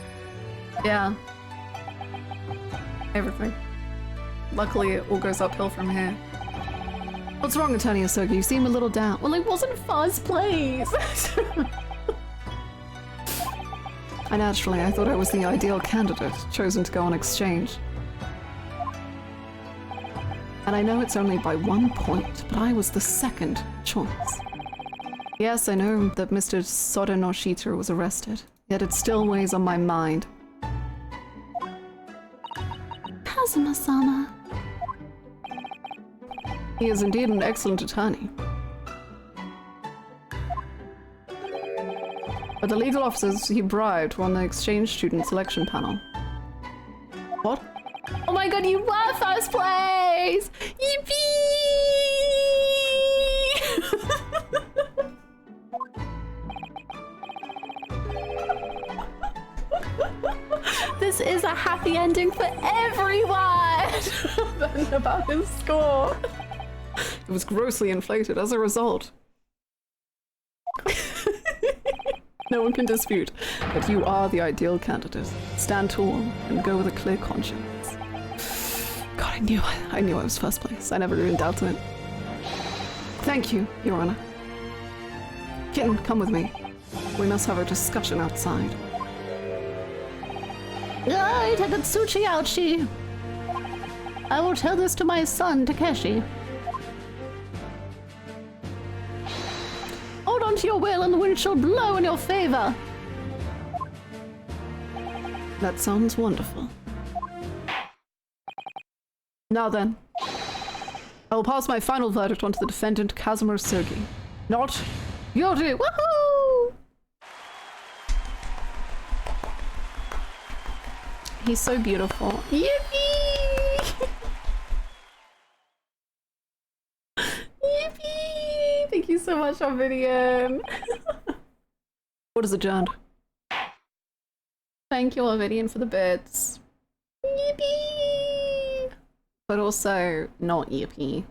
Speaker 1: Yeah. Everything. Luckily, it all goes uphill from here. What's wrong, Attorney Asogi? You seem a little down. Well, it wasn't first place! Naturally, I thought I was the ideal candidate, chosen to go on exchange. And I know it's only by 1 point, but I was the second choice. Yes, I know that Mr. Sora no Shita was arrested, yet it still weighs on my mind. Kazuma-sama. He is indeed an excellent attorney. But the legal officers he bribed were on the exchange student selection panel. What? Oh my god, you were first place! Yippee! This
Speaker 4: is a happy ending for everyone!
Speaker 1: Then about his score. It was grossly inflated as a result. No one can dispute that you are the ideal candidate. Stand tall and go with a clear conscience. God, I knew I was first place. I never even doubted it. Thank you, Your Honor. Kitten, come with me. We must have a discussion outside.
Speaker 4: Right, Akatsuchi Ouchie. I will tell this to my son, Takeshi. Hold on to your wheel and the wind shall blow in your favor.
Speaker 1: That sounds wonderful. Now then, I will pass my final verdict onto the defendant, Kazuma Sogi. Not guilty! Woohoo! He's so beautiful. Yippee! Yippee! Thank you so much, Ovidian. What is adjourned? Thank you, Ovidian, for the bits. Yippee! But also, not yippee.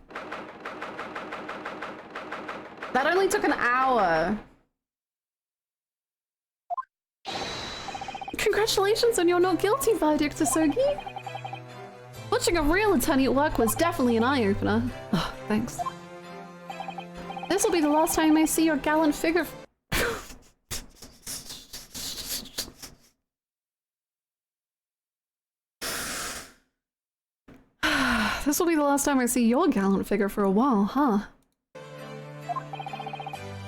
Speaker 1: That only took an hour. Congratulations on your not guilty verdict, Asogi. Watching a real attorney at work was definitely an eye-opener. Oh, thanks. This will be the last time I see your gallant figure. This will be the last time I see your gallant figure for a while, huh?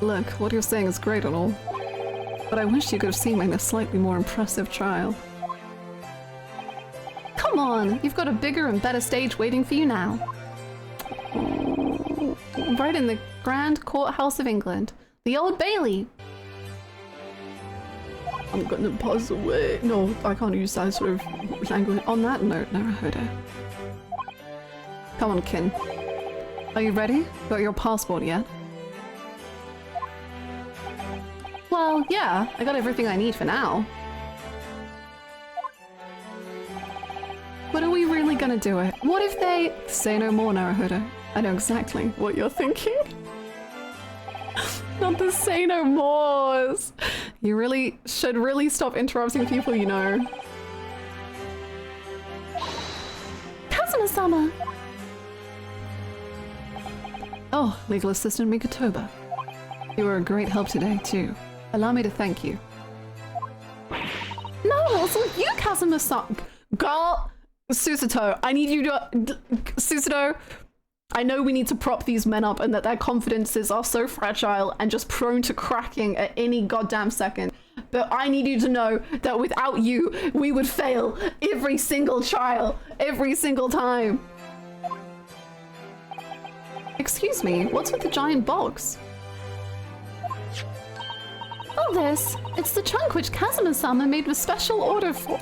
Speaker 1: Look, what you're saying is great and all, but I wish you could have seen me in a slightly more impressive trial. Come on, you've got a bigger and better stage waiting for you now. Right in the Grand Courthouse of England, the Old Bailey. I'm gonna pass away. No, I can't use that sort of language. On that note, Naruhodo. Come on, Kin. Are you ready? Got your passport yet? Well, yeah, I got everything I need for now. But are we really gonna do it? What if they say no more, Naruhodo? I know exactly what you're thinking. Not the say no mores. You really should stop interrupting people you know.
Speaker 4: Kazuma-sama!
Speaker 1: Oh, Legal Assistant Mikotoba. You were a great help today, too. Allow me to thank you.
Speaker 4: No, also you,
Speaker 1: Kazuma-san. Girl! Susato, I need you to... Susato, I know we need to prop these men up and that their confidences are so fragile and just prone to cracking at any goddamn second. But I need you to know that without you, we would fail every single trial, every single time. Excuse me, what's with the giant box?
Speaker 4: Oh, this. It's the trunk which Kazuma-sama made with special order for...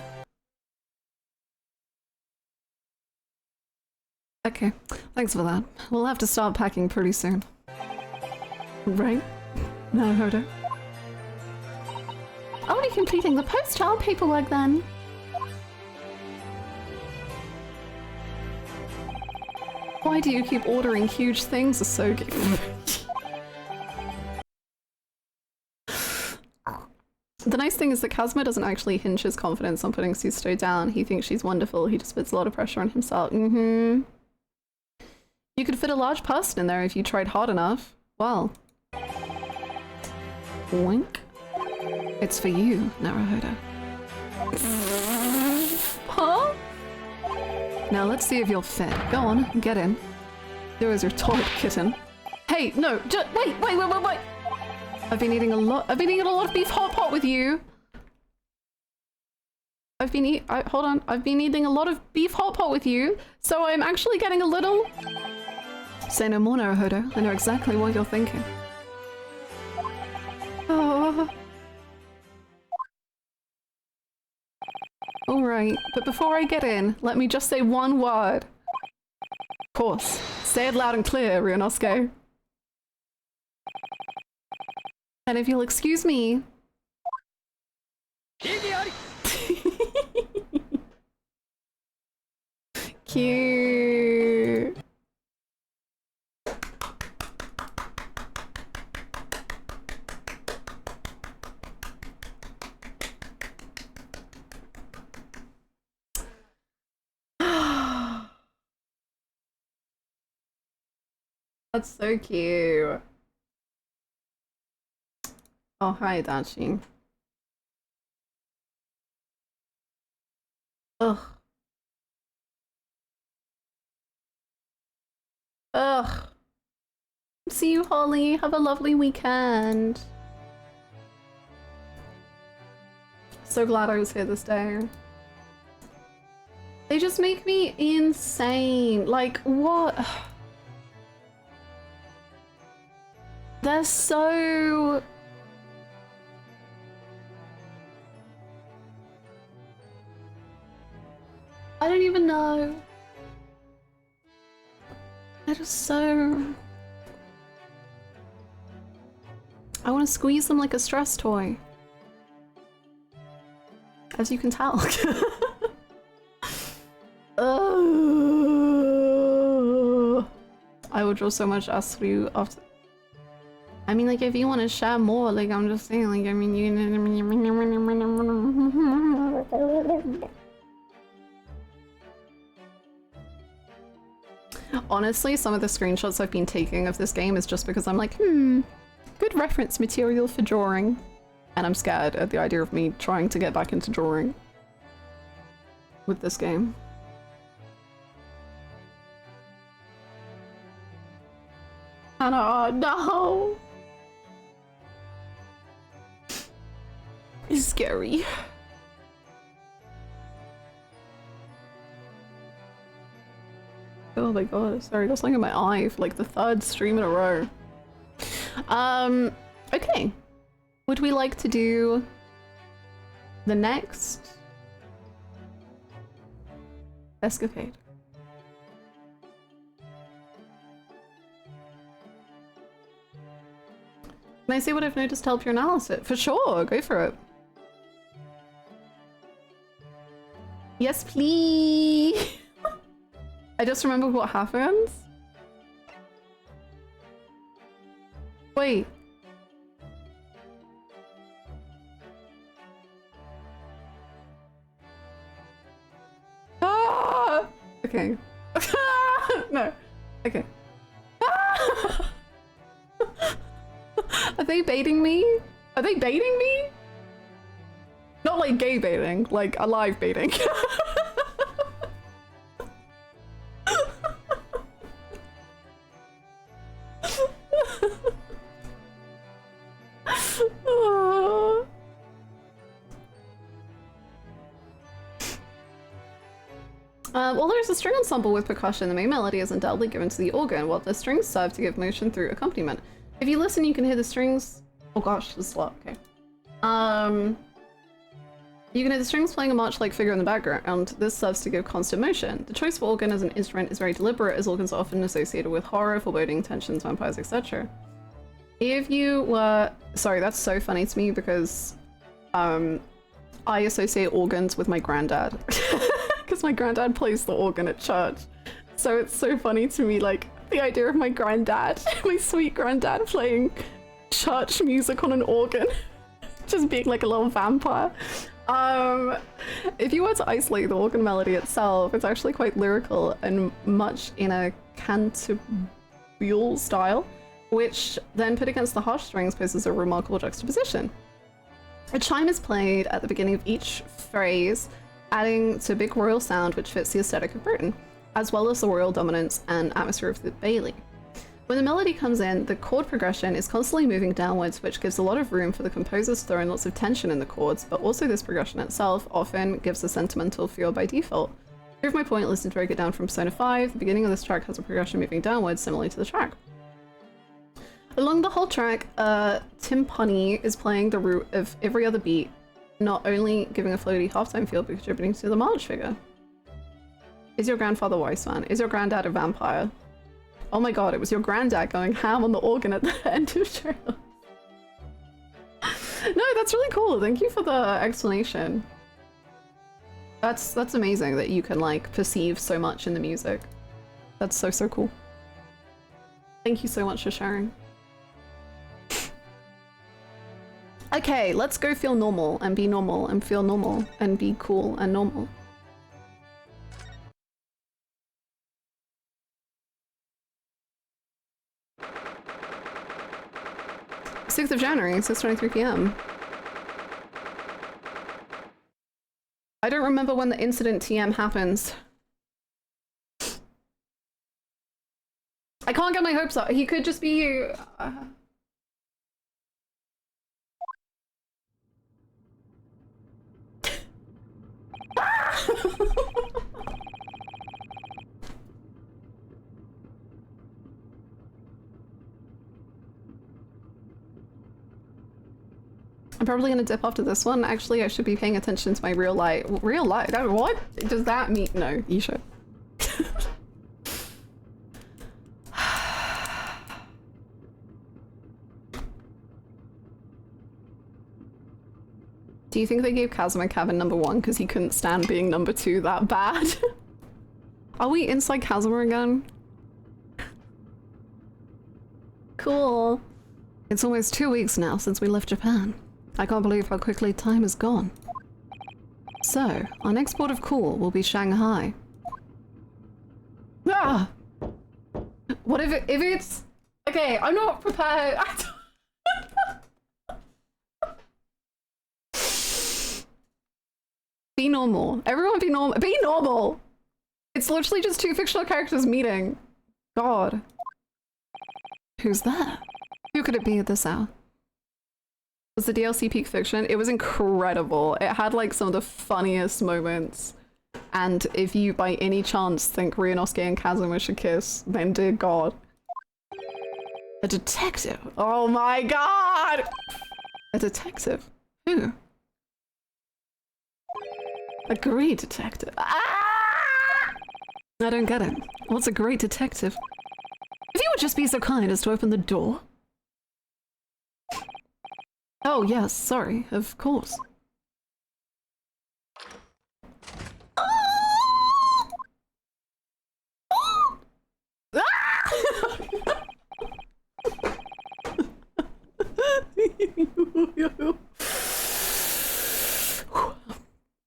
Speaker 1: Okay, thanks for that. We'll have to start packing pretty soon. Right? Naruhodo?
Speaker 4: I'll be completing the post-trial paperwork then.
Speaker 1: Why do you keep ordering huge things, Asogi? The nice thing is that Kazuma doesn't actually hinge his confidence on putting Susato down. He thinks she's wonderful. He just puts a lot of pressure on himself. You could fit a large person in there if you tried hard enough. Well. Wink. It's for you, Naruhodo. Huh? Now let's see if you'll fit. Go on, get in. Do as you're told, kitten. Hey, no, just wait. I've been eating a lot of beef hot pot with you. I've been eating a lot of beef hot pot with you, so I'm actually getting a little... Say no more, Naruhodo. I know exactly what you're thinking. Oh. Alright, but before I get in, let me just say one word. Of course. Say it loud and clear, Ryunosuke. And if you'll excuse me... cute. That's so cute. Oh, hi, Dachi. Ugh. Ugh. See you, Holly. Have a lovely weekend. So glad I was here this day. They just make me insane. Like, what? They're so... I don't even know. They're just so... I want to squeeze them like a stress toy. As you can tell. Oh, I would draw so much as for you after. I mean, like, if you want to share more, like, I'm just saying, like, I mean, you. Honestly, some of the screenshots I've been taking of this game is just because I'm like, good reference material for drawing. And I'm scared at the idea of me trying to get back into drawing with this game. Hannah, no! It's scary. Oh my god, sorry, got something in my eye for like the third stream in a row. Okay. Would we like to do the next escapade? Can I say what I've noticed to help your analysis? For sure, go for it. Yes, please. I just remembered what happens. Wait. Ah! Okay. No. Okay. Ah! Are they baiting me? Are they baiting me? Not like gay baiting, like alive baiting. Well, there's a string ensemble with percussion. The main melody is undoubtedly given to the organ, while the strings serve to give motion through accompaniment. If you listen, you can hear the strings. Oh gosh, this is a lot. Okay. You can hear the strings playing a march-like figure in the background. This serves to give constant motion. The choice of organ as an instrument is very deliberate, as organs are often associated with horror, foreboding, tensions, vampires, etc. If you were... Sorry, that's so funny to me because I associate organs with my granddad. Because my granddad plays the organ at church. So it's so funny to me, like, the idea of my granddad, my sweet granddad playing church music on an organ. Just being like a little vampire. If you were to isolate the organ melody itself, it's actually quite lyrical and much in a cantabile style, which then put against the harsh strings poses a remarkable juxtaposition. A chime is played at the beginning of each phrase, adding to a big royal sound which fits the aesthetic of Britain, as well as the royal dominance and atmosphere of the Bailey. When the melody comes in, the chord progression is constantly moving downwards, which gives a lot of room for the composers to throw in lots of tension in the chords, but also this progression itself often gives a sentimental feel by default. To prove my point, listen to Break It Down from Persona 5. The beginning of this track has a progression moving downwards, similarly to the track. Along the whole track, timpani is playing the root of every other beat, not only giving a floaty halftime feel, but contributing to the march figure. Is your grandfather Weissman? Is your granddad a vampire? Oh my god, it was your granddad going ham on the organ at the end of the trailer. No, that's really cool. Thank you for the explanation. That's amazing that you can like perceive so much in the music. That's so, so cool. Thank you so much for sharing. Okay, let's go feel normal and be normal and feel normal and be cool and normal. 6th of January, 6:23 p.m. I don't remember when the incident TM happens. I can't get my hopes up. He could just be... I'm probably gonna dip after this one. Actually, I should be paying attention to my real life. Real life? What does that mean? No, you should. Do you think they gave Kazuma cabin number 1 because he couldn't stand being number 2 that bad? Are we inside Kazuma again? Cool. It's almost 2 weeks now since we left Japan. I can't believe how quickly time has gone. So, our next port of call will be Shanghai. Ah! What if it's... Okay, I'm not prepared. Be normal. Everyone be normal. Be normal! It's literally just 2 fictional characters meeting. God. Who's there? Who could it be at this hour? Was the DLC peak fiction? It was incredible. It had like some of the funniest moments. And if you by any chance think Ryunosuke and Kazuma should kiss, then dear God. A detective? Oh my God! A detective? Who? A great detective. Ah! I don't get it. What's a great detective? If you would just be so kind as to open the door. Oh, yes, sorry, of course.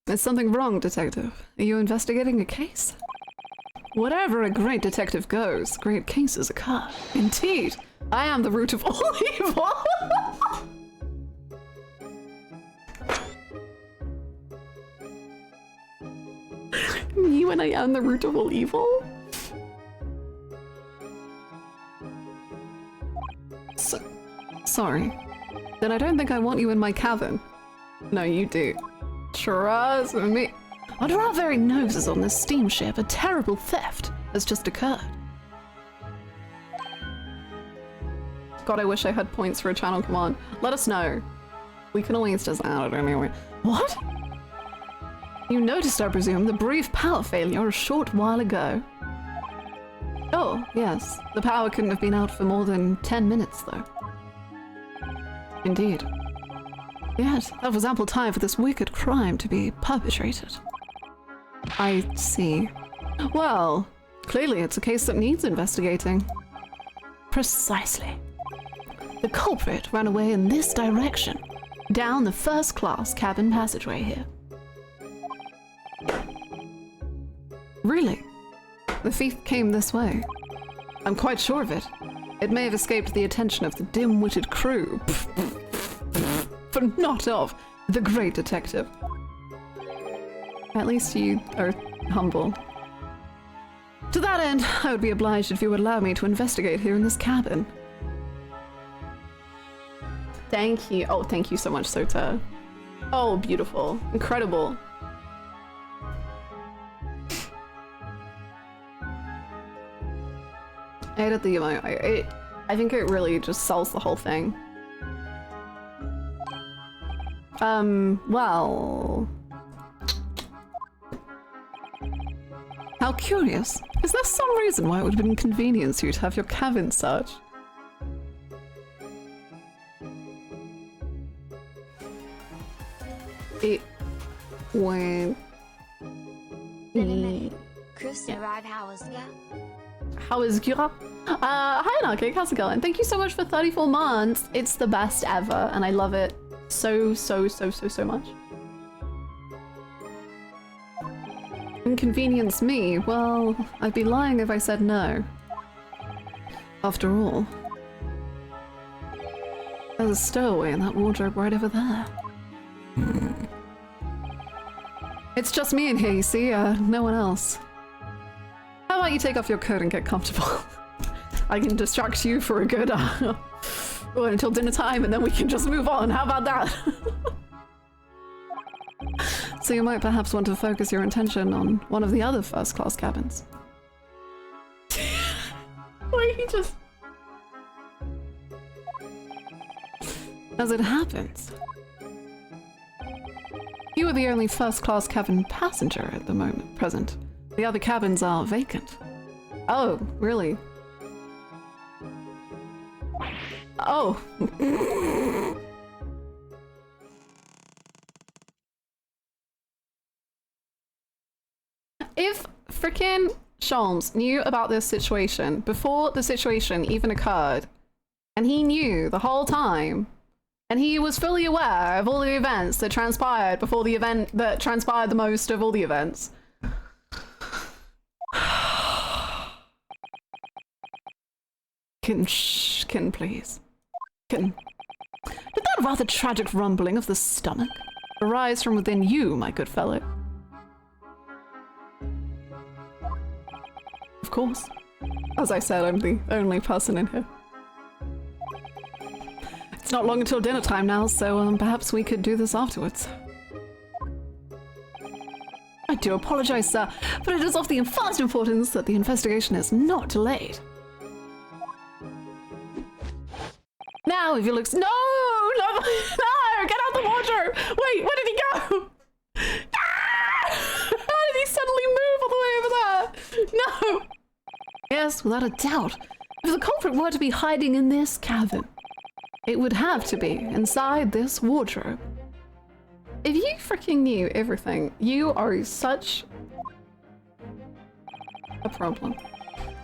Speaker 1: Is something wrong, detective? Are you investigating a case? Wherever a great detective goes, great cases occur. Indeed, I am the root of all evil. You and I am the root of all evil? Sorry. Then I don't think I want you in my cabin. No, you do. Trust me. Under our very noses on this steamship, a terrible theft has just occurred. God, I wish I had points for a channel command. Let us know. We can always just add it anyway. What? You noticed, I presume, the brief power failure a short while ago. Oh, yes. The power couldn't have been out for more than 10 minutes, though. Indeed. Yes, that was ample time for this wicked crime to be perpetrated. I see. Well, clearly it's a case that needs investigating. Precisely. The culprit ran away in this direction, down the first-class cabin passageway here. Really? The thief came this way. I'm quite sure of it. It may have escaped the attention of the dim-witted crew, but not of the great detective. At least you are humble. To that end, I would be obliged if you would allow me to investigate here in this cabin. Thank you. Oh, thank you so much, Sota. Oh, beautiful. Incredible. I edit the emote. I think it really just sells the whole thing. Well... How curious. Is there some reason why it would have inconvenienced you to have your cabin searched? It went
Speaker 2: been a minute. Chris arrived. How was ya?
Speaker 1: How is Kira? Hi Anarchic, how's it going? Thank you so much for 34 months. It's the best ever, and I love it so much. Inconvenience me? Well, I'd be lying if I said no. After all, there's a stowaway in that wardrobe right over there. It's just me in here, you see, no one else. How about you take off your coat and get comfortable? I can distract you for a good, well, until dinner time, and then we can just move on. How about that? So you might perhaps want to focus your attention on one of the other first-class cabins. Wait, he just... As it happens, you are the only first-class cabin passenger at the present. The other cabins are vacant. Oh, really? Oh. If frickin' Sholmes knew about this situation before the situation even occurred, and he knew the whole time, and he was fully aware of all the events that transpired before the event that transpired the most of all the events. Kin, please. Kin. Did that rather tragic rumbling of the stomach arise from within you, my good fellow? Of course. As I said, I'm the only person in here. It's not long until dinner time now, so perhaps we could do this afterwards. I do apologize, sir, but it is of the utmost importance that the investigation is not delayed. Now, if you look— No! No! No! Get out the water! Wait, where did he go? Ah! How did he suddenly move all the way over there? No! Yes, without a doubt. If the culprit were to be hiding in this cabin, it would have to be inside this wardrobe. If you freaking knew everything, you are such a problem.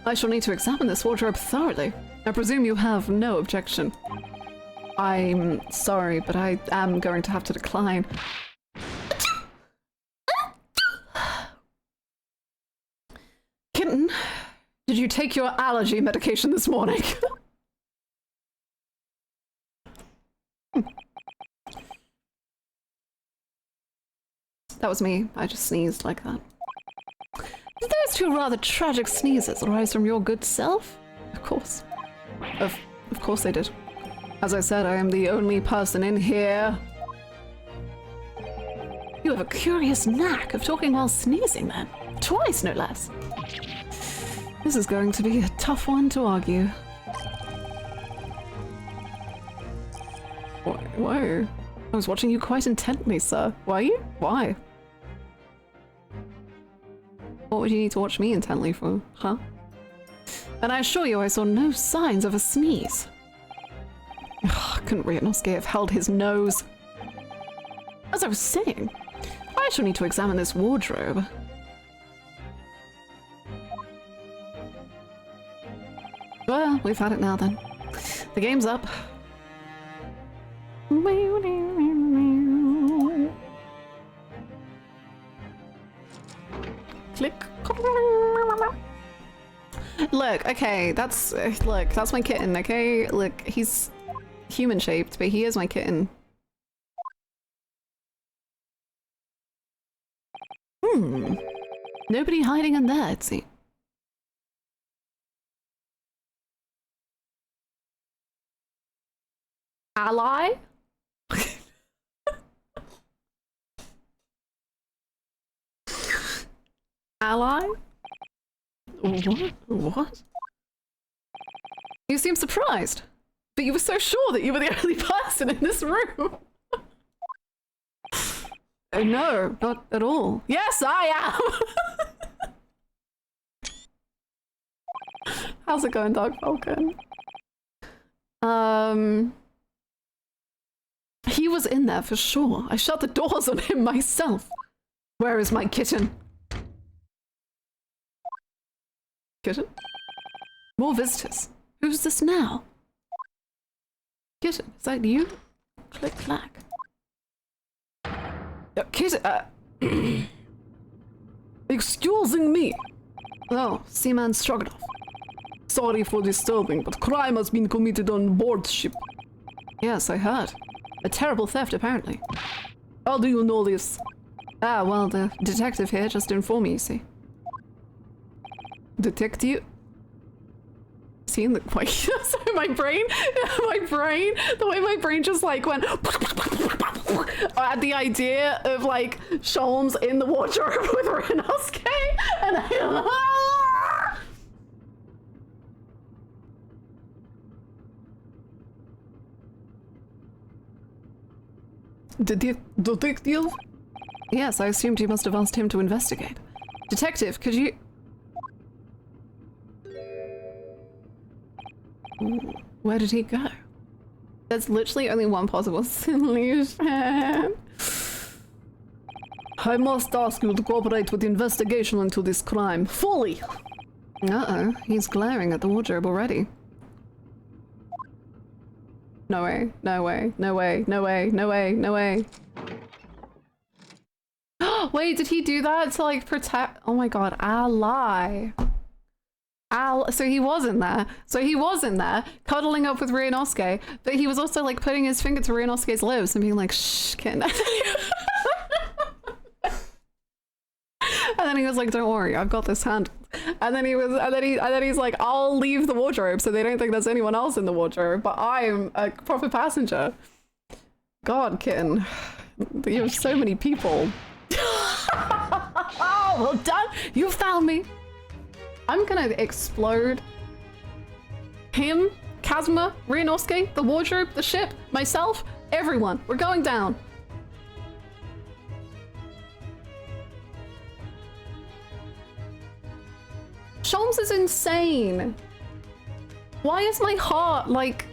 Speaker 1: I shall need to examine this wardrobe thoroughly. I presume you have no objection. I'm sorry, but I am going to have to decline. Kitten, did you take your allergy medication this morning? That was me. I just sneezed like that. Did those two rather tragic sneezes arise from your good self? Of course. Of course they did. As I said, I am the only person in here. You have a curious knack of talking while sneezing, then. Twice, no less. This is going to be a tough one to argue. Why? I was watching you quite intently, sir. Were you? Why? What would you need to watch me intently for, huh? And I assure you I saw no signs of a sneeze. Ugh, couldn't Ryunosuke have held his nose? As I was saying, I shall need to examine this wardrobe. Well, we've had it now then. The game's up. Click. Look, okay, that's my kitten, okay? Look, he's human shaped, but he is my kitten. Nobody hiding in there, it seems. Ally? Ally? What? You seem surprised, but you were so sure that you were the only person in this room. No, not at all. Yes, I am! How's it going, Dog Falcon? He was in there for sure. I shut the doors on him myself. Where is my kitten?
Speaker 3: Kitten? More visitors. Who's this now? Kitten, is that you? Click clack. Kitten, excusing me. Oh, Seaman Stroganoff. Sorry for disturbing, but crime has been committed on board ship. Yes, I heard. A terrible theft, apparently. How do you know this? Ah, well, the detective here just informed me, you see. Detective? Seeing the wait, sorry, my brain, the way my brain just like went at the idea of like Sholmes in the wardrobe with Renosuke, and Detective? Yes, I assumed you must have asked him to investigate. Detective, could you... Where did he go? There's literally only one possible solution. I must ask you to cooperate with the investigation into this crime fully. Uh-oh, he's glaring at the wardrobe already. No way, no way, no way, no way, no way, no way. Wait, did he do that to like protect? Oh my god, ally. So he was in there. So he was in there, cuddling up with Ryunosuke, but he was also like putting his finger to Ryunosuke's lips and being like, shh, kid. And then he was like, don't worry, I've got this handled. And then he's like, I'll leave the wardrobe so they don't think there's anyone else in the wardrobe, but I'm a proper passenger. God, kitten. You have so many people. Oh, well done. You found me. I'm gonna explode him, Kazuma, Ryunosuke, the wardrobe, the ship, myself, everyone. We're going down. Sholmes is insane. Why is my heart like,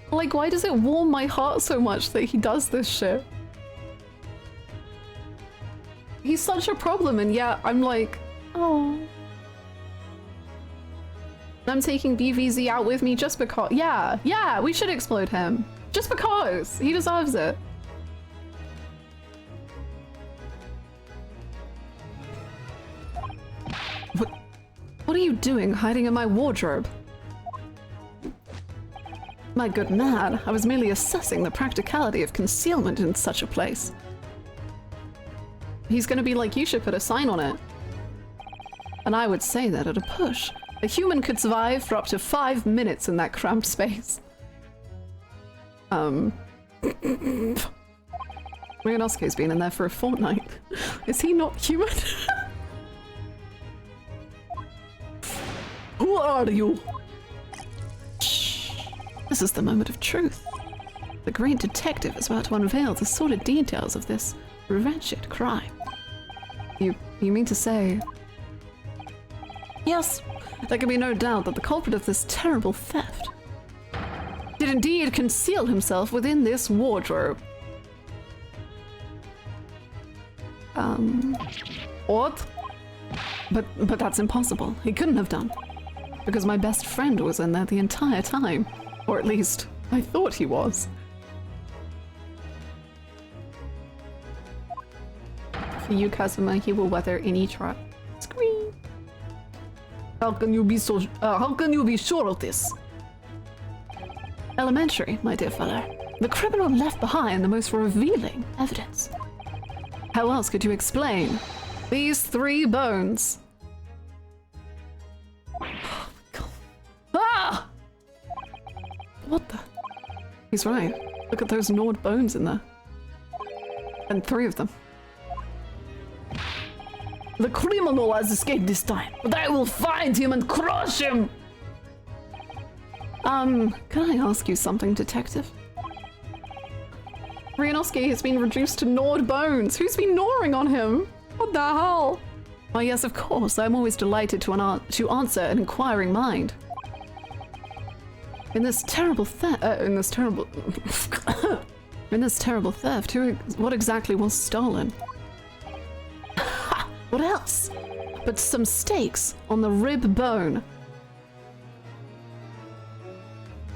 Speaker 3: why does it warm my heart so much that he does this shit? He's such a problem, and yet I'm like, oh. I'm taking BVZ out with me just because. Yeah, we should explode him. Just because. He deserves it. What are you doing hiding in my wardrobe? My good man, I was merely assessing the practicality of concealment in such a place. He's gonna be like, you should put a sign on it. And I would say that at a push, a human could survive for up to 5 minutes in that cramped space. Ryunosuke's been in there for a fortnight. Is he not human? Who are you? Shh. This is the moment of truth. The great detective is about to unveil the sordid details of this wretched crime. You mean to say... Yes, there can be no doubt that the culprit of this terrible theft did indeed conceal himself within this wardrobe. What? But that's impossible. He couldn't have done. Because my best friend was in there the entire time. Or at least, I thought he was. For you, Kazuma, he will weather any trial. Scream. How can you be sure of this? Elementary, my dear fellow. The criminal left behind the most revealing evidence. How else could you explain these 3 bones? Oh my god. Ah! What the? He's right. Look at those gnawed bones in there. And 3 of them. The criminal has escaped this time, but I will find him and crush him! Can I ask you something, detective? Ryunosuke has been reduced to gnawed bones. Who's been gnawing on him? What the hell? Why, yes, of course. I'm always delighted to answer an inquiring mind. In this terrible theft, what exactly was stolen? What else? but some steaks on the rib bone.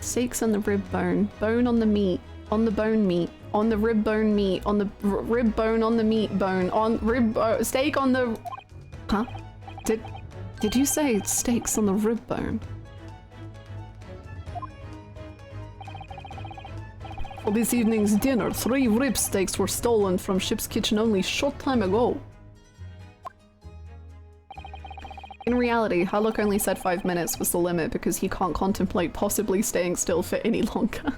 Speaker 3: Steaks on the rib bone. Bone on the meat. On the bone meat. On the rib bone meat. On the rib bone on the meat bone. On rib steak on the... Huh? Did you say steaks on the rib bone? For this evening's dinner, 3 rib steaks were stolen from ship's kitchen only short time ago. In reality, Harlock only said 5 minutes was the limit because he can't contemplate possibly staying still for any longer.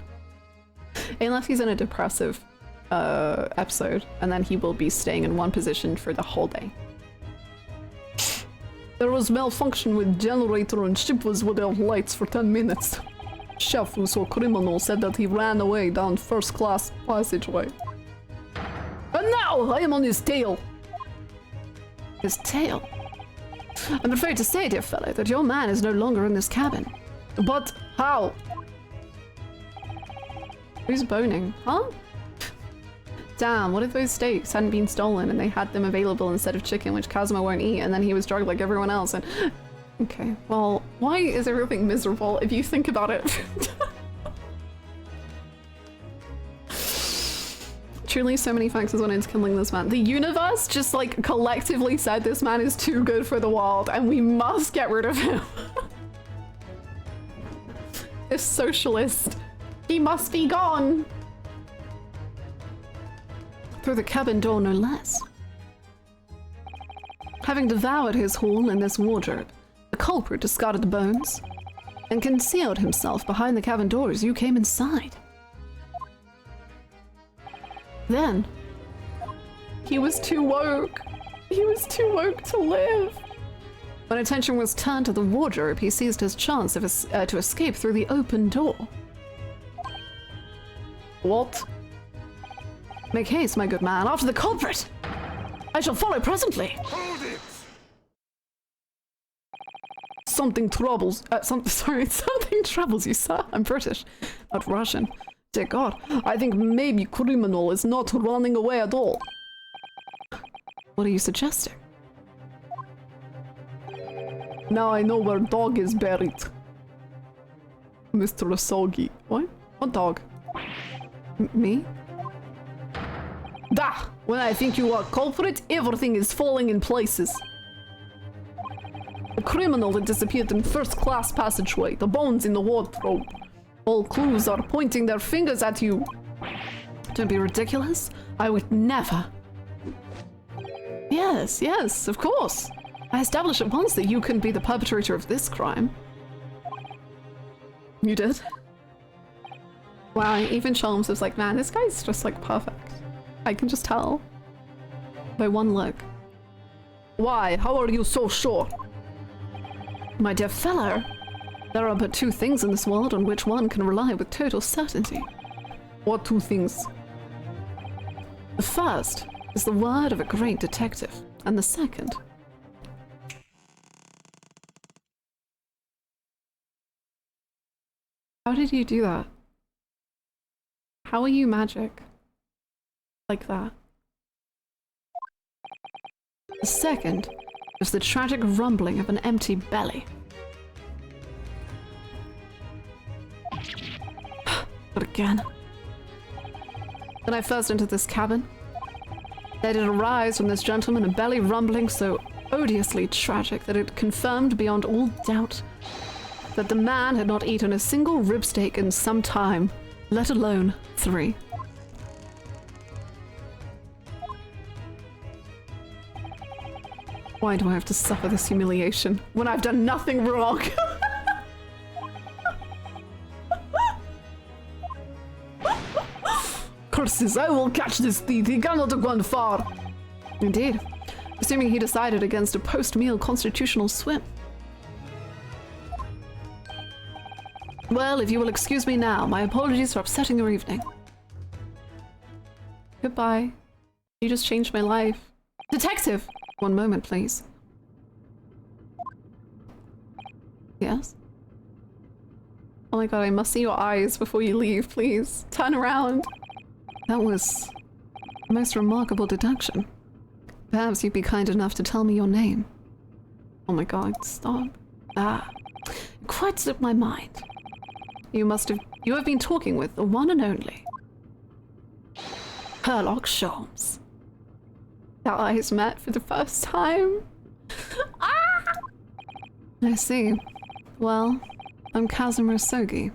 Speaker 3: Unless he's in a depressive episode, and then he will be staying in one position for the whole day. There was malfunction with generator and ship was without lights for 10 minutes. Chef who saw criminal said that he ran away down first class passageway. And now I am on his tail! His tail? I'm afraid to say, dear fellow, that your man is no longer in this cabin. But how? Who's boning? Huh? Damn, what if those steaks hadn't been stolen and they had them available instead of chicken, which Kazuma won't eat, and then he was drugged like everyone else and... Okay, well, why is everything miserable if you think about it? Truly, so many factors went into killing this man. The universe just, like, collectively said this man is too good for the world and we must get rid of him. This socialist. He must be gone. Through the cabin door, no less. Having devoured his haul in this wardrobe, the culprit discarded the bones and concealed himself behind the cabin door as you came inside. Then, he was too woke. He was too woke to live. When attention was turned to the wardrobe, he seized his chance to escape through the open door. What? Make haste, my good man, after the culprit! I shall follow presently!
Speaker 5: Hold it!
Speaker 3: Something troubles you, sir. I'm British, not Russian. Dear God, I think maybe criminal is not running away at all. What are you suggesting? Now I know where dog is buried. Mr. Asogi. What? What dog? Me? Da! When I think you are culprit, everything is falling in places. The criminal that disappeared in first-class passageway, the bones in the wardrobe. All clues are pointing their fingers at you. Don't be ridiculous. I would never. Yes, of course. I established at once that you couldn't be the perpetrator of this crime. You did? Wow, even Chalmers was like, man, this guy's just like perfect. I can just tell. By one look. Why? How are you so sure? My dear fellow, there are but 2 things in this world on which one can rely with total certainty. What 2 things? The first is the word of a great detective, and the second... How did you do that? How are you magic? Like that. The second is the tragic rumbling of an empty belly. But again. When I first entered this cabin, there did arise from this gentleman a belly rumbling so odiously tragic that it confirmed beyond all doubt that the man had not eaten a single rib steak in some time, let alone 3. Why do I have to suffer this humiliation when I've done nothing wrong? Curses, I will catch this thief. He cannot have gone far. Indeed. Assuming he decided against a post-meal constitutional swim. Well, if you will excuse me now, my apologies for upsetting your evening. Goodbye. You just changed my life. Detective! One moment, please. Yes? Oh my god, I must see your eyes before you leave, please. Turn around. That was a most remarkable deduction. Perhaps you'd be kind enough to tell me your name. Oh my god, stop. Ah, it quite slipped my mind. You have been talking with the one and only Herlock Sholmes. Our eyes met for the first time. Ah! I see. Well, I'm Casimir Sogi.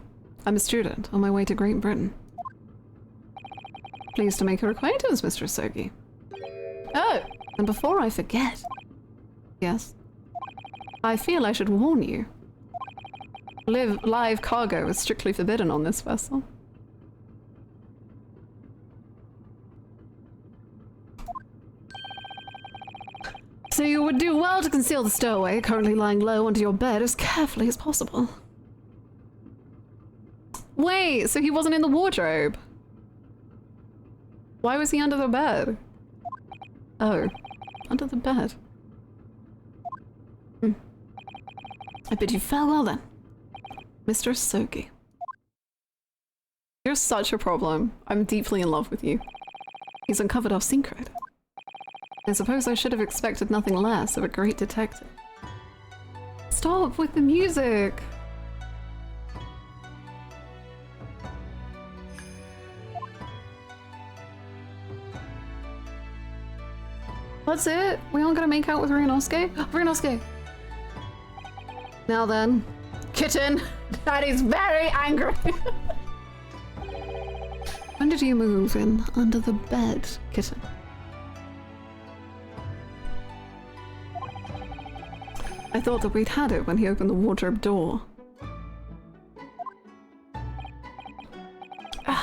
Speaker 3: I'm a student on my way to Great Britain. Pleased to make your acquaintance, Mr. Sogi. Oh, and before I forget, yes, I feel I should warn you. Live cargo is strictly forbidden on this vessel. So you would do well to conceal the stowaway currently lying low under your bed as carefully as possible. Wait, so he wasn't in the wardrobe? Why was he under the bed? Oh, under the bed. I bid you farewell then, Mr. Sogi. You're such a problem. I'm deeply in love with you. He's uncovered our secret. I suppose I should have expected nothing less of a great detective. Stop with the music! That's it? We aren't gonna make out with Ryunosuke? Ryunosuke! Now then, kitten! Daddy's very angry! When did you move in under the bed, kitten? I thought that we'd had it when he opened the wardrobe door.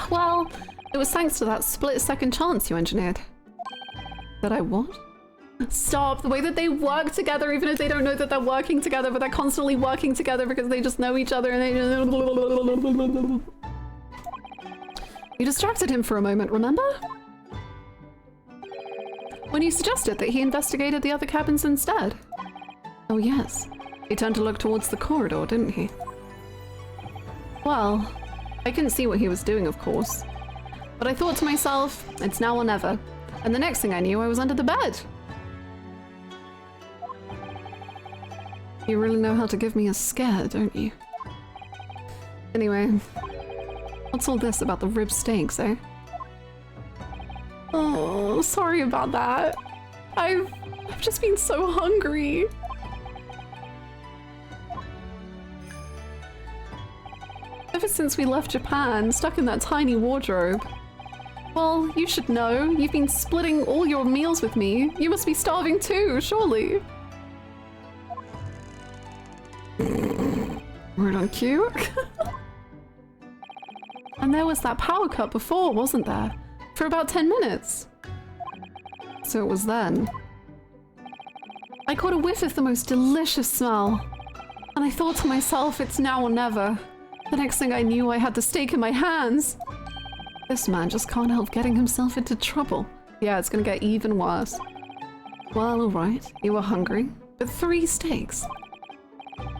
Speaker 3: Well, it was thanks to that split-second chance you engineered. That I what? Stop! The way that they work together, even if they don't know that they're working together, but they're constantly working together because they just know each other and they... You distracted him for a moment, remember? When you suggested that he investigated the other cabins instead. Oh yes, he turned to look towards the corridor, didn't he? Well, I couldn't see what he was doing, of course. But I thought to myself, it's now or never. And the next thing I knew, I was under the bed. You really know how to give me a scare, don't you? Anyway, what's all this about the rib steaks, eh? Oh, sorry about that. I've just been so hungry. Ever since we left Japan, stuck in that tiny wardrobe. Well, you should know. You've been splitting all your meals with me. You must be starving too, surely. Right on cue. And there was that power cut before, wasn't there? For about 10 minutes. So it was then. I caught a whiff of the most delicious smell. And I thought to myself, it's now or never. The next thing I knew, I had the steak in my hands. This man just can't help getting himself into trouble. Yeah, it's gonna get even worse. Well, alright, you were hungry, but 3 steaks.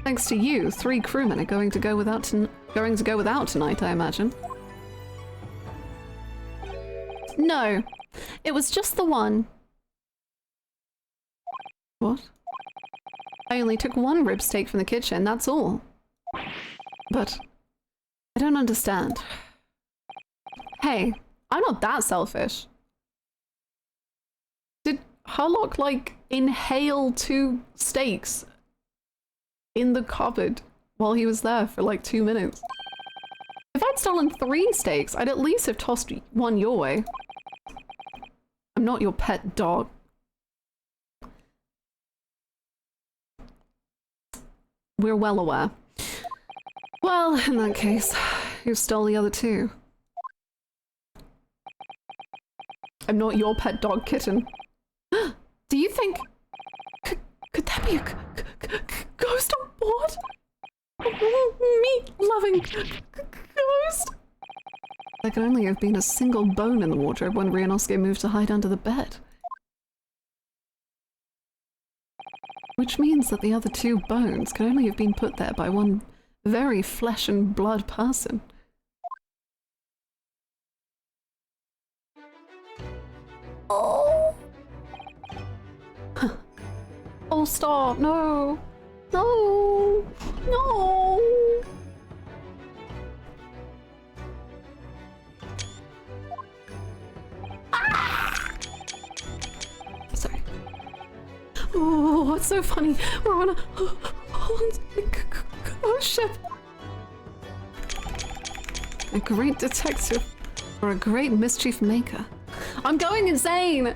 Speaker 3: Thanks to you, 3 crewmen are going to go without tonight, I imagine. No, it was just the one. What? I only took 1 rib steak from the kitchen, that's all. But I don't understand. Hey, I'm not that selfish. Did Harlock, like, inhale 2 steaks in the cupboard while he was there for like 2 minutes? If I'd stolen 3 steaks, I'd at least have tossed 1 your way. I'm not your pet dog. We're well aware. Well, in that case, you stole the other 2. I'm not your pet dog, kitten. Do you think... Could that be a ghost on board? Meat-loving ghost? There could only have been a single bone in the wardrobe when Ryunosuke moved to hide under the bed. Which means that the other 2 bones could only have been put there by one very flesh and blood person. Oh.
Speaker 1: no, stop. No. No. No. Ah! Sorry. Oh, it's so funny. We're on a... Oh, shit. A great detective or a great mischief maker. I'm going insane!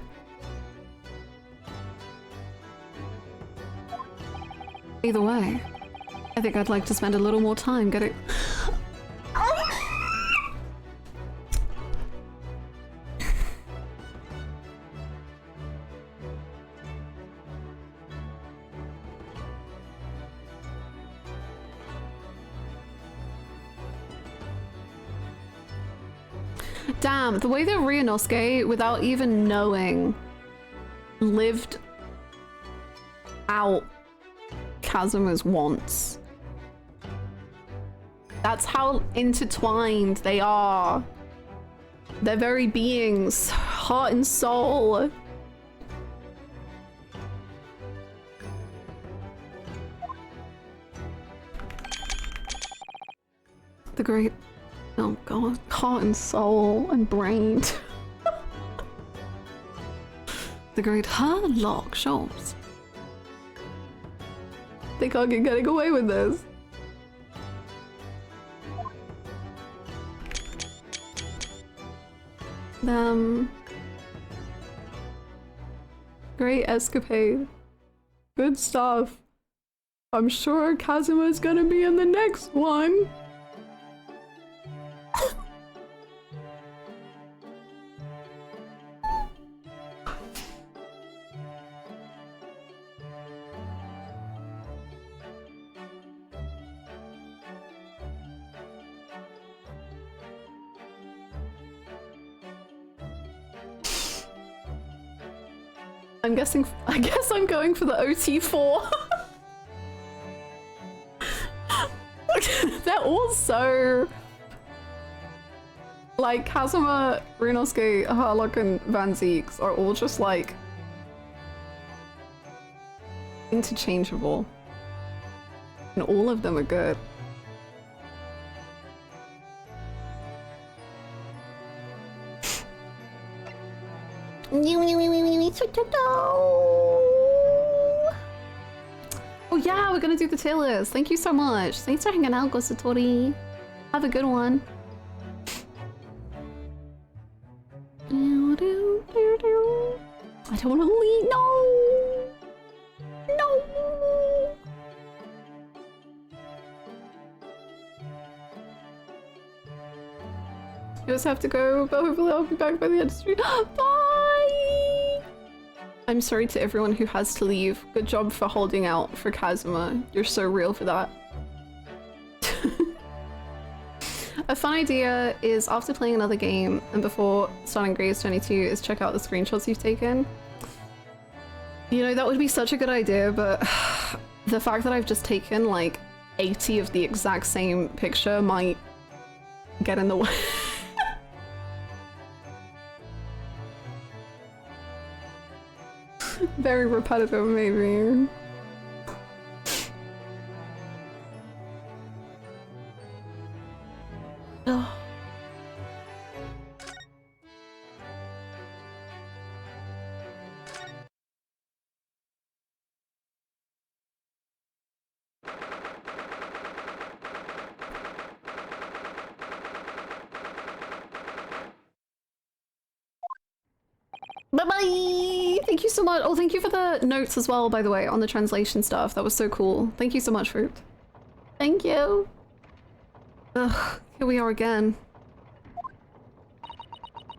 Speaker 1: Either way, I think I'd like to spend a little more time getting... Damn, the way that Ryunosuke, without even knowing, lived out Kazuma's wants. That's how intertwined they are. Their very beings, heart and soul. The great... Oh god, heart and soul and brain. The great Herlock Sholmes. They can't get getting away with this. Great escapade. Good stuff. I'm sure Kazuma's gonna be in the next one. I guess I'm going for the OT4. They're all so... Like, Kazuma, Ryunosuke, Harlock, and Van Zeeks are all just, like... interchangeable. And all of them are good. Oh yeah, we're gonna do the tier list. Thank you so much. Thanks for hanging out, Gosatori. Have a good one. I don't want to leave. No! No! You just have to go, but hopefully I'll be back by the end of the stream. Bye! I'm sorry to everyone who has to leave. Good job for holding out for Kazuma. You're so real for that. A fun idea is after playing another game and before starting Grades 22 is check out the screenshots you've taken. You know, that would be such a good idea, but the fact that I've just taken like 80 of the exact same picture might get in the way. Very repetitive, maybe. Ugh. Bye-bye! Thank you so much. Oh, thank you for the notes as well, by the way, on the translation stuff. That was so cool. Thank you so much, Fruit. Thank you. Ugh, here we are again.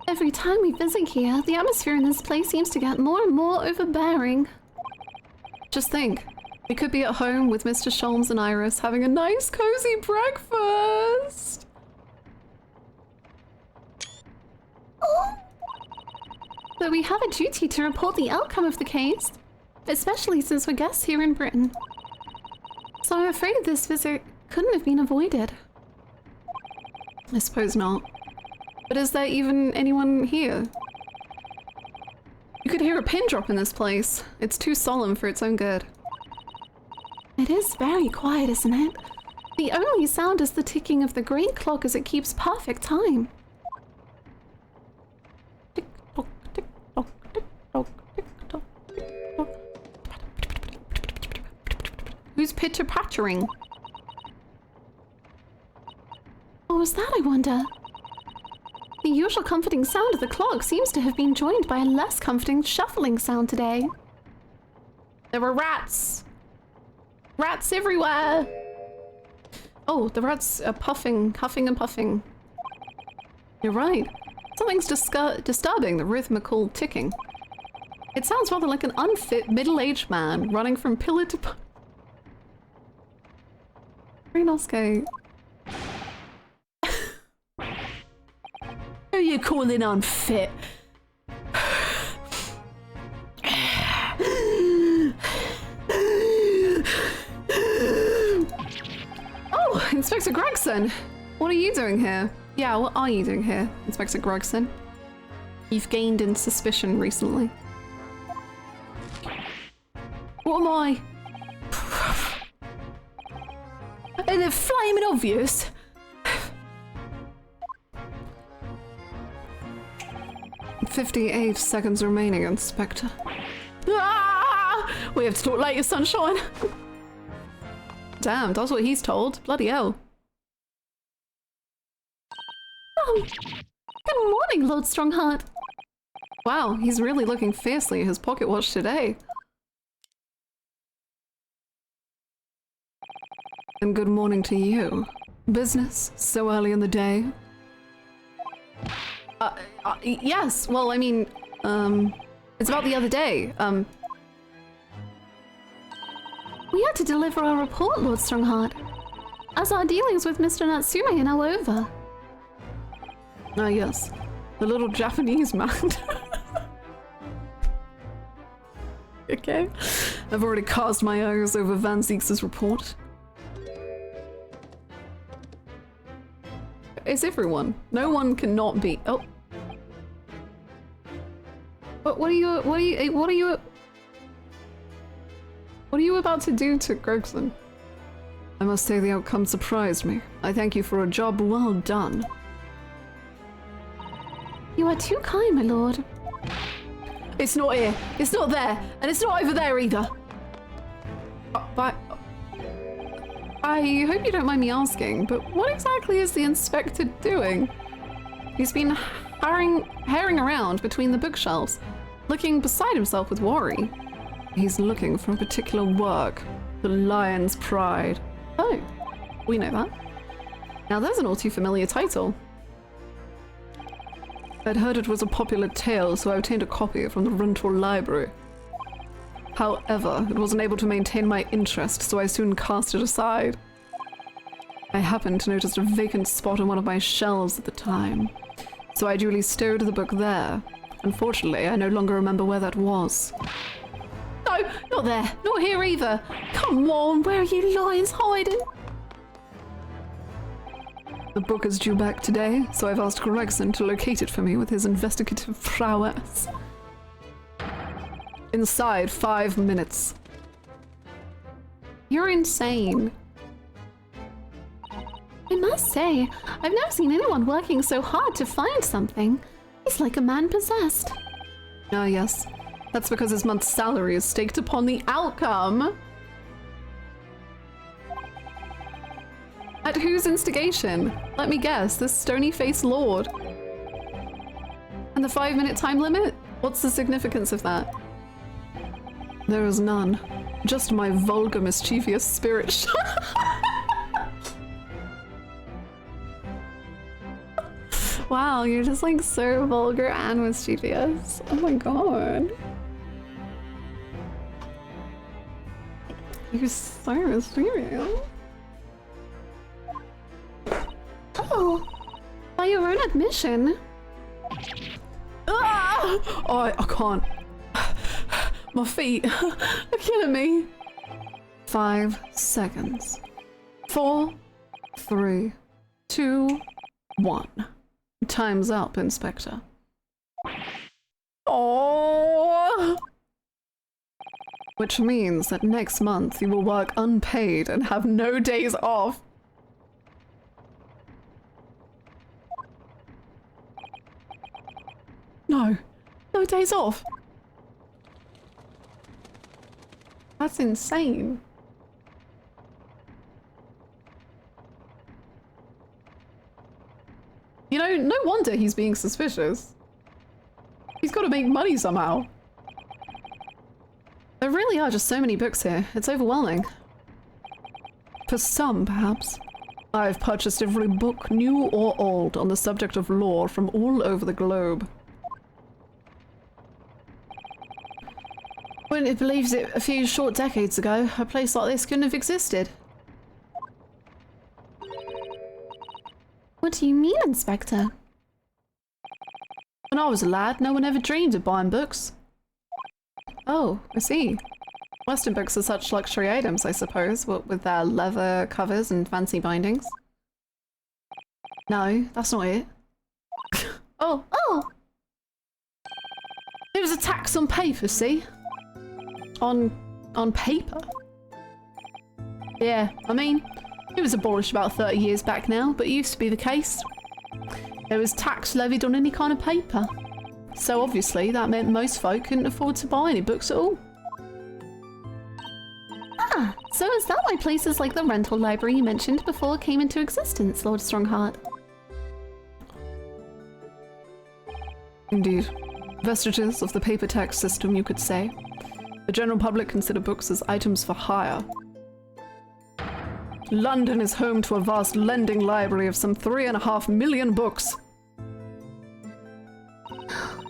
Speaker 1: Every time we visit here, the atmosphere in this place seems to get more and more overbearing. Just think, we could be at home with Mr. Sholmes and Iris having a nice cozy breakfast. Oh. But we have a duty to report the outcome of the case, especially since we're guests here in Britain. So I'm afraid this visit couldn't have been avoided. I suppose not. But is there even anyone here? You could hear a pin drop in this place. It's too solemn for its own good.
Speaker 3: It is very quiet, isn't it? The only sound is the ticking of the great clock as it keeps perfect time. Tick tock, tick tock, tick tock, tick tock, tick tock. Who's pitter-pattering? What was that, I wonder? The usual comforting sound of the clock seems to have been joined by a less comforting shuffling sound today. There were rats! Rats everywhere! Oh, the rats are puffing, huffing and puffing. You're right. Something's disturbing the rhythmical ticking. It sounds rather like an unfit middle-aged man running from pillar to pillar. Renoske. Who are you calling unfit? Oh, Inspector Gregson! What are you doing here? Yeah, what are you doing here, Inspector Gregson? You've gained in suspicion recently. What am I? And they're flaming obvious. 58 seconds remaining, Inspector. Ah! We have to talk later, sunshine. Damn, that's what he's told. Bloody hell. Oh, good morning, Lord Strongheart. Wow, he's really looking fiercely at his pocket watch today. And good morning to you. Business so early in the day? Yes, well, I mean, it's about the other day. We had to deliver our report, Lord Strongheart, as our dealings with Mr. Natsume are now over. Ah, yes. The little Japanese man. Okay. I've already cast my eyes over Van Zeeks' report. It's everyone. No one cannot be. Oh. What are you about to do to Gregson? I must say the outcome surprised me. I thank you for a job well done. You are too kind, my lord. It's not here. It's not there. And it's not over there either. But I hope you don't mind me asking, but what exactly is the inspector doing? He's been herring around between the bookshelves, looking beside himself with worry. He's looking for a particular work, The Lion's Pride. Oh, we know that. Now there's an all too familiar title. I'd heard it was a popular tale, so I obtained a copy from the rental library. However, it wasn't able to maintain my interest, so I soon cast it aside. I happened to notice a vacant spot on one of my shelves at the time, so I duly stowed the book there. Unfortunately, I no longer remember where that was. No, not there. Not here either. Come on, where are you lions hiding? The book is due back today, so I've asked Gregson to locate it for me with his investigative prowess. Inside 5 minutes. You're insane. I must say, I've never seen anyone working so hard to find something. He's like a man possessed. Ah, yes. That's because his month's salary is staked upon the outcome. At whose instigation? Let me guess, this stony-faced lord. And the 5-minute time limit? What's the significance of that? There is none. Just my vulgar, mischievous spirit. Wow, you're just like so vulgar and mischievous. Oh my god. You're so mysterious. Oh, by your own admission. Ah! Oh, I can't. My feet are killing me. 5 seconds. 4, 3, 2, 1. Time's up, Inspector. Oh!
Speaker 1: Which means that next month you will work unpaid and have no days off. No. No days off. That's insane. You know, no wonder he's being suspicious. He's got to make money somehow. There really are just so many books here. It's overwhelming. For some, perhaps. I've purchased every book, new or old, on the subject of lore from all over the globe. Wouldn't it believes it, a few short decades ago, a place like this couldn't have existed.
Speaker 3: What do you mean, Inspector?
Speaker 1: When I was a lad, no one ever dreamed of buying books. Oh, I see. Western books are such luxury items, I suppose, what with their leather covers and fancy bindings. No, that's not it.
Speaker 3: Oh!
Speaker 1: It was a tax on paper, see? On paper? Yeah, I mean, it was abolished about 30 years back now, but it used to be the case. There was tax levied on any kind of paper. So obviously that meant most folk couldn't afford to buy any books at all.
Speaker 3: Ah, so is that why places like the rental library you mentioned before came into existence, Lord Strongheart?
Speaker 1: Indeed. Vestiges of the paper tax system, you could say. The general public consider books as items for hire. London is home to a vast lending library of some 3.5 million books.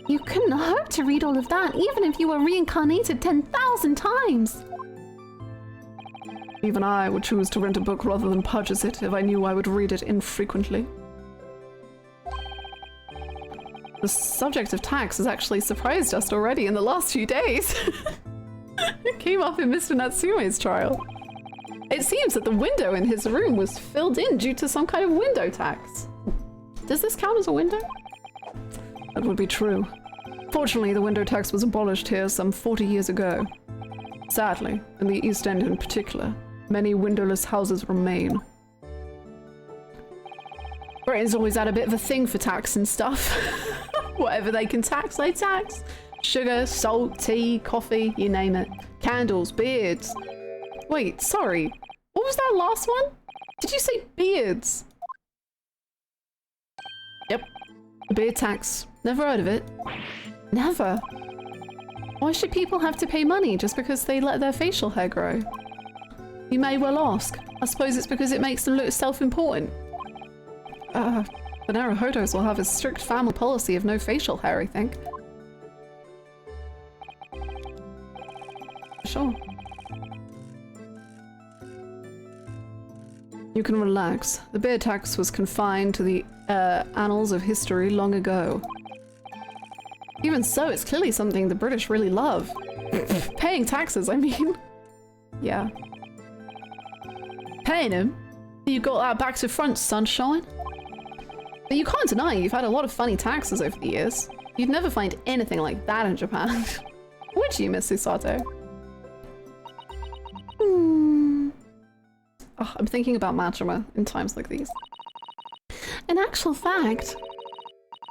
Speaker 3: You couldn't hope to read all of that, even if you were reincarnated 10,000 times!
Speaker 1: Even I would choose to rent a book rather than purchase it if I knew I would read it infrequently. The subject of tax has actually surprised us already in the last few days. It came up in Mr. Natsume's trial. It seems that the window in his room was filled in due to some kind of window tax. Does this count as a window? That would be true. Fortunately, the window tax was abolished here some 40 years ago. Sadly, in the East End in particular, many windowless houses remain. Britain's always had a bit of a thing for tax and stuff. Whatever they can tax, they tax. Sugar, salt, tea, coffee, you name it. Candles, beards. Wait, sorry. What was that last one? Did you say beards? Yep. The beard tax. Never heard of it. Never. Why should people have to pay money just because they let their facial hair grow? You may well ask. I suppose it's because it makes them look self-important. The Naruhodos will have a strict family policy of no facial hair, I think. Sure. You can relax. The beard tax was confined to the annals of history long ago. Even so, it's clearly something the British really love. Paying taxes, I mean. Yeah. Paying them? You got that back to front, sunshine. But you can't deny you've had a lot of funny taxes over the years. You'd never find anything like that in Japan. Would you, Miss Susato? Oh, I'm thinking about Majima in times like these.
Speaker 3: In actual fact,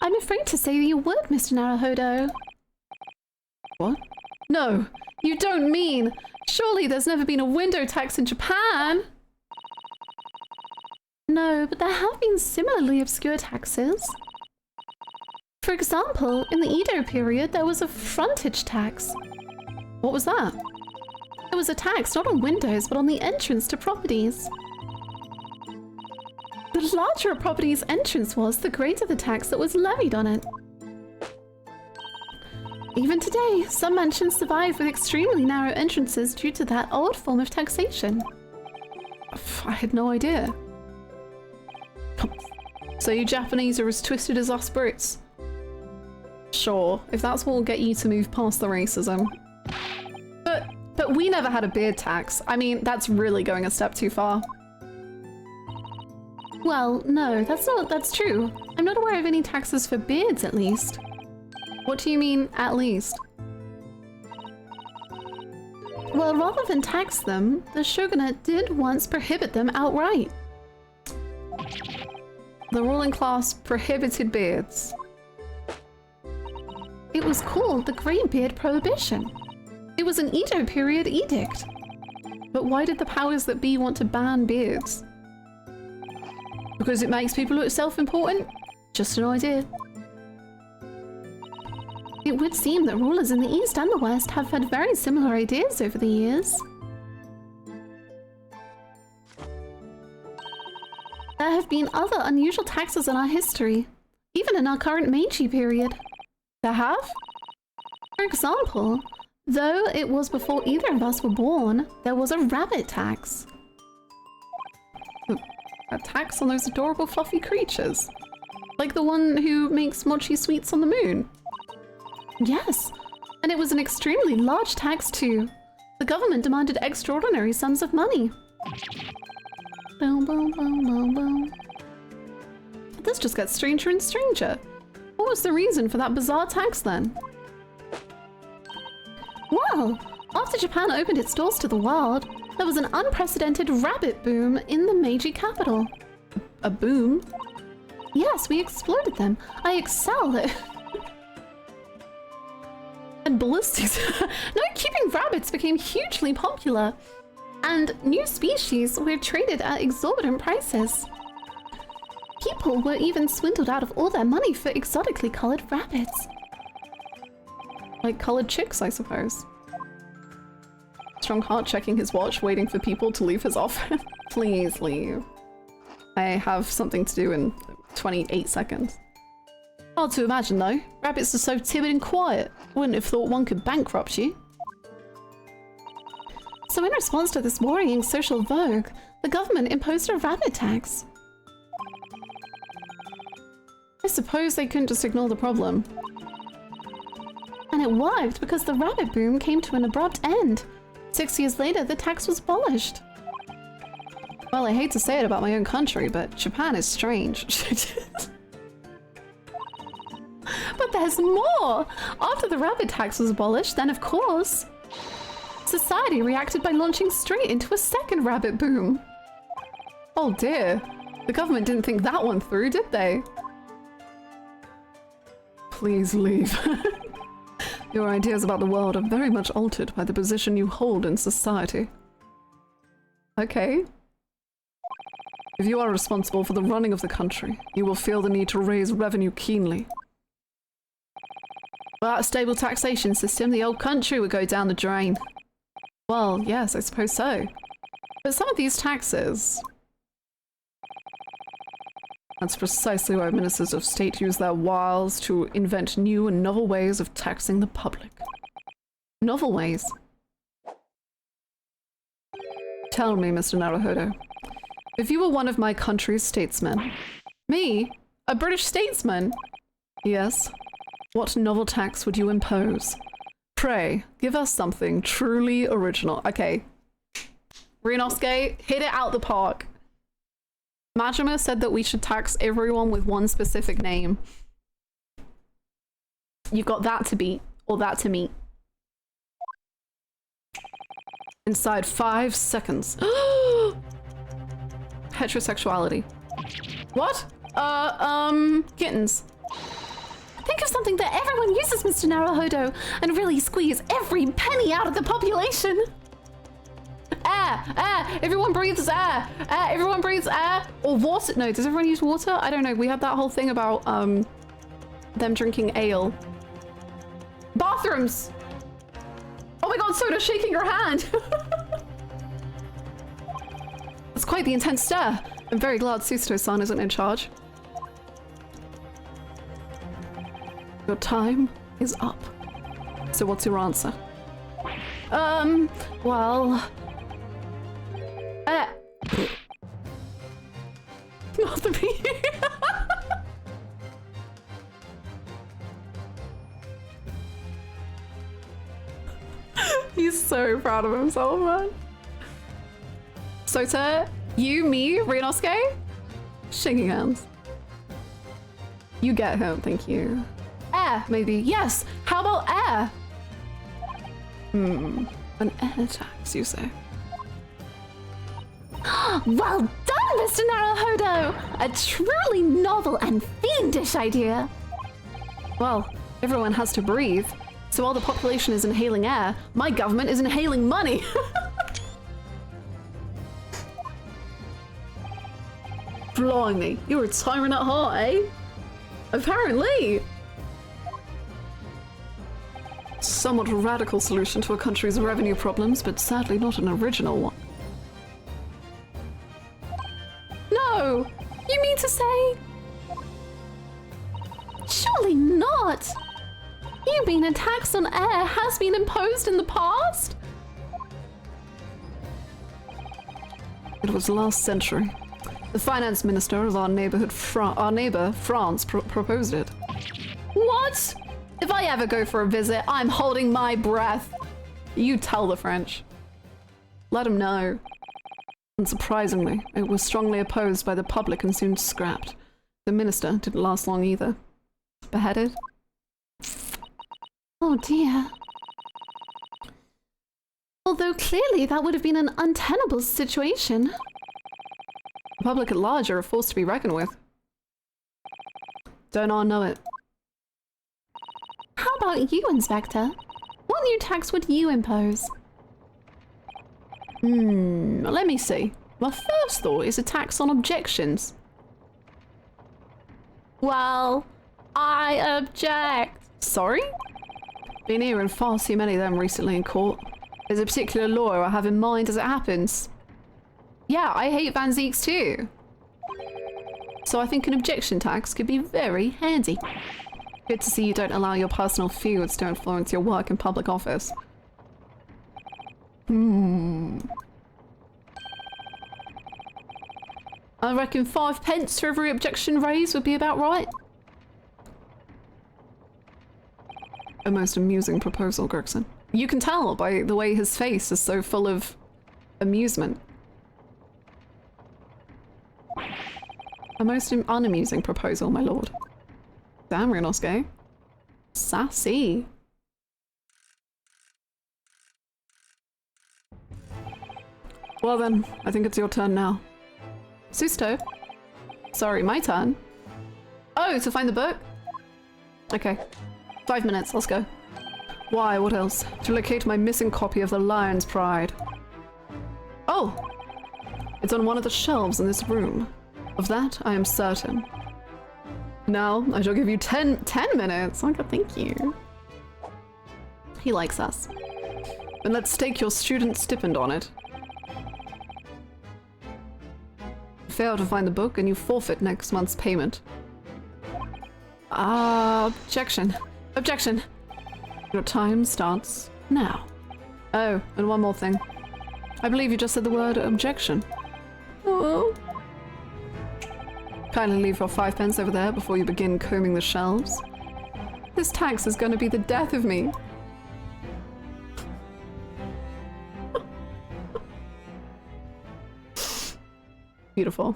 Speaker 3: I'm afraid to say that you would, Mr. Naruhodo.
Speaker 1: What? No, you don't mean. Surely there's never been a window tax in Japan.
Speaker 3: No, but there have been similarly obscure taxes. For example, in the Edo period, there was a frontage tax.
Speaker 1: What was that?
Speaker 3: It was a tax not on windows, but on the entrance to properties. The larger a property's entrance was, the greater the tax that was levied on it. Even today, some mansions survive with extremely narrow entrances due to that old form of taxation.
Speaker 1: I had no idea. So you Japanese are as twisted as us Brits? Sure, if that's what will get you to move past the racism. But we never had a beard tax. I mean, that's really going a step too far.
Speaker 3: Well, no, that's true. I'm not aware of any taxes for beards, at least.
Speaker 1: What do you mean, at least?
Speaker 3: Well, rather than tax them, the shogunate did once prohibit them outright.
Speaker 1: The ruling class prohibited beards.
Speaker 3: It was called the Great Beard Prohibition. It was an Edo period edict.
Speaker 1: But why did the powers that be want to ban beards?
Speaker 3: Because it makes people look self-important? Just an idea. It would seem that rulers in the East and the West have had very similar ideas over the years. There have been other unusual taxes in our history, even in our current Meiji period.
Speaker 1: There have?
Speaker 3: For example, though it was before either of us were born, there was a rabbit tax.
Speaker 1: A tax on those adorable fluffy creatures? Like the one who makes mochi sweets on the moon?
Speaker 3: Yes, and it was an extremely large tax too. The government demanded extraordinary sums of money. Boom, boom, boom, boom, boom.
Speaker 1: This just gets stranger and stranger. What was the reason for that bizarre tax then?
Speaker 3: Well, after Japan opened its doors to the world, there was an unprecedented rabbit boom in the Meiji capital.
Speaker 1: A boom?
Speaker 3: Yes, we exploited them. I excel at...
Speaker 1: And ballistics.
Speaker 3: No, keeping rabbits became hugely popular. And new species were traded at exorbitant prices. People were even swindled out of all their money for exotically colored rabbits.
Speaker 1: Like colored chicks, I suppose. Strongheart checking his watch, waiting for people to leave his office. Please leave. I have something to do in 28 seconds.
Speaker 3: Hard to imagine though. Rabbits are so timid and quiet. Wouldn't have thought one could bankrupt you. So in response to this worrying social vogue, the government imposed a rabbit tax.
Speaker 1: I suppose they couldn't just ignore the problem.
Speaker 3: And it worked because the rabbit boom came to an abrupt end. 6 years later, the tax was abolished.
Speaker 1: Well, I hate to say it about my own country, but Japan is strange.
Speaker 3: But there's more! After the rabbit tax was abolished, then of course, society reacted by launching straight into a second rabbit boom.
Speaker 1: Oh dear. The government didn't think that one through, did they? Please leave. Your ideas about the world are very much altered by the position you hold in society. Okay. If you are responsible for the running of the country, you will feel the need to raise revenue keenly.
Speaker 3: Without a stable taxation system, the old country would go down the drain.
Speaker 1: Well, yes, I suppose so. But some of these taxes... That's precisely why ministers of state use their wiles to invent new and novel ways of taxing the public.
Speaker 3: Novel ways?
Speaker 1: Tell me, Mr. Naruhodo, if you were one of my country's statesmen...
Speaker 3: Me? A British statesman?
Speaker 1: Yes. What novel tax would you impose? Pray, give us something truly original. Okay.
Speaker 3: Rinosuke, hit it out the park.
Speaker 1: Majima said that we should tax everyone with one specific name.
Speaker 3: You've got that to beat, or that to meet.
Speaker 1: Inside 5 seconds. Heterosexuality.
Speaker 3: What?
Speaker 1: Kittens.
Speaker 3: Think of something that everyone uses, Mr. Naruhodo, and really squeeze every penny out of the population.
Speaker 1: Air! Air! Everyone breathes air! Air! Everyone breathes air! Or water. No, does everyone use water? I don't know. We had that whole thing about them drinking ale.
Speaker 3: Bathrooms!
Speaker 1: Oh my god, Soda's shaking her hand! That's quite the intense stare. I'm very glad Susto-san isn't in charge. Your time is up. So what's your answer?
Speaker 3: Well...
Speaker 1: Not the bee. He's so proud of himself, man. Sota, you, me, Rinosuke? Shaking hands. You get him, thank you.
Speaker 3: Air, maybe. Yes! How about air?
Speaker 1: An air tax, you say?
Speaker 4: Well done, Mr. Naruhodo! A truly novel and fiendish idea.
Speaker 1: Well, everyone has to breathe. So while the population is inhaling air, my government is inhaling money. Blimey, you're a tyrant at heart, eh? Apparently. Somewhat radical solution to a country's revenue problems, but sadly not an original one.
Speaker 4: No! You mean to say? Surely not! You mean a tax on air has been imposed in the past?
Speaker 1: It was last century. The finance minister of our neighbor France proposed it.
Speaker 4: What?
Speaker 1: If I ever go for a visit, I'm holding my breath. You tell the French. Let them know. Unsurprisingly, it was strongly opposed by the public and soon scrapped. The minister didn't last long either. Beheaded?
Speaker 4: Oh dear. Although clearly that would have been an untenable situation.
Speaker 1: The public at large are a force to be reckoned with. Don't all know it.
Speaker 4: How about you, Inspector? What new tax would you impose?
Speaker 1: Let me see. My first thought is a tax on objections.
Speaker 4: Well, I object.
Speaker 1: Sorry? Been hearing far too many of them recently in court. There's a particular lawyer I have in mind as it happens. Yeah, I hate Van Zeeks too. So I think an objection tax could be very handy. Good to see you don't allow your personal feuds to influence your work in public office. I reckon 5 pence for every objection raised would be about right. A most amusing proposal, Gregson. You can tell by the way his face is so full of amusement. A most unamusing proposal, my lord. Damn, Renosuke. Sassy. Well then, I think it's your turn now. Susto. Sorry, my turn. Oh, to find the book? Okay. 5 minutes, let's go. Why, what else? To locate my missing copy of The Lion's Pride. Oh! It's on one of the shelves in this room. Of that, I am certain. Now, I shall give you 10 minutes. Oh, thank you. He likes us. Then let's stake your student stipend on it. Fail to find the book and you forfeit next month's payment. Objection. Objection. Your time starts now. Oh, and one more thing. I believe you just said the word objection. Oh. Kindly leave your 5 pence over there before you begin combing the shelves. This tax is going to be the death of me. Beautiful.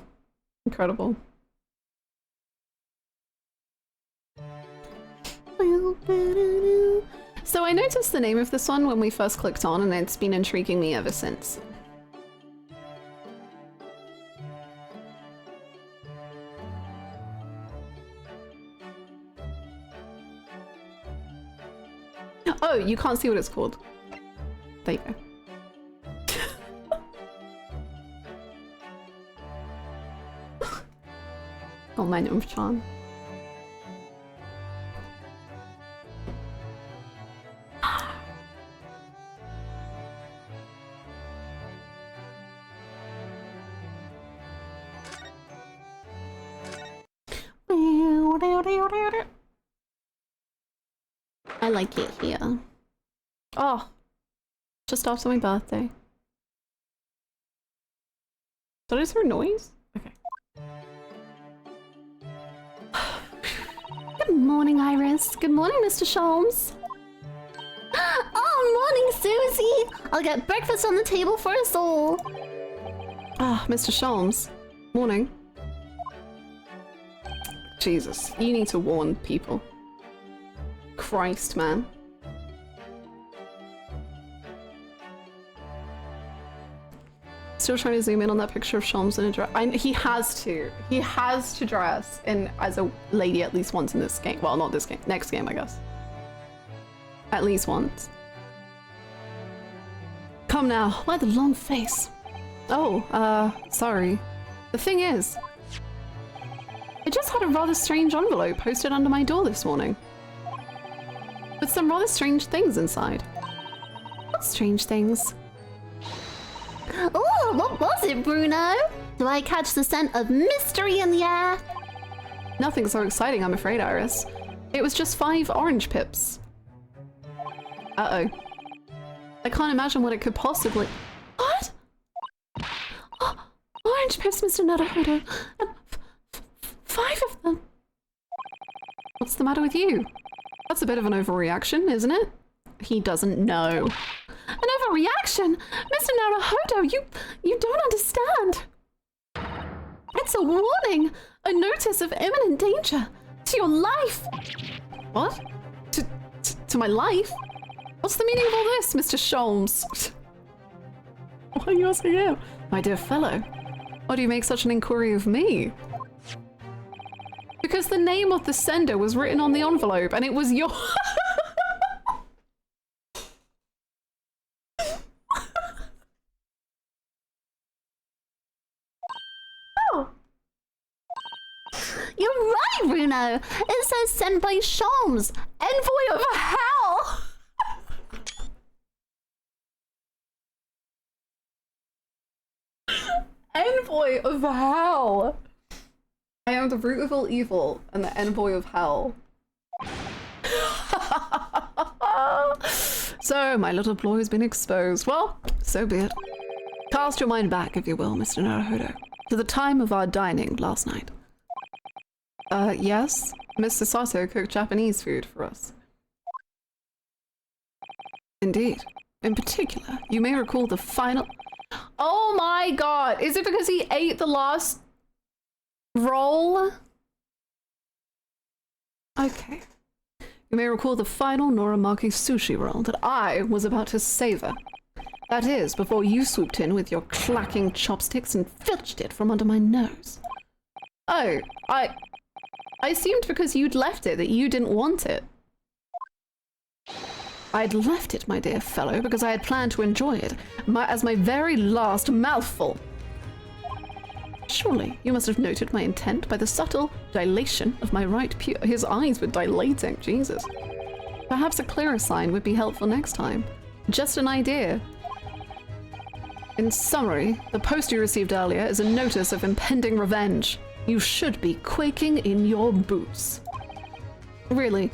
Speaker 1: Incredible. So I noticed the name of this one when we first clicked on, and it's been intriguing me ever since. Oh, you can't see what it's called. There you go. Oh, Manual of Charm. I like it here. Oh, just after my birthday. Did I hear a noise? Okay.
Speaker 4: Good morning, Iris. Good morning, Mr. Sholmes. Oh, morning, Susie. I'll get breakfast on the table for us all.
Speaker 1: Ah, Mr. Sholmes. Morning. Jesus, you need to warn people. Christ, man. Still trying to zoom in on that picture of Sholmes in a dress. He has to. He has to dress in as a lady at least once in this game. Well, not this game. Next game, I guess. At least once. Come now. Why the long face? Oh, sorry. The thing is, I just had a rather strange envelope posted under my door this morning. With some rather strange things inside. What strange things?
Speaker 4: Oh, what was it, Bruno? Do I catch the scent of mystery in the air?
Speaker 1: Nothing so exciting, I'm afraid, Iris. It was just 5 orange pips. Uh-oh. I can't imagine what it could possibly... What? Oh, orange pips, Mr. Naruhodo. And 5 of them. What's the matter with you? That's a bit of an overreaction, isn't it? He doesn't know. An overreaction? Mr. Naruhodo, you don't understand. It's a warning, a notice of imminent danger to your life. What? To my life? What's the meaning of all this, Mr. Sholmes? Why are you asking him? My dear fellow, why do you make such an inquiry of me? Because the name of the sender was written on the envelope and it was your...
Speaker 4: You're right, Bruno. It says sent by Sholmes, envoy of hell.
Speaker 1: Envoy of hell! I am the root of all evil and the envoy of hell. So, my little ploy has been exposed. Well, so be it. Cast your mind back, if you will, Mr. Naruhodo, to the time of our dining last night. Yes, Mr. Sato cooked Japanese food for us. Indeed. In particular, you may recall the final... Oh my god! Is it because he ate the last roll? Okay. You may recall the final Norimaki sushi roll that I was about to savor. That is, before you swooped in with your clacking chopsticks and filched it from under my nose. Oh, I assumed because you'd left it that you didn't want it. I'd left it, my dear fellow, because I had planned to enjoy it as my very last mouthful. Surely, you must have noted my intent by the subtle dilation of my right pupil. His eyes were dilating, Jesus. Perhaps a clearer sign would be helpful next time. Just an idea. In summary, the post you received earlier is a notice of impending revenge. You should be quaking in your boots. Really.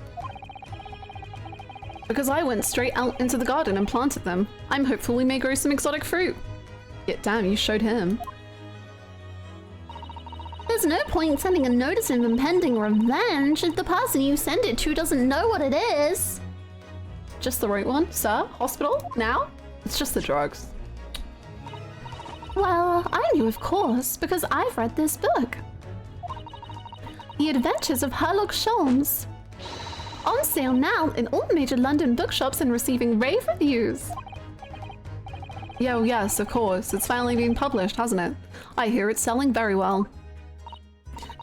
Speaker 1: Because I went straight out into the garden and planted them. I'm hopeful we may grow some exotic fruit. Yet damn, you showed him.
Speaker 4: There's no point sending a notice of impending revenge if the person you send it to doesn't know what it is.
Speaker 1: Just the right one, sir? Hospital? Now? It's just the drugs.
Speaker 4: Well, I knew, of course, because I've read this book. The Adventures of Herlock Sholmes. On sale now in all major London bookshops and receiving rave reviews.
Speaker 1: Yo, yes, of course. It's finally been published, hasn't it? I hear it's selling very well.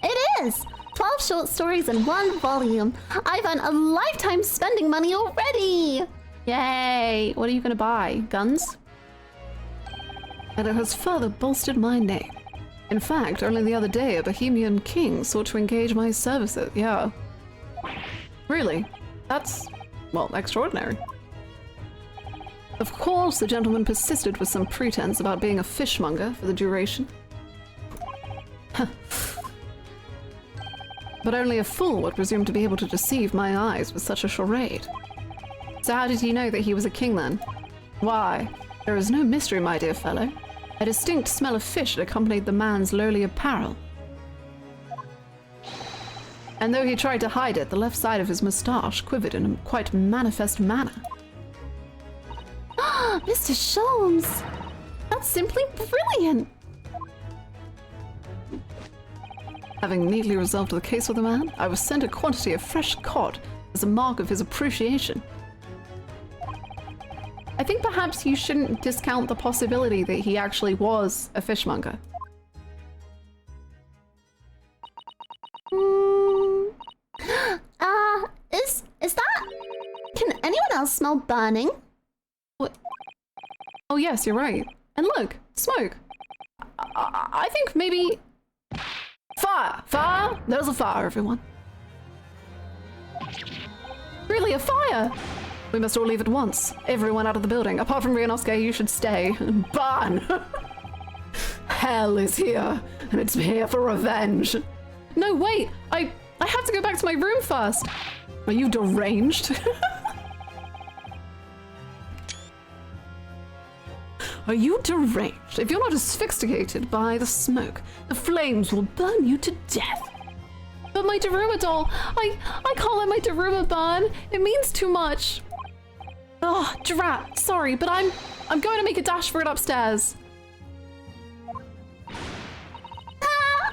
Speaker 4: It is! 12 short stories in 1 volume. I've earned a lifetime spending money already!
Speaker 1: Yay! What are you gonna buy? Guns? And it has further bolstered my name. In fact, only the other day a Bohemian king sought to engage my services. Yeah. Really? That's, well, extraordinary. Of course, the gentleman persisted with some pretense about being a fishmonger for the duration. But only a fool would presume to be able to deceive my eyes with such a charade. So how did he know that he was a king then? Why, there is no mystery, my dear fellow. A distinct smell of fish had accompanied the man's lowly apparel. And though he tried to hide it, the left side of his moustache quivered in a quite manifest manner.
Speaker 4: Mr. Sholmes! That's simply brilliant!
Speaker 1: Having neatly resolved the case with the man, I was sent a quantity of fresh cod as a mark of his appreciation. I think perhaps you shouldn't discount the possibility that he actually was a fishmonger.
Speaker 4: Is that? Can anyone else smell burning?
Speaker 1: What? Oh yes, you're right. And look, smoke. I think maybe... Fire! Fire! There's a fire, everyone. Really, a fire! We must all leave at once. Everyone out of the building. Apart from Ryunosuke, you should stay. Burn! Hell is here, and it's here for revenge. No, wait! I have to go back to my room first. Are you deranged? Are you deranged? If you're not asphyxiated by the smoke, the flames will burn you to death. But my Daruma doll, I can't let my Daruma burn. It means too much. Oh, drat, sorry, but I'm going to make a dash for it upstairs.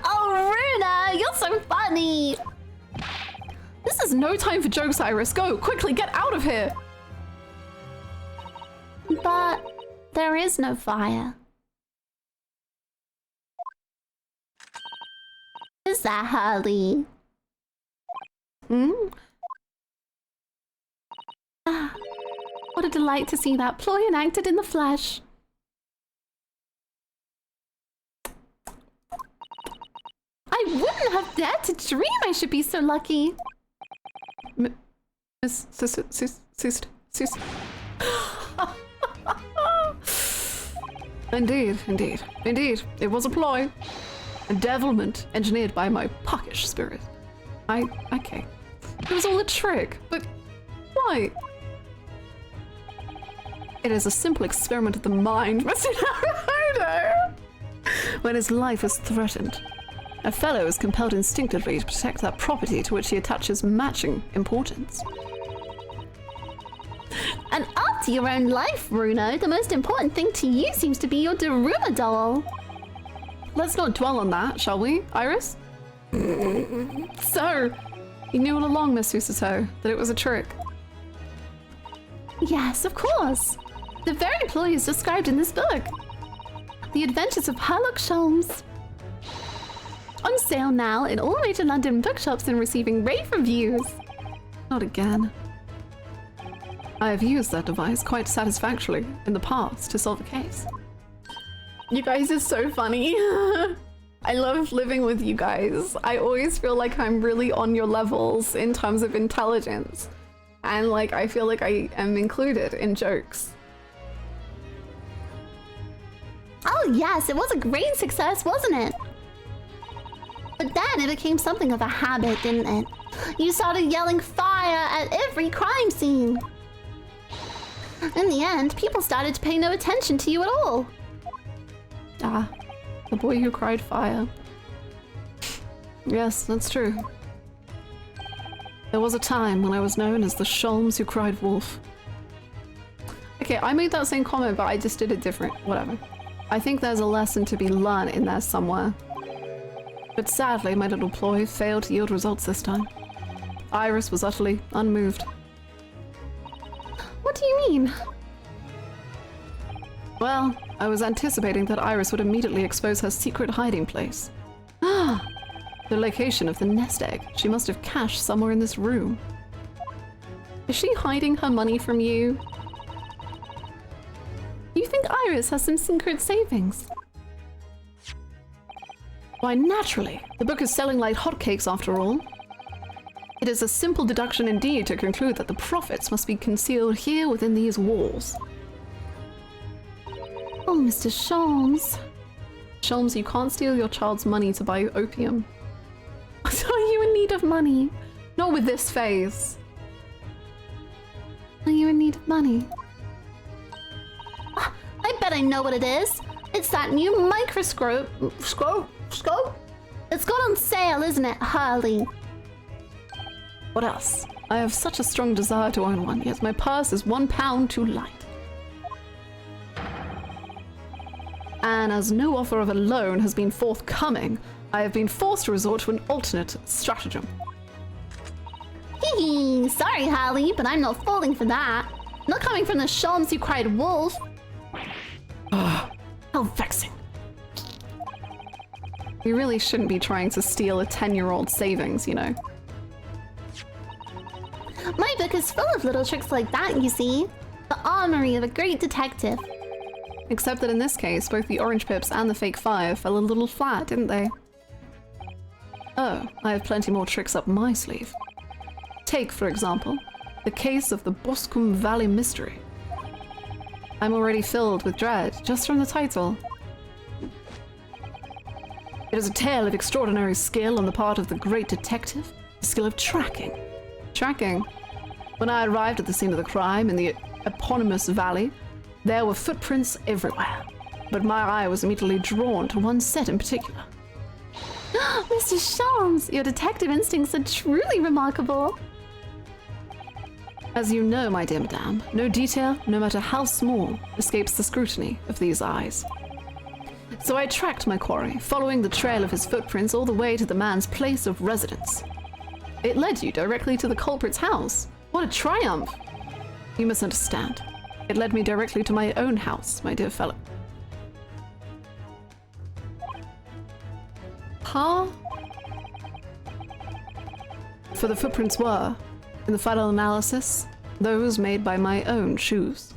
Speaker 4: Oh, Runa, you're so funny.
Speaker 1: This is no time for jokes, Iris. Go, quickly, get out of here.
Speaker 4: But there is no fire. Is that Harley? What a delight to see that ploy enacted in the flesh. I wouldn't have dared to dream I should be so lucky.
Speaker 1: Indeed, indeed, indeed. It was a ploy. A devilment engineered by my puckish spirit. Okay. It was all a trick, but why? It is a simple experiment of the mind, Mr. Naruto. When his life is threatened, a fellow is compelled instinctively to protect that property to which he attaches matching importance.
Speaker 4: And after your own life, Bruno, the most important thing to you seems to be your Daruma doll.
Speaker 1: Let's not dwell on that, shall we, Iris? So, you knew all along, Miss Susato, that it was a trick.
Speaker 4: Yes, of course. The very ploy is described in this book. The Adventures of Sherlock Holmes. On sale now in all major London bookshops and receiving rave reviews.
Speaker 1: Not again. I have used that device quite satisfactorily in the past to solve a case. You guys are so funny. I love living with you guys. I always feel like I'm really on your levels in terms of intelligence. And like, I feel like I am included in jokes.
Speaker 4: Oh yes, it was a great success, wasn't it? But then it became something of a habit, didn't it? You started yelling fire at every crime scene. In the end, people started to pay no attention to you at all.
Speaker 1: Ah, the boy who cried fire. Yes, that's true. There was a time when I was known as the Sholmes who cried wolf. Okay, I made that same comment, but I just did it different. Whatever. I think there's a lesson to be learned in there somewhere. But sadly, my little ploy failed to yield results this time. Iris was utterly unmoved.
Speaker 4: What do you mean?
Speaker 1: Well, I was anticipating that Iris would immediately expose her secret hiding place. Ah, the location of the nest egg she must have cached somewhere in this room. Is she hiding her money from you?
Speaker 4: You think Iris has some secret savings?
Speaker 1: Why, naturally. The book is selling like hotcakes after all. It is a simple deduction indeed to conclude that the profits must be concealed here within these walls.
Speaker 4: Oh, Mr. Sholmes.
Speaker 1: Sholmes, you can't steal your child's money to buy opium.
Speaker 4: Are you in need of money?
Speaker 1: Not with this face.
Speaker 4: Are you in need of money? I bet I know what it is. It's that new microscope. Scope? It's got on sale, isn't it, Harley?
Speaker 1: What else? I have such a strong desire to own one, yet my purse is 1 pound too light. And as no offer of a loan has been forthcoming, I have been forced to resort to an alternate stratagem.
Speaker 4: Hee hee, sorry, Harley, but I'm not falling for that. Not coming from the Sholmes who cried wolf. How vexing.
Speaker 1: We really shouldn't be trying to steal a 10-year-old's savings, you know.
Speaker 4: My book is full of little tricks like that, you see. The armory of a great detective.
Speaker 1: Except that in this case, both the orange pips and the fake fire fell a little flat, didn't they? Oh, I have plenty more tricks up my sleeve. Take, for example, the case of the Boscombe Valley mystery. I'm already filled with dread, just from the title. It is a tale of extraordinary skill on the part of the great detective, the skill of tracking. Tracking? When I arrived at the scene of the crime in the eponymous valley, there were footprints everywhere, but my eye was immediately drawn to one set in particular.
Speaker 4: Mr. Sholmes, your detective instincts are truly remarkable.
Speaker 1: As you know, my dear madame, no detail, no matter how small, escapes the scrutiny of these eyes. So I tracked my quarry, following the trail of his footprints all the way to the man's place of residence. It led you directly to the culprit's house. What a triumph! You misunderstand. It led me directly to my own house, my dear fellow. Huh? For the footprints were, in the final analysis, those made by my own shoes.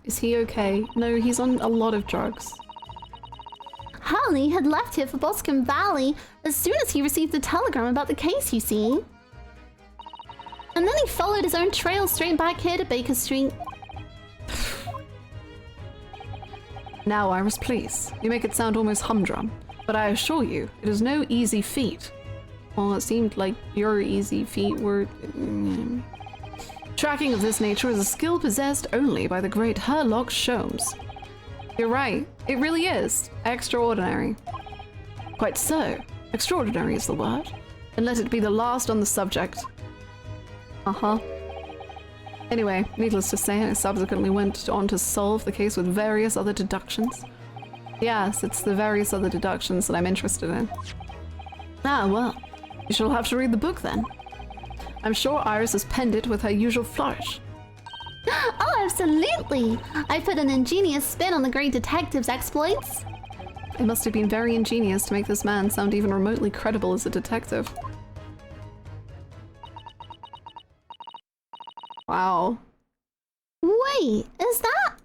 Speaker 1: Is he okay? No, he's on a lot of drugs.
Speaker 4: Harley had left here for Boscombe Valley as soon as he received the telegram about the case, you see. And then he followed his own trail straight back here to Baker Street.
Speaker 1: Now, Iris, please. You make it sound almost humdrum, but I assure you, it is no easy feat. Well, it seemed like your easy feat were... Tracking of this nature is a skill possessed only by the great Herlock Sholmes. You're right, it really is. Extraordinary. Quite so. Extraordinary is the word. And let it be the last on the subject. Uh-huh. Anyway, needless to say, I subsequently went on to solve the case with various other deductions. Yes, it's the various other deductions that I'm interested in. Ah, well, you shall have to read the book then. I'm sure Iris has penned it with her usual flourish.
Speaker 4: Oh, absolutely! I put an ingenious spin on the great detective's exploits.
Speaker 1: It must have been very ingenious to make this man sound even remotely credible as a detective. Wow.
Speaker 4: Wait, is that...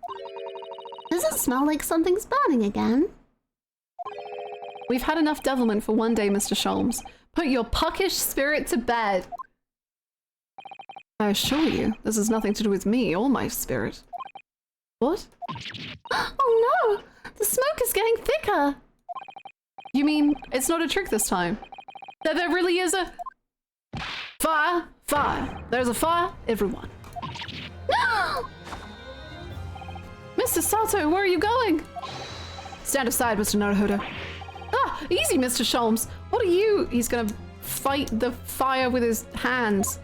Speaker 4: Does it smell like something's burning again?
Speaker 1: We've had enough devilment for one day, Mr. Sholmes. Put your puckish spirit to bed. I assure you, this has nothing to do with me or my spirit. What?
Speaker 4: Oh no! The smoke is getting thicker!
Speaker 1: You mean it's not a trick this time? That there really is a... Fire! Fire! There's a fire, everyone.
Speaker 4: No!
Speaker 1: Mr. Sato, where are you going? Stand aside, Mr. Naruhodo. Ah, easy, Mr. Sholmes. What are you? He's gonna fight the fire with his hands.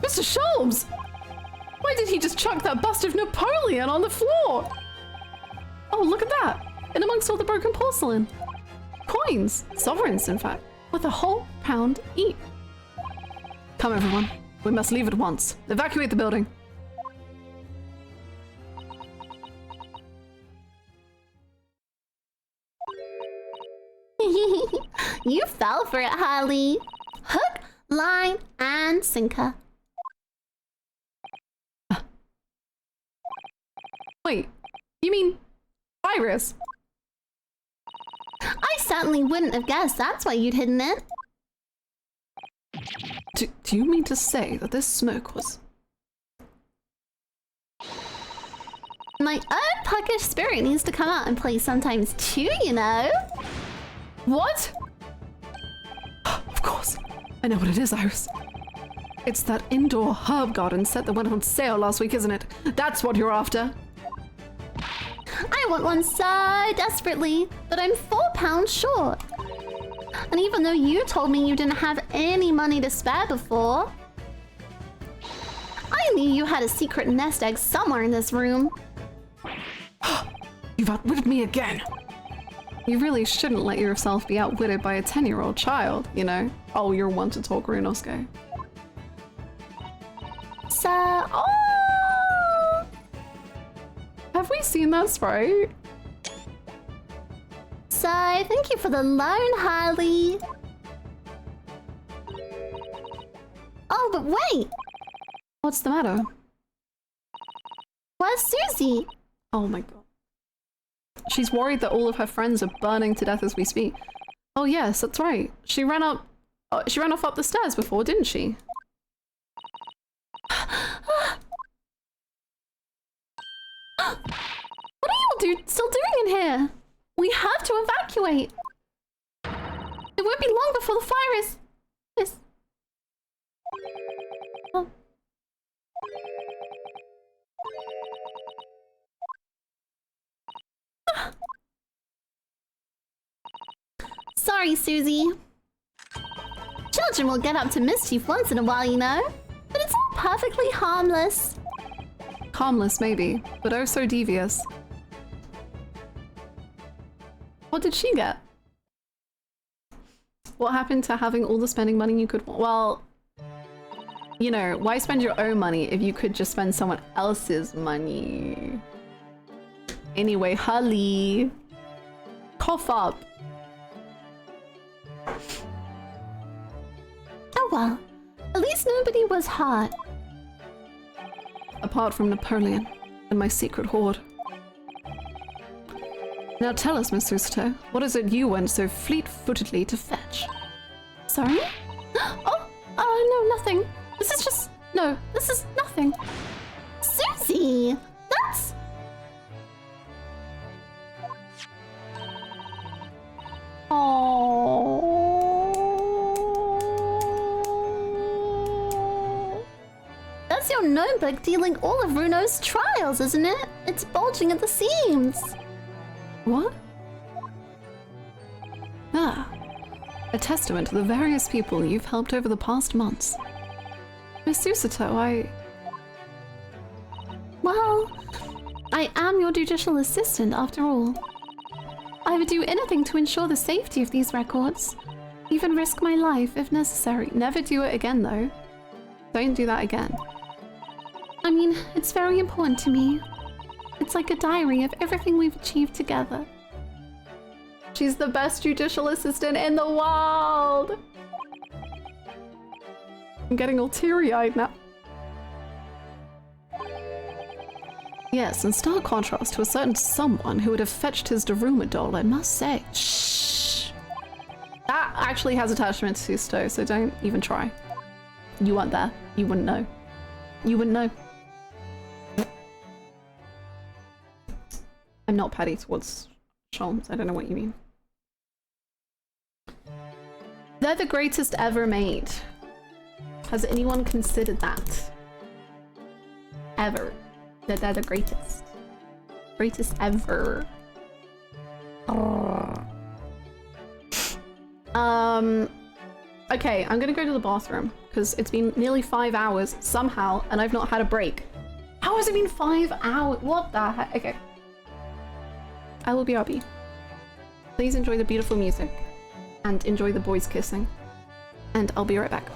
Speaker 1: Mr. Sholmes! Why did he just chuck that bust of Napoleon on the floor? Oh, look at that! In amongst all the broken porcelain. Coins. Sovereigns, in fact. With a whole pound each. Come, everyone. We must leave at once. Evacuate the building.
Speaker 4: You fell for it, Harley. Hook, line, and sinker.
Speaker 1: Wait, you mean Iris?
Speaker 4: I certainly wouldn't have guessed that's why you'd hidden it.
Speaker 1: Do you mean to say that this smoke was...
Speaker 4: My own puckish spirit needs to come out and play sometimes too, you know?
Speaker 1: What? Of course. I know what it is, Iris. It's that indoor herb garden set that went on sale last week, isn't it? That's what you're after.
Speaker 4: I want one so desperately, but I'm £4 short. And even though you told me you didn't have any money to spare before, I knew you had a secret nest egg somewhere in this room.
Speaker 1: You've outwitted me again. You really shouldn't let yourself be outwitted by a 10-year-old child, you know? Oh, you're one to talk, Runosuke.
Speaker 4: So, oh!
Speaker 1: Have we seen that sprite?
Speaker 4: So, thank you for the loan, Harley. Oh, but wait!
Speaker 1: What's the matter?
Speaker 4: Where's Susie?
Speaker 1: Oh my god. She's worried that all of her friends are burning to death as we speak. Oh yes, that's right. She ran off up the stairs before, didn't she?
Speaker 4: What are you still doing in here? We have to evacuate. It won't be long before the fire is... Oh. Sorry, Susie. Children will get up to mischief once in a while, you know. But it's all perfectly harmless.
Speaker 1: Harmless, maybe, but oh so devious. What did she get? What happened to having all the spending money you could want? Well, you know, why spend your own money if you could just spend someone else's money? Anyway, Holly. Cough up.
Speaker 4: Oh well, at least nobody was hurt.
Speaker 1: Apart from Napoleon and my secret hoard. Now tell us, Miss Susato, what is it you went so fleet-footedly to fetch?
Speaker 4: Sorry? Oh, no, nothing. This is just... No, this is nothing. Susie! That's... Oh. That's your notebook dealing all of Runo's trials, isn't it? It's bulging at the seams.
Speaker 1: What? Ah. A testament to the various people you've helped over the past months. Miss Susato,
Speaker 4: Well, I am your judicial assistant after all. I would do anything to ensure the safety of these records. Even risk my life if necessary.
Speaker 1: Never do it again, though. Don't do that again.
Speaker 4: I mean, it's very important to me. It's like a diary of everything we've achieved together.
Speaker 1: She's the best judicial assistant in the world! I'm getting all teary-eyed now. Yes, in stark contrast to a certain someone who would have fetched his Daruma doll, I must say. Shh! That actually has attachment to Susto, so don't even try. You weren't there. You wouldn't know. You wouldn't know. I'm not petty towards Sholmes. I don't know what you mean. They're the greatest ever made. Has anyone considered that? Ever. That they're the greatest. Greatest ever. Okay, I'm gonna go to the bathroom because it's been nearly 5 hours somehow and I've not had a break. How has it been 5 hours? What the heck? Okay. I will be RB. Please enjoy the beautiful music and enjoy the boys kissing. And I'll be right back.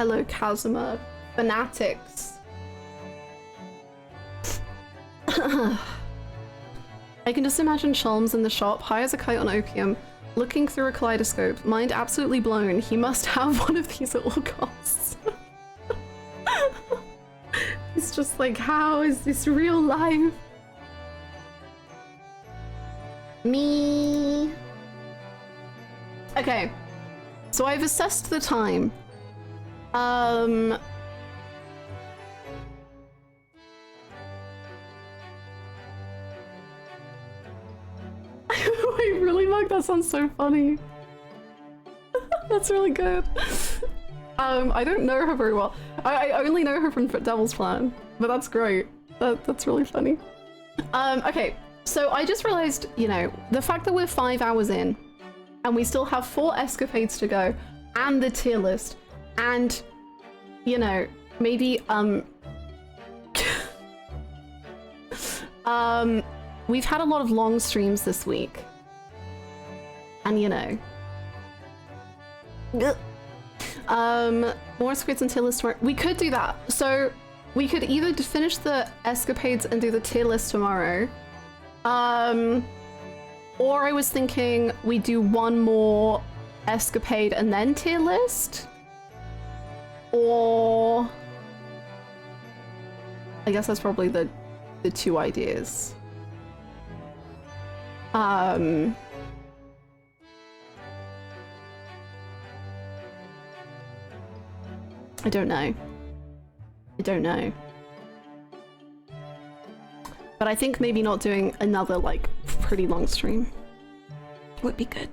Speaker 1: Hello, Kazuma. Fanatics. I can just imagine Sholmes in the shop, high as a kite on opium, looking through a kaleidoscope, mind absolutely blown. He must have one of these at all costs. It's just like, how is this real life? Me. Okay, so I've assessed the time. Wait, really, Mug? That sounds so funny. That's really good. I don't know her very well. I only know her from Devil's Plan, but that's great. That's really funny. Okay, so I just realized, you know, the fact that we're 5 hours in, and we still have 4 escapades to go, and the tier list, and, you know, maybe, we've had a lot of long streams this week. And, you know. More escapades and tier list tomorrow. We could do that. So, we could either finish the escapades and do the tier list tomorrow. Or I was thinking we do one more escapade and then tier list. Or I guess that's probably the 2 ideas. I don't know. I don't know. But I think maybe not doing another, like, pretty long stream would be good.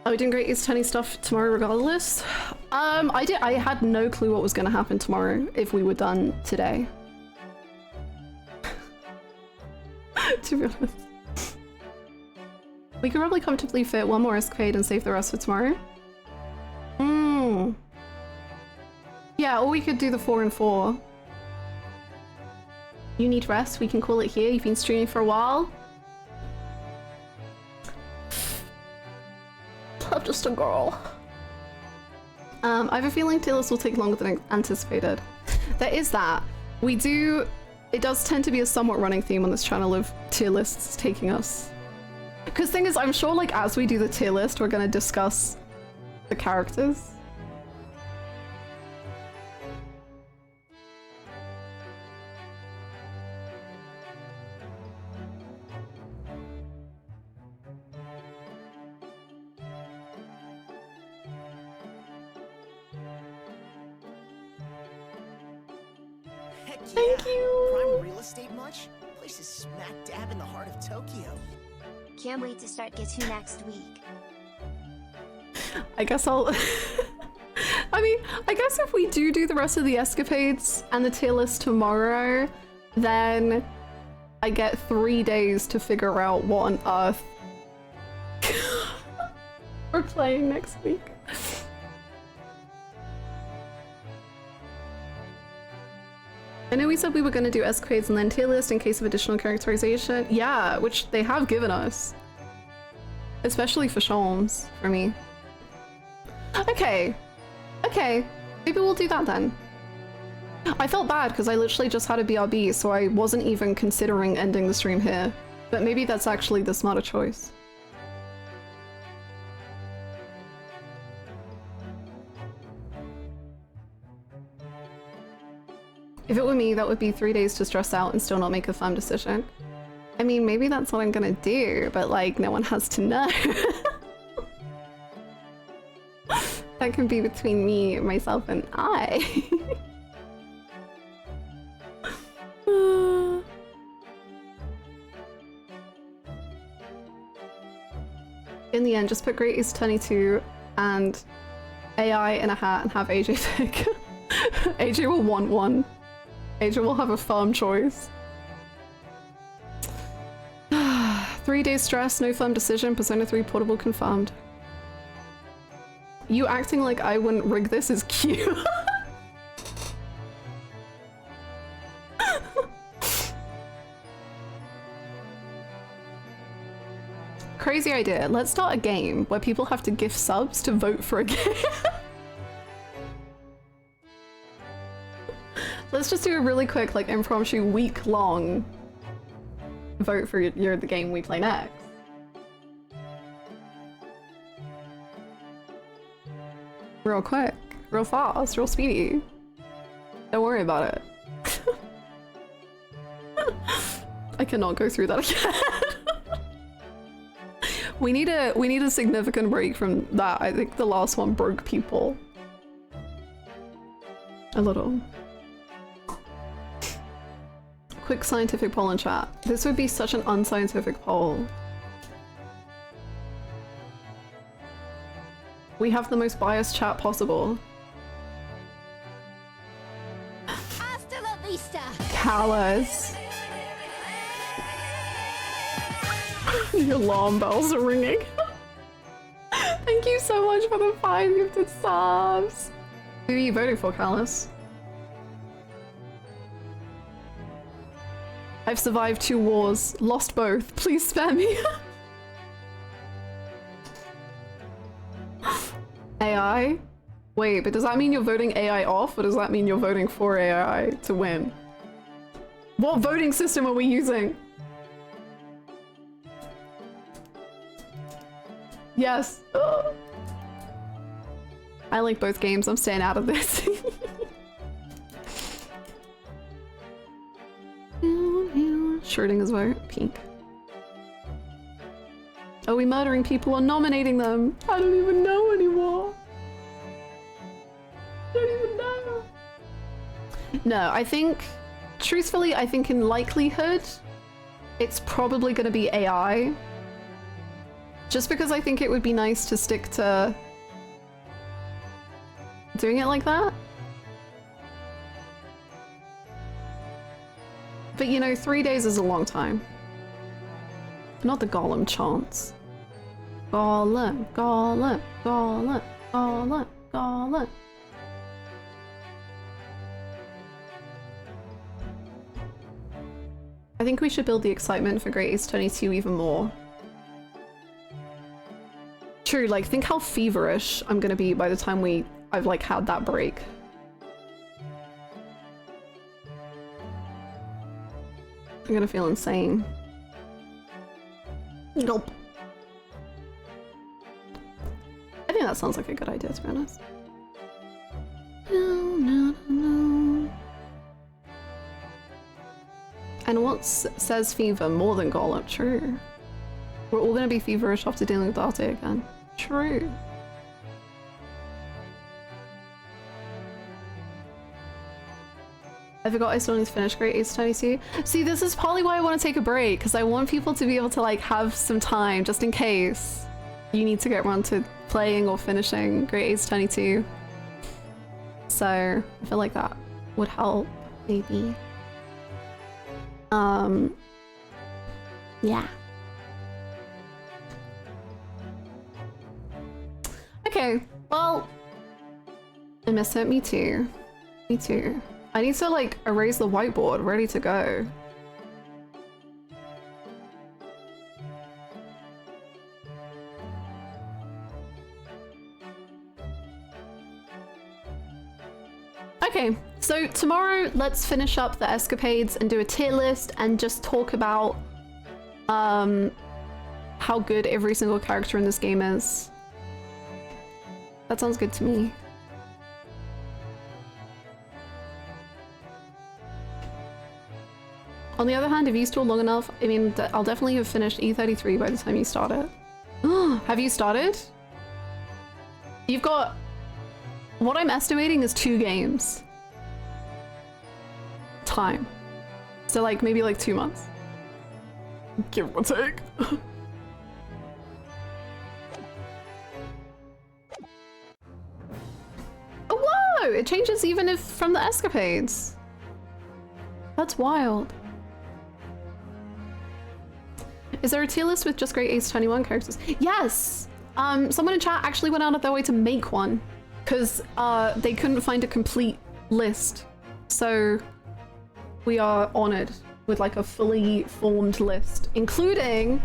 Speaker 1: Are we doing Great East Honey stuff tomorrow regardless? I had no clue what was going to happen tomorrow if we were done today. To be honest. We could probably comfortably fit one more escapade and save the rest for tomorrow. Yeah, or we could do the 4 and 4. You need rest, we can call it here. You've been streaming for a while. I'm just a girl. I have a feeling tier list will take longer than anticipated. There is that. It does tend to be a somewhat running theme on this channel of tier lists taking us. Because thing is, I'm sure like as we do the tier list, we're gonna discuss the characters.
Speaker 5: Thank you! Prime real estate much? Place is smack dab in the heart of Tokyo.
Speaker 2: Can't wait to start Get2 next week.
Speaker 1: I guess I'll... I mean, I guess if we do the rest of the escapades and the tier list tomorrow, then I get 3 days to figure out what on earth we're playing next week. I know we said we were going to do escapades and then tier list in case of additional characterization. Yeah, which they have given us. Especially for Sholmes, for me. Okay. Okay. Maybe we'll do that then. I felt bad because I literally just had a BRB, so I wasn't even considering ending the stream here. But maybe that's actually the smarter choice. If it were me, that would be 3 days to stress out and still not make a firm decision. I mean, maybe that's what I'm gonna do, but like, no one has to know. That can be between me, myself, and I. In the end, just put Great East 22 and AI in a hat and have AJ pick. AJ will want one. AJ will have a firm choice. 3 days stress, no firm decision, Persona 3 portable confirmed. You acting like I wouldn't rig this is cute. Crazy idea. Let's start a game where people have to gift subs to vote for a game. Let's just do a really quick, like, impromptu week-long vote for the game we play next. Real quick, real fast, real speedy. Don't worry about it. I cannot go through that again. We need a significant break from that. I think the last one broke people a little. Quick scientific poll in chat. This would be such an unscientific poll. We have the most biased chat possible.
Speaker 2: Hasta la vista.
Speaker 1: Callous. The alarm bells are ringing. Thank you so much for the 5 gifted subs. Who are you voting for, Callus? I've survived 2 wars, lost both. Please spare me. AI? Wait, but does that mean you're voting AI off, or does that mean you're voting for AI to win? What voting system are we using? Yes. Ugh. I like both games. I'm staying out of this. Schrödinger's vote. Pink. Are we murdering people or nominating them? I don't even know anymore. I don't even know. No, I think, truthfully, I think in likelihood, it's probably going to be AI. Just because I think it would be nice to stick to doing it like that. But you know, 3 days is a long time. Not the Golem chants. Golem, Golem, Golem, Golem, Golem. I think we should build the excitement for Great Ace 22 even more. True, like, think how feverish I'm gonna be by the time I've like had that break. I'm gonna feel insane. Nope. I think that sounds like a good idea, to be honest. And what says fever more than Golem? True. We're all gonna be feverish after dealing with Darte again. True. I forgot I still need to finish Great Ace 22. See, this is probably why I want to take a break, because I want people to be able to like have some time just in case you need to get around to playing or finishing Great Ace 22. So I feel like that would help, maybe. Yeah. Okay, well, I miss it. Me too. Me too. I need to like erase the whiteboard, ready to go. Okay, so tomorrow let's finish up the escapades and do a tier list and just talk about how good every single character in this game is. That sounds good to me. On the other hand, if you stall long enough, I mean, I'll definitely have finished E33 by the time you start it. Have you started? You've got... What I'm estimating is 2 games. Time. So like, maybe like 2 months. Give or take. Oh, whoa! It changes even if from the escapades. That's wild. Is there a tier list with just Great Ace 21 characters? Yes! Someone in chat actually went out of their way to make one, because they couldn't find a complete list. So we are honored with like a fully formed list, including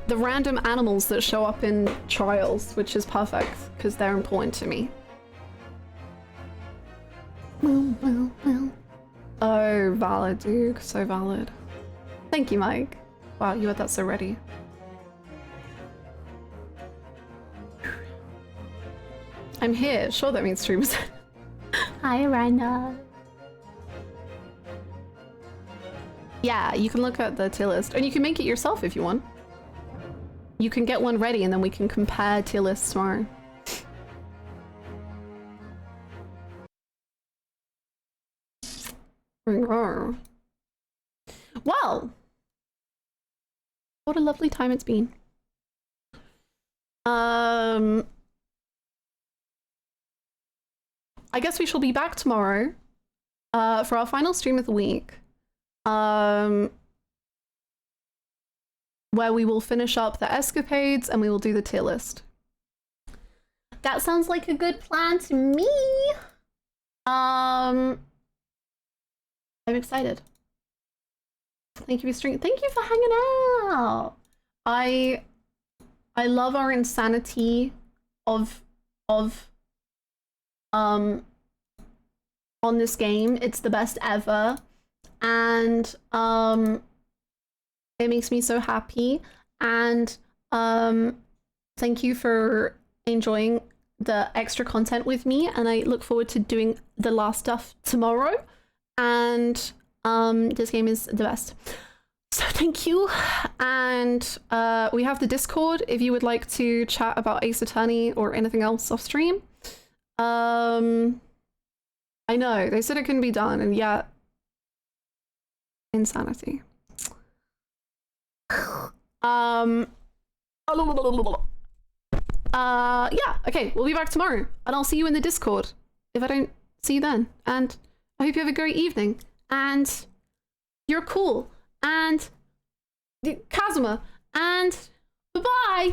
Speaker 1: the random animals that show up in trials, which is perfect, because they're important to me. Oh, valid, Duke. So valid. Thank you, Mike. Wow, you had that so ready. I'm here. Sure, that means streamers.
Speaker 4: Hi, Rhina.
Speaker 1: Yeah, you can look at the tier list. And you can make it yourself if you want. You can get one ready and then we can compare tier lists tomorrow. Well, what a lovely time it's been. I guess we shall be back tomorrow for our final stream of the week, where we will finish up the escapades and we will do the tier list.
Speaker 4: That sounds like a good plan to me.
Speaker 1: I'm excited. Thank you for streaming. Thank you for hanging out. I love our insanity of on this game. It's the best ever, and it makes me so happy. And thank you for enjoying the extra content with me, and I look forward to doing the last stuff tomorrow. And this game is the best. So thank you. And we have the Discord if you would like to chat about Ace Attorney or anything else off stream. I know they said it couldn't be done, and yet insanity. Yeah, okay, we'll be back tomorrow, and I'll see you in the Discord if I don't see you then. And I hope you have a great evening, and you're cool, and Kazuma, and bye-bye!